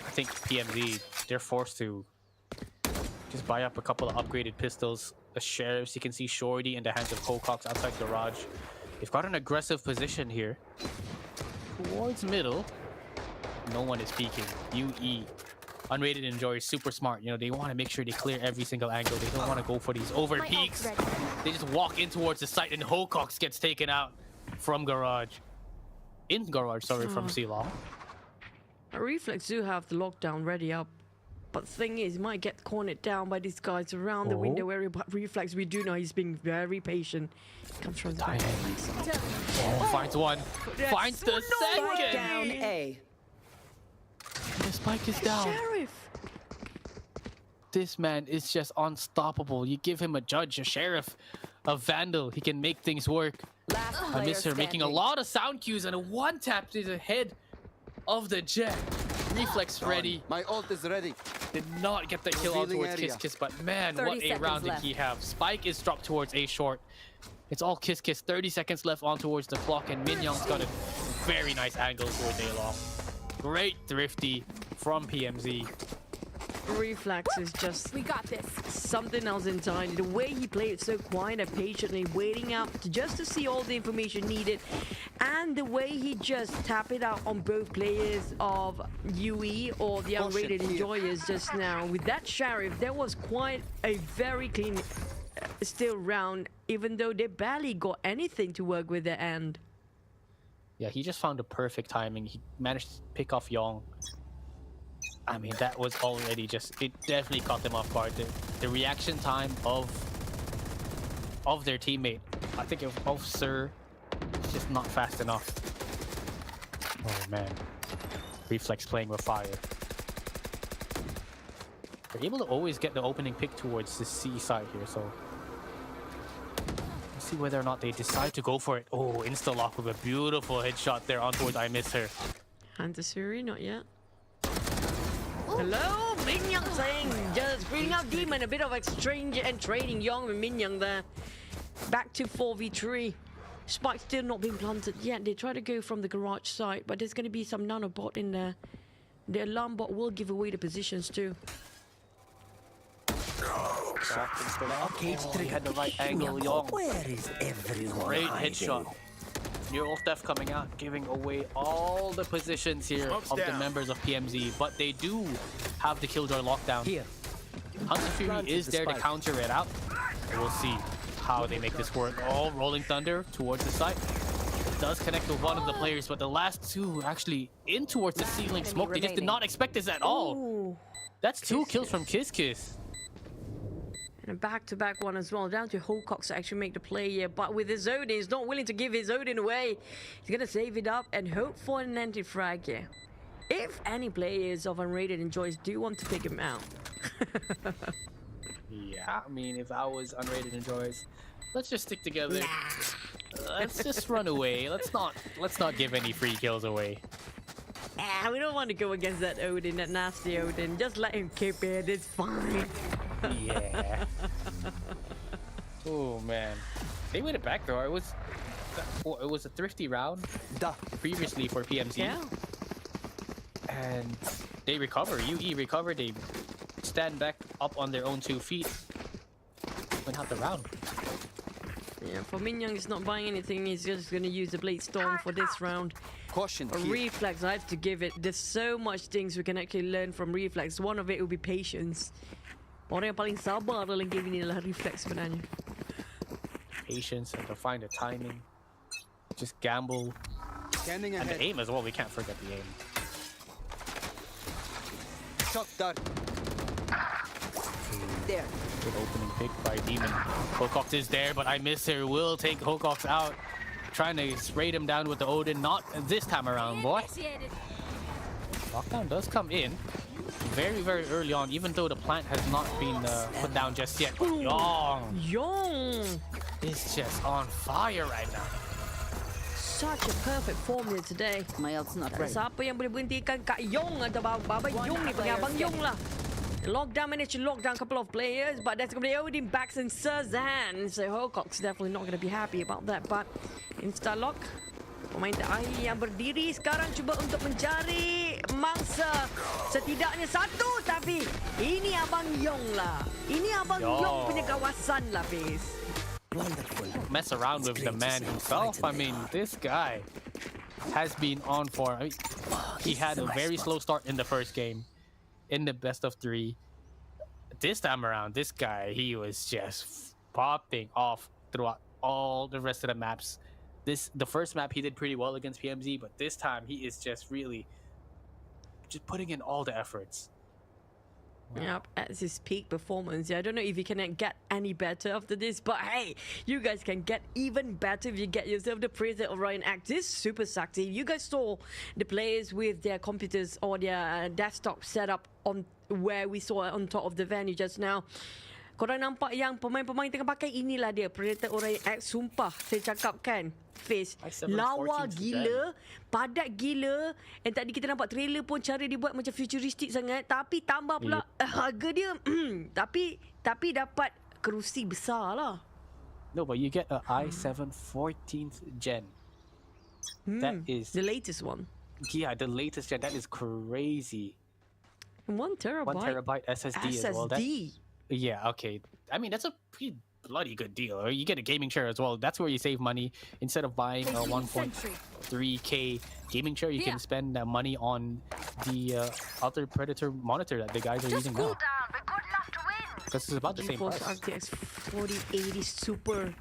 Speaker 2: I think PMZ, they're forced to just buy up a couple of upgraded pistols. The Sheriffs, you can see Shorty in the hands of Cocox outside garage. They've got an aggressive position here. Towards middle. No one is peeking. UE. Unrated Enjoyers, super smart. You know, they want to make sure they clear every single angle. They don't want to go for these over peaks. They just walk in towards the site and Hocox gets taken out from garage. In garage, sorry, from C-Long.
Speaker 3: Reflex do have the lockdown ready up. But the thing is, he might get cornered down by these guys around the window area. But Reflex, we do know he's being very patient. Comes from the back.
Speaker 2: Finds one. Finds the second.
Speaker 9: Down A.
Speaker 2: The spike is down.
Speaker 3: Sheriff!
Speaker 2: This man is just unstoppable. You give him a judge, a sheriff, a vandal. He can make things work.
Speaker 9: Last player
Speaker 2: I miss her making a
Speaker 9: standing.
Speaker 2: lot of sound cues and a one tap to the head of the jet. Reflex ready.
Speaker 4: My ult is ready.
Speaker 2: Did not get the kill on
Speaker 4: Revealing
Speaker 2: towards
Speaker 4: area.
Speaker 2: Kiss Kiss, but man,
Speaker 9: 30
Speaker 2: what a
Speaker 9: seconds
Speaker 2: round
Speaker 9: left.
Speaker 2: did he have. Spike is dropped towards A short. It's all Kiss Kiss. 30 seconds left on towards the clock, and Min Young's got a very nice angle towards A long. Great thrifty from PMZ.
Speaker 3: Reflex is just
Speaker 6: We got this.
Speaker 3: something else entirely. The way he played so quiet and patiently, waiting up just to see all the information needed, and the way he just tapped it out on both players of UE or the Unrated Enjoyers just now. With that Sheriff, there was quite a very clean still round, even though they barely got anything to work with the end.
Speaker 2: Yeah, he just found the perfect timing. He managed to pick off Yong. I mean, that was already just... It definitely caught them off guard. The reaction time of their teammate, I think of Sir, is just not fast enough. Oh, man. Reflex playing with fire. They're able to always get the opening pick towards the C side here, so... Let's see whether or not they decide to go for it. Oh, insta-lock with a beautiful headshot there on towards I Miss Her.
Speaker 3: And the Suri, not yet. Hello, Min Young saying, just bring out Demon, a bit of exchange and trading Young and Min Young there. Back to 4v3. Spike still not being planted yet. They try to go from the garage side, but there's going to be some nanobot in there. The alarm bot will give away the positions too.
Speaker 2: He had the right angle, Yong.
Speaker 7: Where is everyone?
Speaker 2: Great headshot. Neural Theft coming out, giving away all the positions here of the members of PMZ, but they do have the Killjoy lockdown.
Speaker 7: Here.
Speaker 2: Hunter Fury is there to counter it out. We'll see how they make this work. Oh, Rolling Thunder towards the site. It does connect with one of the players, but the last two actually in towards the ceiling smoke. They just did not expect this at all.
Speaker 3: Ooh.
Speaker 2: That's two kills from Kiss Kiss.
Speaker 3: And a back-to-back one as well. Down to Hocox to actually make the play here. But with his Odin, he's not willing to give his Odin away. He's going to save it up and hope for an anti-frag here. If any players of Unrated Enjoyers do want to pick him out.
Speaker 2: Yeah, I mean, if I was Unrated Enjoyers, let's just stick together. Let's just run away. Let's not give any free kills away.
Speaker 3: We don't want to go against that Odin, that nasty Odin. Just let him keep it. It's fine.
Speaker 2: Yeah. Oh man, they went it back though. It was a thrifty round previously for PMZ.
Speaker 3: Yeah.
Speaker 2: And they recover. UE recover. They stand back up on their own 2 feet. Win out the round.
Speaker 3: Yeah, for Min Young, he's not buying anything. He's just going to use the Blade Storm for this round.
Speaker 4: Caution
Speaker 3: For
Speaker 4: here.
Speaker 3: Reflex, I have to give it. There's so much things we can actually learn from Reflex. One of it will be patience. Orang yang paling sabar dalam game ini adalah Reflex sebenarnya.
Speaker 2: Patience and to find the timing. Just gamble.
Speaker 4: Scanning
Speaker 2: And
Speaker 4: ahead.
Speaker 2: the aim as well. We can't forget the aim.
Speaker 4: Shock dart.
Speaker 9: There.
Speaker 2: Good opening pick by Demon. Hocox is there, but I Miss Her will take Hocox out. Trying to raid him down with the Odin. Not this time around, boy. Lockdown does come in very, very early on, even though the plant has not been put down just yet. But
Speaker 3: Young.
Speaker 2: is just on fire right now.
Speaker 3: Such a perfect form here today.
Speaker 9: My ult's not ready.
Speaker 3: Siapa yang boleh berhentikan Kak Yong atau Baba Yong ni, panggil Abang Yong lah. Lockdown managed to lock down a couple of players, but that's going to be Odin backs in Sir's hands. So Hawcock's definitely not going to be happy about that. But insta-lock, pemain terakhir yang berdiri sekarang cuba untuk mencari mangsa. Setidaknya satu, tapi ini Abang Yong lah. Ini Abang Yong punya kawasan lah, Fiz.
Speaker 2: Mess around with the man himself. I mean, this guy has been on for. I mean, he had a very slow start in the first game, in the best of 3. This time around, this guy, he was just popping off throughout all the rest of the maps. The first map he did pretty well against PMZ, but this time he is just really just putting in all the efforts.
Speaker 3: Yep, at his peak performance. I don't know if you can get any better after this, but hey, you guys can get even better if you get yourself the Predator Orion X. This is super sexy. You guys saw the players with their computers or their desktop set up on where we saw on top of the venue just now. Korang nampak yang pemain-pemain tengah pakai, inilah dia Predator Orion X. Sumpah saya cakap kan, Face lawa gila, padat gila. And tadi kita nampak trailer pun cara dibuat macam futuristik sangat, tapi tambah pula harga dia tapi dapat kerusi besar lah.
Speaker 2: No, but you get a i7 14th gen. That is
Speaker 3: the latest one.
Speaker 2: Yeah, the latest gen. That is crazy.
Speaker 3: 1 terabyte.
Speaker 2: 1 terabyte SSD as well. Yeah, okay. I mean, that's a pretty bloody good deal. Or you get a gaming chair as well. That's where you save money. Instead of buying a 1.3K gaming chair, you can spend money on the other Predator monitor that the guys are using now. Because it's about the same price.
Speaker 3: RTX 4080 Super.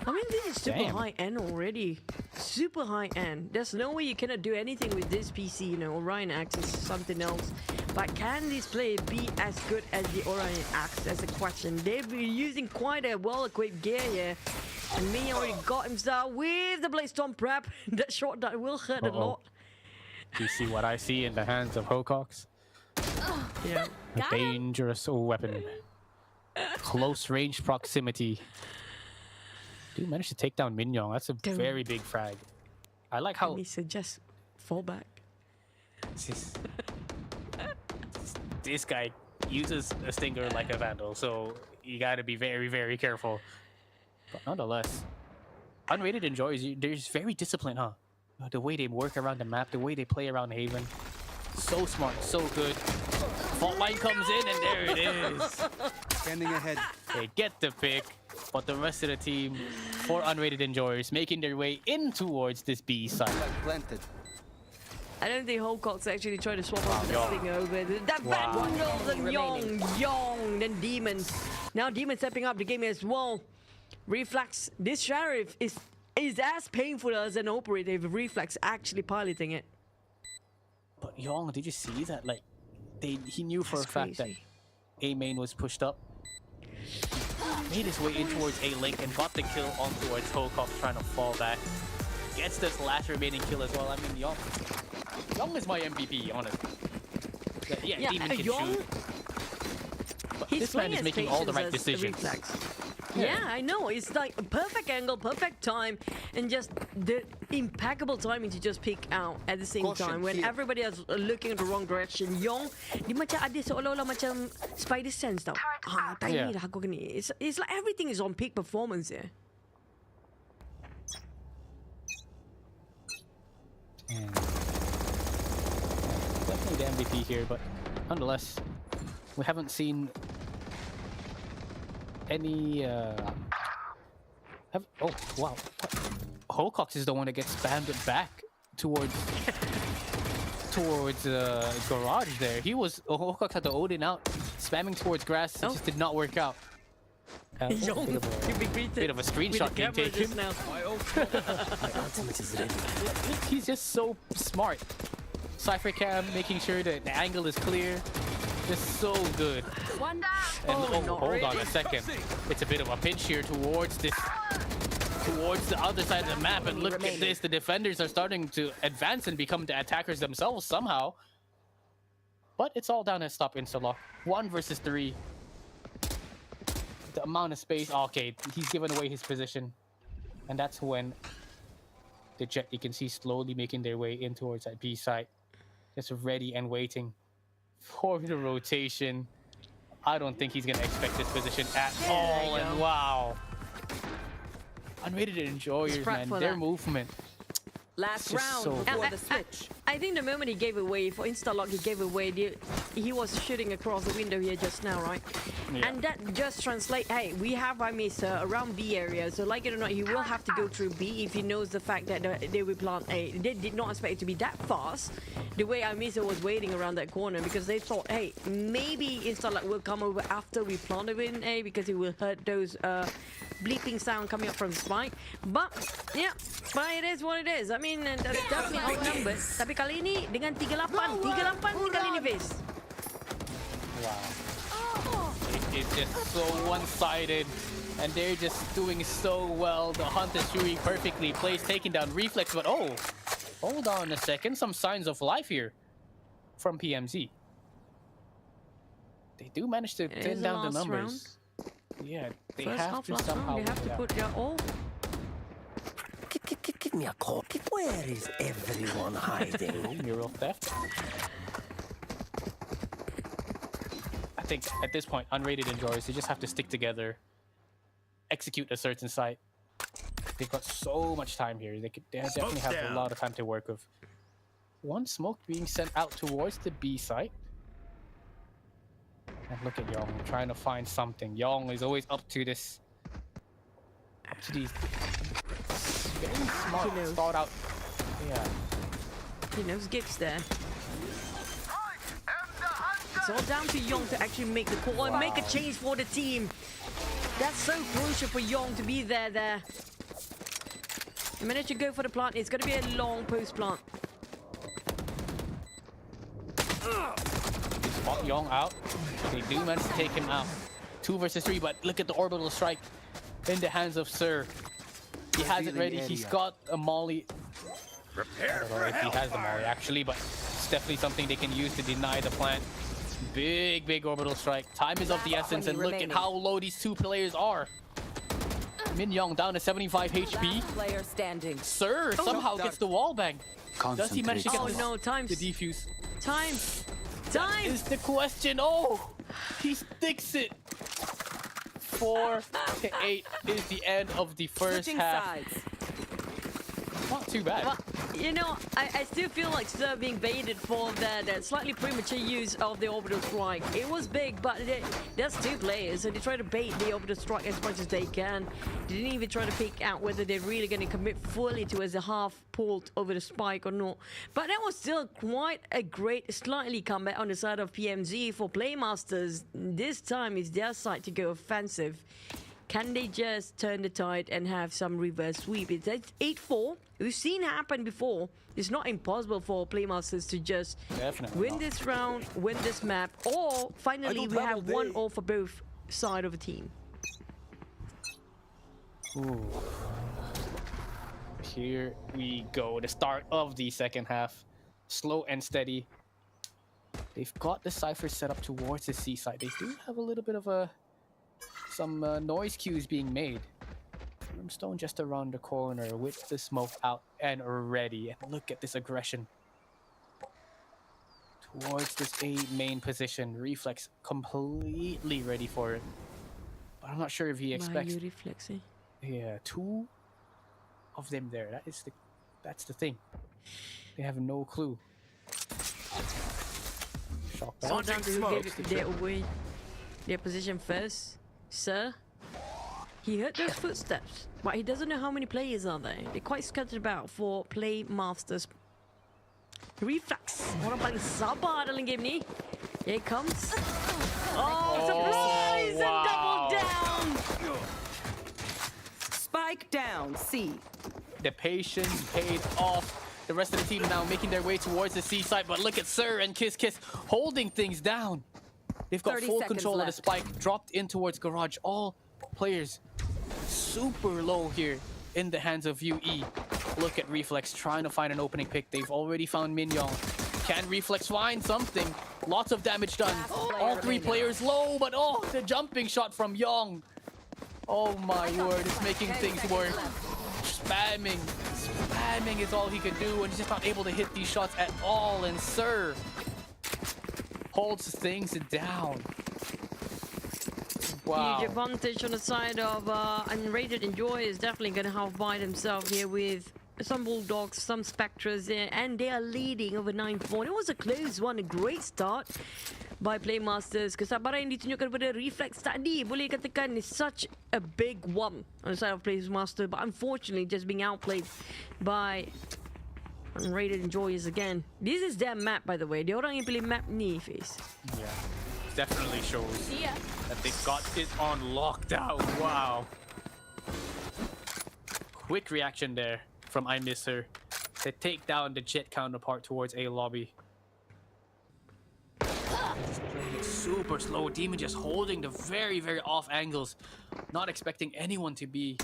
Speaker 3: I mean, this is super high-end already. Super high-end. There's no way you cannot do anything with this PC. You know, Orion X is something else. But can this player be as good as the Orion X? That's a question. They've been using quite a well-equipped gear here. And Mia already got himself with the Blaze-Storm prep. That shot that will hurt a lot.
Speaker 2: Do you see what I see in the hands of Hawcocks?
Speaker 3: Yeah.
Speaker 2: A dangerous weapon. Close range proximity. Dude managed to take down Minyong. That's a very big frag. I like how...
Speaker 3: He suggest fall back.
Speaker 2: This guy uses a stinger like a vandal, so you gotta be very, very careful. But nonetheless, Unrated Enjoyers, they're just very disciplined, huh? The way they work around the map, the way they play around Haven. So smart, so good. Fault line comes in, and there it is.
Speaker 4: Scanning ahead.
Speaker 2: They get the pick, but the rest of the team, for Unrated Enjoyers, making their way in towards this B side.
Speaker 4: Planted.
Speaker 3: I don't think Hawcock's actually trying to swap out this thing over. That bad one rolls and Yong, then Demons. Now Demons stepping up the game as well. Reflex, this Sheriff is as painful as an operator if Reflex actually piloting it.
Speaker 2: But Yong, did you see that? Like, he knew for a fact that A main was pushed up. Made his way in towards A link and got the kill on towards Hawcock, trying to fall back. Gets this last remaining kill as well. I mean, Yong is my MVP, honestly. Yeah, Demon can shoot. But this man is making all the right decisions.
Speaker 3: Yeah, I know. It's like a perfect angle, perfect time, and just the impeccable timing to just peek out at the same time when everybody else looking in the wrong direction. Yong, dia macam ada seolah-olah macam spider sense tau. Tadi dah aku kena. It's like everything is on peak performance here.
Speaker 2: Definitely the MVP here, but nonetheless, we haven't seen any. Oh wow! Hawcocks is the one that gets spammed back towards garage. There, Hawcocks had the Odin out, spamming towards grass. It just did not work out. Bit of a screenshot being taken.
Speaker 5: My ultimate is ready.
Speaker 2: He's just so smart. Cypher cam, making sure that the angle is clear. Just so good.
Speaker 9: One down.
Speaker 2: And hold on a second. It's a bit of a pinch here towards the other side of the map. And look at this. The defenders are starting to advance and become the attackers themselves somehow. But it's all down to stop Instalock. 1 versus 3. The amount of space. Okay, he's given away his position. And that's when the Jet, you can see, slowly making their way in towards that B site. Just ready and waiting for the rotation. I don't think he's going to expect this position at all. And wow. Unrated Enjoyers, man. Their movement.
Speaker 9: Last
Speaker 2: Just
Speaker 9: round
Speaker 2: so
Speaker 9: before
Speaker 3: good.
Speaker 9: the switch.
Speaker 3: I think the moment he gave away, for Instalock, he gave away, he was shooting across the window here just now, right?
Speaker 2: Yeah.
Speaker 3: And that just translates, hey, we have Mr. around B area, so like it or not, he will have to go through B if he knows the fact that they will plant A. They did not expect it to be that fast, the way Mr. was waiting around that corner, because they thought, hey, maybe Instalock will come over after we plant it in A, because it will hurt those bleeping sound coming up from Spike. But, yeah, but it is what it is. I mean, that's definitely outnumbered. Tapi kali ini dengan 38 kali ini face.
Speaker 2: Wow. It's just so one-sided. And they're just doing so well. The Hunt is shooting perfectly. Plays taking down Reflex, but oh, hold on a second. Some signs of life here from PMZ. They do manage to thin down the numbers. Yeah, they
Speaker 3: First
Speaker 2: have
Speaker 3: half
Speaker 2: to
Speaker 3: last
Speaker 2: somehow.
Speaker 3: round, they have to put their all.
Speaker 5: Give me a call. Where is everyone hiding?
Speaker 2: Mural theft. I think at this point, Unrated Enjoyers, they just have to stick together, execute a certain site. They've got so much time here. They definitely have a lot of time to work with. One smoke being sent out towards the B site. And look at Yong trying to find something. Yong is always up to this. Up to these very smart, thought out. Yeah.
Speaker 3: He knows gigs there. It's all down to Yong to actually make the call and make a change for the team. That's so crucial for Yong to be there. He managed to go for the plant. It's going to be a long post plant.
Speaker 2: They spot Yong out. They do manage to take him out. 2 versus 3, but look at the orbital strike in the hands of Sir. He has it ready. He's got a molly. I don't know if he has the molly actually, but it's definitely something they can use to deny the plant. Big orbital strike. Time is of the essence, and look at how low these two players are. Min Young down to 75 HP.
Speaker 9: Last player standing.
Speaker 2: Sir somehow gets the wall bang. Does he manage to get
Speaker 3: times.
Speaker 2: the defuse?
Speaker 3: Time.
Speaker 2: Is the question. Oh, he sticks it. 4 to 8 is the end of the first
Speaker 9: Switching
Speaker 2: half.
Speaker 9: sides.
Speaker 2: Not too bad.
Speaker 3: Well, you know, I still feel like Sir being baited for that slightly premature use of the orbital strike. It was big, but there's two players, and they try to bait the orbital strike as much as they can. They didn't even try to pick out whether they're really going to commit fully to as a half pulled over the spike or not. But that was still quite a great, slightly comeback on the side of PMZ for PlayMasterz. This time it's their side to go offensive. Can they just turn the tide and have some reverse sweep? It's 8-4. We've seen happen before. It's not impossible for PlayMasterz to just win this round, win this map, or finally we have 1-0 for both side of the team.
Speaker 2: Ooh. Here we go. The start of the second half. Slow and steady. They've got the Cypher set up towards the C side. They do have a little bit of some noise cues being made. Brimstone just around the corner with the smoke out and ready. And look at this aggression. Towards this A main position. Reflex completely ready for it. But I'm not sure if he expects...
Speaker 3: Reflex, eh?
Speaker 2: Yeah, 2 of them there. That's the thing. They have no clue. Shock
Speaker 3: It's all down to who gave away their position first. Sir, he heard those footsteps, but he doesn't know how many players are there. They're quite scattered about for PlayMasterz. Reflex, orang paling sabar dalam game ni. Here it comes. Oh, surprise!
Speaker 2: wow.
Speaker 3: And double down!
Speaker 9: Spike down, C.
Speaker 2: The patience paid off. The rest of the team now making their way towards the C side, but look at Sir and Kiss holding things down. They've got
Speaker 9: 30
Speaker 2: full
Speaker 9: seconds
Speaker 2: control of the
Speaker 9: left.
Speaker 2: spike, dropped in towards Garage. All players super low here in the hands of UE. Look at Reflex trying to find an opening pick. They've already found Min Young. Can Reflex find something? Lots of damage done. All three players low, but oh, the jumping shot from Young. Oh my word, it's making things worse. Spamming is all he could do, and he's just not able to hit these shots at all. And Sir holds things down. Wow.
Speaker 3: Huge advantage on the side of Unrated Enjoyers. Definitely going to have by themselves here with some Bulldogs, some Spectres there, and they are leading over 9-4. It was a close one, a great start by PlayMasterz. Kesabaran yang ditunjukkan kepada Reflex tadi boleh katakan is such a big one on the side of PlayMasterz, but unfortunately just being outplayed by Unrated Enjoyers again. This is their map, by the way. Dia orang yang pilih map ni, Face.
Speaker 2: Yeah, definitely shows that they got it on lockdown. Wow. Quick reaction there from I Miss Her to take down the Jet counterpart towards A lobby. Just playing it super slow. Demon just holding the very, very off angles. Not expecting anyone to be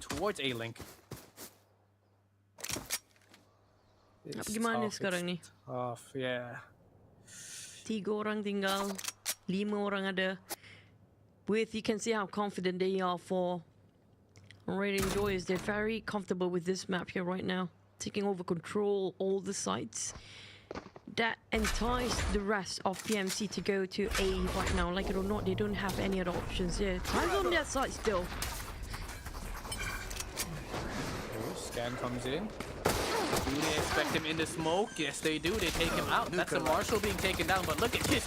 Speaker 2: towards A link.
Speaker 3: Gimana sekarang ni?
Speaker 2: Tough, yeah.
Speaker 3: 3 orang tinggal, 5 orang ada. You can see how confident they are for Unrated Enjoyers. They're very comfortable with this map here right now, taking over control all the sites. That enticed the rest of PMC to go to A right now. Like it or not, they don't have any other options here. Time's on their side still.
Speaker 2: Scan comes in. Do they expect him in the smoke? Yes, they do. They take him out. That's a Marshall being taken down. But look at Kiss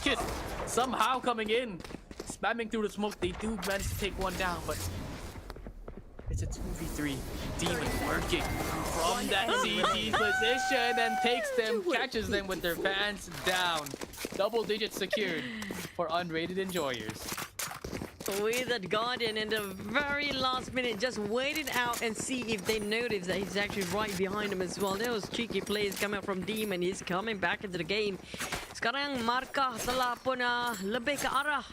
Speaker 2: somehow coming in, spamming through the smoke. They do manage to take one down, but it's a 2v3. Demon working from that CT position and takes them, catches them with their pants down. Double digits secured for Unrated Enjoyers.
Speaker 3: With that Guardian in the very last minute, just waited out and see if they notice that he's actually right behind him as well. Those cheeky plays coming out from Demon. He's coming back into the game. Sekarang markah telah pun lebih ke arah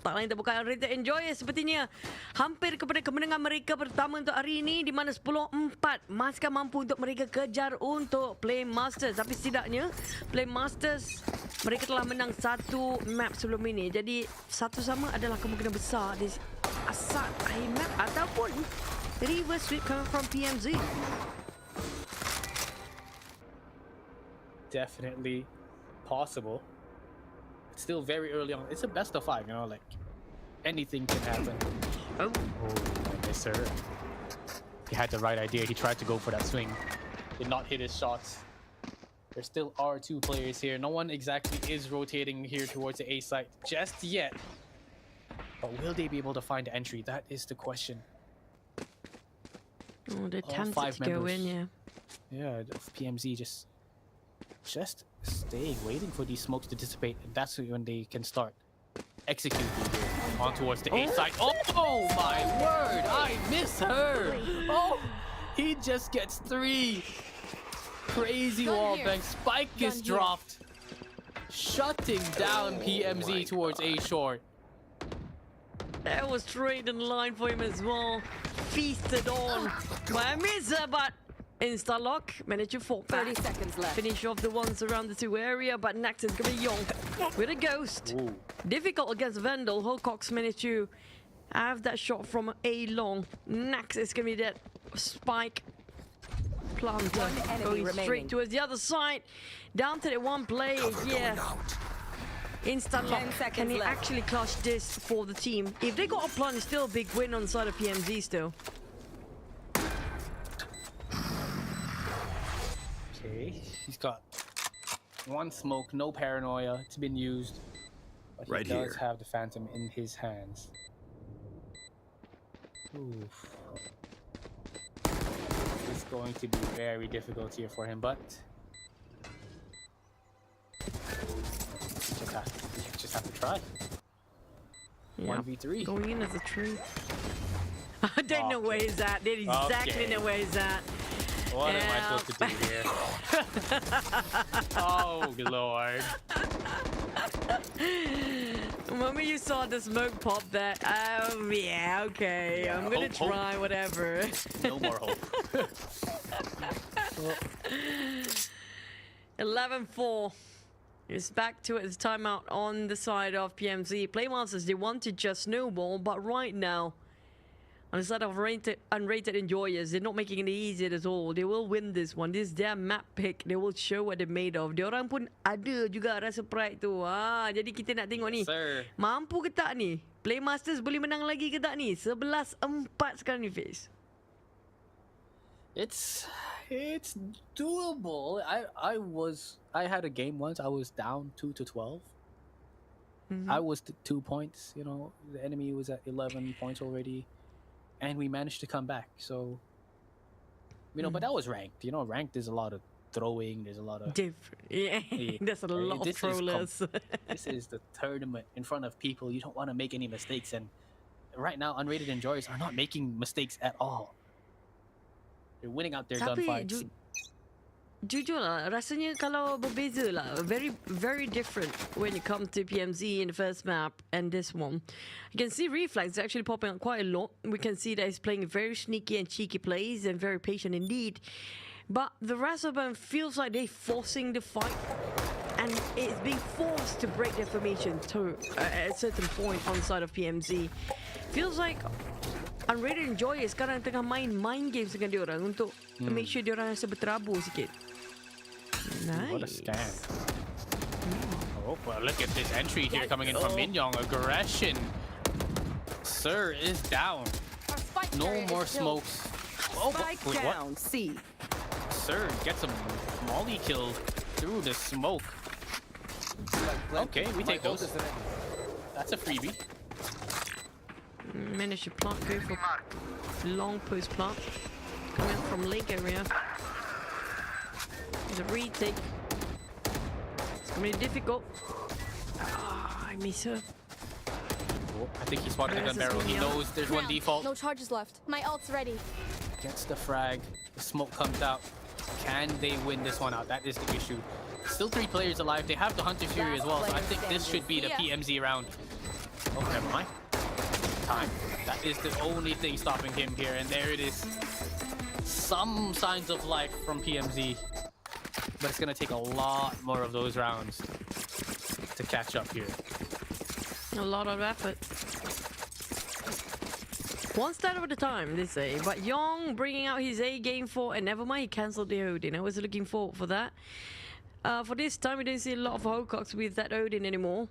Speaker 3: tak lain tak bukan Unrated Enjoyers sepertinya hampir kepada kemenangan mereka pertama untuk hari ini, di mana 10-4 masih mampu untuk mereka kejar untuk PlayMasterz. Tapi setidaknya PlayMasterz mereka telah menang satu map sebelum ini. Jadi satu sama adalah kemungkinan besar di asal akhir map ataupun reverse sweep coming from PMZ.
Speaker 2: Definitely possible. It's still very early on. It's a best of 5, you know, like anything can happen.
Speaker 3: Oh,
Speaker 2: Yes, sir. He had the right idea. He tried to go for that swing. Did not hit his shots. There still are 2 players here. No one exactly is rotating here towards the A site just yet. But will they be able to find the entry? That is the question.
Speaker 3: oh, they're
Speaker 2: All
Speaker 3: tempted
Speaker 2: 5
Speaker 3: to go
Speaker 2: members.
Speaker 3: in, yeah.
Speaker 2: Yeah, the PMZ just staying, waiting for these smokes to dissipate, and that's when they can start executing on towards the A side. Oh my word! I Miss Her. Oh, he just gets 3. Crazy wall bang. Spike is dropped, shutting down PMZ towards A short.
Speaker 3: That was straight in line for him as well. Feasted on by a misser, but insta-lock managed to fall back.
Speaker 9: 30 seconds left.
Speaker 3: Finish off the ones around the 2 area, but Nax is gonna be young with a ghost.
Speaker 2: Ooh.
Speaker 3: Difficult against Vandal. Holcox managed to have that shot from A long. Nax is gonna be that spike planter
Speaker 9: One enemy
Speaker 3: going
Speaker 9: remaining.
Speaker 3: straight towards the other side. Down to the 1 play, yeah. Instant lock.
Speaker 9: 10 seconds
Speaker 3: Can he
Speaker 9: left.
Speaker 3: actually clutch this for the team? If they got a plunge, still a big win on the side of PMZ still.
Speaker 2: Okay, he's got 1 smoke, no paranoia. It's been used, but
Speaker 5: Right
Speaker 2: he does
Speaker 5: here.
Speaker 2: have the Phantom in his hands. Oof. It's going to be very difficult here for him, but just have to try.
Speaker 3: Yeah.
Speaker 2: 1v3.
Speaker 3: Going in as a tree. I don't know where he's at. They exactly
Speaker 2: Okay.
Speaker 3: know where he's at.
Speaker 2: What am I supposed to do here? Oh lord.
Speaker 3: The moment you saw the smoke pop there, oh yeah, okay,
Speaker 2: Yeah,
Speaker 3: I'm gonna
Speaker 2: hope.
Speaker 3: try whatever.
Speaker 2: No more hope.
Speaker 3: 11-4. It's back to its timeout on the side of PMZ. PlayMasterz, they want to just snowball, but right now, on the side of Unrated Enjoyers, they're not making it easy at all. They will win this one. This is their map pick. They will show what they're made of. Diorang pun ada juga rasa pride tu. Jadi kita nak tengok ni.
Speaker 2: Sir.
Speaker 3: Mampu ke tak ni? PlayMasterz boleh menang lagi ke tak ni? 11-4 sekarang ni, Fiz.
Speaker 2: It's doable. I had a game once. I was down 2-12. I was 2 points. You know, the enemy was at 11 points already, and we managed to come back. So, you know, but that was ranked. You know, ranked is a lot of throwing. There's a lot of
Speaker 3: different. Yeah, there's a lot of trollers.
Speaker 2: This is the tournament in front of people. You don't want to make any mistakes, and right now, Unrated Enjoyers are not making mistakes at all. They're winning out their gunfights.
Speaker 3: Jujur lah, rasanya kalau berbeza lah. Very, very different when it comes to PMZ in the first map and this one. You can see Reflex actually popping up quite a lot. We can see that he's playing very sneaky and cheeky plays and very patient indeed. But the rest of them feels like they're forcing the fight. And it's being forced to break their formation to a certain point on the side of PMZ. Feels like Unrated Enjoyers sekarang tengah main mind games dengan diorang untuk make sure diorang rasa berterabur sikit. Nice.
Speaker 2: What a stand. Oh, well, look at this entry here coming in from Minyoung. Aggression. Sir is down. No more smokes. Oh,
Speaker 9: Spike
Speaker 2: wait,
Speaker 9: down,
Speaker 2: what?
Speaker 9: C.
Speaker 2: Sir gets a molly kill through the smoke. Okay, we take those. That's a freebie.
Speaker 3: Managed to plant, go for long post plant. Coming up from lake area. The retake. It's gonna be difficult. I miss her.
Speaker 2: Oh, I think he spotted a gun barrel. He knows there's one default.
Speaker 6: No charges left. My ult's ready.
Speaker 2: Gets the frag. The smoke comes out. Can they win this one out? That is the issue. Still 3 players alive. They have the Hunter Fury as well, so I think this should be the PMZ round. Oh, never mind. Time. That is the only thing stopping him here, and there it is. Some signs of life from PMZ, but it's gonna take a lot more of those rounds to catch up here.
Speaker 3: A lot of effort. One stat at a time, they say. But Young bringing out his A game for, and never mind, he cancelled the Odin. I was looking forward for that. For this time, we didn't see a lot of Hococks with that Odin anymore.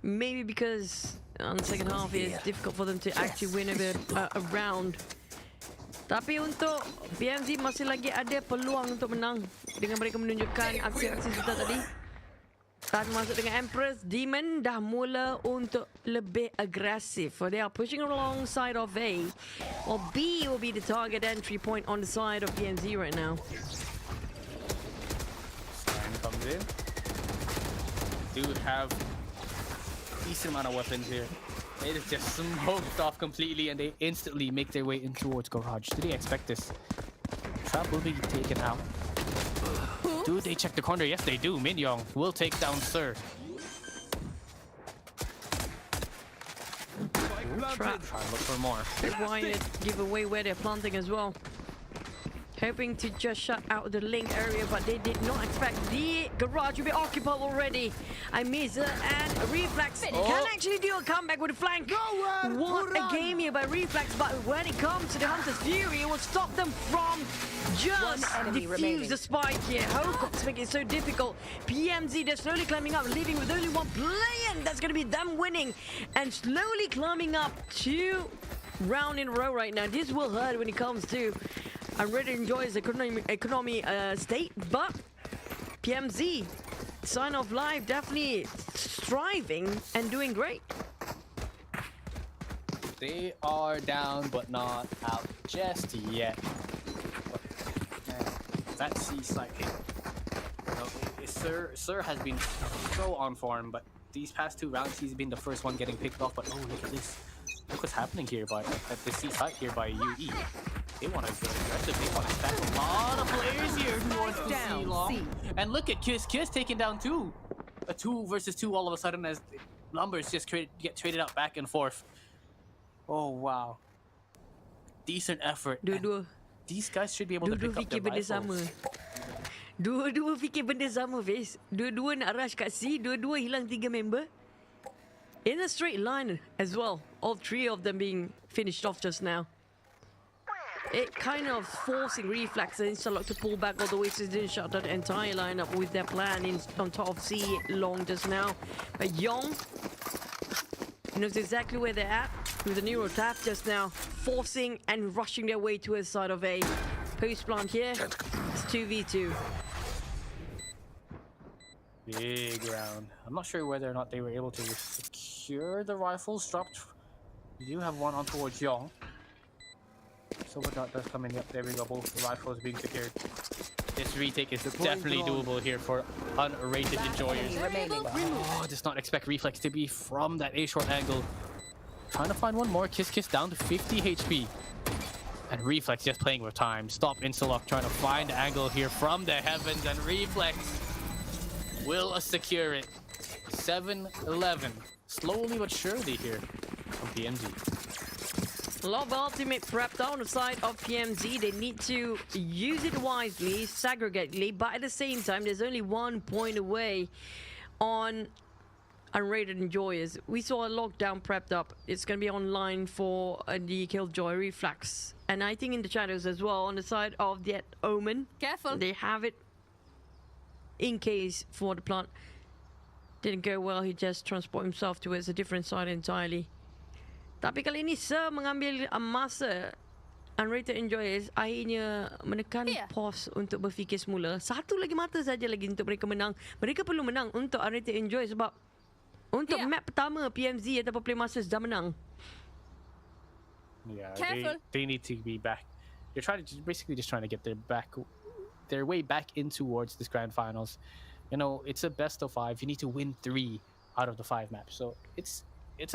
Speaker 3: Maybe because on the second half it's difficult for them to actually win a round. Tapi untuk PMZ masih lagi ada peluang untuk menang dengan mereka menunjukkan aksi-aksi sudah tadi. Saat masuk dengan Empress, Demon dah mula untuk lebih agresif. They are pushing alongside of A. Or B will be the target entry point on the side of PMZ right now.
Speaker 2: Stan comes in. Do have decent amount of weapons here. It is just smoked off completely, and they instantly make their way in towards Garage. Did they expect this? Trap will be taken out. Do they check the corner? Yes, they do. Minyoung will take down Sir.
Speaker 3: Trap.
Speaker 2: Try and look for more.
Speaker 3: Quiet give away where they're planting as well. Hoping to just shut out the link area, but they did not expect the garage to be occupied already. I miss it, and Reflex can actually do a comeback with a flank. What a game here by Reflex, but when it comes to the Hunter's Fury, it will stop them from just defuse the spike here. Hococks make it so difficult. PMZ, they're slowly climbing up, leaving with only one player, and that's going to be them winning, and slowly climbing up 2 rounds in a row right now. This will hurt when it comes to Unrated Enjoyers economy state, but PMZ, sign of life, definitely striving and doing great.
Speaker 2: They are down, but not out just yet. That C site hit. Sir has been so on form, but these past 2 rounds he's been the first one getting picked off. But oh, look at this! Look what's happening here at the C site here by UE. They want to go aggressive. They want to stack a lot of players here who wants to see long. And look at Kiss taking down 2. A 2 versus 2 all of a sudden as numbers just get traded out back and forth. Oh wow. Decent effort.
Speaker 3: Dua-dua.
Speaker 2: These guys should be able to pick up their rifles.
Speaker 3: Dua-dua fikir benda sama, Fiz. Dua-dua nak rush kat C, dua-dua hilang 3 member. In a straight line as well. All 3 of them being finished off just now. It kind of forcing Reflex and Instalok to pull back all the way, so they didn't shut down the entire lineup with their plan on top of C long just now. But Yong knows exactly where they're at with the Neuro tap just now, forcing and rushing their way to a side of A. Post plant here. It's 2v2.
Speaker 2: Big round. I'm not sure whether or not they were able to secure the rifles dropped. We do have one on towards Yong. Silver dot does come in. Yep, there we go. Both the rifles being secured. This retake is definitely doable here for Unrated Enjoyers. Oh, does not expect Reflex to be from that A short angle. Trying to find one more. Kiss down to 50 HP. And Reflex just playing with time. Stop Instalok trying to find the angle here from the heavens. And Reflex will secure it. 7-11. Slowly but surely here from PMZ.
Speaker 3: Lob ultimate prepped on the side of PMZ. They need to use it wisely, segregately, but at the same time, there's only 1 point away on Unrated Enjoyers. We saw a lockdown prepped up. It's going to be online for the Killjoy Reflex. And I think in the shadows as well, on the side of that Omen.
Speaker 6: Careful.
Speaker 3: They have it in case for the plant. Didn't go well, he just transported himself towards a different side entirely. Tapi kali ini Sir mengambil masa. Unrated Enjoyers akhirnya menekan pause untuk berfikir semula. Satu lagi mata saja lagi untuk mereka menang. Mereka perlu menang untuk Unrated Enjoyers sebab untuk map pertama PMZ ataupun PlayMasterz dah menang.
Speaker 2: Yeah, they need to be back. They're basically just trying to get their way back in towards this grand finals. You know, it's a best of 5. You need to win 3 out of the 5 maps. So it's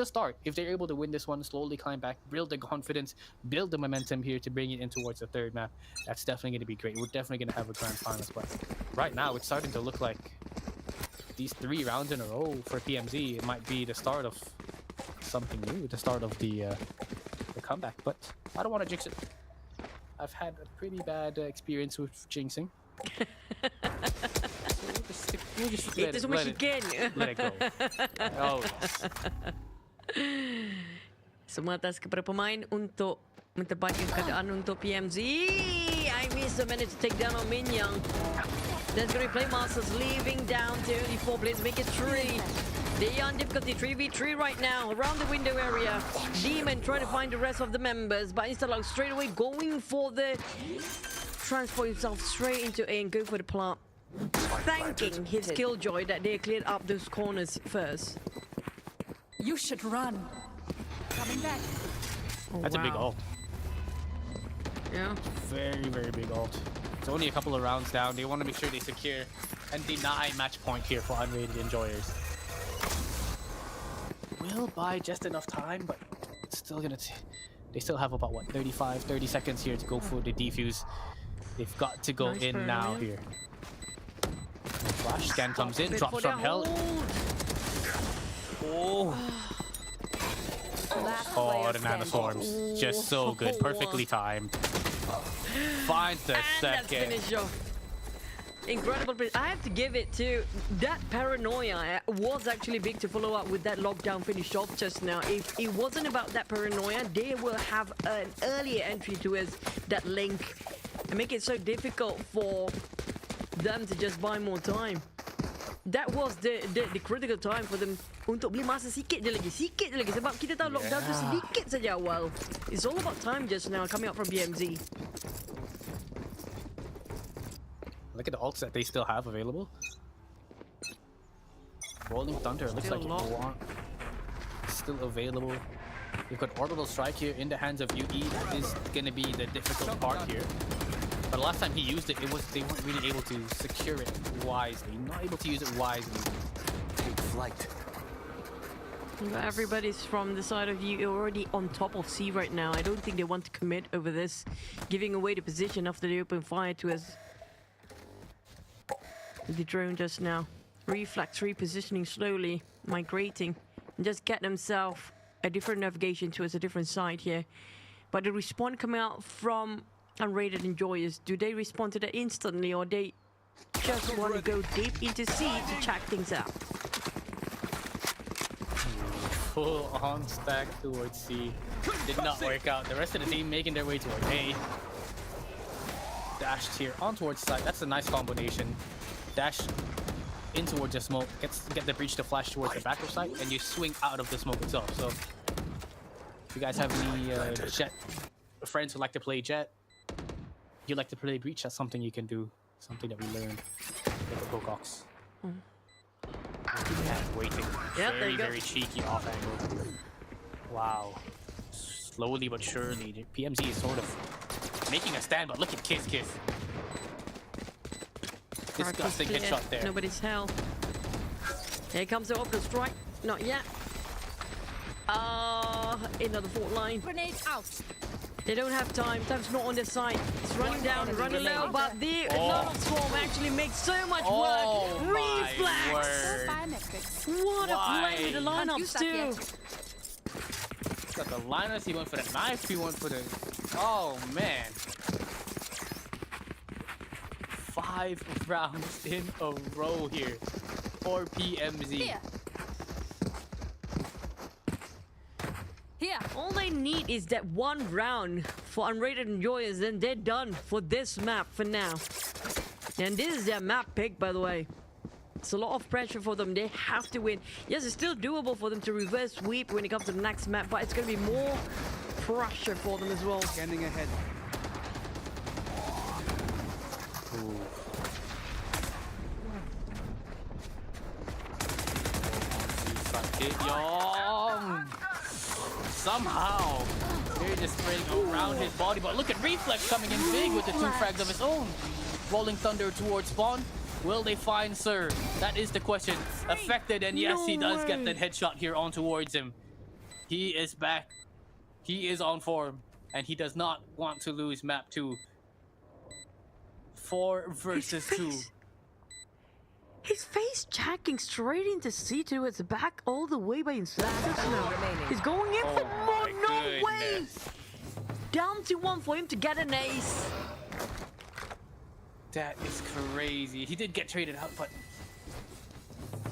Speaker 2: a start. If they're able to win this one, slowly climb back, build the confidence, build the momentum here to bring it in towards the 3rd map, that's definitely going to be great. We're definitely going to have a grand finals. But right now, it's starting to look like these 3 rounds in a row for PMZ, it might be the start of something new, the start of the comeback. But I don't want to jinx it. I've had a pretty bad experience with jinxing. We'll just let it go. Oh, yes.
Speaker 3: Semua atas kepada pemain untuk mentempatkan keadaan untuk PMZ. I missed a minute to take down on Minyang. There's going to be PlayMasterz leaving down to only 4 players, make it 3. They are on difficulty 3v3 right now around the window area. Demon trying to find the rest of the members, but Instalok straight away going for the transport himself straight into A and go for the plant. Thanking his Killjoy that they cleared up those corners first.
Speaker 6: You should run. Coming back.
Speaker 3: Oh,
Speaker 2: that's a big ult.
Speaker 3: Yeah.
Speaker 2: Very, very big ult. It's only a couple of rounds down. They want to make sure they secure and deny match point here for Unrated Enjoyers. Will buy just enough time, but it's still gonna. They still have about what 30 seconds here to go for the defuse. They've got to go in now here. Flash scan comes in, drops from hell. Oh. Oh, the nanoswarms. Just so good. Perfectly timed. Finds the second.
Speaker 3: Incredible. I have to give it to that paranoia was actually big to follow up with that lockdown finish off just now. If it wasn't about that paranoia, they will have an earlier entry towards that link and make it so difficult for them to just buy more time. That was the critical time for them untuk beli masa sikit je lagi sebab kita tahu lockdown tu sedikit saja awal. It's all about time just now coming up from BMZ.
Speaker 2: Look at the ults that they still have available. Rolling Thunder looks like it's still available. We've got Orbital Strike here in the hands of UE. That is going to be the difficult part here. But last time he used it, they weren't really able to secure it wisely. Not able to use it wisely.
Speaker 5: Take flight.
Speaker 3: Everybody's from the side of you already on top of C right now. I don't think they want to commit over this, giving away the position after they open fire to us. The drone just now. Reflex repositioning slowly, migrating, and just get themselves a different navigation towards a different side here. But the respawn coming out from Unrated Enjoyers, do they respond to that instantly, or they just want to go deep into C to check things out.
Speaker 2: Full on stack towards C. Did not work out. The rest of the team making their way towards A. Dashed here on towards side. That's a nice combination. Dash in towards the smoke. Get the breach to flash towards the backup side, and you swing out of the smoke itself. So, if you guys have any Jet friends who like to play Jet, you like to play breach, that's something you can do. Something that we learned with the Pocox. Waiting.
Speaker 3: Yeah, there you go.
Speaker 2: Very cheeky off angle. Wow. Slowly but surely, PMZ is sort of making a stand, but look at Kiss. Disgusting headshot there.
Speaker 3: Nobody's hell. Here comes the open strike. Not yet. Another fault line.
Speaker 6: Grenade out.
Speaker 3: They don't have time. Time's not on their side. It's running down, running low, but the Lord Swarm actually makes so much work. Reflex. What a play with the lineups too.
Speaker 2: Got the liners, he went for the knife, he went for the... Oh man. 5 rounds in a row here for PMZ.
Speaker 3: Here, all they need is that one round for Unrated Enjoyers, and they're done for this map for now. And this is their map pick, by the way. It's a lot of pressure for them. They have to win. Yes, it's still doable for them to reverse sweep when it comes to the next map, but it's going to be more pressure for them as well.
Speaker 4: Scanning ahead.
Speaker 2: Young. Somehow, they're just spreading around his body, but look at Reflex coming in big with the 2 frags of his own. Rolling Thunder towards spawn. Will they find Sir? That is the question. Affected, and yes, he does get that headshot here on towards him. He is back. He is on form, and he does not want to lose map 2. 4 versus 2.
Speaker 3: His face jacking straight into C2 at the back all the way by himself. He's going in for more. No way! Down to 1 for him to get an ace.
Speaker 2: That is crazy. He did get traded out, but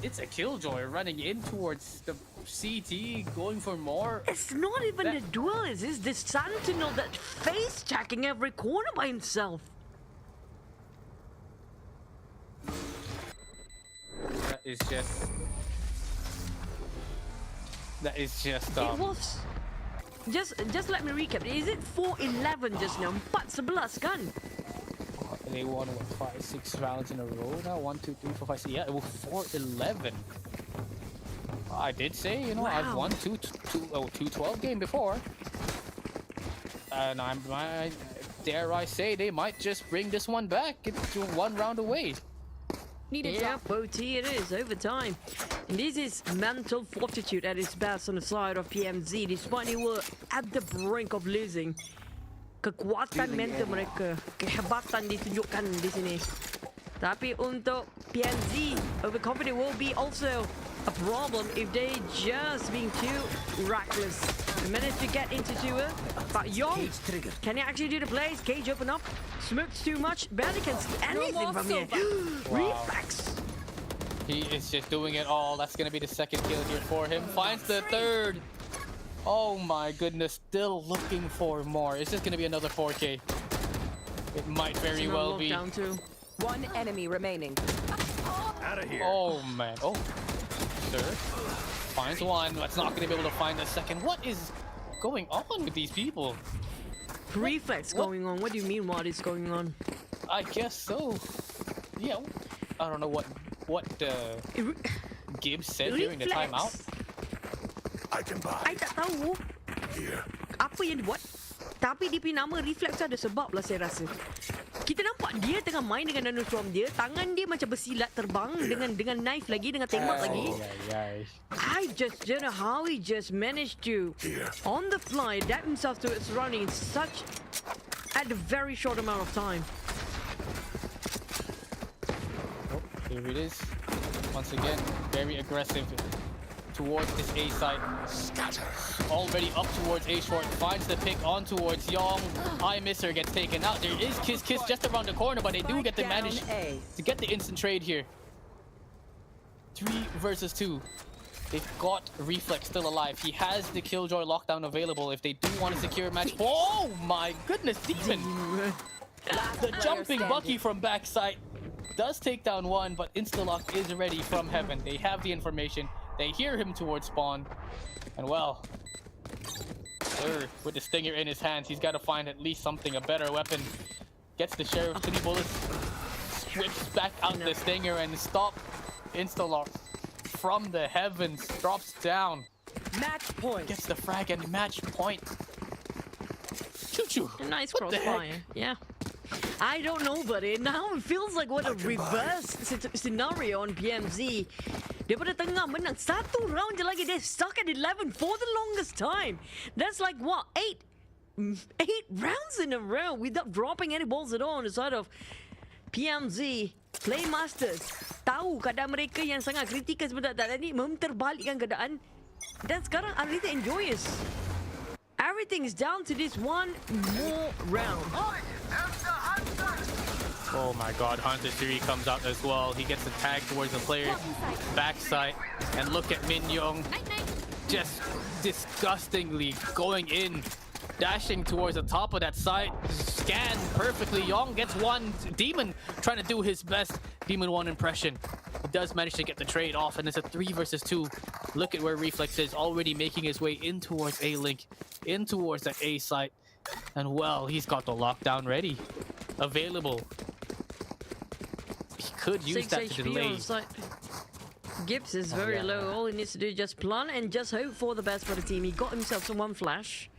Speaker 2: it's a Killjoy running in towards the CT, going for more.
Speaker 3: It's not even a duel, it's the Sentinel that face jacking every corner by himself.
Speaker 2: That is just...
Speaker 3: It was... Just let me recap. Is it 4-11 just now? 4-11 kan?
Speaker 2: They won, what, 5-6 rounds in a row now? 1, 2, 3, 4, 5, 6. Yeah, it was 4-11. I did say, you know,
Speaker 3: Wow.
Speaker 2: I've won 2-12 game before. And I dare I say, they might just bring this one back. It's 1 round away.
Speaker 3: Yeah, OT it is, overtime. And this is mental fortitude at its best on the side of PMZ, despite they were at the brink of losing. Kekuatan mental mereka, kehebatan ditunjukkan di sini. Tapi untuk PMZ, overconfident will be also a problem if they just being too reckless. They managed to get into tour, but Young, can he actually do the plays? Cage open up, smokes too much, barely can see anything from here. Reflex.
Speaker 2: He is just doing it all. That's going to be the 2nd kill here for him. Finds the 3rd. Oh my goodness, still looking for more. Is this going to be another 4K? It might very well be.
Speaker 9: Down to 1 enemy remaining.
Speaker 5: Out of here.
Speaker 2: Oh man. Oh, Sir finds 1. That's not going to be able to find the 2nd. What is going on with these people?
Speaker 3: Reflex going on. What do you mean what is going on?
Speaker 2: I guess so. Yeah, I don't know what Gibbs said during the timeout.
Speaker 5: I can buy.
Speaker 3: I tak tahu
Speaker 5: Here.
Speaker 3: apa yang dibuat. Tapi dia punya nama Reflex tu ada sebab lah saya rasa. Kita nampak dia tengah main dengan nanotron dia, tangan dia macam bersilat terbang dengan knife lagi, dengan tembak lagi. I just don't know how he just managed to on the fly adapt himself to its running in such at a very short amount of time.
Speaker 2: Oh, here it is. Once again, very aggressive. towards this A site. Already up towards A short, finds the pick on towards Young. I miss her, gets taken out. There is Kiss just around the corner, but they do get the manage to get the instant trade here. 3 versus 2. They've got Reflex still alive. He has the Killjoy lockdown available if they do want to secure a match. Oh my goodness, Demon! The jumping Bucky from backside does take down one, but Instalock is ready from heaven. They have the information. They hear him towards spawn. And well, Sir, with the Stinger in his hands, he's got to find at least something, a better weapon. Gets the Sheriff 3 bullets, whips back out the Stinger and stop Instalock from the heavens, drops down.
Speaker 9: Match point.
Speaker 2: Gets the frag and match point. Choo-choo.
Speaker 3: A nice
Speaker 2: What the
Speaker 3: crossfire. Yeah. I don't know, buddy. Now it feels like what a reverse scenario on PMZ. Daripada tengah menang satu round je lagi. They're stuck at 11 for the longest time. That's like what, 8 rounds in a row without dropping any balls at all on the side of PMZ. PlayMasterz tahu keadaan mereka yang sangat kritikal sebentar tadi memterbalikkan keadaan dan sekarang Unrated Enjoyers. Everything is down to this one more round.
Speaker 2: Oh my god, Hunter 3 comes out as well. He gets a tag towards the player's backside. And look at Min Young just disgustingly going in, dashing towards the top of that side. Scan perfectly. Young gets one. Demon trying to do his best Demon 1 impression. He does manage to get the trade off, and it's a 3 versus 2. Look at where Reflex is, already making his way in towards A-Link, in towards that A site. And well, he's got the lockdown ready, available. He could use
Speaker 3: 6
Speaker 2: that to
Speaker 3: HP
Speaker 2: delay.
Speaker 3: on site. Gibbs is very low. All he needs to do is just plan and just hope for the best for the team. He got himself some 1 flash.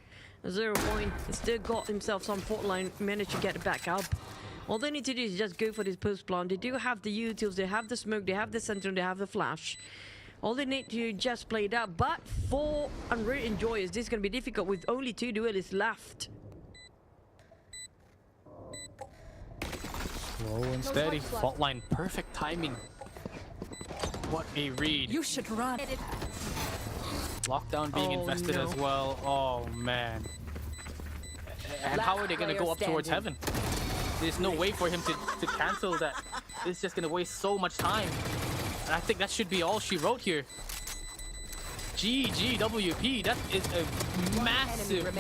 Speaker 3: 0 point. Still got himself some fault line. Managed to get it back up. All they need to do is just go for this post plan. They do have the utils. They have the smoke. They have the center. They have the flash. All they need to just play it out. But for Unrated Enjoyers, this is going to be difficult with only 2 duelists left.
Speaker 2: Slow and steady. Fault line, perfect timing. What a read.
Speaker 6: You should run.
Speaker 2: Lockdown being invested as well. Oh man. And how are they going to go up towards heaven? There's no way for him to cancel that. It's just going to waste so much time. And I think that should be all she wrote here. GGWP. That is a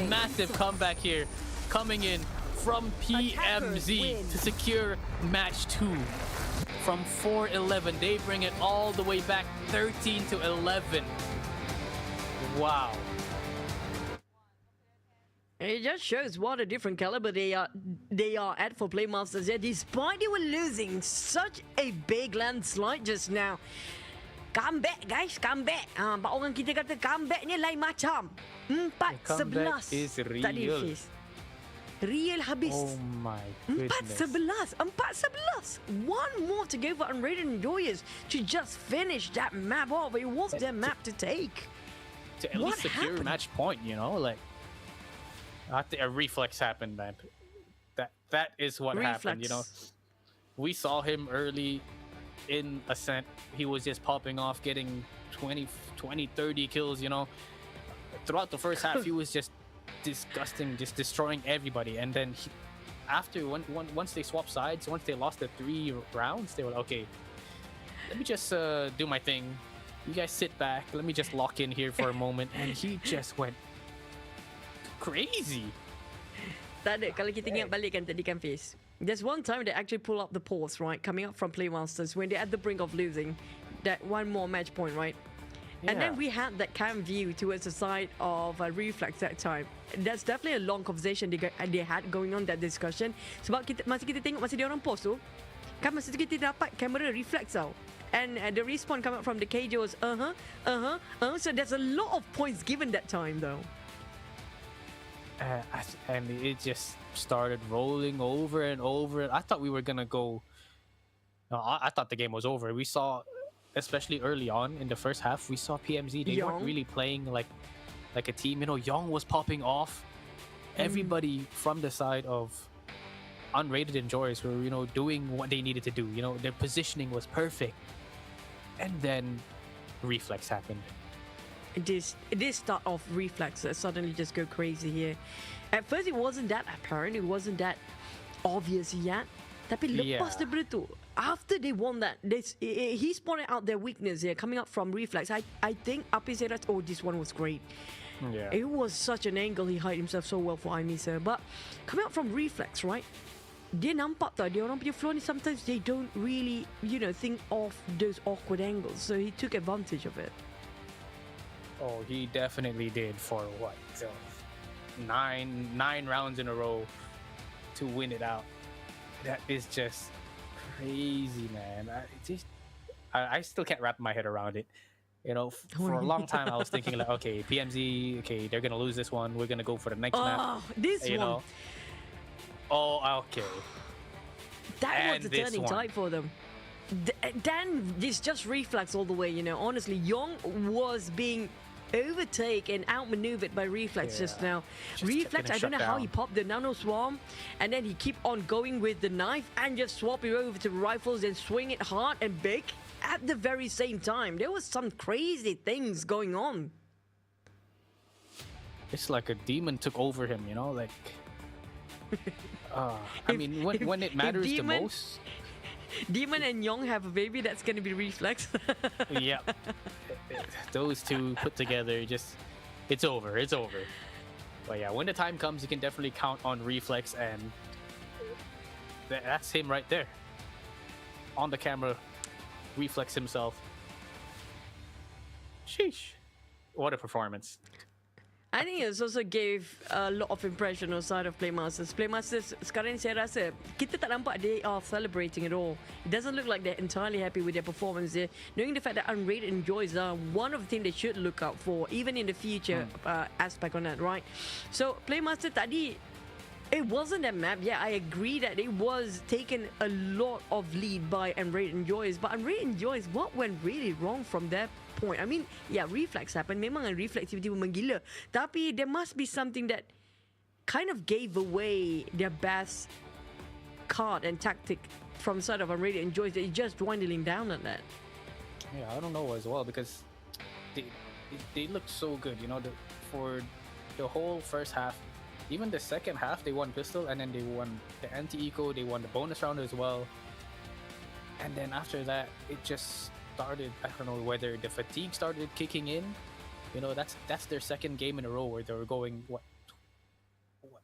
Speaker 2: massive comeback here. Coming in from PMZ to secure match 2. From 4-11, they bring it all the way back 13-11. Wow.
Speaker 3: It just shows what a different caliber they are at for PlayMasterz. Yeah, despite they were losing such a big landslide just now. Comeback, guys, comeback. Pak orang kita kata comeback ni lain macam. 4-11
Speaker 2: is real.
Speaker 3: tadi face. Real habis.
Speaker 2: Oh my goodness.
Speaker 3: 4-11. One more to go for Unrated Enjoyers to just finish that map off. It was their map to take.
Speaker 2: To at least secure match point, you know, like I think a reflex happened, man. That is what happened, you know. We saw him early in Ascent. He was just popping off, getting 20, 30 kills, you know. Throughout the first half, he was just disgusting, just destroying everybody. And then once they swapped sides, once they lost the 3 rounds, they were like, okay, let me just do my thing. You guys sit back. Let me just lock in here for a moment. And he just went crazy.
Speaker 3: Tak ada. Kalau kita ingat balik kan tadi kan Fiz. There's one time they actually pull up the pause, right? Coming up from PlayMasterz when they're at the brink of losing. That one more match point, right? Yeah. And then we had that cam view towards the side of Reflex that time. That's definitely a long conversation they had going on, that discussion. Sebab masa kita tengok masa dia orang post tu, kan masa tu kita dapat kamera Reflex tau. And the respawn coming from the KJ was so there's a lot of points given that time though.
Speaker 2: And it just started rolling over and over. I thought we were gonna go. No, I thought the game was over. We saw, especially early on in the first half, we saw PMZ. They weren't really playing like a team. You know, Young was popping off. Everybody from the side of Unrated Enjoyers were, you know, doing what they needed to do. You know, their positioning was perfect. And then Reflex happened.
Speaker 3: this start off reflex suddenly just go crazy here. At first it wasn't that apparent, it wasn't that obvious yet. Tapi lepas daripada tu, after they won that, he's pointed out their weakness here coming up from reflex. I think Api said that, oh, this one was great.
Speaker 2: Yeah.
Speaker 3: It was such an angle, he hid himself so well for Aimisa. But coming out from reflex, right? Dia nampak tau, dia orang punya floor ni sometimes they don't really, think of those awkward angles. So he took advantage of it.
Speaker 2: Oh, he definitely did for what? So, nine rounds in a row to win it out. That is just crazy, man. I still can't wrap my head around it. For a long time I was thinking like, okay, PMZ, okay, they're gonna lose this one. We're gonna go for the next map.
Speaker 3: This one.
Speaker 2: Oh, okay.
Speaker 3: That was the turning tide for them. Then it's just reflex all the way, Honestly, Young was being overtaken and outmaneuvered by reflex just now. Reflex, I don't know how he popped the nano swarm and then he keep on going with the knife and just swap it over to rifles and swing it hard and big at the very same time. There was some crazy things going on.
Speaker 2: It's like a demon took over him, like when it matters the most.
Speaker 3: Demon and Young have a baby, that's gonna be reflex.
Speaker 2: Yeah. Those two put together, it's over. But yeah, when the time comes, you can definitely count on reflex, and that's him right there. On the camera, reflex himself. Sheesh. What a performance.
Speaker 3: I think it also gave a lot of impression on side of PlayMasterz. PlayMasterz sekarang ni saya rasa kita tak nampak they are celebrating at all. It doesn't look like they're entirely happy with their performance there. Knowing the fact that Unrated Enjoyers are one of the things they should look out for, even in the future aspect on that, right? So PlayMasterz tadi, it wasn't that map. Yeah, I agree that it was taken a lot of lead by Unrated Enjoyers. But Unrated Enjoyers, what went really wrong from their point? I mean, yeah, reflex happened. Memang reflex tiba-tiba menggila. Tapi there must be something that kind of gave away their best card and tactic from side of Unrated Enjoyers. They're just dwindling down on that.
Speaker 2: Yeah, I don't know as well, because they looked so good, for the whole first half. Even the second half, they won pistol, and then they won the anti-eco, they won the bonus round as well. And then after that, it just started, I don't know whether the fatigue started kicking in. That's their second game in a row where they were going,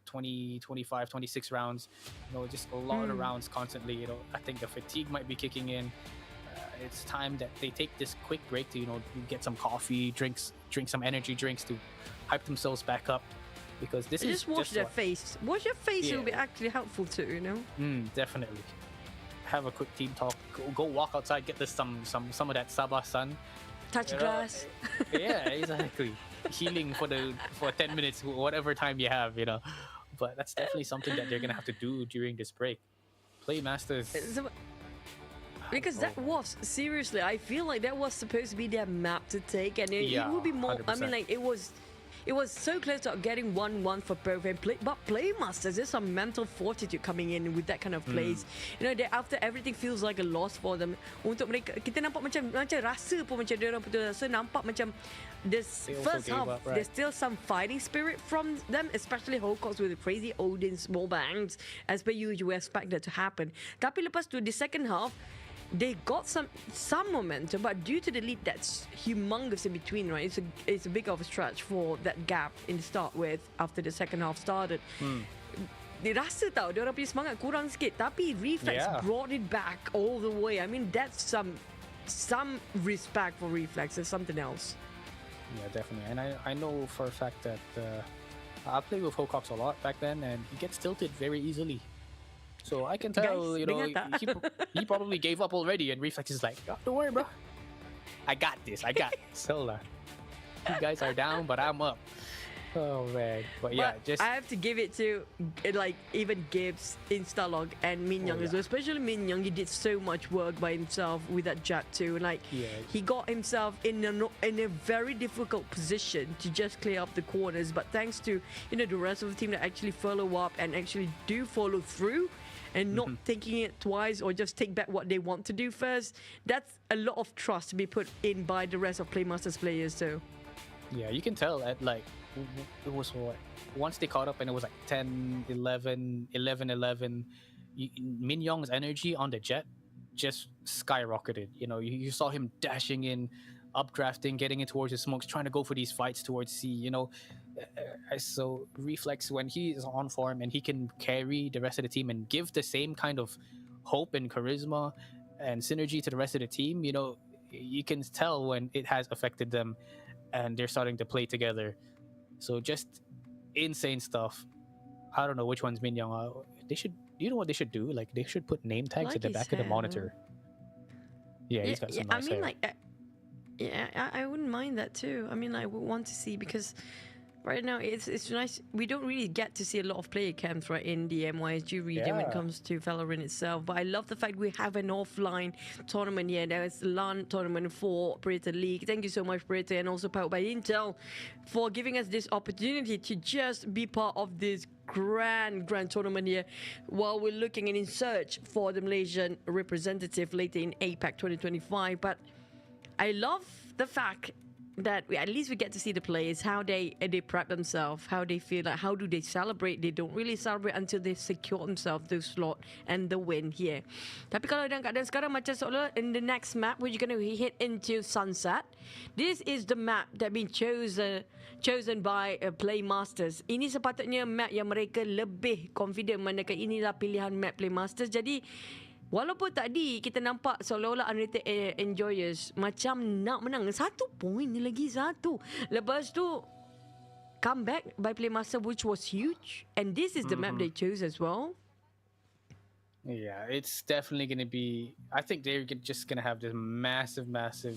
Speaker 2: 20, 25, 26 rounds. Just a lot of rounds constantly. I think the fatigue might be kicking in. It's time that they take this quick break to, get some coffee, drink some energy drinks to hype themselves back up. Because this is
Speaker 3: just wash their face. Wash your face will be actually helpful too,
Speaker 2: Definitely. Have a quick team talk. Go walk outside, get some of that Sabah sun.
Speaker 3: Touch grass.
Speaker 2: Yeah, exactly. Healing for 10 minutes, whatever time you have, But that's definitely something that they're gonna have to do during this break. PlayMasterz.
Speaker 3: Because that was, seriously, I feel like that was supposed to be their map to take, and it would be more. 100%. I mean, like it was so close to getting 1-1 for both. But PlayMasterz, there's some mental fortitude coming in with that kind of plays. After everything feels like a loss for them. Untuk mereka, kita nampak macam rasa pun macam dia orang betul rasa nampak macam this first half, right? There's still some fighting spirit from them, especially Hocox with the crazy Odin small bangs, as per usual, expect that to happen. Tapi lepas tu, the second half, they got some momentum, but due to the lead that's humongous in between, right? It's a big of a stretch for that gap in the start with after the second half started. Dia rasa tau, dia orang punya semangat kurang sikit, tapi Reflex brought it back all the way. I mean, that's some respect for Reflex. It's something else.
Speaker 2: Yeah, definitely. And I know for a fact that I played with Hocox a lot back then, and he gets tilted very easily. So I can tell, he probably gave up already, and Reflex is like, oh, don't worry, bro. I got this. So, you guys are down, but I'm up. Oh, man. But yeah,
Speaker 3: I have to give it to, even Gibbs, Instalog, and Min Young as well. Especially Min Young, he did so much work by himself with that jab too. He got himself in a very difficult position to just clear up the corners. But thanks to, the rest of the team that actually follow up and actually do follow through, and not thinking it twice or just take back what they want to do first. That's a lot of trust to be put in by the rest of PlayMasterz players too.
Speaker 2: Yeah, you can tell at like it was what once they caught up and it was like 10, 11, 11, 11. Min Young's energy on the jet just skyrocketed. You know, you saw him dashing in, updrafting, getting in towards the smokes, trying to go for these fights towards C. You know, so Reflex, when he is on form and he can carry the rest of the team and give the same kind of hope and charisma and synergy to the rest of the team, you know, you can tell when it has affected them and they're starting to play together. So just insane stuff. I don't know which one's Min Young. They should, you know what they should do? Like they should put name tags
Speaker 3: Like
Speaker 2: at the
Speaker 3: his
Speaker 2: back of the
Speaker 3: hair.
Speaker 2: monitor. Yeah, he's got some nice
Speaker 3: I mean,
Speaker 2: hair.
Speaker 3: like, I wouldn't mind that too. I mean, I would want to see because right now it's nice. We don't really get to see a lot of player camps right in the MYSG region when it
Speaker 2: Yeah.
Speaker 3: comes to Valorant itself. But I love the fact we have an offline tournament here. There's a LAN tournament for Predator League. Thank you so much, Predator, and also powered by Intel for giving us this opportunity to just be part of this grand tournament here while we're looking and in search for the Malaysian representative later in APAC 2025. But I love the fact that at least we get to see the players, how they prep themselves, how they feel, like how do they celebrate. They don't really celebrate until they secure themselves the slot and the win here. Tapi kalau dalam keadaan sekarang macam seolah in the next map we're going to hit into Sunset. This is the map that been chosen by PlayMasterz. Ini sepatutnya map yang mereka lebih confident manakala inilah pilihan map PlayMasterz. Jadi walaupun tadi kita nampak seolah-olah Unrated Enjoyers macam nak menang 1 point lagi satu. Lepas tu comeback by PlayMasterz which was huge, and this is the map they chose as well.
Speaker 2: Yeah, it's definitely going to be. I think they're just going to have this massive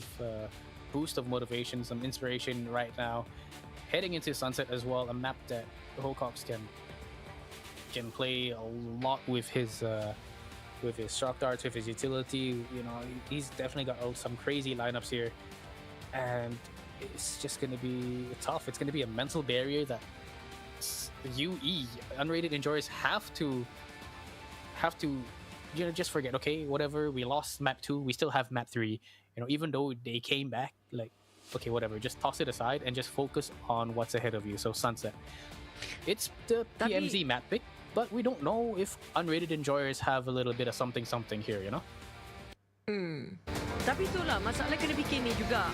Speaker 2: boost of motivation, some inspiration right now. Heading into Sunset as well, a map that the Hawks can play a lot with his shock darts, with his utility. You know, he's definitely got some crazy lineups here, and it's just going to be tough. It's going to be a mental barrier that UE Unrated Enjoyers have to just forget. Okay, whatever, we lost map 2, we still have map 3. You know, even though they came back, like, okay, whatever, just toss it aside and just focus on what's ahead of you. So Sunset, it's the PMZ map pick, but we don't know if Unrated Enjoyers have a little bit of something here, you know.
Speaker 3: Tapi itulah masalah kena fikir ni juga.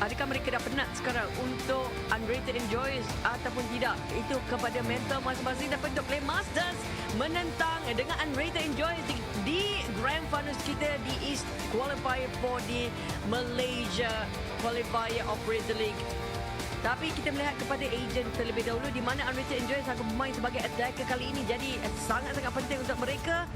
Speaker 3: Adakah mereka dah penat sekarang untuk Unrated Enjoyers ataupun tidak? Itu kepada mental masing-masing. Dapat untuk PlayMasterz menentang dengan Unrated Enjoyers di Grand Finals kita di East Qualifier for the Malaysia Qualifier of Predator League. Tapi kita melihat kepada agent terlebih dahulu di mana Unrated Enjoyers akan bermain sebagai attacker kali ini. Jadi sangat-sangat penting untuk mereka.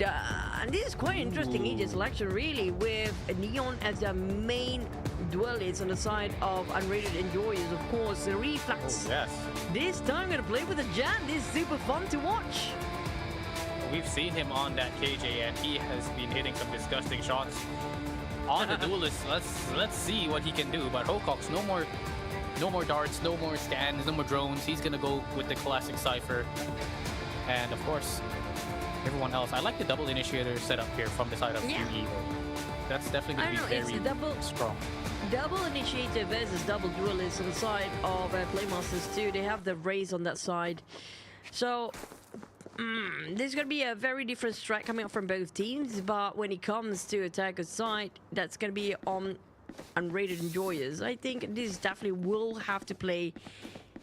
Speaker 3: Dan this is quite interesting agent selection really with Neon as the main duelist on the side of Unrated Enjoyers. Of course, the Reflex.
Speaker 2: Oh, yes.
Speaker 3: This time going to play with a Jan. This is super fun to watch.
Speaker 2: We've seen him on that KJ and he has been hitting some disgusting shots on the duelist. Let's see what he can do. But Hawks, no more darts, no more scans, no more drones. He's gonna go with the classic Cypher. And of course, everyone else. I like the double initiator setup here from the side of UE. That's definitely gonna be very strong.
Speaker 3: Double initiator versus double duelist on the side of PlayMasterz too. They have the raise on that side. So there's going to be a very different strike coming up from both teams. But when it comes to attacker's side, that's going to be on Unrated Enjoyers. I think this definitely will have to play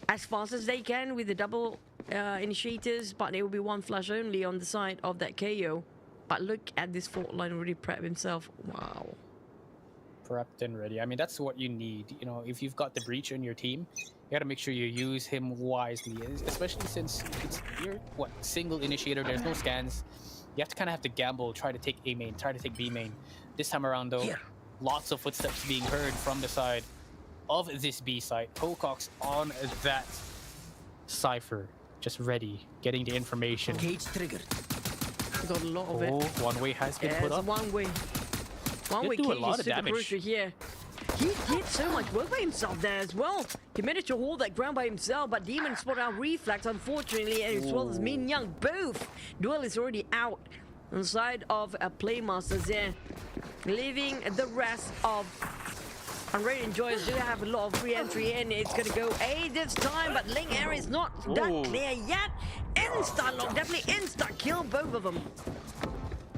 Speaker 3: as fast as they can with the double initiators, but there will be one flash only on the side of that KO. But look at this fault line already prep himself. Wow.
Speaker 2: Prepped and ready. I mean, that's what you need. You know, if you've got the breach in your team, you got to make sure you use him wisely, especially since you're single initiator. There's no scans. You have to gamble, try to take A main, try to take B main. This time around though, lots of footsteps being heard from the side of this B site. Hawks on that Cypher, just ready, getting the information.
Speaker 5: Cage triggered.
Speaker 3: Got a lot of it.
Speaker 2: One way has been put up.
Speaker 3: One way. One way
Speaker 2: do a
Speaker 3: Cage
Speaker 2: lot
Speaker 3: is
Speaker 2: of
Speaker 3: super
Speaker 2: damage.
Speaker 3: crucial here. He did so much work by himself there as well. He managed to hold that ground by himself, but Demon spotted out Reflex, unfortunately, and as well as Min Young. Both duel is already out on the side of PlayMasterz there, leaving the rest of Unrated Enjoyers do have a lot of free entry in. It's going to go A this time, but Ling area is not that
Speaker 2: Ooh.
Speaker 3: clear yet. Insta-lock, definitely insta-kill both of them.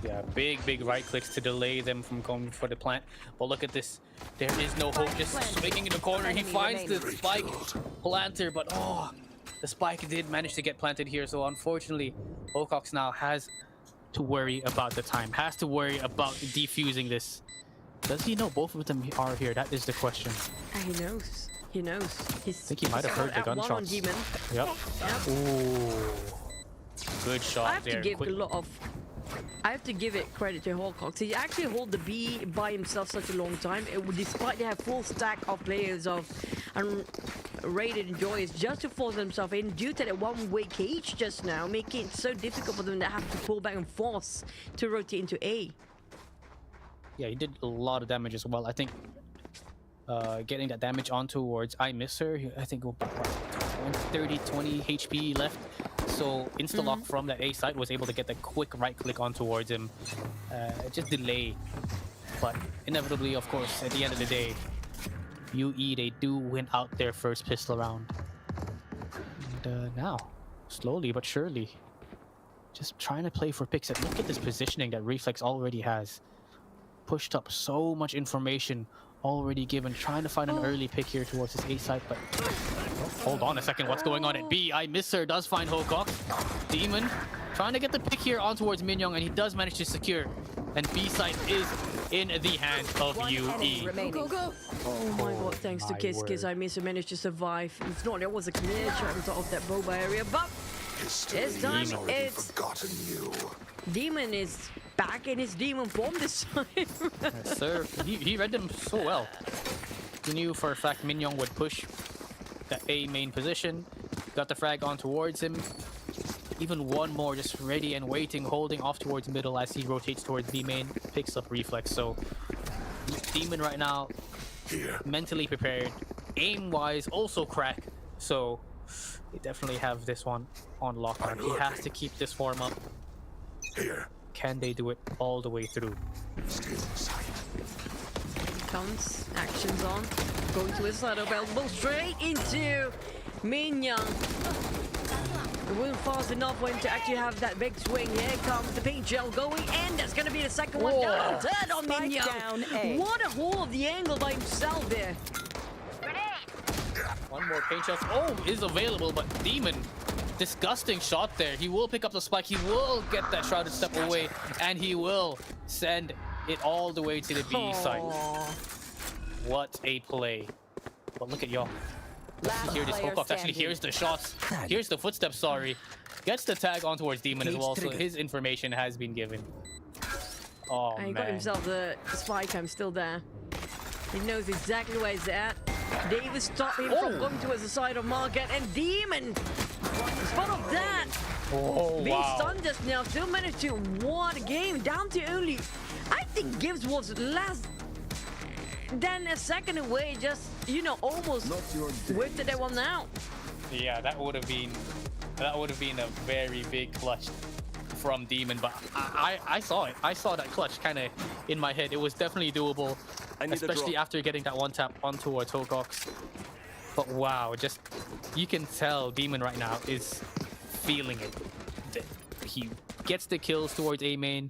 Speaker 2: Yeah, big right clicks to delay them from going for the plant. But look at this. There is no hope. Just swinging in the corner. He finds the spike planter, but the spike did manage to get planted here. So unfortunately, Ocox now has to worry about the time. Has to worry about defusing this. Does he know both of them are here? That is the question.
Speaker 3: He knows. He knows.
Speaker 2: I think he might have heard the gunshots.
Speaker 3: Demon.
Speaker 2: Yep. Ooh. Good shot
Speaker 3: I have
Speaker 2: there.
Speaker 3: to give
Speaker 2: Quick.
Speaker 3: a lot of. I have to give it credit to Hawcox. He actually hold the B by himself such a long time, despite they have full stack of players of Unrated Enjoyers just to force themselves in due to that one-way cage just now, making it so difficult for them to have to pull back and force to rotate into A.
Speaker 2: Yeah, he did a lot of damage as well. I think getting that damage on towards I miss her. I think about 30, 20 HP left. So insta-lock from that A side was able to get the quick right click on towards him. Just delay. But inevitably, of course, at the end of the day, UE, they do win out their first pistol round. And now, slowly but surely, just trying to play for picks. And look at this positioning that Reflex already has. Pushed up so much information already given. Trying to find an early pick here towards this A side, but hold on a second. What's going on at B? I miss her. Does find Hokok. Demon trying to get the pick here on towards Minyong, and he does manage to secure. And B side is in the hands of UE.
Speaker 3: Go, go! Oh my god, thanks to Kiss. Kiss, I managed to survive. It's not, there was a clear shot on top of that boba area, but this time it's Demon is back in his demon form this time.
Speaker 2: Yes, sir. He read them so well. He knew for a fact Minyong would push that A main position. Got the frag on towards him. Even one more just ready and waiting, holding off towards middle as he rotates towards B main. Picks up Reflex. So Demon right now mentally prepared. Aim-wise also Krek. So they definitely have this one on lockdown. He has to keep this form up. Can they do it all the way through?
Speaker 3: Comes, actions on, going to his side of elbow, straight into Minyang. It wasn't fast enough for him to actually have that big swing. Here comes the paint gel going, and that's going to be the second one down. Third on Minyang. What a hold of the angle by himself there.
Speaker 2: One more paint shot. Oh, is available, but Demon, disgusting shot there. He will pick up the spike. He will get that shrouded step away, and he will send it all the way to the B side. What a play. But look at y'all. Let's hear this. Hokok actually hears the shots. Here's the footsteps, sorry. Gets the tag on towards Demon as well, so his information has been given. Oh,
Speaker 3: and he
Speaker 2: man.
Speaker 3: got himself the spike. I'm still there. He knows exactly where he's at. Davis stopped him from going towards the side of Market, and Demon, spot of that.
Speaker 2: Oh,
Speaker 3: Being
Speaker 2: wow.
Speaker 3: stunned just now, still managed to win the game down to only, I think Gibbs was less than a second away, just, you know, almost whipped that one out.
Speaker 2: Yeah, that would have been a very big clutch from Demon, but I saw it. I saw that clutch kind of in my head. It was definitely doable, especially after getting that one tap on towards Hokox. But wow, just you can tell Demon right now is feeling it. He gets the kills towards A main,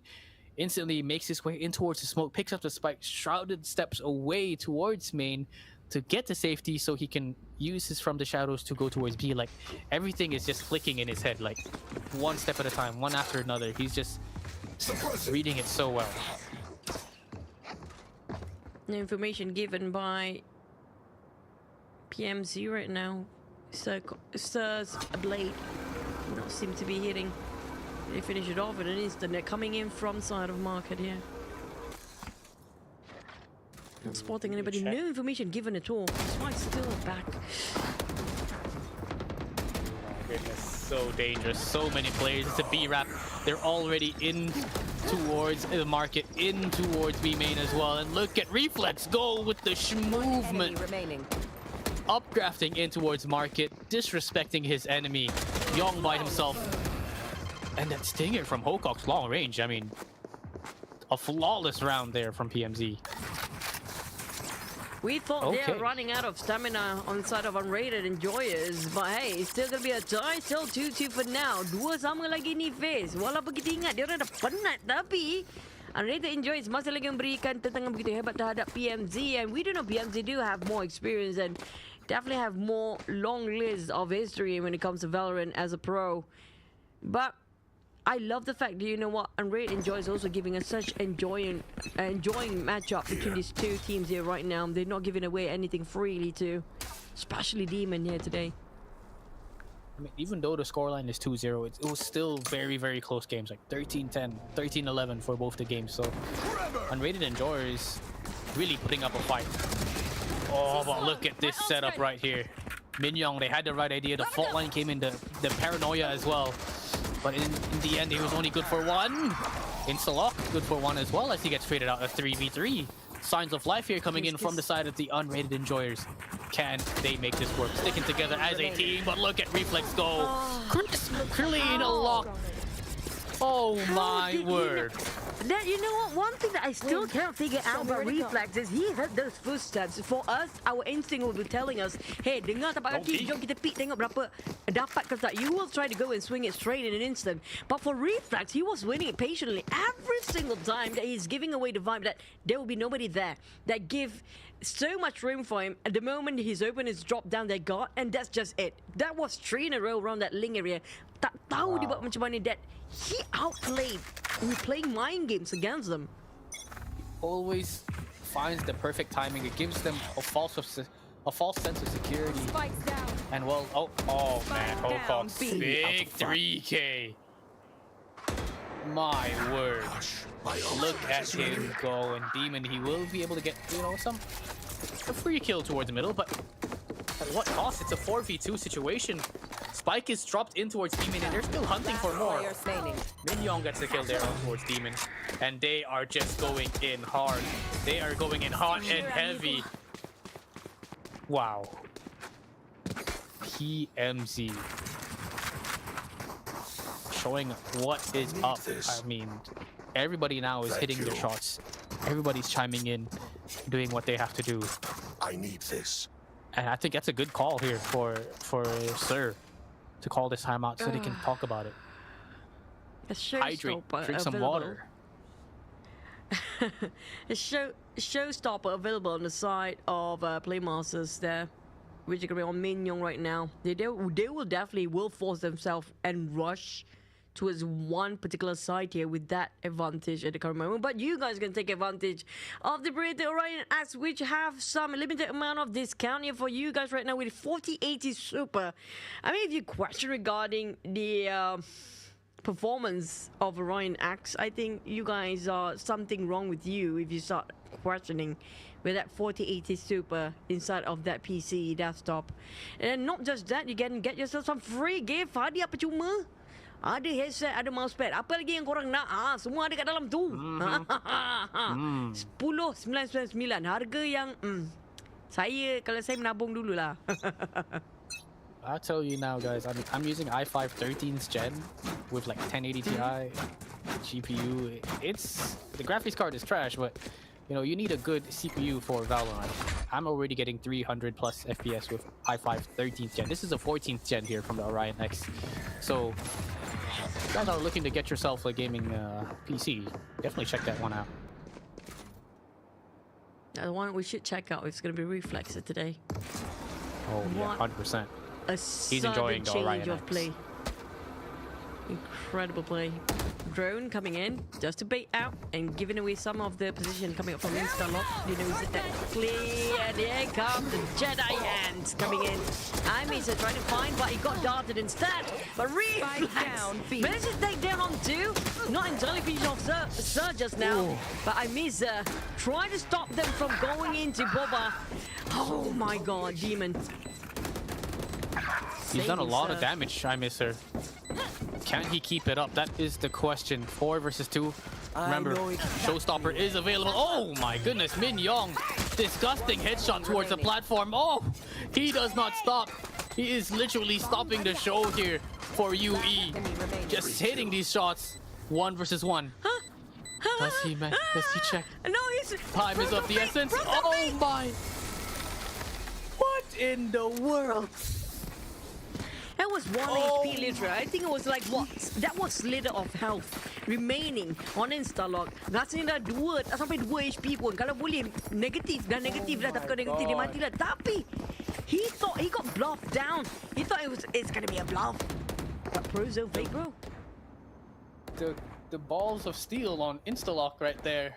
Speaker 2: instantly makes his way in towards the smoke, picks up the spike, shrouded steps away towards main to get to safety so he can use his from the shadows to go towards B. Like, everything is just clicking in his head, like one step at a time, one after another. He's just reading it so well.
Speaker 3: The information given by PMZ right now. Stirs a blade. Not seem to be hitting. They finish it off in an instant. They're coming in from side of Market here. Not spotting anybody. No information given at all. Spike's still back.
Speaker 2: Goodness, so dangerous. So many players. It's a B wrap. They're already in towards the Market, in towards B main as well. And look at Reflex go with the movement. Updrafting in towards Market, disrespecting his enemy. Young by himself. And that stinger from Hokox long range. I mean, a flawless round there from PMZ.
Speaker 3: We thought they
Speaker 2: Okay.
Speaker 3: are running out of stamina on the side of Unrated Enjoyers. But hey, it's still going to be a tie. Still 2-2 for now. Dua sama lagi ni face. Walaupun kita ingat dia orang dah penat. Tapi Unrated Enjoyers masih lagi memberikan tentangan begitu hebat terhadap PMZ. And we do know PMZ do have more experience and definitely have more long list of history when it comes to Valorant as a pro. But I love the fact that, you know what, Unrated Enjoyers also giving us such enjoying matchup between these two teams here right now. They're not giving away anything freely too, especially Demon here today.
Speaker 2: I mean, even though the scoreline is 2-0, it was still very, very close games, like 13-10, 13-11 for both the games. So Unrated Enjoyers really putting up a fight. Oh, but look at this setup right here. Minyoung, they had the right idea. The fault line came in, the paranoia as well. But in the end, he was only good for one. Insta-lock, good for one as well as he gets traded out. A 3v3. Signs of life here coming in from the side of the Unrated Enjoyers. Can they make this work? Sticking together as a team, but look at Reflex go. Crisp, clean lock. Oh my word.
Speaker 3: That, you know what, one thing that I still can't figure out about Reflex is he heard those footsteps. For us, our instinct will be telling us, hey, dengar tapak kaki, jom kita peek tengok berapa dapat ke tak. You will try to go and swing it straight in an instant. But for Reflex, he was waiting patiently every single time that he's giving away the vibe that there will be nobody there. That give so much room for him. At the moment he's open his drop down their guard, and that's just it. That was 3 in a row around that Ling area. Tak tahu dia buat macam mana that he outplayed. He's playing mind games against them.
Speaker 2: Always finds the perfect timing. It gives them a false sense of security.
Speaker 6: Spikes down.
Speaker 2: And well, oh man, Hocox, big 3K. My word. Look at him go, and Demon, he will be able to get, you know, a free kill towards the middle, but at what cost? It's a 4v2 situation. Spike is dropped in towards Demon, and they're still hunting for more. Minyoung gets the kill there towards Demon, and they are just going in hard. They are going in hot and heavy. Wow. PMZ. Showing what is up. I mean, everybody now is hitting their shots. Everybody's chiming in, doing what they have to do.
Speaker 5: I need this.
Speaker 2: And I think that's a good call here for Sir to call this timeout so they can talk about it. Hydrate, drink some water.
Speaker 3: A showstopper available on the side of PlayMasterz there, which are going to be on Minyoung right now. They will definitely force themselves and rush towards one particular side here with that advantage at the current moment. But you guys can take advantage of the Predator Orion X, which have some limited amount of discount here for you guys right now with 4080 Super. I mean, if you question regarding the performance of Orion X, I think you guys are something wrong with you if you start questioning with that 4080 Super inside of that PC desktop. And not just that, you can get yourself some free gift. Hadiah percuma. Ada headset, ada mousepad. Apa lagi yang korang nak? Semua ada kat dalam tu. 10,999. Harga yang kalau saya menabung dululah.
Speaker 2: I'll tell you now, guys. I'm using i5 13th gen with like 1080 Ti GPU. The graphics card is trash, but you know, you need a good CPU for Valorant. I'm already getting 300 plus FPS with i5 13th gen. This is a 14th gen here from the Orion X. So if you guys are looking to get yourself a gaming PC, definitely check that one out.
Speaker 3: The one we should check out is going to be Reflexer today.
Speaker 2: Oh yeah, 100%.
Speaker 3: He's
Speaker 2: enjoying the Orion
Speaker 3: change of
Speaker 2: X.
Speaker 3: play. Incredible play. Drone coming in just to bait out and giving away some of the position coming up from Insta-lock. You know, that clear. There comes the Jedi hands coming in. Imisa trying to find, but he got darted instead. But Reflex managed to take down on 2. Not entirely finished off Sir just now. But Imisa trying to stop them from going into Boba. Oh my god, Demon.
Speaker 2: He's done a lot of damage, Imisa. Can he keep it up? That is the question. 4 versus 2. Remember, Showstopper is available. Oh my goodness, Minyoung. Disgusting headshot towards the platform. Oh, he does not stop. He is literally stopping the show here for UE. Just hitting these shots. 1 versus 1. Does he check?
Speaker 3: No, he's...
Speaker 2: Time is of the essence. Oh my. in the world?
Speaker 3: That was 1 HP literally. I think it was like what? That was slither of health remaining on Instalock. Rasanya dah 2 sampai 2 HP pun. Kalau boleh negatif dah tapi kalau negatif dia mati lah. Tapi he thought he got bluffed down. He thought it's gonna be a bluff. But pro's so fake, bro.
Speaker 2: The balls of steel on Instalock right there.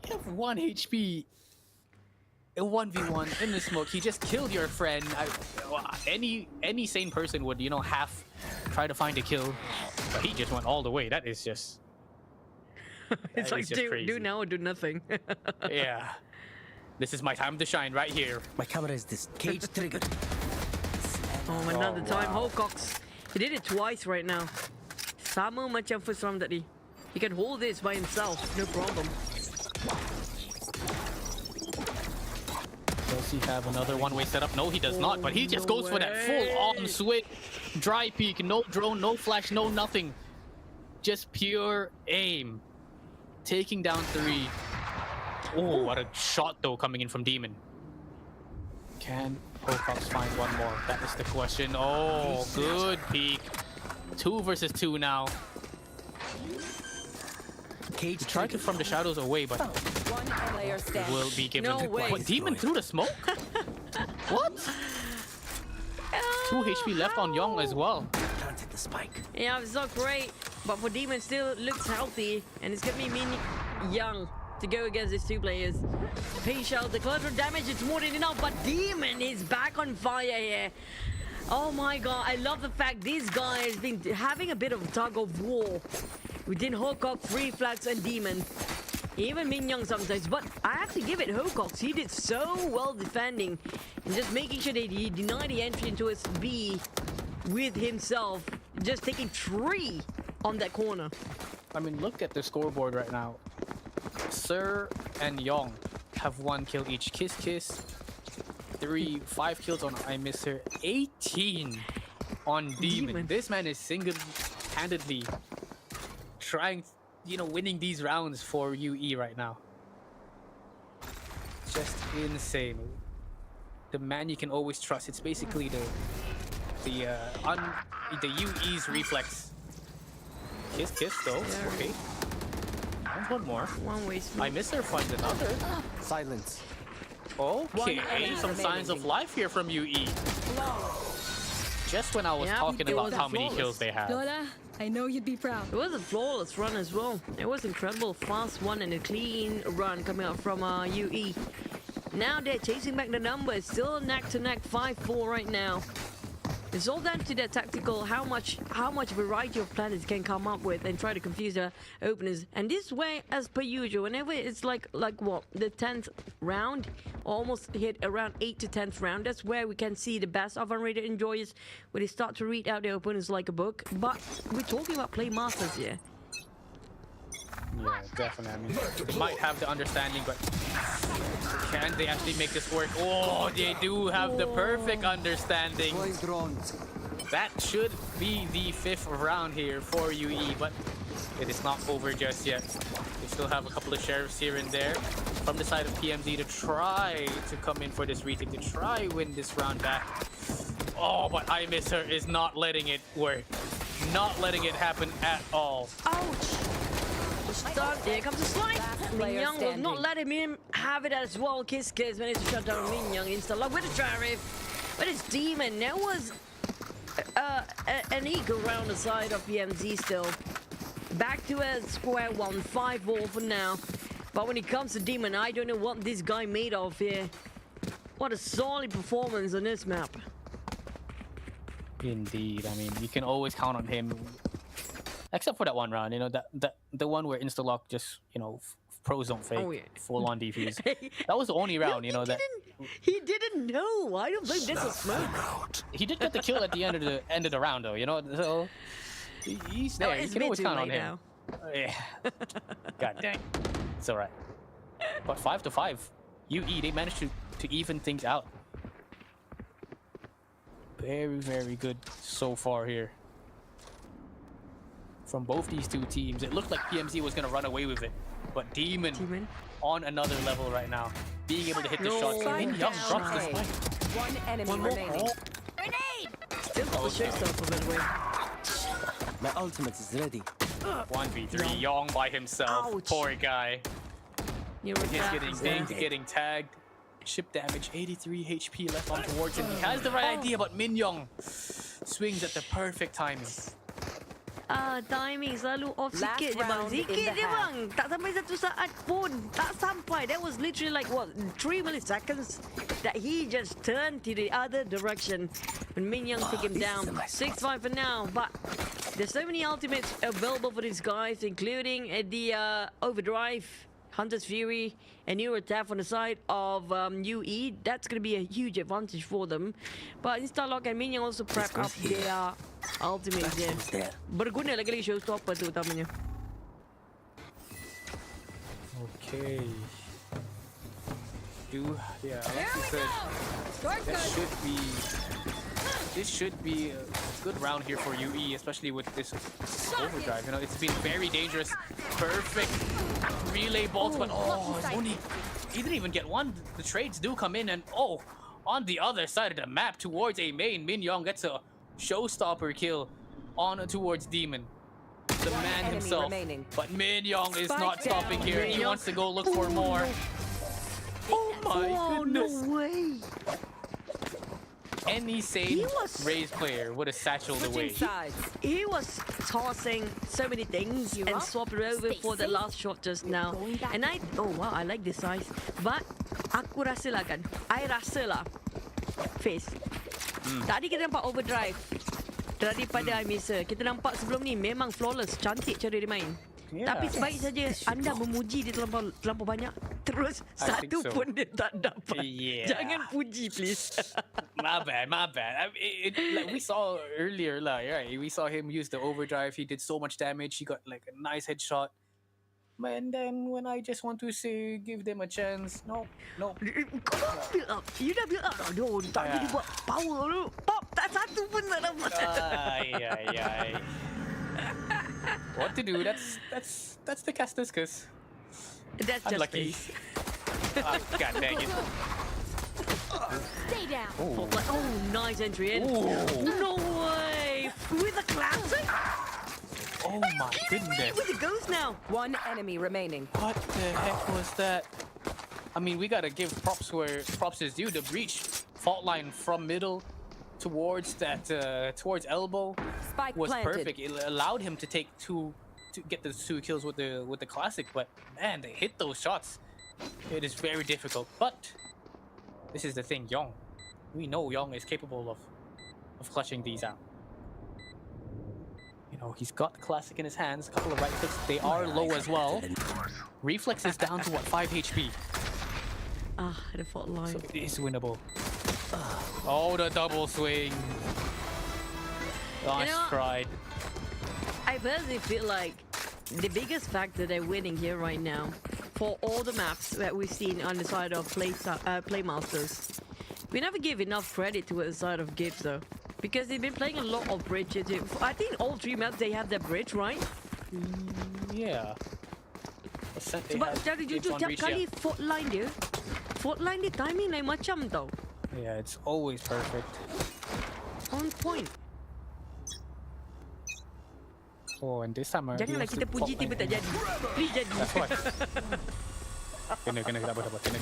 Speaker 2: You have 1 HP. A 1v1 in the smoke. He just killed your friend. Any sane person would, half try to find a kill, but he just went all the way. That is just.
Speaker 3: It's like do now or do nothing.
Speaker 2: Yeah. This is my time to shine right here.
Speaker 5: My camera is this cage triggered.
Speaker 3: Another time. Hawcox. He did it twice right now. Sama macam first round tadi. He can hold this by himself, no problem.
Speaker 2: Does he have another one-way setup? No, he does not, but he just goes for that full-on swing. Dry peek, no drone, no flash, no nothing. Just pure aim. Taking down 3. Oh, what a shot, though, coming in from Demon. Can Hawcox find one more? That is the question. Oh, good peek. 2 versus 2 now. He tried to from the shadows away, but
Speaker 9: One player standing.
Speaker 2: will be given.
Speaker 3: No way.
Speaker 2: What, Demon through the smoke? What? 2 HP left on Young as well.
Speaker 5: Planted the spike.
Speaker 3: Yeah, it's not great, but for Demon still looks healthy, and it's gonna be Young to go against these 2 players. Pay shell, the collateral damage, it's more than enough, but Demon is back on fire here. Oh my god, I love the fact this guy has been having a bit of a tug of war within Hawcox, Reflex, and Demon. Even Min Young sometimes, but I have to give it Hawcox. He did so well defending and just making sure that he denied the entry into his B with himself, just taking 3 on that corner.
Speaker 2: I mean, look at the scoreboard right now. Sir and Young have 1 kill each. Kiss Kiss, 5 kills on I Miss Her, 18 on Demon. This man is single-handedly trying, winning these rounds for UE right now. Just insane. The man you can always trust. It's basically the UE's reflex. Kiss though. Okay. And one more.
Speaker 3: One way smoke.
Speaker 2: I Miss Her finds another.
Speaker 4: Silence.
Speaker 2: Okay, some signs of life here from UE. Just when I was talking about how many kills they have.
Speaker 6: Lola, I know you'd be proud.
Speaker 3: It was a flawless run as well. It was incredible. Fast one and a clean run coming out from UE. Now they're chasing back the numbers. Still neck to neck 5-4 right now. It's all down to their tactical, how much variety of plans can come up with and try to confuse the openers. And this way, as per usual, whenever it's like what, the 10th round, almost hit around 8th to 10th round, that's where we can see the best of Unrated Enjoyers, where they start to read out their opponents like a book. But we're talking about PlayMasterz here.
Speaker 2: Yeah, definitely. I mean, they might have the understanding, but can they actually make this work? Oh, they do have the perfect understanding.
Speaker 4: Deploying drones.
Speaker 2: That should be the 5th round here for UE, but it is not over just yet. They still have a couple of sheriffs here and there from the side of PMZ to try to come in for this retake, to try win this round back. Oh, but I Miss Her is not letting it work. Not letting it happen at all.
Speaker 3: Ouch! Start. There comes a slide. Min Young will not let him have it as well. Kiss managed to shut down Min Young instantly with a Sheriff. But it's Demon. There was an eagle round the side of PMZ still. Back to a square one, 5-4 for now. But when it comes to Demon, I don't know what this guy made of here. What a solid performance on this map.
Speaker 2: Indeed. I mean, you can always count on him. Except for that one round, the one where Instalock just, pros don't fake, full on defuse. That was the only round,
Speaker 3: He didn't know. I don't think this was smoke.
Speaker 2: He did get the kill at the end of the round, though. So he's there. You can always count on him. Yeah. God dang. It's all right. But 5-5, UE, they managed to even things out. Very, very good so far here. From both these two teams, it looked like PMZ was going to run away with it. But Demon on another level right now. Being able to hit the shots. Min Young drops the spike.
Speaker 9: One enemy
Speaker 3: One more.
Speaker 9: remaining.
Speaker 3: Still got the showstopper, by the way.
Speaker 5: My ultimate is ready.
Speaker 2: 1v3, Yong by himself.
Speaker 3: Ouch.
Speaker 2: Poor guy.
Speaker 3: You're
Speaker 2: He's getting dinged, getting tagged. Ship damage, 83 HP left on towards him. He has the right idea, but Min Yong swings at the perfect timing.
Speaker 3: Timing selalu off
Speaker 9: Last
Speaker 3: sikit je bang.
Speaker 9: round in
Speaker 3: Sikit
Speaker 9: the
Speaker 3: je
Speaker 9: half.
Speaker 3: bang. Tak sampai satu saat pun. Tak sampai. That was literally like what, 3 milliseconds that he just turned to the other direction when Min Young took him
Speaker 5: this is
Speaker 3: down.
Speaker 5: a nice
Speaker 3: 6-5 for now, but there's so many ultimates available for these guys, including the Overdrive, Hunter's Fury, and new attack on the side of UE. That's going to be a huge advantage for them. But Instalok and Min Young also prep up their ultimates here.
Speaker 5: Who's there?
Speaker 3: Berguna lagi-lagi showstopper tu utamanya.
Speaker 2: Okay. Yeah, like you said, this should be a good round here for UE, especially with this overdrive. You know, it's been very dangerous. Perfect relay bolts, but he didn't even get one. The trades do come in, and on the other side of the map towards a main, Min Yong gets a showstopper kill on towards Demon. The man
Speaker 9: enemy
Speaker 2: himself.
Speaker 9: remaining.
Speaker 2: But Min Yong is not
Speaker 3: Spike
Speaker 2: stopping
Speaker 3: down.
Speaker 2: here.
Speaker 3: Min
Speaker 2: He
Speaker 3: Yong.
Speaker 2: wants to go look for more. Oh my goodness.
Speaker 3: No way.
Speaker 2: Any sane
Speaker 3: He was-
Speaker 2: Raze player would have satcheled away.
Speaker 9: Switching sides.
Speaker 3: He was tossing so many things and swapped it over for the last shot just now. And I like this size. But aku rasa lah kan, I rasa lah, Face. Tadi kita nampak overdrive daripada I Misa. Kita nampak sebelum ni memang flawless, cantik cara dia main.
Speaker 2: Yeah.
Speaker 3: Tapi sebaik saja anda memuji dia terlampau banyak, terus
Speaker 2: I think
Speaker 3: satu
Speaker 2: so.
Speaker 3: pun dia tak dapat.
Speaker 2: Yeah.
Speaker 3: Jangan puji please.
Speaker 2: My bad. I mean, like we saw earlier, like, right? We saw him use the overdrive. He did so much damage. He got like a nice headshot. And then when I just want to say give them a chance, no.
Speaker 3: Kau dah build up. You dah build up dah. Aduh, tak jadi buat power dulu. Pop, tak satu pun tak dapat.
Speaker 2: Ay. What to do? That's the caster's curse.
Speaker 3: That's just
Speaker 2: Unlucky.
Speaker 3: face.
Speaker 2: God dang it.
Speaker 1: Stay down.
Speaker 3: Oh, nice entry in. No way. With a classic?
Speaker 2: Oh my goodness.
Speaker 3: With the ghost now.
Speaker 9: One enemy remaining.
Speaker 2: What the heck was that? I mean, we gotta give props where props is due. The breach fault line from middle towards that towards elbow
Speaker 9: Spike
Speaker 2: was
Speaker 9: planted.
Speaker 2: perfect. It allowed him to get the 2 kills with the classic. But man, they hit those shots. It is very difficult. But this is the thing, Yong. We know Yong is capable of clutching these out. You know, he's got the classic in his hands. A couple of right clicks. They are low as well. Reflex is down to what, 5 HP.
Speaker 3: The fault line.
Speaker 2: So it is winnable. Oh, the double swing. Gosh,
Speaker 3: You know-
Speaker 2: cried.
Speaker 3: I personally feel like the biggest factor they're winning here right now for all the maps that we've seen on the side of PlayMasterz. We never give enough credit to the side of Gibbs though. Because they've been playing a lot of bridges. I think all 3 maps they have their bridge, right?
Speaker 2: Yeah. A set they
Speaker 3: Sebab
Speaker 2: had
Speaker 3: secara
Speaker 2: gives
Speaker 3: jujur
Speaker 2: on
Speaker 3: tiap
Speaker 2: reach,
Speaker 3: kali
Speaker 2: yeah.
Speaker 3: fault line dia timing lain macam tau.
Speaker 2: Yeah, it's always perfect.
Speaker 3: On point.
Speaker 2: Oh, and this time I
Speaker 3: Janganlah kita puji tiba tak jadi. Please jadi.
Speaker 2: That's why. Kena, tak apa. Kena.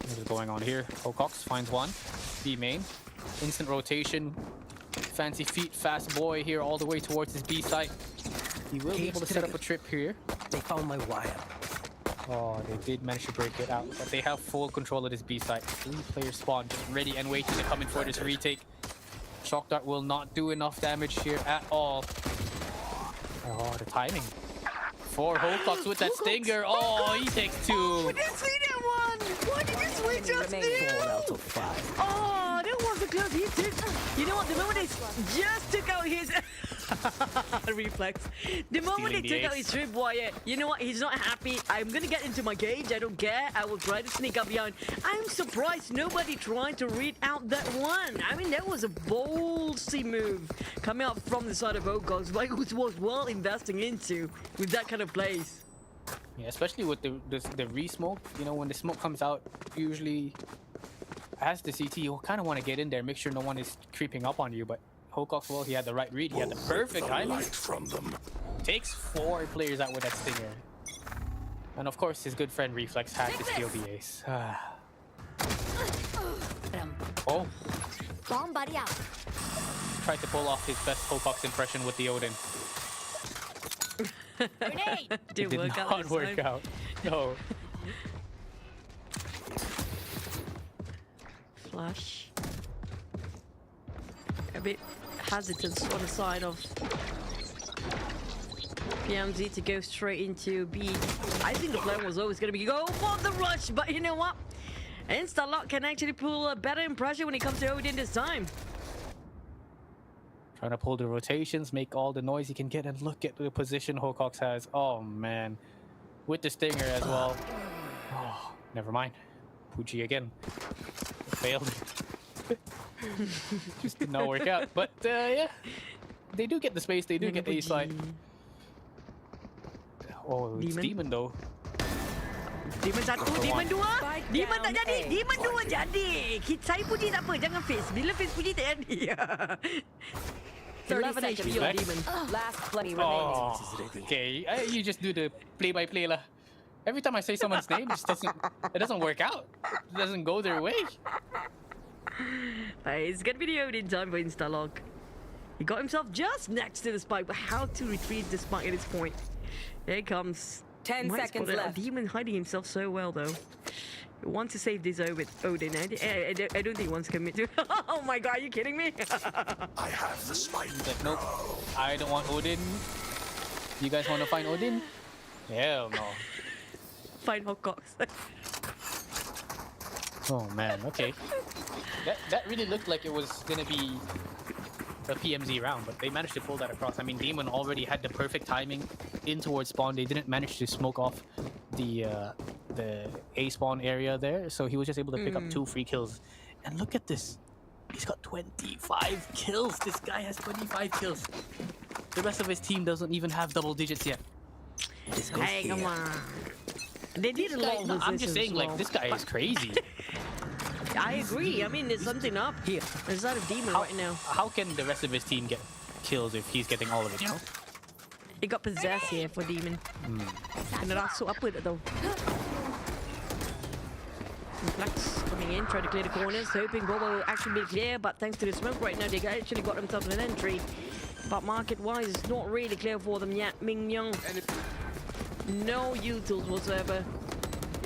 Speaker 2: What is going on here? Cox finds one. B main. Instant rotation. Fancy feet, fast boy here all the way towards his B site. He will be able to set up a trip here.
Speaker 5: They found my wire.
Speaker 2: Oh, they did manage to break it out, but they have full control of this B site. 3 players spawn, just ready and waiting to come in for this retake. Shock Dart will not do enough damage here at all. Oh, the timing. 4 Hocox with that stinger. Oh, he takes 2.
Speaker 3: We didn't see that one. Why did you switch us
Speaker 9: remaining.
Speaker 3: there?
Speaker 5: 4 out of 5.
Speaker 3: Oh, that was a close. He took. You know what? The moment they just took out his reflex. The moment
Speaker 2: Stealing
Speaker 3: they
Speaker 2: the
Speaker 3: took out
Speaker 2: ace.
Speaker 3: his tripwire, you know what? He's not happy. I'm gonna get into my cage. I don't care. I will try to sneak up behind. I'm surprised nobody tried to read out that one. I mean, that was a ballsy move coming out from the side of Ogos. Like, it was well investing into with that kind of plays.
Speaker 2: Yeah, especially with the re-smoke. You know, when the smoke comes out, usually as the CT, you kind of want to get in there, make sure no one is creeping up on you. But Hocox, well, he had the right read. He had the perfect timing. Takes 4 players out with that stinger. And of course, his good friend Reflex had to steal the ace. Oh.
Speaker 1: Bomb buddy out.
Speaker 2: Tried to pull off his best Hocox impression with the Odin.
Speaker 1: Grenade!
Speaker 2: It
Speaker 3: Didn't
Speaker 2: did
Speaker 3: work out
Speaker 2: not
Speaker 3: this
Speaker 2: work
Speaker 3: time.
Speaker 2: out. No.
Speaker 3: Flash. A bit hesitant on the side of PMZ to go straight into B. I think the plan was always going to be go for the rush, but you know what? Instalock can actually pull a better impression when it comes to Odin this time.
Speaker 2: Trying to pull the rotations, make all the noise he can get, and look at the position Hocox has. Oh man. With the stinger as well. Oh, never mind. Poochie again. Failed. Just did not work out. But yeah. They do get the space, they do get the A side. Oh, it's Demon though.
Speaker 3: Demon 1, Demon 2. Demon tak jadi, Demon 2 jadi. Saya puji tak apa, jangan face. Bila face puji tak jadi. 11 HP on Demon.
Speaker 9: Last play remaining.
Speaker 2: Oh, okay. You just do the play-by-play lah. Every time I say someone's name, it doesn't work out. It doesn't go their way.
Speaker 3: It's gonna be the Odin time for Instalock. He got himself just next to the spike, but how to retrieve the spike at this point? Here it comes.
Speaker 9: 10 seconds left.
Speaker 3: Demon hiding himself so well though. He wants to save this with Odin. I don't think he wants to commit to. Oh my god, are you kidding me?
Speaker 5: I have the spike.
Speaker 2: Like, nope. I don't want Odin. You guys want to find Odin? Hell no.
Speaker 3: Find Hocox.
Speaker 2: Oh man, okay. That really looked like it was gonna be a PMZ round, but they managed to pull that across. I mean, Demon already had the perfect timing in towards spawn. They didn't manage to smoke off the A spawn area there, so he was just able to pick up 2 free kills. And look at this. He's got 25 kills. This guy has 25 kills. The rest of his team doesn't even have double digits yet.
Speaker 3: Hey, come on. They did a lot of
Speaker 2: I'm just saying, like, this guy is crazy.
Speaker 3: I agree. I mean, there's something up here. There's not a Demon right now.
Speaker 2: How can the rest of his team get kills if he's getting all of it, you know?
Speaker 3: He got possessed here for Demon. And rasuk apa tak tahu. Flex coming in, trying to clear the corners, hoping Bobo will actually be clear, but thanks to the smoke right now, they actually got themselves an entry. But market-wise, it's not really clear for them yet. Ming Young, no utils whatsoever.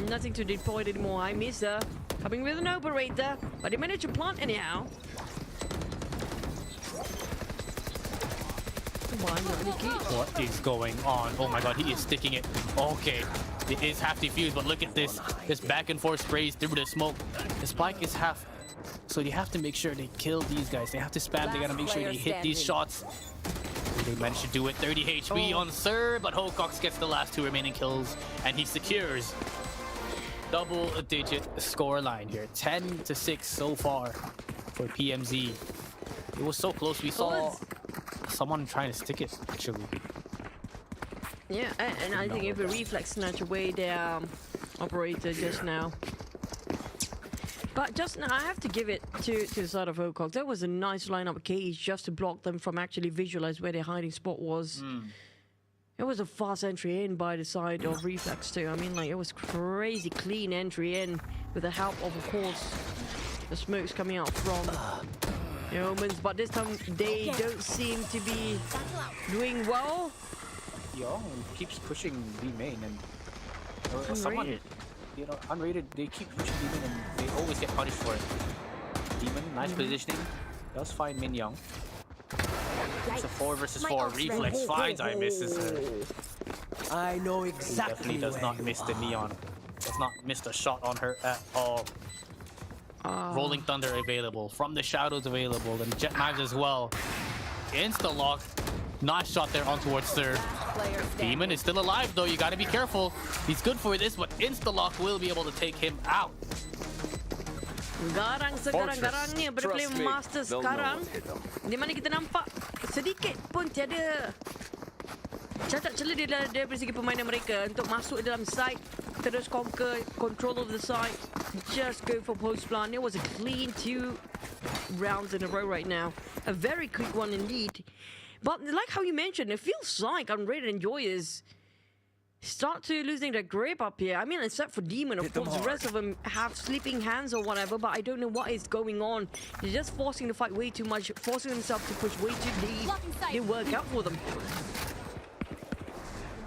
Speaker 3: Nothing to deploy anymore. I miss her. Coming with an operator, but they managed to plant anyhow.
Speaker 2: What is going on? Oh my god, he is sticking it. Okay, it is half defused, but look at this. This back and forth sprays through the smoke. The spike is half, so you have to make sure they kill these guys. They have to spam, they gotta make sure they hit these shots. They managed to do it. 30 HP on Sir, but Hocox gets the last 2 remaining kills, and he secures double-digit score line here. 10-6 so far for PMZ. It was so close. We saw someone trying to stick it, actually.
Speaker 3: Yeah, and I think if a Reflex snatch away their operator just now. But just now, I have to give it to the side of Hocox. That was a nice lineup cage just to block them from actually visualize where their hiding spot was. It was a fast entry in by the side of Reflex too. I mean, like, it was crazy clean entry in with the help of course, the smokes coming out from the Omens. But this time, they don't seem to be doing well.
Speaker 2: Young keeps pushing B main, and someone, you know, unrated, they keep pushing B main and they always get punished for it. Demon, nice positioning, does find Min Young. It's a 4 versus 4. Reflex finds I misses her.
Speaker 5: I know
Speaker 2: He
Speaker 5: exactly.
Speaker 2: definitely does not miss the neon. Does not miss the shot on her at all. Rolling Thunder available. From the Shadows available. And Jet Knives as well. Insta-lock. Nice shot there on towards Sir. Demon is still alive though. You gotta be careful. He's good for this, but Insta-lock will be able to take him out.
Speaker 3: Garang sekarang-garangnya pada PlayMasterz sekarang, di mana kita nampak sedikit pun tiada Saya tak cela dari segi permainan mereka untuk masuk dalam side, terus conquer, control of the side, just go for post plant. It was a clean 2 rounds in a row right now. A very quick one indeed. But like how you mentioned, it feels like Unrated Enjoyers start to losing their grip up here. I mean, except for Demon, of course, the rest of them have sleeping hands or whatever, but I don't know what is going on. They're just forcing the fight way too much, forcing themselves to push way too deep. They work out for them.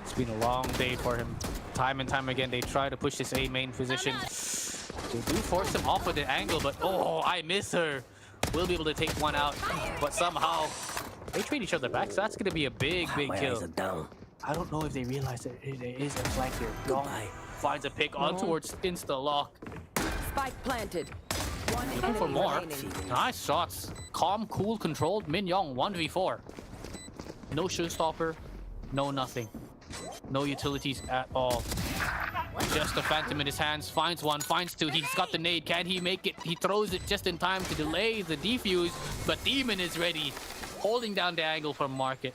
Speaker 2: It's been a long day for him. Time and time again, they try to push this A main position. They do force him off with the angle, but oh, I miss her. We'll be able to take one out, but somehow they trade each other back, so that's going to be a big kill.
Speaker 5: Down.
Speaker 2: I don't know if they realize that there is a flank here. Yong finds a pick on towards insta-lock.
Speaker 9: Spike planted. One
Speaker 2: Looking
Speaker 9: enemy
Speaker 2: for more.
Speaker 9: remaining.
Speaker 2: Nice shots. Calm, cool, controlled. Min Yong 1v4. No showstopper. No nothing. No utilities at all. Just a phantom in his hands. Finds one, finds two. He's got the nade. Can he make it? He throws it just in time to delay the defuse. But Demon is ready. Holding down the angle from Market.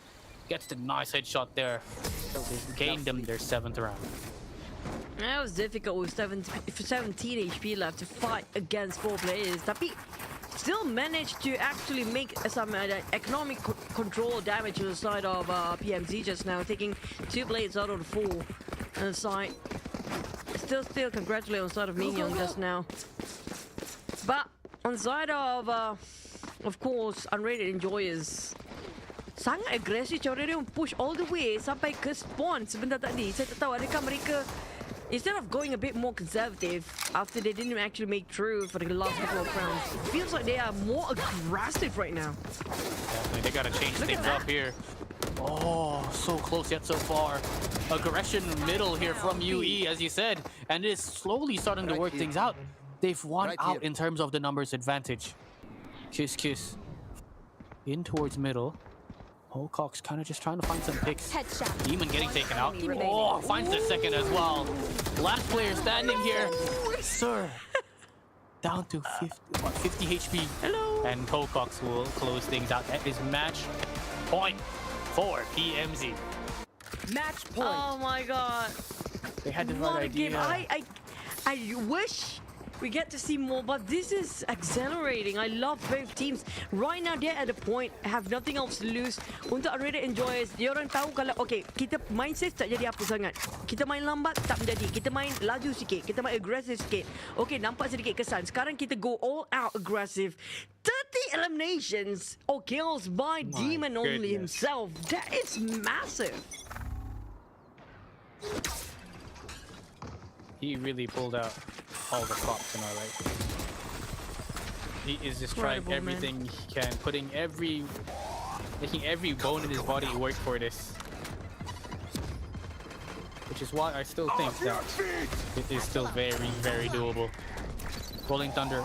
Speaker 2: Gets the nice headshot there. Gained them their 7th round.
Speaker 3: That was difficult with 17 HP left to fight against 4 players. Tapi still managed to actually make some economic control damage to the side of PMZ just now, taking 2 blades out of the 4 on the side. Still congratulate on the side of Mingyong just now. But on the side of course, Unrated Enjoyers, sangat agresif cara dia push all the way sampai ke spawn sebentar tadi. Saya tak tahu adakah mereka, instead of going a bit more conservative after they didn't actually make through for the last couple of rounds, it feels like they are more aggressive right now.
Speaker 2: Definitely, they gotta change things up here. Oh, so close yet so far. Aggression middle here from UE, as you said, and it is slowly starting to work things out. They've won out in terms of the numbers advantage. Kiss. In towards middle. Holcock's kind of just trying to find some picks. Demon getting taken out. Oh, finds the second as well. Last player standing here. Sir. Down to 50 HP.
Speaker 3: Hello.
Speaker 2: And Holcock's will close things out. That is match point for PMZ.
Speaker 9: Match point.
Speaker 3: Oh my god.
Speaker 2: They had the
Speaker 3: What
Speaker 2: right
Speaker 3: a game.
Speaker 2: idea.
Speaker 3: I wish we get to see more, but this is exhilarating. I love both teams. Right now, they're at a point, have nothing else to lose. Untuk Unrated Enjoyers, dia orang tahu kalau, okay, kita main safe tak jadi apa sangat. Kita main lambat tak menjadi. Kita main laju sikit. Kita main aggressive sikit. Okay, nampak sedikit kesan. Sekarang kita go all out aggressive. 30 eliminations or kills by Demon only himself. That is massive.
Speaker 2: He really pulled out all the stops, am I right? He is just trying everything he can, making every bone in his body work for this. Which is why I still think that it is still very doable. Rolling Thunder.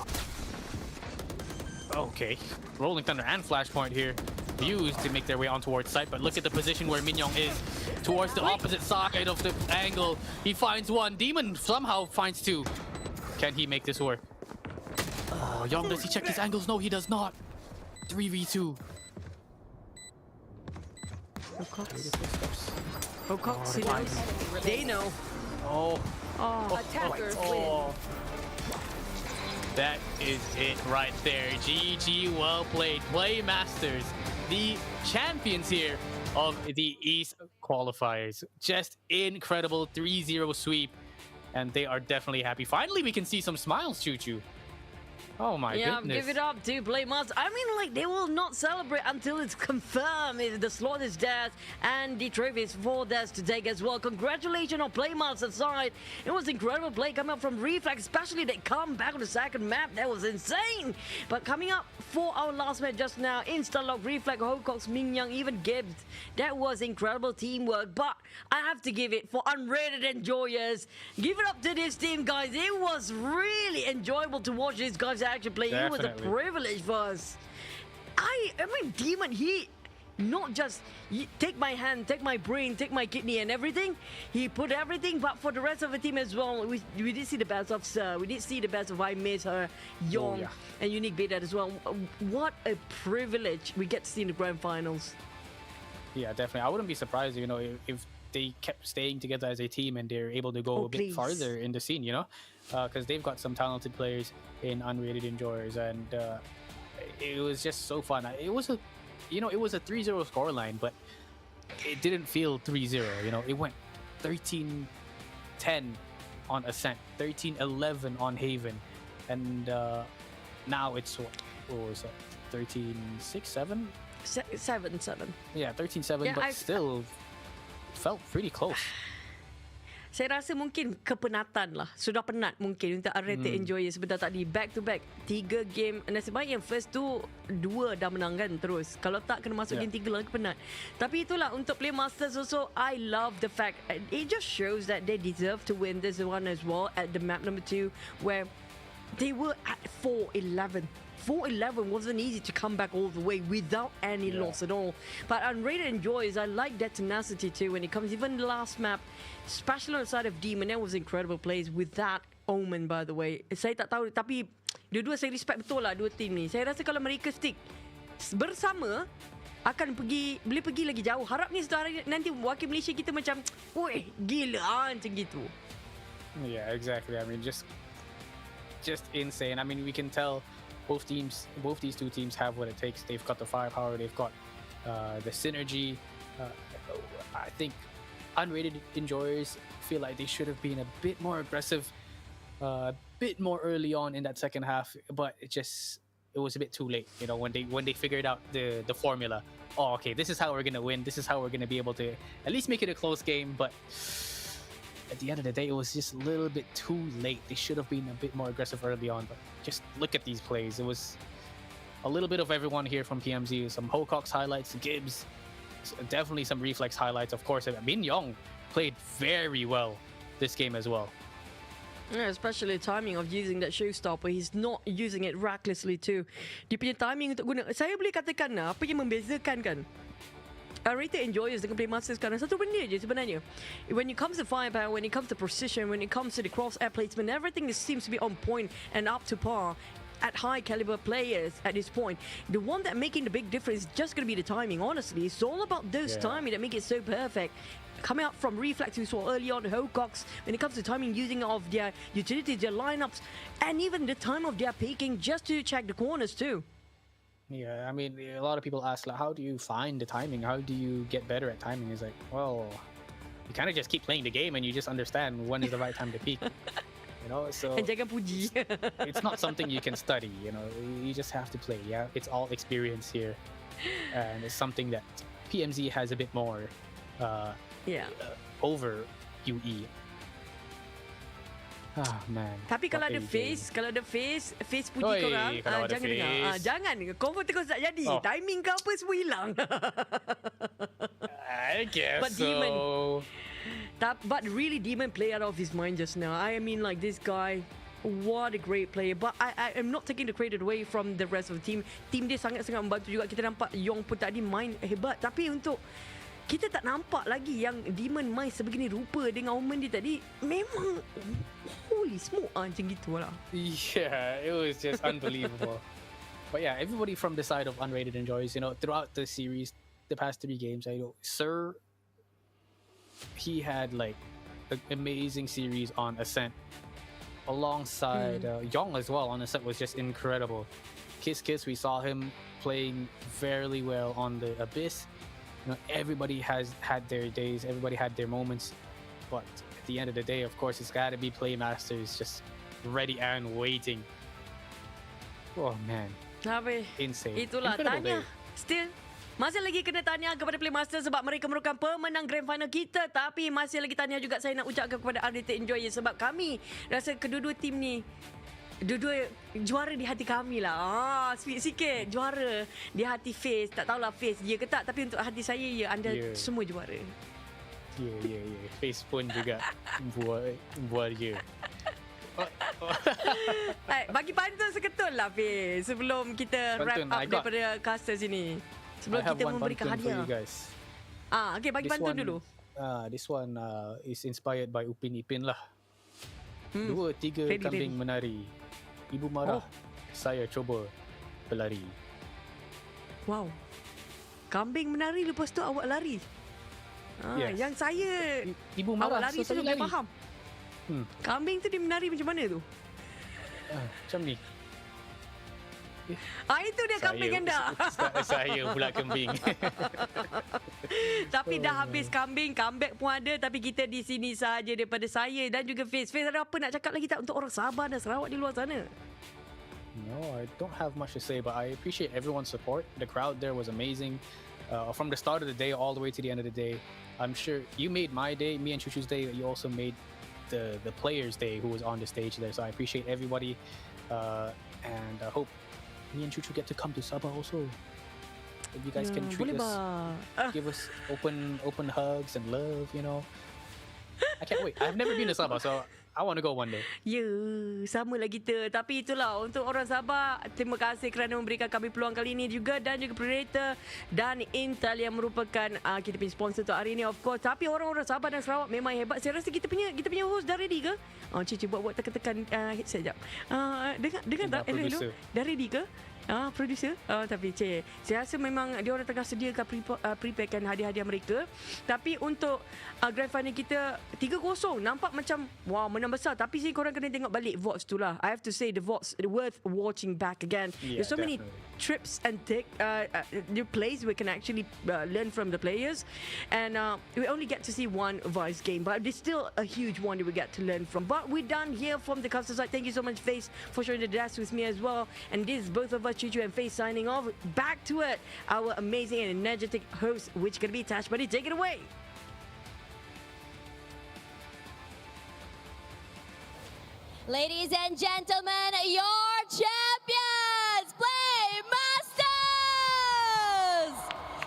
Speaker 2: Okay. Rolling Thunder and Flashpoint here used to make their way on towards site, but look at the position where Mingyong is. Towards the opposite side of the angle. He finds one. Demon somehow finds 2. Can he make this work? Oh, Yong, does he check his angles? No, he does not. 3v2.
Speaker 3: Cox, he knows. They know.
Speaker 2: Oh.
Speaker 9: Attackers win.
Speaker 2: Oh. That is it right there. GG, well played. PlayMasterz, the champions here of the East Qualifiers. Just incredible 3-0 sweep. And they are definitely happy. Finally, we can see some smiles, Choo Choo. Oh my goodness.
Speaker 3: Give it up to PlayMasterz. I mean, like, they will not celebrate until it's confirmed if the slot is theirs and the trophy is for theirs to take as well. Congratulations on PlayMasterz side. It was incredible play coming up from Reflex, especially they come back on the second map. That was insane. But coming up for our last match just now, Instalock, Reflex, Hocox, Mingyong, even Gibbs. That was incredible teamwork. But I have to give it for Unrated Enjoyers. Give it up to this team, guys. It was really enjoyable to watch these guys actually play.
Speaker 2: Definitely.
Speaker 3: It was a privilege for us. I mean, Demon, he not just take my hand, take my brain, take my kidney and everything. He put everything, but for the rest of the team as well, we did see the best of Sir. We did see the best of I Miss Her, Yong, and Unique Beta as well. What a privilege we get to see in the grand finals.
Speaker 2: Yeah, definitely. I wouldn't be surprised, if they kept staying together as a team and they're able to go a bit
Speaker 3: please.
Speaker 2: farther in the scene, because they've got some talented players in Unrated Enjoyers, and it was just so fun. It was a 3-0 scoreline, but it didn't feel 3-0. It went 13-10 on Ascent, 13-11 on Haven, and now it's what was it, 13-6, 7?
Speaker 3: 7-7.
Speaker 2: Yeah, 13-7,
Speaker 3: Yeah,
Speaker 2: but still felt pretty close.
Speaker 3: Saya rasa mungkin kepenatan lah. Sudah penat mungkin untuk Unrated Enjoyers sebentar tadi. Back to back. 3 game. Nasib baik yang first tu 2 dah menang kan terus. Kalau tak kena masuk game 3 lagi penat. Tapi itulah untuk PlayMasterz also. I love the fact. It just shows that they deserve to win this one as well at the map number 2. Where they were at 4-11. 4-11 wasn't easy to come back all the way without any loss at all. But Unrated Enjoyers, I like that tenacity too when it comes. Even the last map, especially on the side of Demon, that was incredible plays with that Omen, by the way. Saya tak tahu, tapi dua-dua saya respect betul lah dua team ni. Saya rasa kalau mereka stick bersama, akan boleh pergi lagi jauh. Harap ni suatu hari nanti wakil Malaysia kita macam, woi, gila macam gitu.
Speaker 2: Yeah, exactly. I mean, just insane. I mean, we can tell both these two teams have what it takes. They've got the firepower. They've got the synergy. I think Unrated Enjoyers feel like they should have been a bit more aggressive, a bit more early on in that second half. But it was a bit too late. When they figured out the formula. Oh, okay, this is how we're gonna win. This is how we're gonna be able to at least make it a close game. But at the end of the day, it was just a little bit too late. They should have been a bit more aggressive early on, but just look at these plays. It was a little bit of everyone here from PMZ. Some Hocox highlights, Gibbs, definitely some reflex highlights. Of course, Min Yong played very well this game as well.
Speaker 3: Yeah, especially timing of using that showstopper. He's not using it recklessly too. Dia punya timing untuk guna. Saya boleh katakan apa yang membezakan kan Unrated Enjoyers dengan PlayMasterz sekarang satu benda je sebenarnya. When it comes to firepower, when it comes to precision, when it comes to the cross-air placement, everything seems to be on point and up to par at high caliber players at this point. The one that making the big difference is just going to be the timing, honestly. It's all about those timing that make it so perfect. Coming out from reflex we saw early on, Hocox, when it comes to timing, using of their utilities, their lineups, and even the time of their peeking just to check the corners too.
Speaker 2: Yeah, I mean, a lot of people ask, like, how do you find the timing? How do you get better at timing? It's like, well, you kind of just keep playing the game and you just understand when is the right time to peak. So
Speaker 3: Jangan puji.
Speaker 2: it's not something you can study. You just have to play. Yeah, it's all experience here, and it's something that PMZ has a bit more over UE. Ah, man.
Speaker 3: Tapi kalau ada face puji
Speaker 2: Oi,
Speaker 3: korang,
Speaker 2: kalau ada
Speaker 3: jangan dengar.
Speaker 2: face.
Speaker 3: Jangan. Confirm terus tak jadi.
Speaker 2: Oh.
Speaker 3: Timing ke apa semua hilang.
Speaker 2: I guess
Speaker 3: But
Speaker 2: so.
Speaker 3: But really, Demon played out of his mind just now. I mean, like, this guy, what a great player. But I am not taking the credit away from the rest of the team. Team dia sangat-sangat membantu juga. Kita nampak Yong pun tadi main hebat. Tapi untuk kita tak nampak lagi yang Demon main sebegini rupa dengan Omen dia tadi. Memang holy smoke macam gitu lah.
Speaker 2: Yeah, it was just unbelievable. But yeah, everybody from the side of Unrated Enjoys, throughout the series, the past 3 games, Sir, he had like an amazing series on Ascent. Alongside Yong as well on Ascent was just incredible. Kiss, we saw him playing fairly well on the Abyss. Everybody has had their days, everybody had their moments, but at the end of the day, of course, it's got to be PlayMasterz just ready and waiting. Oh man, insane.
Speaker 3: Itulah
Speaker 2: Incredible
Speaker 3: tanya.
Speaker 2: day.
Speaker 3: Still masih lagi kena tanya kepada PlayMasterz sebab mereka merupakan pemenang Grand Final kita. Tapi masih lagi tanya juga saya nak ucapkan kepada Unrated Enjoyers sebab kami rasa kedua-dua tim ni dua-dua juara di hati kami lah. Sweet sikit. Juara di hati Face. Tak tahulah Face ya ke tak. Tapi untuk hati saya, ya, anda semua juara.
Speaker 2: Yeah. Face pun juga buat je.
Speaker 3: Bagi pantun seketul lah Face. Sebelum kita wrap
Speaker 2: Pantun,
Speaker 3: up daripada caster sini. Sebelum kita memberikan hadiah.
Speaker 2: For you guys.
Speaker 3: Okay, bagi pantun dulu.
Speaker 2: This one is inspired by Upin Ipin lah. 2-3 kambing menari. Ibu marah. Saya coba berlari.
Speaker 3: Wow. kambing menari lepas tu awak lari.
Speaker 2: Yes.
Speaker 3: Yang saya
Speaker 2: Ibu
Speaker 3: awak
Speaker 2: marah,
Speaker 3: lari
Speaker 2: so
Speaker 3: tu
Speaker 2: saya
Speaker 3: boleh
Speaker 2: lari.
Speaker 3: faham.
Speaker 2: Hmm.
Speaker 3: Kambing tu dia menari macam mana tu?
Speaker 2: Macam ni.
Speaker 3: Itu dia kambing anda.
Speaker 2: Saya pula kambing.
Speaker 3: Tapi dah habis kambing, comeback pun ada. Tapi kita di sini saja daripada saya dan juga Fiz. Fiz, ada apa nak cakap lagi tak untuk orang Sabah dan Sarawak di luar sana?
Speaker 2: No, I don't have much to say, but I appreciate everyone's support. The crowd there was amazing. From the start of the day all the way to the end of the day. I'm sure you made my day, me and Chuchu's day. You also made the players' day who was on the stage there. So I appreciate everybody. And I hope me and Chuchu get to come to Sabah also. If you guys can treat
Speaker 3: boleh
Speaker 2: us,
Speaker 3: ba?
Speaker 2: give us open hugs and love, you know. I can't wait. I've never been to Sabah, so I want to go one day.
Speaker 3: Ya, sama lah kita. Tapi itulah untuk orang Sabah, terima kasih kerana memberikan kami peluang kali ini juga dan juga Predator dan Intel yang merupakan kita punya sponsor untuk hari ini of course. Tapi orang-orang Sabah dan Sarawak memang hebat. Saya rasa kita punya host dah ready ke? Cici buat tekan-tekan headset jap. Dengar tak? Hello. Dah ready ke? Producer. Tapi saya rasa memang dia orang tengah sediakan preparekan hadiah-hadiah mereka. Tapi untuk grand final kita 3-0 nampak macam wow menang besar. Tapi korang kena tengok balik VODs tu lah. I have to say the VODs worth watching back again.
Speaker 2: Yeah,
Speaker 3: There's so many trips and new plays we can actually learn from the players. And we only get to see one Vice game, but it's still a huge one that we get to learn from. But we're done here from the caster side. Thank you so much, Face, for showing the dash with me as well. And this is both of us, Chuchu and Face, signing off. Back to it, our amazing and energetic host, which can be Tash Buddy. Take it away.
Speaker 1: Ladies and gentlemen, your champions, PlayMasterz!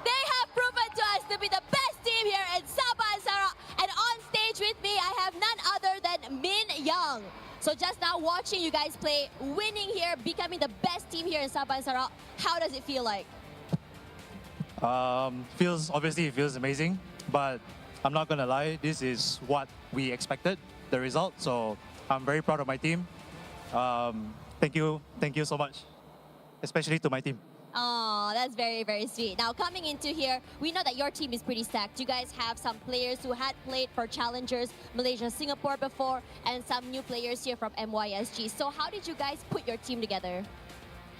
Speaker 1: They have proven to us to be the best team here in Sabah and Sarawak. And on stage with me, I have none other than Min Young. So just now watching you guys play, winning here, becoming the best team here in Sabah and Sarawak, how does it feel like?
Speaker 8: Feels amazing, but I'm not gonna lie, this is what we expected, the result. So I'm very proud of my team. Thank you so much, especially to my team.
Speaker 1: Oh, that's very, very sweet. Now, coming into here, we know that your team is pretty stacked. You guys have some players who had played for Challengers Malaysia, Singapore before, and some new players here from MYSG. So how did you guys put your team together?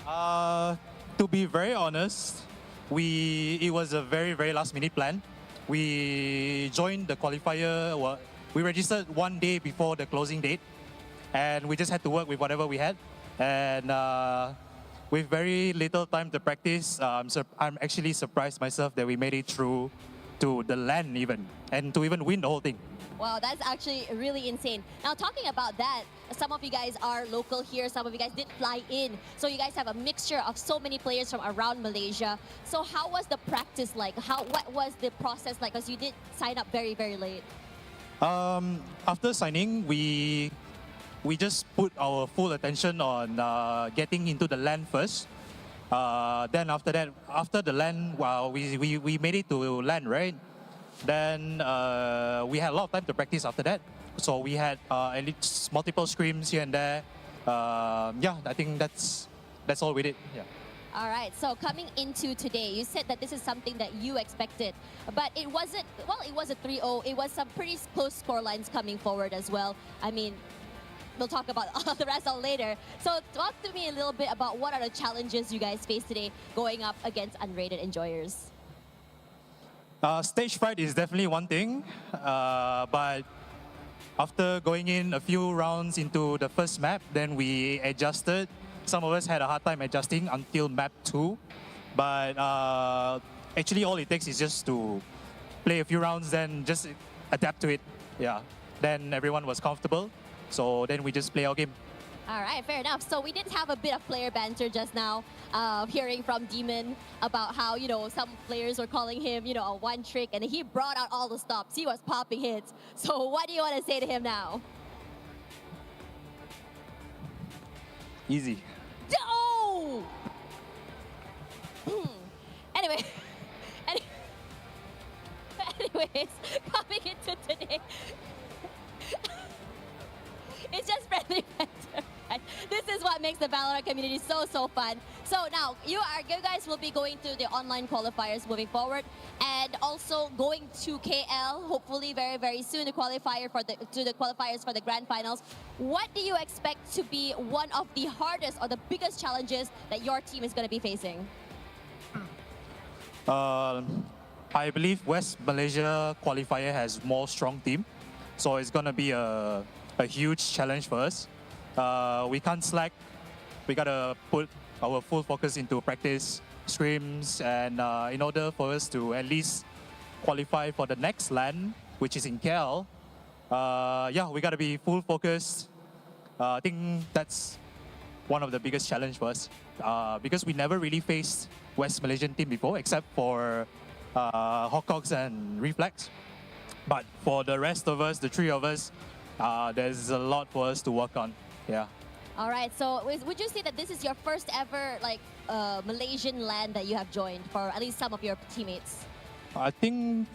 Speaker 8: To be very honest, it was a very, very last-minute plan. We joined the qualifier, we registered one day before the closing date, and we just had to work with whatever we had. And with very little time to practice, I'm actually surprised myself that we made it through to the LAN even, and to even win the whole thing.
Speaker 1: Wow, that's actually really insane. Now, talking about that, some of you guys are local here, some of you guys did fly in. So you guys have a mixture of so many players from around Malaysia. So how was the practice like? What was the process like? Because you did sign up very, very late.
Speaker 8: After signing, we just put our full attention on getting into the LAN first. Then after that, after the LAN, we made it to LAN, right? Then we had a lot of time to practice after that. So we had at least multiple scrims here and there. Yeah, I think that's all we did. Yeah.
Speaker 1: All right, so coming into today, you said that this is something that you expected, but it wasn't, well, it was a 3-0. It was some pretty close score lines coming forward as well. I mean, we'll talk about the rest all later. So talk to me a little bit about what are the challenges you guys face today going up against Unrated Enjoyers.
Speaker 8: Stage fright is definitely one thing, but after going in a few rounds into the first map, then we adjusted. Some of us had a hard time adjusting until map 2, but actually all it takes is just to play a few rounds, then just adapt to it. Yeah, then everyone was comfortable, so then we just play our game.
Speaker 1: All right, fair enough. So we did have a bit of player banter just now, hearing from Demon about how, you know, some players were calling him, you know, a one trick, and he brought out all the stops. He was popping hits. So what do you want to say to him now?
Speaker 8: Easy.
Speaker 1: Oh! Anyway. Anyways, coming into today. It's just friendly banter. Right? This is what makes the Valorant community so fun. So now you guys will be going through the online qualifiers moving forward, and also going to KL. Hopefully, very very soon the qualifiers for the grand finals. What do you expect to be one of the hardest or the biggest challenges that your team is going to be facing?
Speaker 10: I believe West Malaysia Qualifier has more strong team, so it's gonna be a huge challenge for us. We can't slack. We gotta put our full focus into practice, scrims, and in order for us to at least qualify for the next LAN, which is in KL, yeah, we gotta be full focused. I think that's one of the biggest challenge for us because we never really faced West Malaysian team before, except for Hawkcox and Reflex. But for the rest of us, the three of us, there's a lot for us to work on. Yeah.
Speaker 1: All right. So would you say that this is your first ever Malaysian LAN that you have joined for at least some of your teammates?
Speaker 10: I think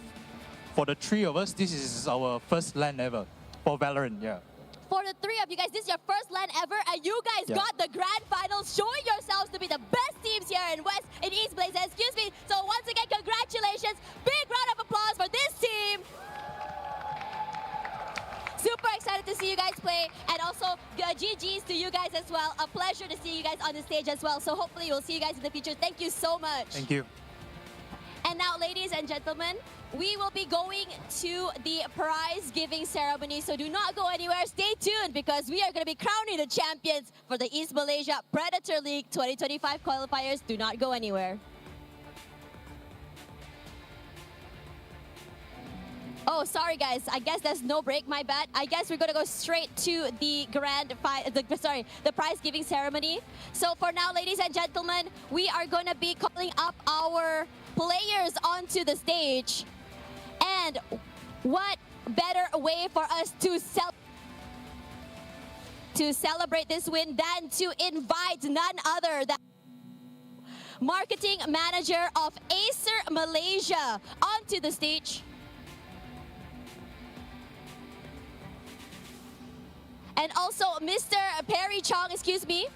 Speaker 10: for the three of us, this is our first LAN ever for Valorant. Yeah.
Speaker 1: For the three of you guys, this is your first LAN ever, and you guys got the grand finals, showing yourselves to be the best teams here in East Malaysia. Excuse me. So once again, congratulations. Big round of applause for this team. Super excited to see you guys play, and also GGs to you guys as well. A pleasure to see you guys on the stage as well. So hopefully we'll see you guys in the future. Thank you so much.
Speaker 10: Thank you.
Speaker 1: And now, ladies and gentlemen, we will be going to the prize giving ceremony. So do not go anywhere. Stay tuned because we are going to be crowning the champions for the East Malaysia Predator League 2025 qualifiers. Do not go anywhere. Oh, sorry guys. I guess there's no break. My bad. I guess we're gonna go straight to the the prize giving ceremony. So for now, ladies and gentlemen, we are gonna be calling up our players onto the stage. And what better way for us to celebrate this win than to invite none other than marketing manager of Acer Malaysia onto the stage. And also Mr. Perry Chong, excuse me.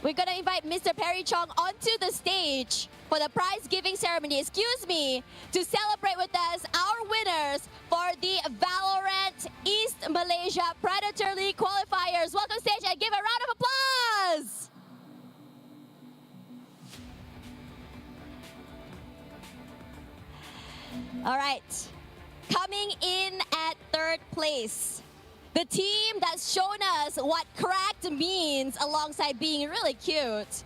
Speaker 1: We're gonna invite Mr. Perry Chong onto the stage for the prize giving ceremony, excuse me, to celebrate with us our winners for the Valorant East Malaysia Predator League qualifiers. Welcome stage and give a round of applause. All right. Coming in at third place, the team that's shown us what cracked means alongside being really cute.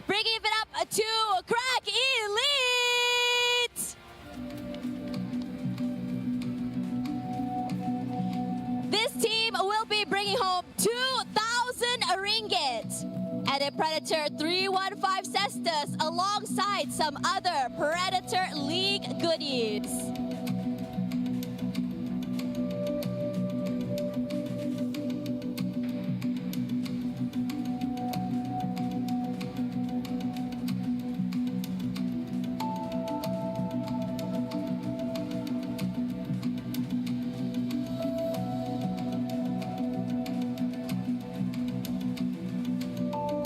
Speaker 1: Bringing it up to Krek Elite! This team will be bringing home 2,000 ringgit and a Predator 315 cestus alongside some other Predator League goodies.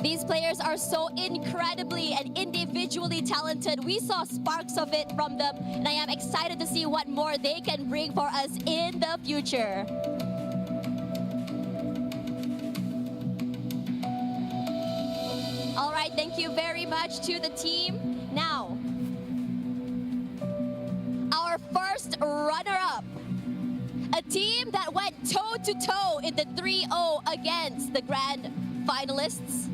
Speaker 1: These players are so incredibly and individually talented. We saw sparks of it from them, and I am excited to see what more they can bring for us in the future. All right, thank you very much to the team. Now, our first runner-up, a team that went toe-to-toe in the 3-0 against the grand finalists,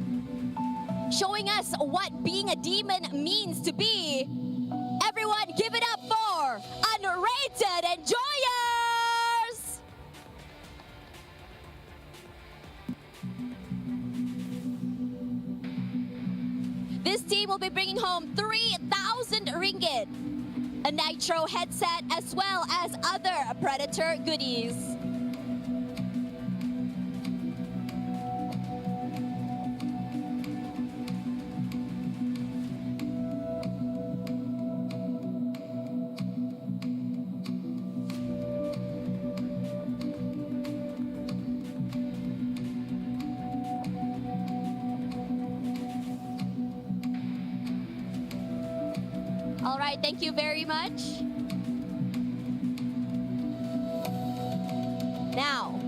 Speaker 1: showing us what being a demon means to be. Everyone give it up for Unrated Enjoyers! This team will be bringing home 3,000 ringgit, a Nitro headset, as well as other Predator goodies. All right, thank you very much. Now,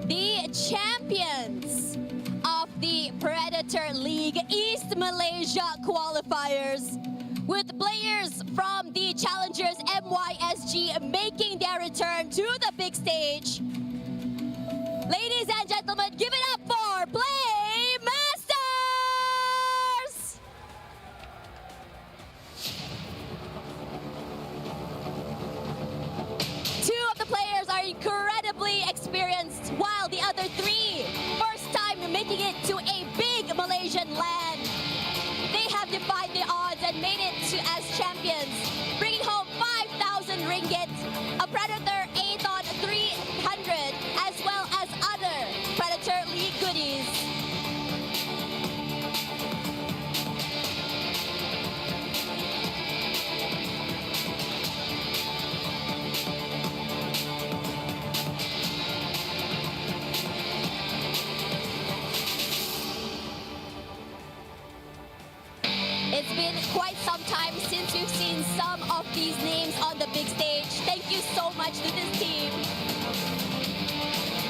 Speaker 1: the champions of the Predator League East Malaysia Qualifiers, with players from the Challengers MYSG making their return to the big stage. Ladies and gentlemen, give it up for PlayMasterz! Two of the players are incredibly experienced, while the other three, first time making it to a big Malaysian land. They have defied the odds and made it to as champions, bringing home 5,000 ringgit, a Predator Athon 300, as well as other Predator League goodies. It's been quite some time since we've seen some of these names on the big stage. Thank you so much to this team.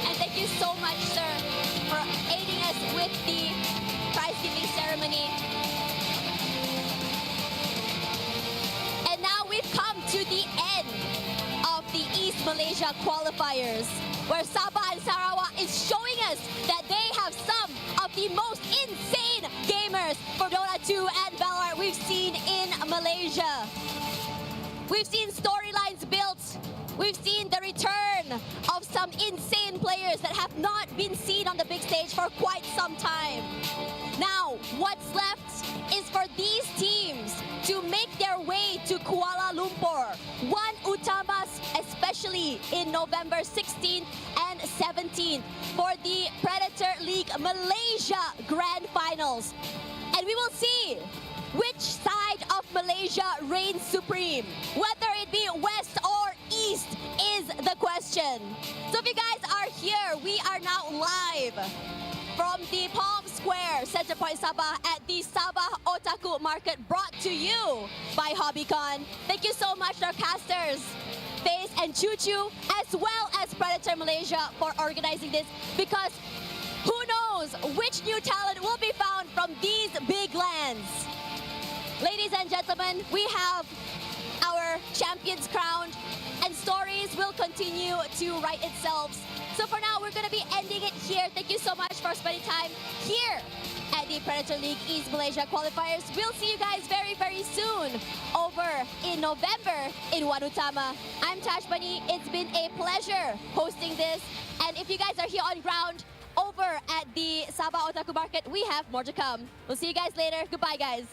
Speaker 1: And thank you so much, sir, for aiding us with the prize giving ceremony. And now we've come to the end of the East Malaysia qualifiers, where Sabah and Sarawak is showing us that they have some of the most insane gamers for Dota 2 and Valorant we've seen in Malaysia. We've seen storylines built. We've seen the return of some insane players that have not been seen on the big stage for quite some time. Now, what's left is for these teams to make their way to Kuala Lumpur, One Utamas especially in November 16th and 17th for the Predator League Malaysia Grand Finals. And we will see which side of Malaysia reigns supreme. Whether it be West or East is the question. So if you guys are here, we are now live from the Palm Square Center Point Sabah at the Sabah Otaku Market, brought to you by HobbyCon. Thank you so much, our casters, Face and Choo Choo, as well as Predator Malaysia for organizing this, because who knows which new talent will be found from these big lands. Ladies and gentlemen, we have our champions crowned, and stories will continue to write itself. So for now, we're going to be ending it here. Thank you so much for spending time here at the Predator League East Malaysia Qualifiers. We'll see you guys very, very soon over in November in Wanutama. I'm Tash Bunny. It's been a pleasure hosting this. And if you guys are here on ground over at the Sabah Otaku Market, we have more to come. We'll see you guys later. Goodbye, guys.